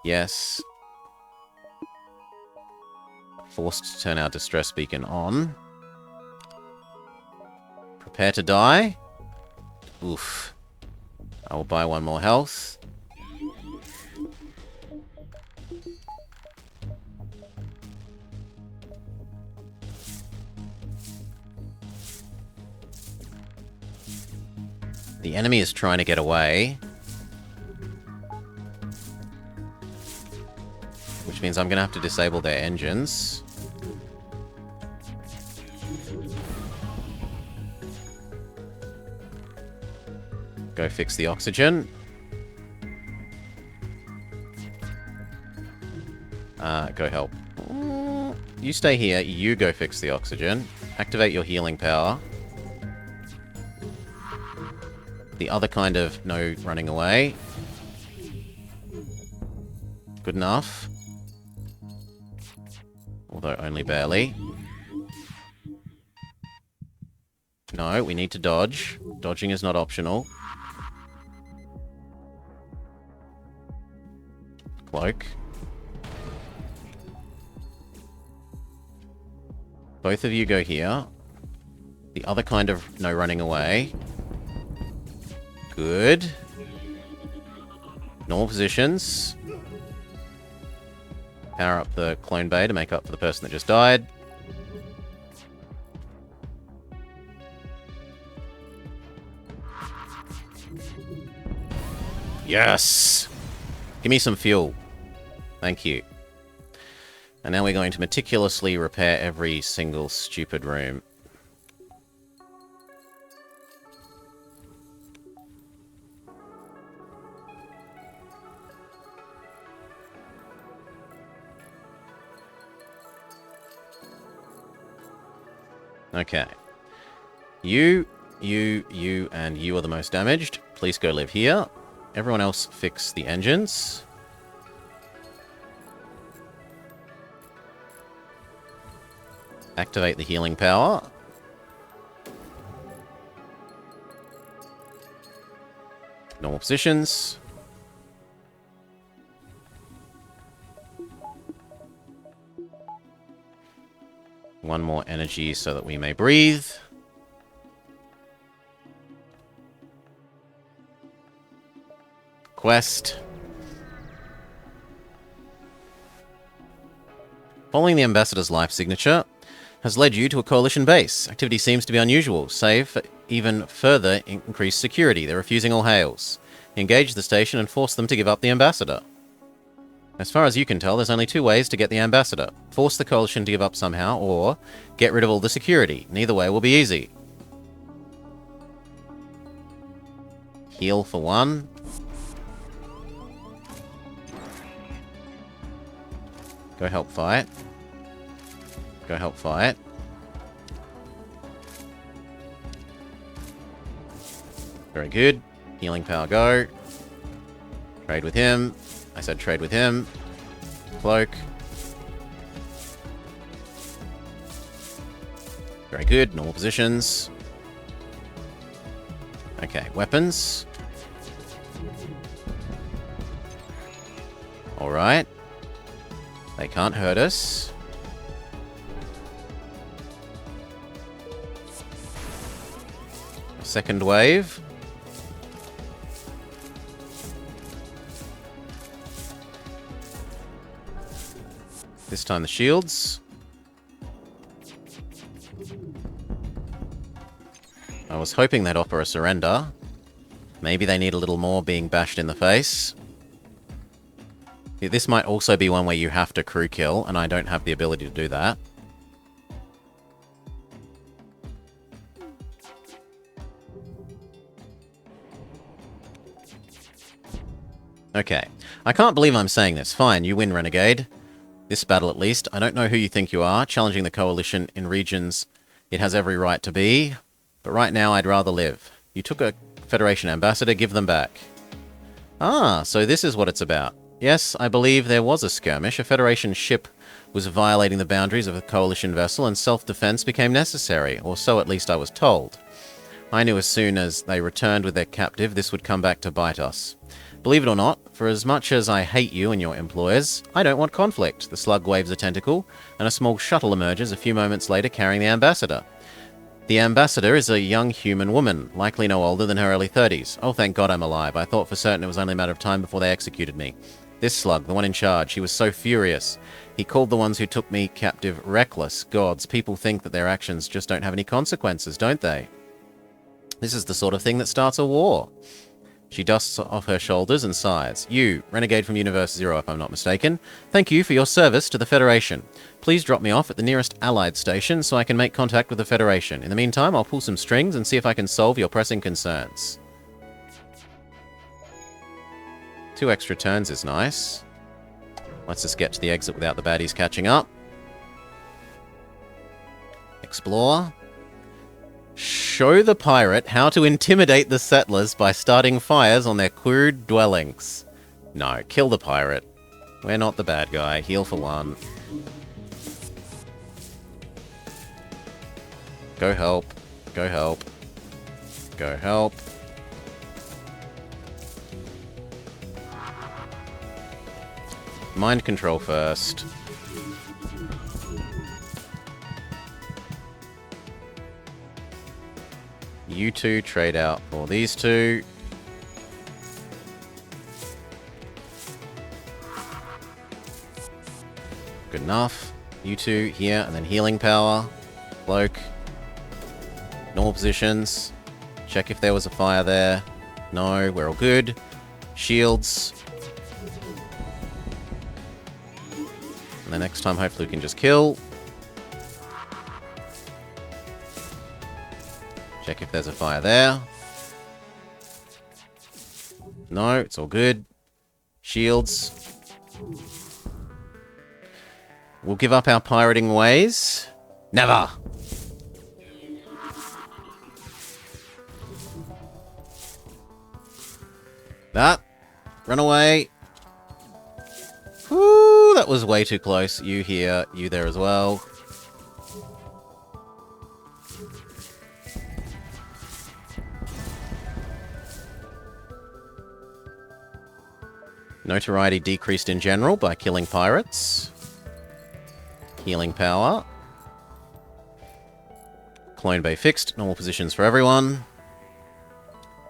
Yes. Forced to turn our distress beacon on. Prepare to die. Oof. I will buy one more health. The enemy is trying to get away. Which means I'm going to have to disable their engines. Go fix the oxygen. Go help. You stay here. You go fix the oxygen. Activate your healing power. The other kind of no running away. Good enough. Although only barely. No, we need to dodge. Dodging is not optional. Cloak. Both of you go here. The other kind of no running away. Good. Normal positions. Power up the clone bay to make up for the person that just died. Yes! Give me some fuel. Thank you. And now we're going to meticulously repair every single stupid room. Okay. You, and you are the most damaged. Please go live here. Everyone else fix the engines. Activate the healing power. Normal positions. One more energy so that we may breathe. Quest. Following the ambassador's life signature, has led you to a coalition base. Activity seems to be unusual, save for even further increased security. They're refusing all hails. Engage the station and force them to give up the ambassador. As far as you can tell, there's only two ways to get the ambassador. Force the coalition to give up somehow, or get rid of all the security. Neither way will be easy. Heal for 1. Go help fight. Go help fight. Very good. Healing power, go. Trade with him. I said trade with him. Cloak. Very good. Normal positions. Okay, weapons. Alright. They can't hurt us. Second wave. This time the shields. I was hoping they'd offer a surrender. Maybe they need a little more being bashed in the face. This might also be one where you have to crew kill, and I don't have the ability to do that. Okay. I can't believe I'm saying this. Fine, you win, Renegade. This battle, at least. I don't know who you think you are, challenging the Coalition in regions it has every right to be. But right now, I'd rather live. You took a Federation ambassador, give them back. Ah, so this is what it's about. Yes, I believe there was a skirmish. A Federation ship was violating the boundaries of a Coalition vessel, and self-defense became necessary, or so at least I was told. I knew as soon as they returned with their captive, this would come back to bite us. Believe it or not, for as much as I hate you and your employers, I don't want conflict. The slug waves a tentacle, and a small shuttle emerges a few moments later carrying the ambassador. The ambassador is a young human woman, likely no older than her early 30s. Oh, thank God I'm alive. I thought for certain it was only a matter of time before they executed me. This slug, the one in charge, he was so furious. He called the ones who took me captive reckless. Gods, people think that their actions just don't have any consequences, don't they? This is the sort of thing that starts a war. She dusts off her shoulders and sighs. You, Renegade from Universe Zero, if I'm not mistaken, thank you for your service to the Federation. Please drop me off at the nearest Allied station so I can make contact with the Federation. In the meantime, I'll pull some strings and see if I can solve your pressing concerns. 2 extra turns is nice. Let's just get to the exit without the baddies catching up. Explore. Show the pirate how to intimidate the settlers by starting fires on their crude dwellings. No, kill the pirate. We're not the bad guy. Heal for 1. Go help. Go help. Go help. Mind control first. You two trade out for these two. Good enough. You two here, and then healing power. Cloak. Normal positions. Check if there was a fire there. No, we're all good. Shields. And the next time, hopefully we can just kill. Check if there's a fire there. No, it's all good. Shields. We'll give up our pirating ways. Never! That. Run away. Whoo, that was way too close. You here, you there as well. Notoriety decreased in general by killing pirates. Healing power. Clone Bay fixed. Normal positions for everyone.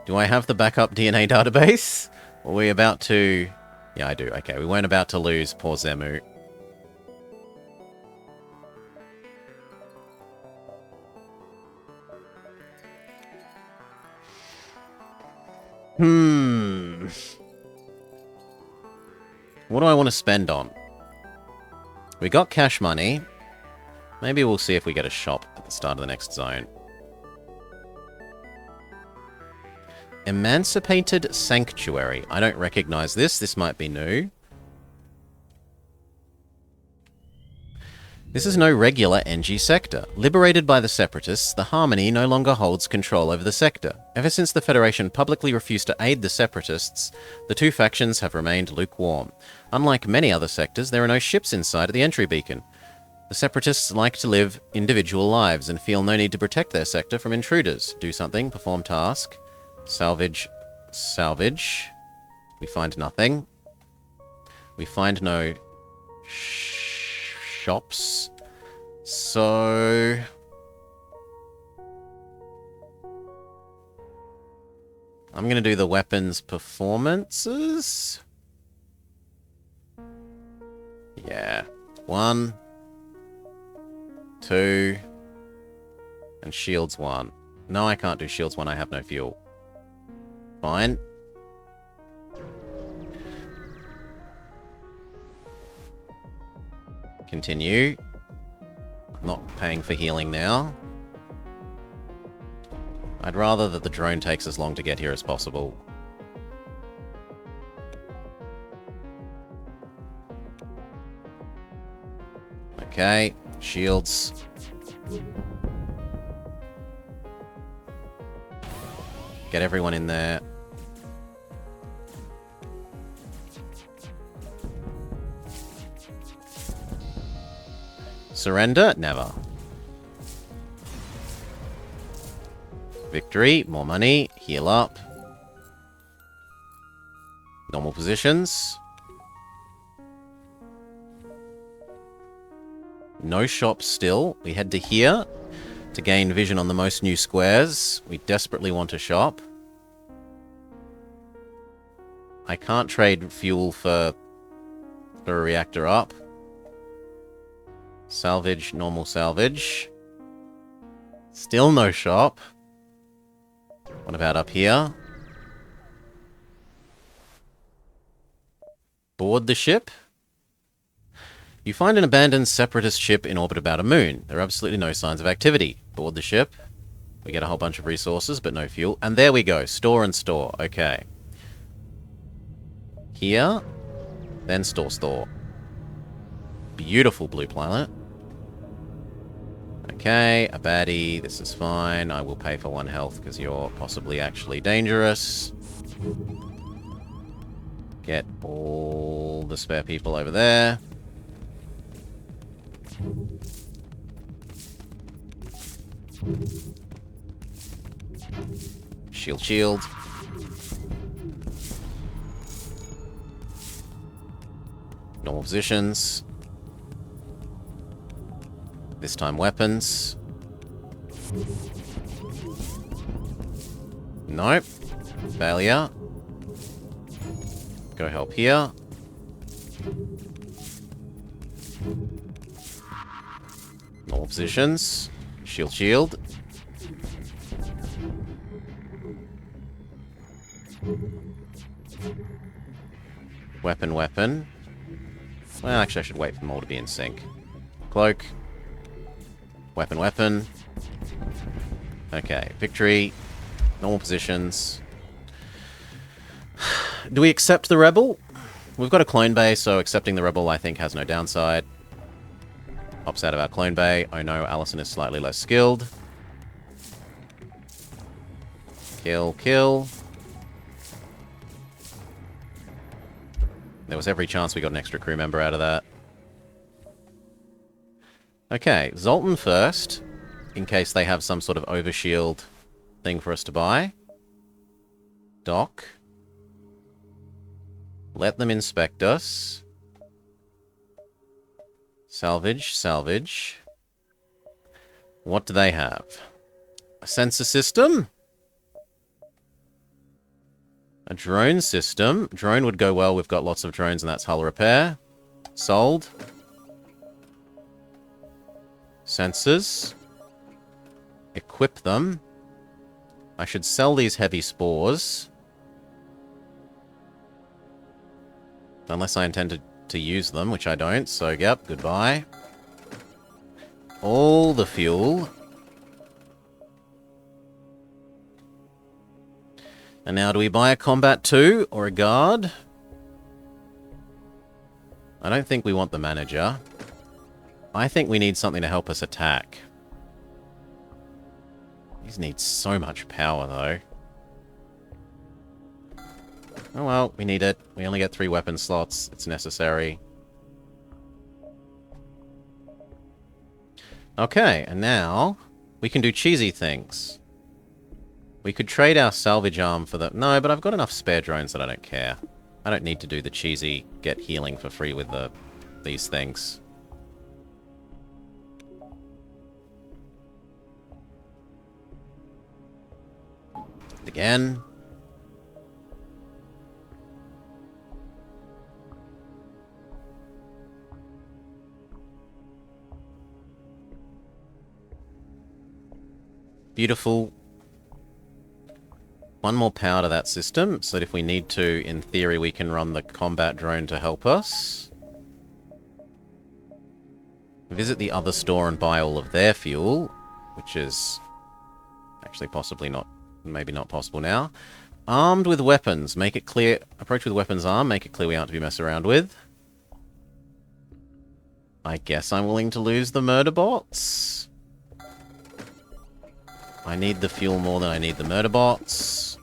Do I have the backup DNA database? Were we about to... Yeah, I do. Okay, we weren't about to lose poor Zemu. What do I want to spend on? We got cash money. Maybe we'll see if we get a shop at the start of the next zone. Emancipated Sanctuary. I don't recognize this. This might be new. This is no regular NG sector. Liberated by the Separatists, the Harmony no longer holds control over the sector. Ever since the Federation publicly refused to aid the Separatists, the two factions have remained lukewarm. Unlike many other sectors, there are no ships inside at the entry beacon. The Separatists like to live individual lives and feel no need to protect their sector from intruders. Do something, perform task, salvage, salvage. We find nothing. We find no shops. So I'm going to do the weapons performances. Yeah. 1, 2, and shields 1. No, I can't do shields 1. I have no fuel. Fine. Continue. Not paying for healing now. I'd rather that the drone takes as long to get here as possible. Okay, shields. Get everyone in there. Surrender? Never. Victory, more money, heal up. Normal positions. No shops still. We head to here to gain vision on the most new squares. We desperately want a shop. I can't trade fuel for a reactor up. Salvage, normal salvage. Still no shop. What about up here? Board the ship. You find an abandoned separatist ship in orbit about a moon. There are absolutely no signs of activity. Board the ship. We get a whole bunch of resources, but no fuel. And there we go. Store and store. Okay. Here. Then store. Beautiful blue planet. Okay, a baddie. This is fine. I will pay for 1 health because you're possibly actually dangerous. Get all the spare people over there. Shield. Normal positions. This time weapons. Nope. Failure. Go help here. Normal positions. Shield. Weapon. Well, actually I should wait for them all to be in sync. Cloak. Weapon. Okay, victory. Normal positions. Do we accept the rebel? We've got a clone bay, so accepting the rebel I think has no downside. Pops out of our clone bay. Oh no, Allison is slightly less skilled. Kill. There was every chance we got an extra crew member out of that. Okay, Zoltan first, in case they have some sort of overshield thing for us to buy. Dock. Let them inspect us. Salvage. What do they have? A sensor system? A drone system. Drone would go well. We've got lots of drones and that's hull repair. Sold. Sensors. Equip them. I should sell these heavy spores. Unless I intend to use them, which I don't, so yep, goodbye. All the fuel. And now do we buy a combat 2 or a guard? I don't think we want the manager. I think we need something to help us attack. These need so much power, though. Oh well, we need it. We only get 3 weapon slots. It's necessary. Okay, and now we can do cheesy things. We could trade our salvage arm for the... No, but I've got enough spare drones that I don't care. I don't need to do the cheesy get healing for free with these things. Again. Beautiful. One more power to that system, so that if we need to, in theory, we can run the combat drone to help us. Visit the other store and buy all of their fuel, which is actually possibly not, maybe not possible now. Armed with weapons, make it clear, approach with weapons armed, make it clear we aren't to be messed around with. I guess I'm willing to lose the murder bots. I need the fuel more than I need the murder bots.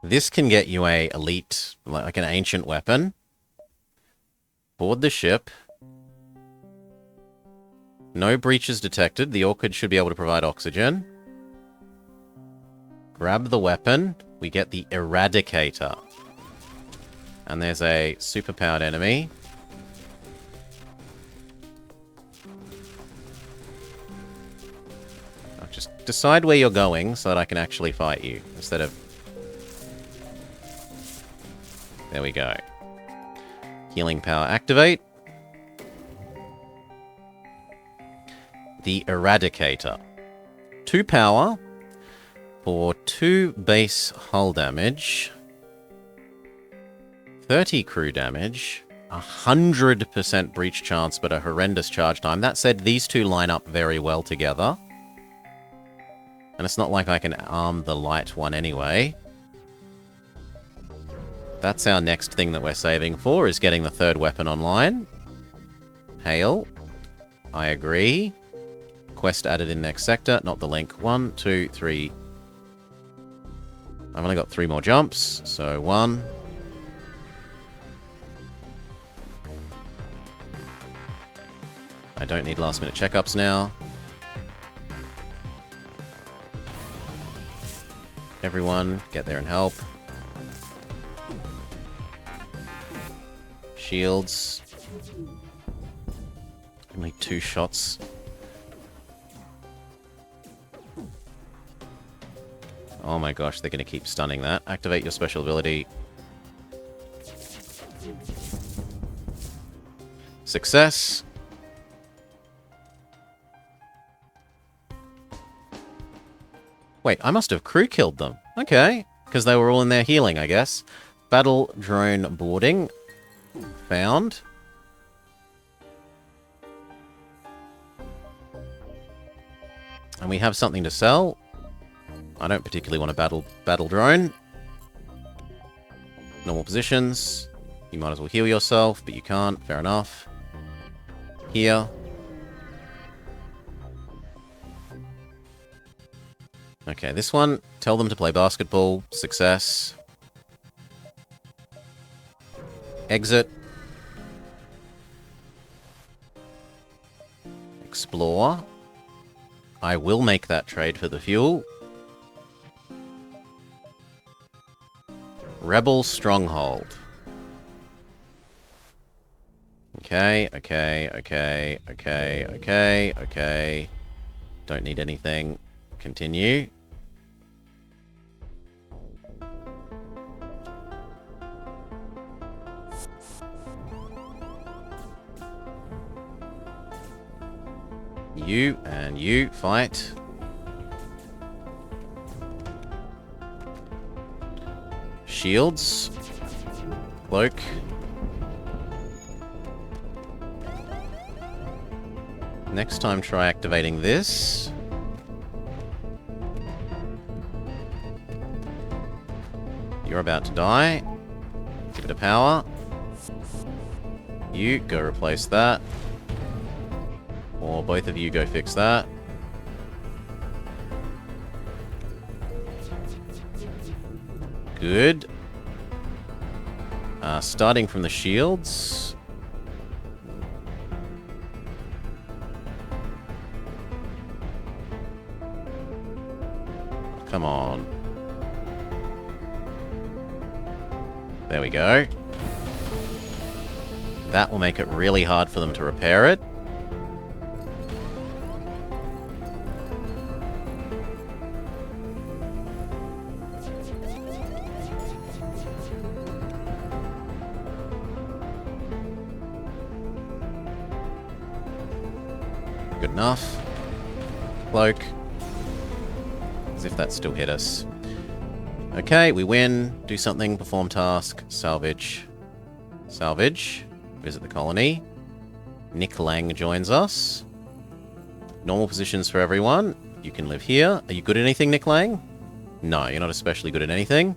This can get you a elite, like an ancient weapon. Board the ship. No breaches detected. The Orchid should be able to provide oxygen. Grab the weapon. We get the Eradicator. And there's a superpowered enemy. I'll just decide where you're going so that I can actually fight you instead of... There we go. Healing power activate. The Eradicator. 2 power for 2 base hull damage. 30 crew damage. 100% breach chance, but a horrendous charge time. That said, these two line up very well together. And it's not like I can arm the light one anyway. That's our next thing that we're saving for, is getting the 3rd weapon online. Hail. I agree. Quest added in next sector, not the link. 1, 2, 3. I've only got 3 more jumps, so 1. I don't need last minute checkups now. Everyone, get there and help. Shields. Only 2 shots. Oh my gosh, they're going to keep stunning that. Activate your special ability. Success. Wait, I must have crew killed them. Okay, because they were all in there healing, I guess. Battle drone boarding. Found. And we have something to sell. I don't particularly want a battle drone. Normal positions. You might as well heal yourself, but you can't. Fair enough. Here. Okay, this one. Tell them to play basketball. Success. Exit. Explore. I will make that trade for the fuel. Rebel Stronghold. Okay. Don't need anything. Continue. You and you fight. Shields. Cloak. Next time, try activating this. You're about to die. Give it a power. You go replace that. Or both of you go fix that. Good. Starting from the shields. Come on. There we go. That will make it really hard for them to repair it. Good enough. Cloak. As if that still hit us. Okay, we win. Do something. Perform task. Salvage. Salvage. Visit the colony. Nick Lang joins us. Normal positions for everyone. You can live here. Are you good at anything, Nick Lang? No, you're not especially good at anything.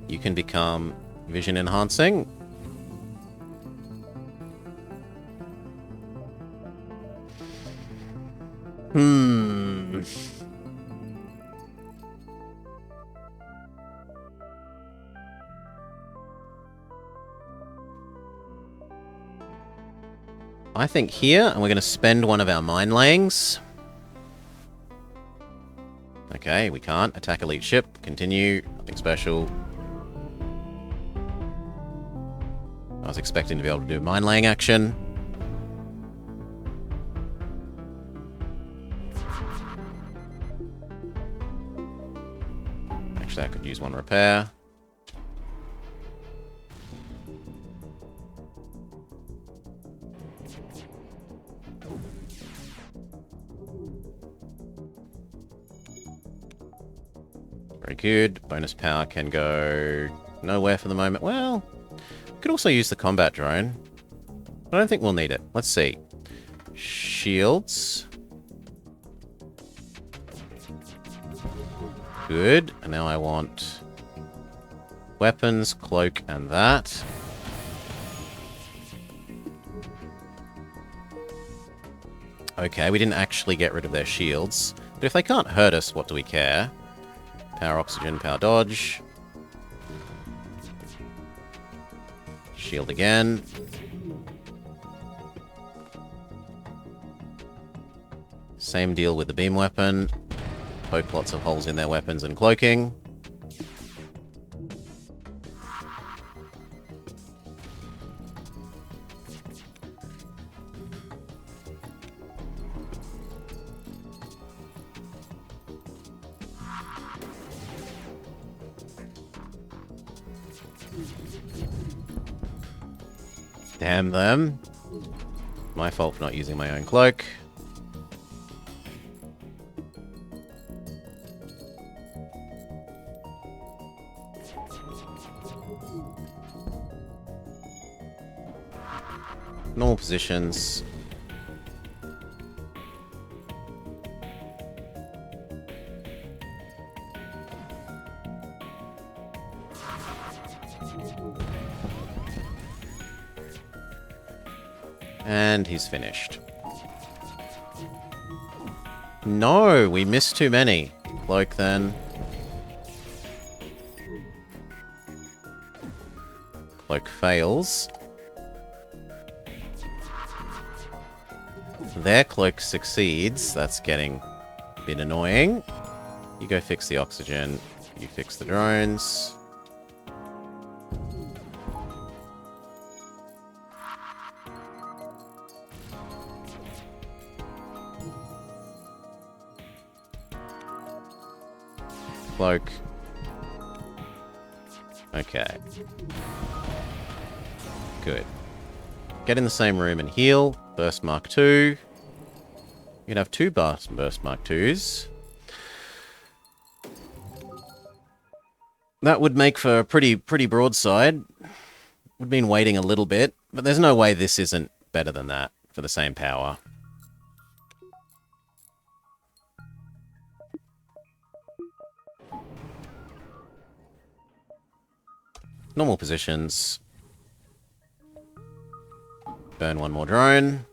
You can become vision enhancing. I think here, and we're going to spend one of our mine layings. Okay, we can't. Attack elite ship. Continue. Nothing special. I was expecting to be able to do mine laying action. Actually, I could use one repair. Very good. Bonus power can go nowhere for the moment. Well, we could also use the combat drone. I don't think we'll need it. Let's see. Shields. Good. And now I want weapons, cloak, and that. Okay, we didn't actually get rid of their shields. But if they can't hurt us, what do we care? Power oxygen, power dodge. Shield again. Same deal with the beam weapon. Poke lots of holes in their weapons and cloaking. Damn them. My fault for not using my own cloak. Normal positions. And he's finished. No, we missed too many. Cloak then. Cloak fails. Their cloak succeeds. That's getting a bit annoying. You go fix the oxygen. You fix the drones. Cloak. Okay. Good. Get in the same room and heal. Burst Mark 2. You can have two Burst Mark 2s. That would make for a pretty broadside. We've been waiting a little bit, but there's no way this isn't better than that for the same power. Normal positions. Burn one more drone.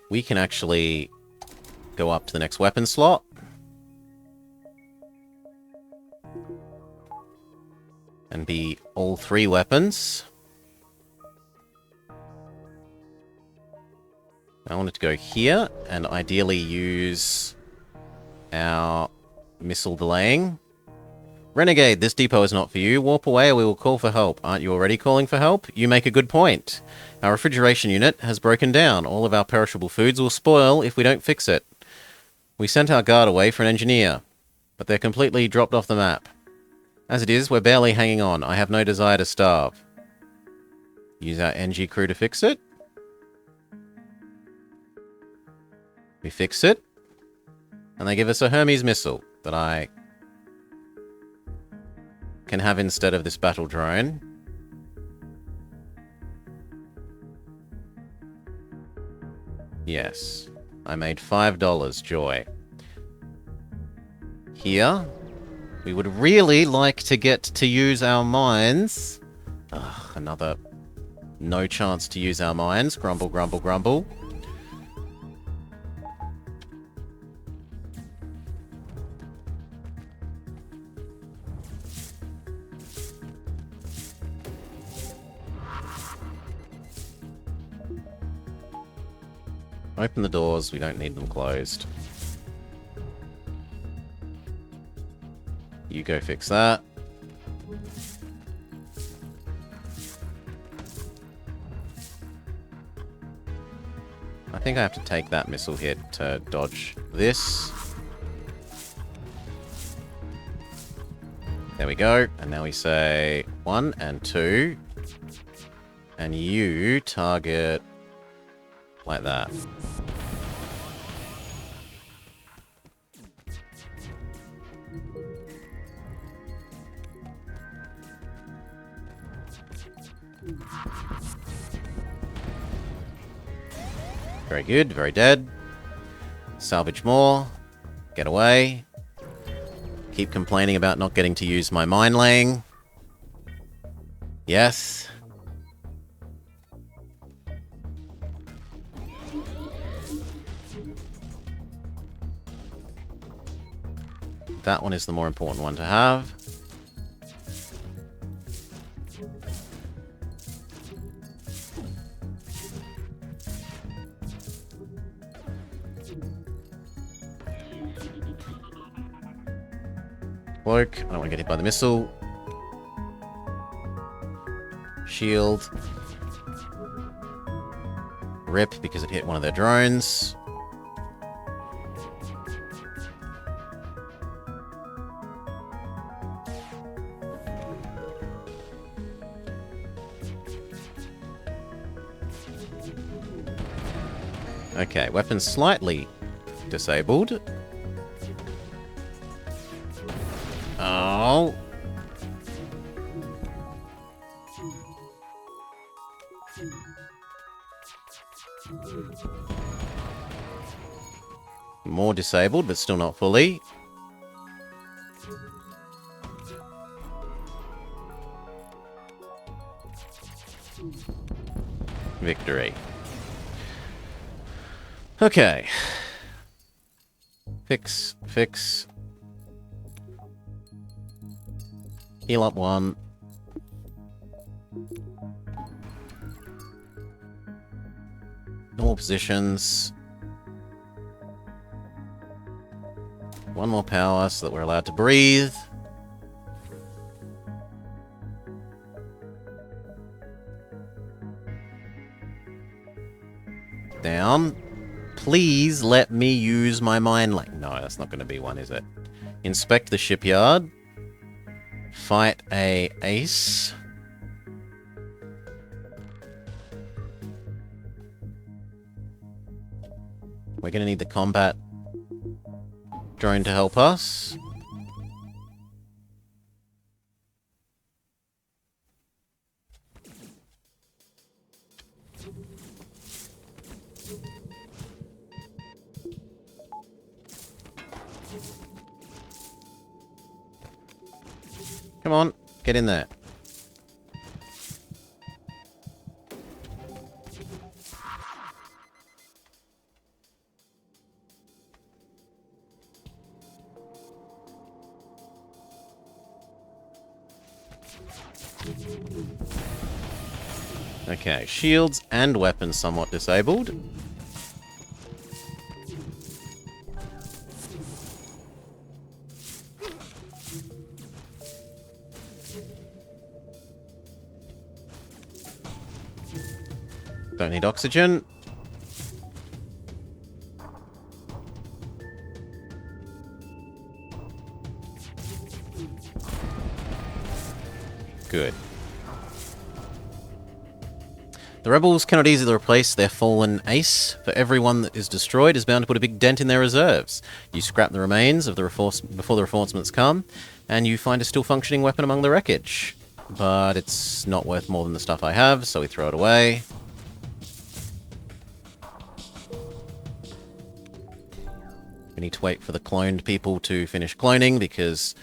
We can actually go up to the next weapon slot. And be all 3 weapons. I wanted to go here and ideally use our missile delaying. Renegade, this depot is not for you. Warp away or we will call for help. Aren't you already calling for help? You make a good point. Our refrigeration unit has broken down. All of our perishable foods will spoil if we don't fix it. We sent our guard away for an engineer, but they're completely dropped off the map. As it is, we're barely hanging on. I have no desire to starve. Use our NG crew to fix it. We fix it. And they give us a Hermes missile that I can have instead of this battle drone. Yes. I made $5, joy. Here, we would really like to get to use our mines. Ugh, another no chance to use our mines. Grumble, grumble, grumble. Open the doors, we don't need them closed. You go fix that. I think I have to take that missile hit to dodge this. There we go. And now we say 1 and 2. And you target like that. Very good, very dead. Salvage more. Get away. Keep complaining about not getting to use my mine laying. Yes. That one is the more important one to have. Cloak. I don't want to get hit by the missile. Shield. Rip because it hit one of their drones. Okay, weapon slightly disabled. Oh. More disabled, but still not fully. Victory. Okay. Fix, fix. Heal up one. Normal positions. One more power so that we're allowed to breathe. Down. Please let me use my mine lane. No, that's not going to be one, is it? Inspect the shipyard. Fight a ace. We're going to need the combat drone to help us. Come on, get in there. Okay, shields and weapons somewhat disabled. Don't need oxygen. Good. The rebels cannot easily replace their fallen ace. For every one that is destroyed is bound to put a big dent in their reserves. You scrap the remains of the before the reinforcements come, and you find a still functioning weapon among the wreckage. But it's not worth more than the stuff I have, so we throw it away. We need to wait for the cloned people to finish cloning, because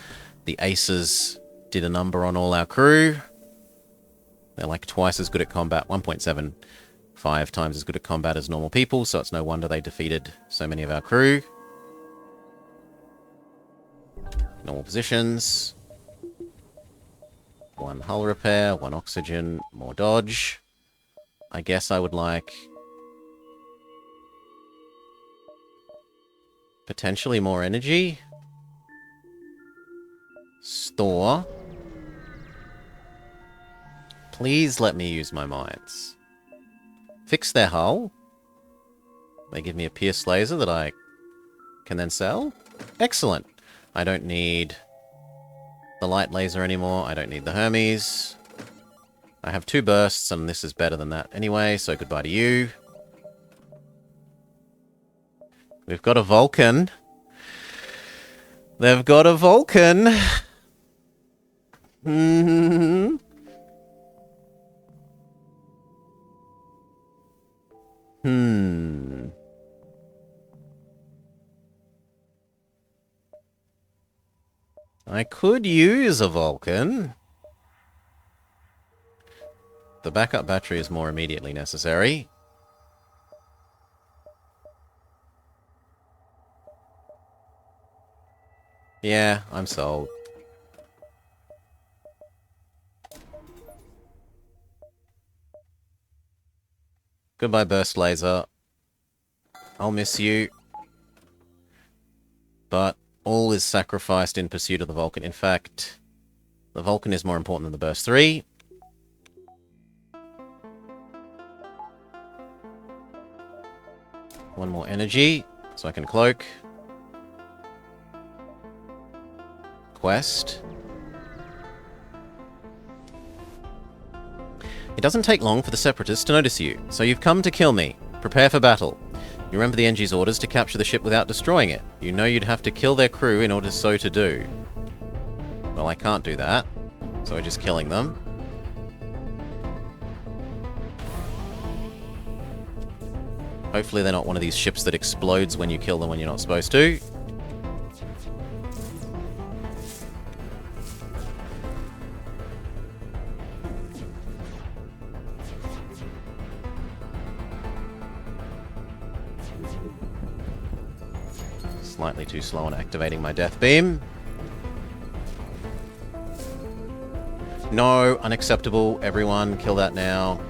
the aces did a number on all our crew. They're like twice as good at combat, 1.75 times as good at combat as normal people, so it's no wonder they defeated so many of our crew. Normal positions. 1 hull repair, 1 oxygen, more dodge. I guess I would like potentially more energy. Store. Please let me use my mines. Fix their hull. They give me a pierce laser that I can then sell. Excellent. I don't need the light laser anymore. I don't need the Hermes. I have 2 bursts, and this is better than that anyway, so goodbye to you. We've got a Vulcan. They've got a Vulcan. Hmm. I could use a Vulcan. The backup battery is more immediately necessary. Yeah, I'm sold. Goodbye, burst laser. I'll miss you. But all is sacrificed in pursuit of the Vulcan. In fact, the Vulcan is more important than the burst 3. One more energy, so I can cloak. Quest. It doesn't take long for the Separatists to notice you, so you've come to kill me. Prepare for battle. You remember the NG's orders to capture the ship without destroying it. You know you'd have to kill their crew in order so to do. Well, I can't do that, so we're just killing them. Hopefully they're not one of these ships that explodes when you kill them when you're not supposed to. Slightly too slow on activating my death beam. No, unacceptable. Everyone, kill that now.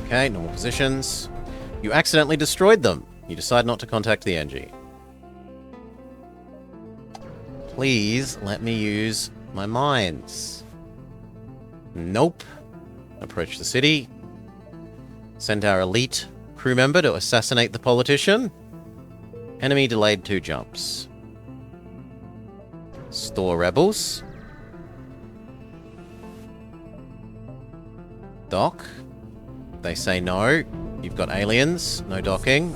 Okay, normal positions. You accidentally destroyed them. You decide not to contact the NG. Please let me use my mines. Nope. Approach the city. Send our elite crew member to assassinate the politician. Enemy delayed 2 jumps. Store rebels. Dock. They say no. You've got aliens, no docking.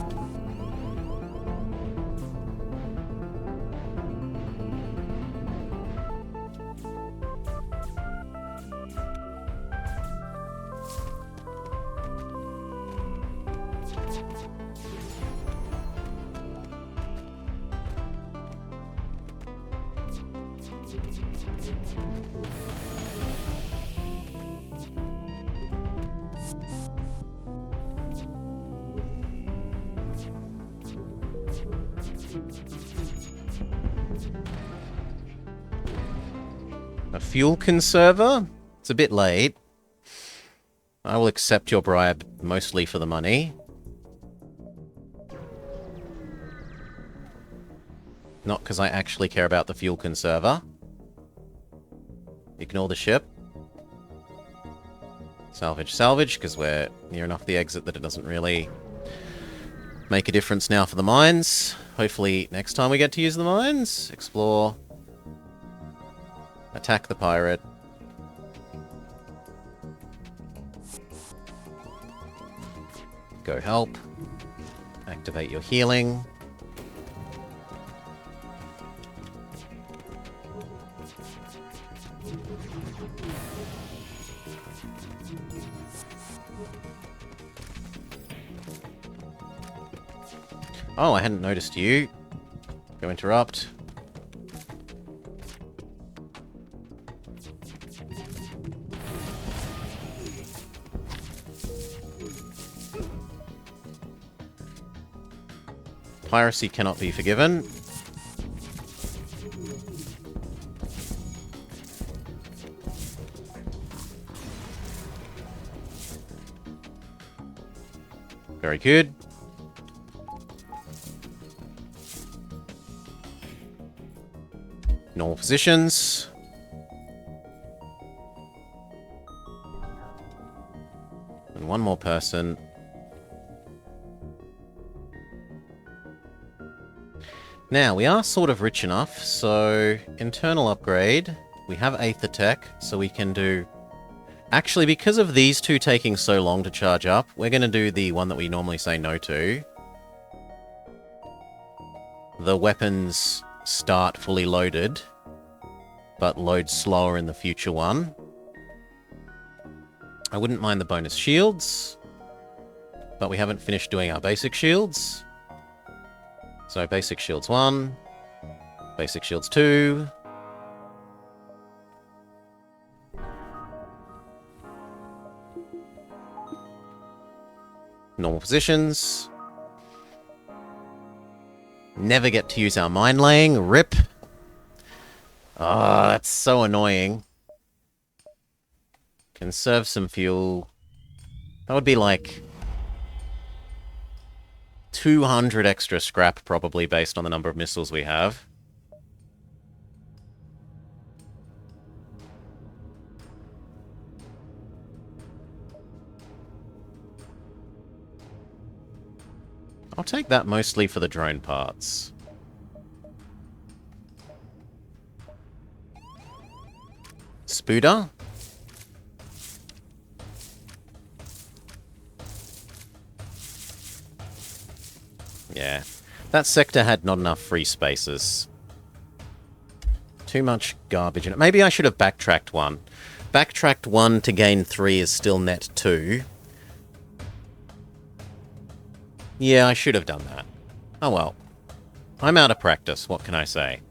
A fuel conserver? It's a bit late. I will accept your bribe mostly for the money. Not because I actually care about the fuel conserver. Ignore the ship. Salvage, salvage, because we're near enough the exit that it doesn't really make a difference now for the mines. Hopefully next time we get to use the mines. Explore. Attack the pirate. Go help. Activate your healing. Oh, I hadn't noticed you. Go interrupt. Piracy cannot be forgiven. Very good. Normal positions. And one more person. Now, we are sort of rich enough, so internal upgrade. We have Aether Tech, so we can do... Actually, because of these two taking so long to charge up, we're going to do the one that we normally say no to. The weapons start fully loaded, but load slower in the future one. I wouldn't mind the bonus shields, but we haven't finished doing our basic shields. So basic shields 1, basic shields 2. Normal positions. Never get to use our mine laying. RIP. Oh, that's so annoying. Conserve some fuel. That would be like 200 extra scrap, probably, based on the number of missiles we have. I'll take that mostly for the drone parts. Spooder? Yeah. That sector had not enough free spaces. Too much garbage in it. Maybe I should have backtracked one. Backtracked 1 to gain 3 is still net 2. Yeah, I should have done that. Oh well. I'm out of practice, what can I say?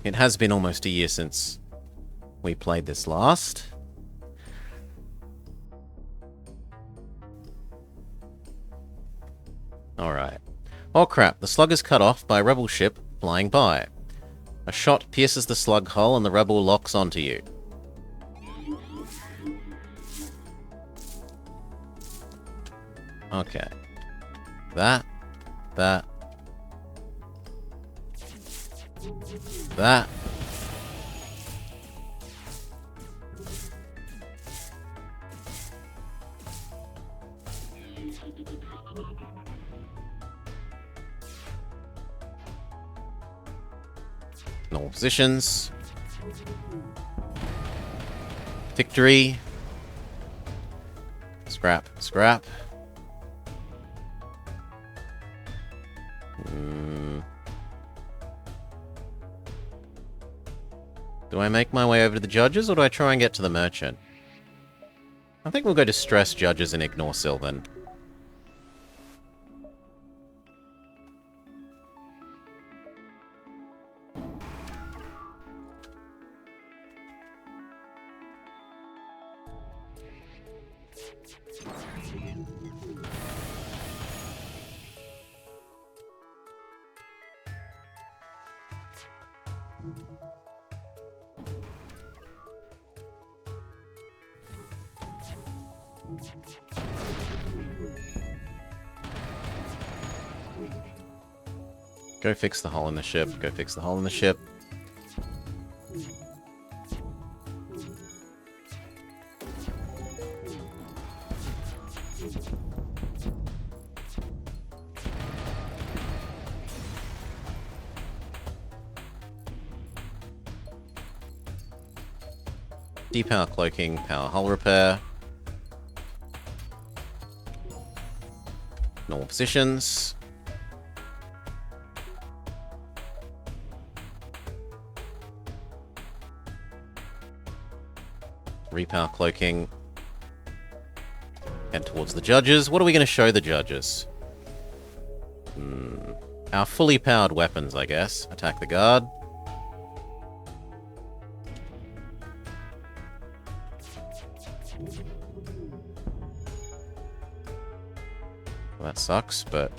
It has been almost a year since we played this last. Alright. Oh crap, the slug is cut off by a rebel ship flying by. A shot pierces the slug hull and the rebel locks onto you. Okay. That. Normal positions. Victory. Scrap, scrap. Do I make my way over to the judges, or do I try and get to the merchant? I think we'll go to stress judges and ignore Sylvan. Go fix the hole in the ship. Go fix the hole in the ship. Depower cloaking, power hull repair. Normal positions. Repower cloaking. Head towards the judges. What are we going to show the judges? Our fully powered weapons, I guess. Attack the guard. Well, that sucks, but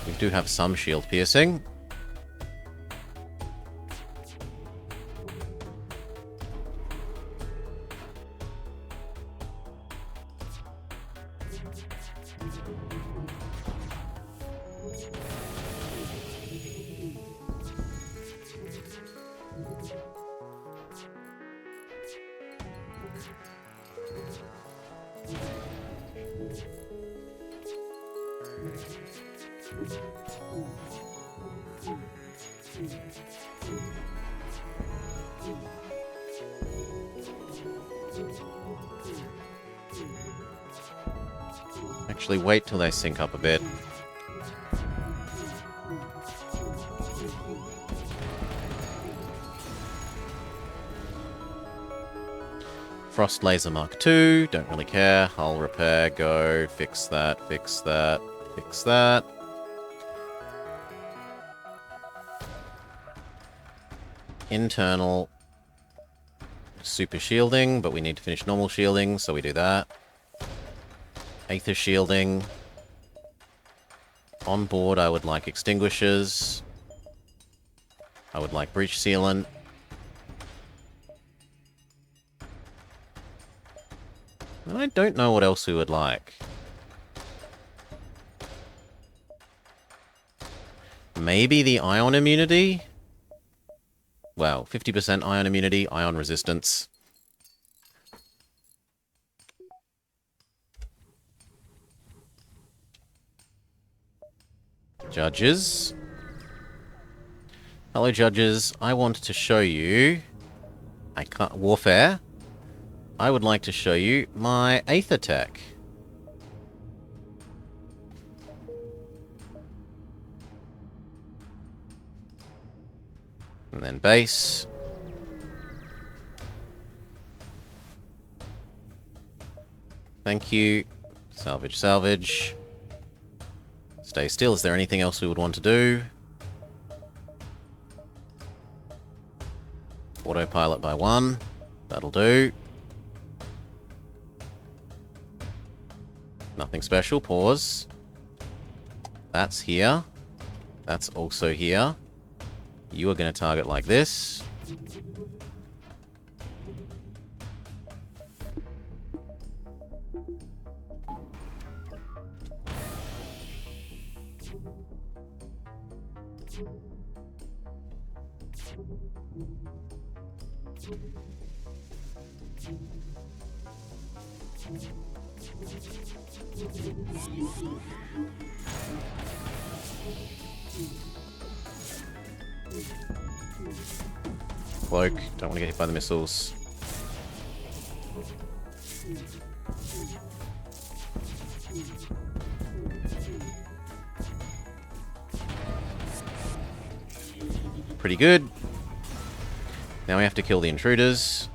we do have some shield piercing. Actually, wait till they sync up a bit. Frost Laser Mark II, don't really care. Hull repair, go, fix that, fix that, fix that. Internal super shielding, but we need to finish normal shielding, so we do that. Aether shielding. On board, I would like extinguishers. I would like breach sealant. And I don't know what else we would like. Maybe the ion immunity? Well, 50% ion immunity, ion resistance. Judges. Hello, judges. I want to show you... Warfare. I would like to show you my Aether Tech. And then base. Thank you. Salvage, salvage. Stay still. Is there anything else we would want to do? Autopilot by 1. That'll do. Nothing special. Pause. That's here. That's also here. You are going to target like this. Cloak. Don't want to get hit by the missiles. Pretty good. Now we have to kill the intruders.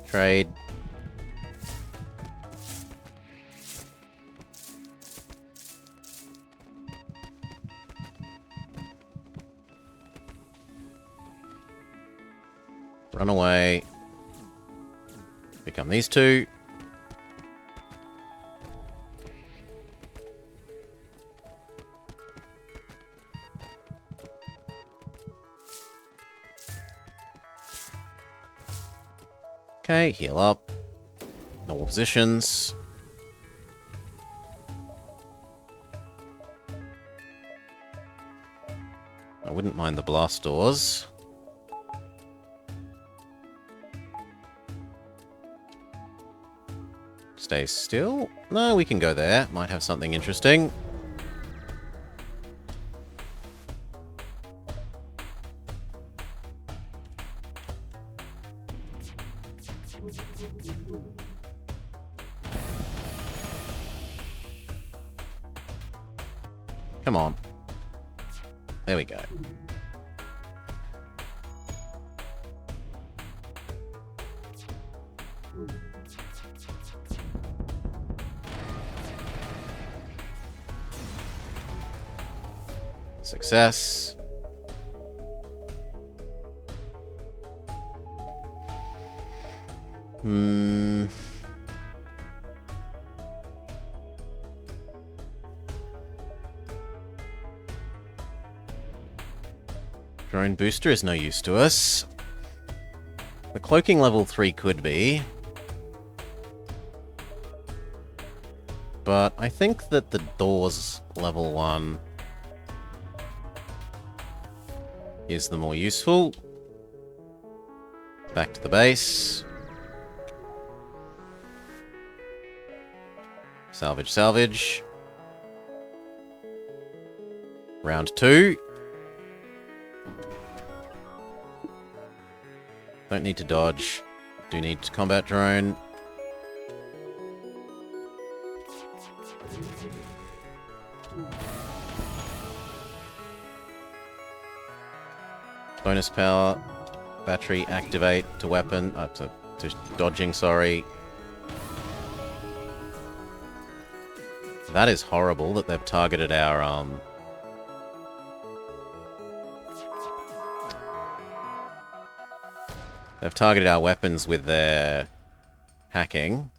Trade. Run away. Become these two. Okay, heal up. Normal positions. I wouldn't mind the blast doors. Stay still? No, we can go there. Might have something interesting. Come on. There we go. Success. Drone booster is no use to us. The cloaking level 3 could be. But I think that the doors level 1 is the more useful. Back to the base. Salvage, salvage. Round 2. Don't need to dodge. Do need to combat drone. Bonus power. Battery activate to weapon. To dodging, sorry. That is horrible that they've targeted our, They've targeted our weapons with their hacking.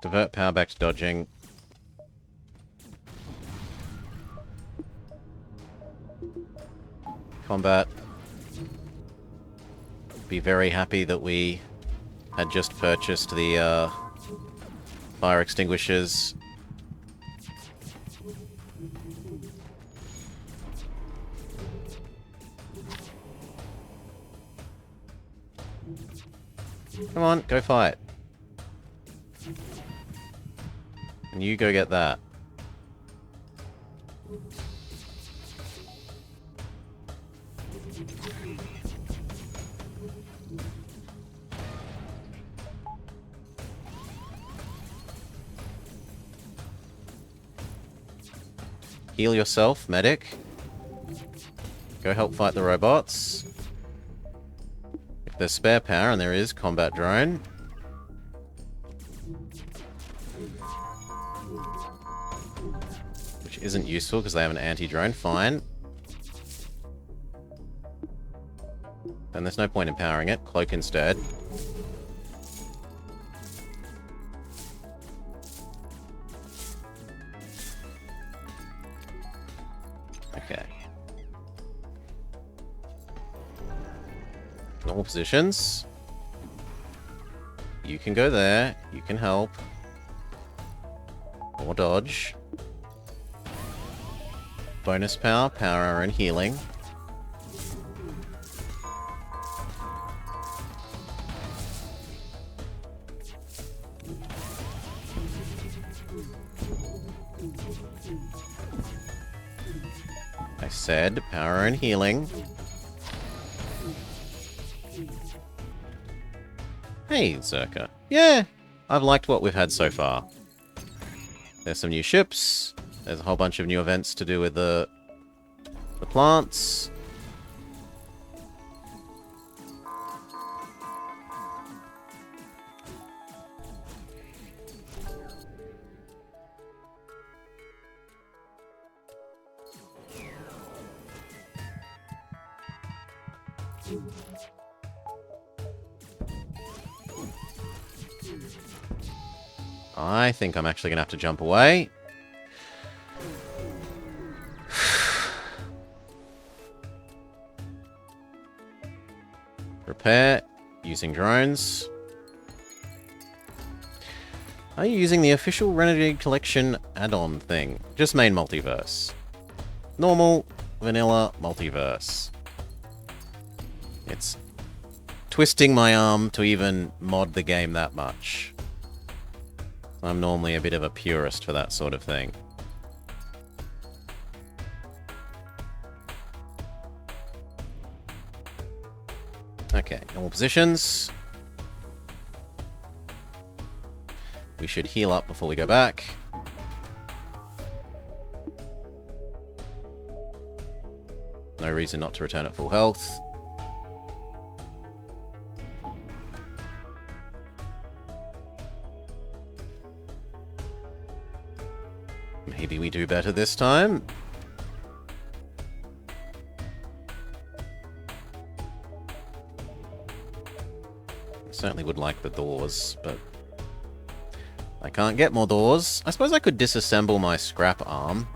Divert power back to dodging. Combat. Be very happy that we had just purchased the fire extinguishers. Come on, go fight. And you go get that. Heal yourself, medic. Go help fight the robots. If there's spare power, and there is, combat drone. which isn't useful because they have an anti-drone. Fine. And there's no point in powering it. Cloak instead. Okay. Normal positions. You can go there. You can help. Or dodge. Bonus power, power and healing. I said power and healing. Hey, Zerka. Yeah, I've liked what we've had so far. There's some new ships. There's a whole bunch of new events to do with the plants. I think I'm actually going to have to jump away. Repair. Using drones. Are you using the official Renegade Collection add-on thing? Just main multiverse. Normal, vanilla, multiverse. It's twisting my arm to even mod the game that much. I'm normally a bit of a purist for that sort of thing. Okay, normal positions. We should heal up before we go back. No reason not to return at full health. Maybe we do better this time. I certainly would like the doors, but I can't get more doors. I suppose I could disassemble my scrap arm.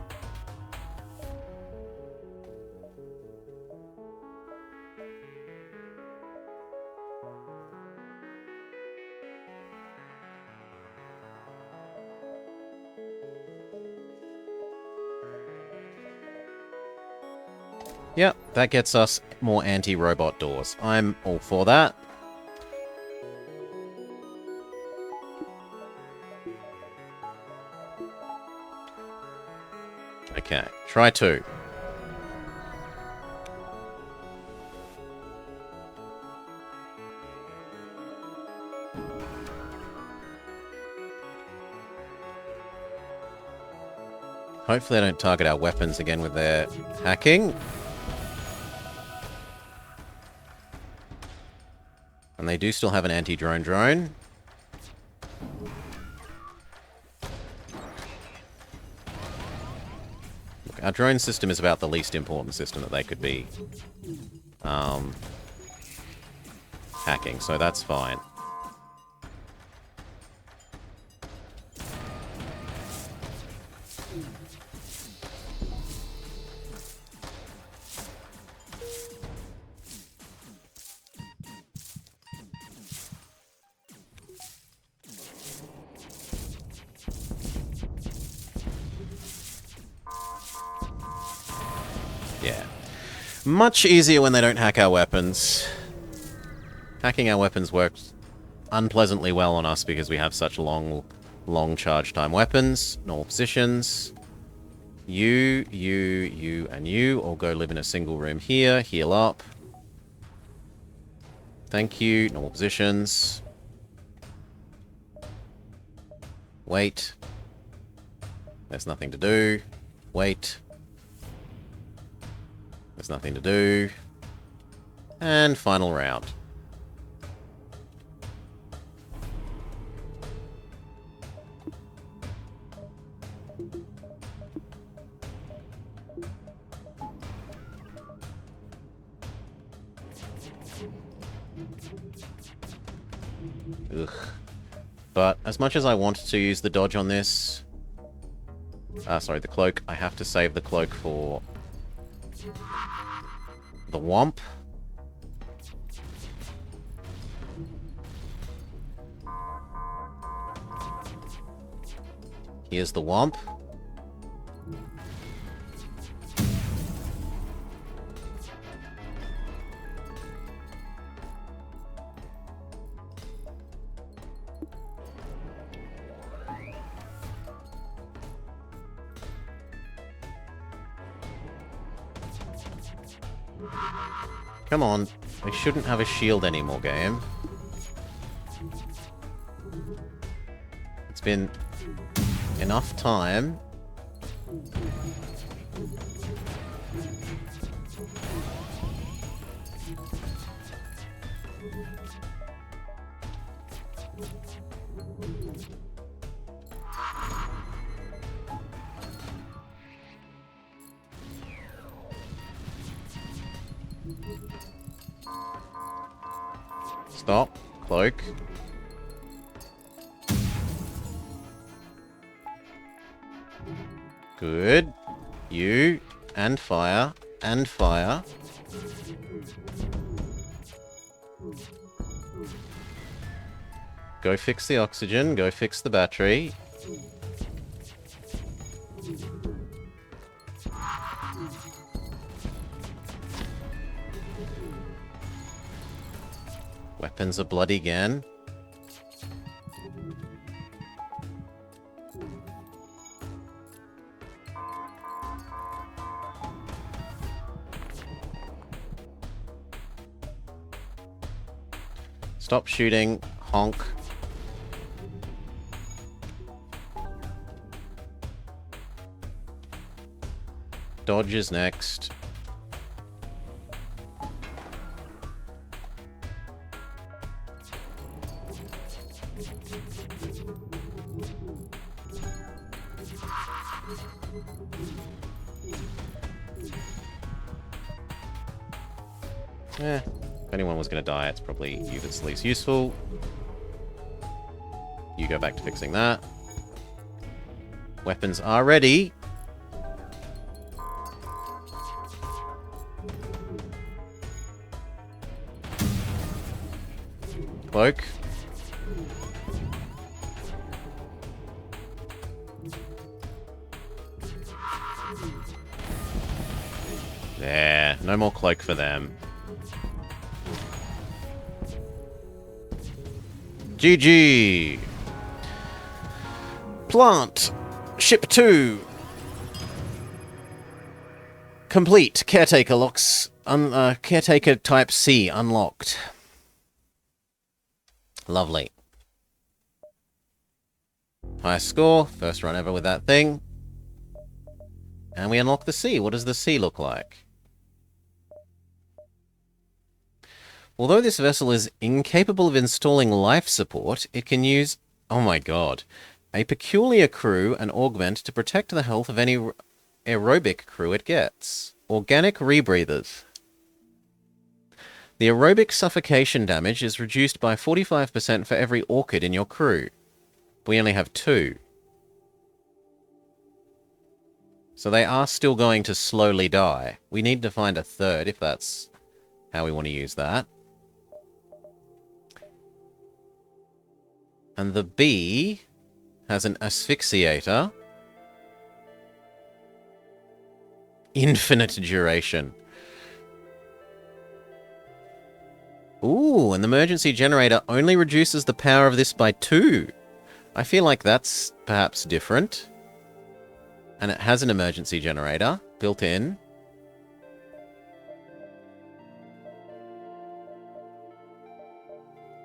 Yep, that gets us more anti-robot doors. I'm all for that. Okay, try 2. Hopefully they don't target our weapons again with their hacking. And they do still have an anti-drone drone. Look, our drone system is about the least important system that they could be hacking, so that's fine. Yeah. Much easier when they don't hack our weapons. Hacking our weapons works unpleasantly well on us because we have such long charge time weapons. Normal positions. You, and you all go live in a single room here. Heal up. Thank you. Normal positions. Wait. There's nothing to do. Wait. There's nothing to do. And final round. Ugh. But as much as I wanted to use the dodge on this... sorry, the cloak. I have to save the cloak for... the Womp. Here's the Womp. Come on. I shouldn't have a shield anymore, game. It's been enough time. Stop. Cloak. Good. You. And fire. And fire. Go fix the oxygen. Go fix the battery. Weapons are bloody again. Stop shooting. Honk. Dodge is next. If anyone was going to die, it's probably you that's least useful. You go back to fixing that. Weapons are ready. Cloak. There. No more cloak for them. GG. Plant. Ship 2. Complete. Caretaker locks. Caretaker type C unlocked. Lovely. Highest score. First run ever with that thing. And we unlock the C. What does the C look like? Although this vessel is incapable of installing life support, it can use, oh my god, a peculiar crew and augment to protect the health of any aerobic crew it gets. Organic rebreathers. The aerobic suffocation damage is reduced by 45% for every orchid in your crew. We only have 2. So they are still going to slowly die. We need to find a third if that's how we want to use that. And the B has an asphyxiator. Infinite duration. Ooh, and the emergency generator only reduces the power of this by 2. I feel like that's perhaps different. And it has an emergency generator built in.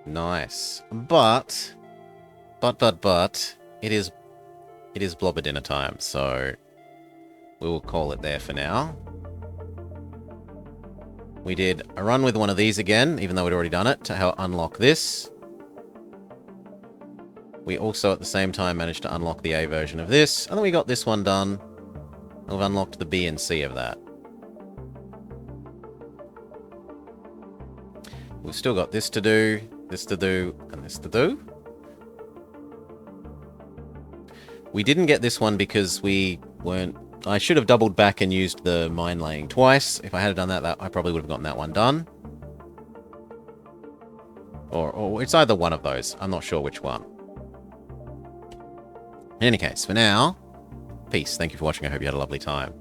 Nice. But, it is blobber dinner time, so we will call it there for now. We did a run with one of these again, even though we'd already done it, to unlock this. We also, at the same time, managed to unlock the A version of this, and then we got this one done. And we've unlocked the B and C of that. We've still got this to do. This to do, and this to do. We didn't get this one because we weren't... I should have doubled back and used the mine laying twice. If I had done that, I probably would have gotten that one done. Or it's either one of those. I'm not sure which one. In any case, for now, peace. Thank you for watching. I hope you had a lovely time.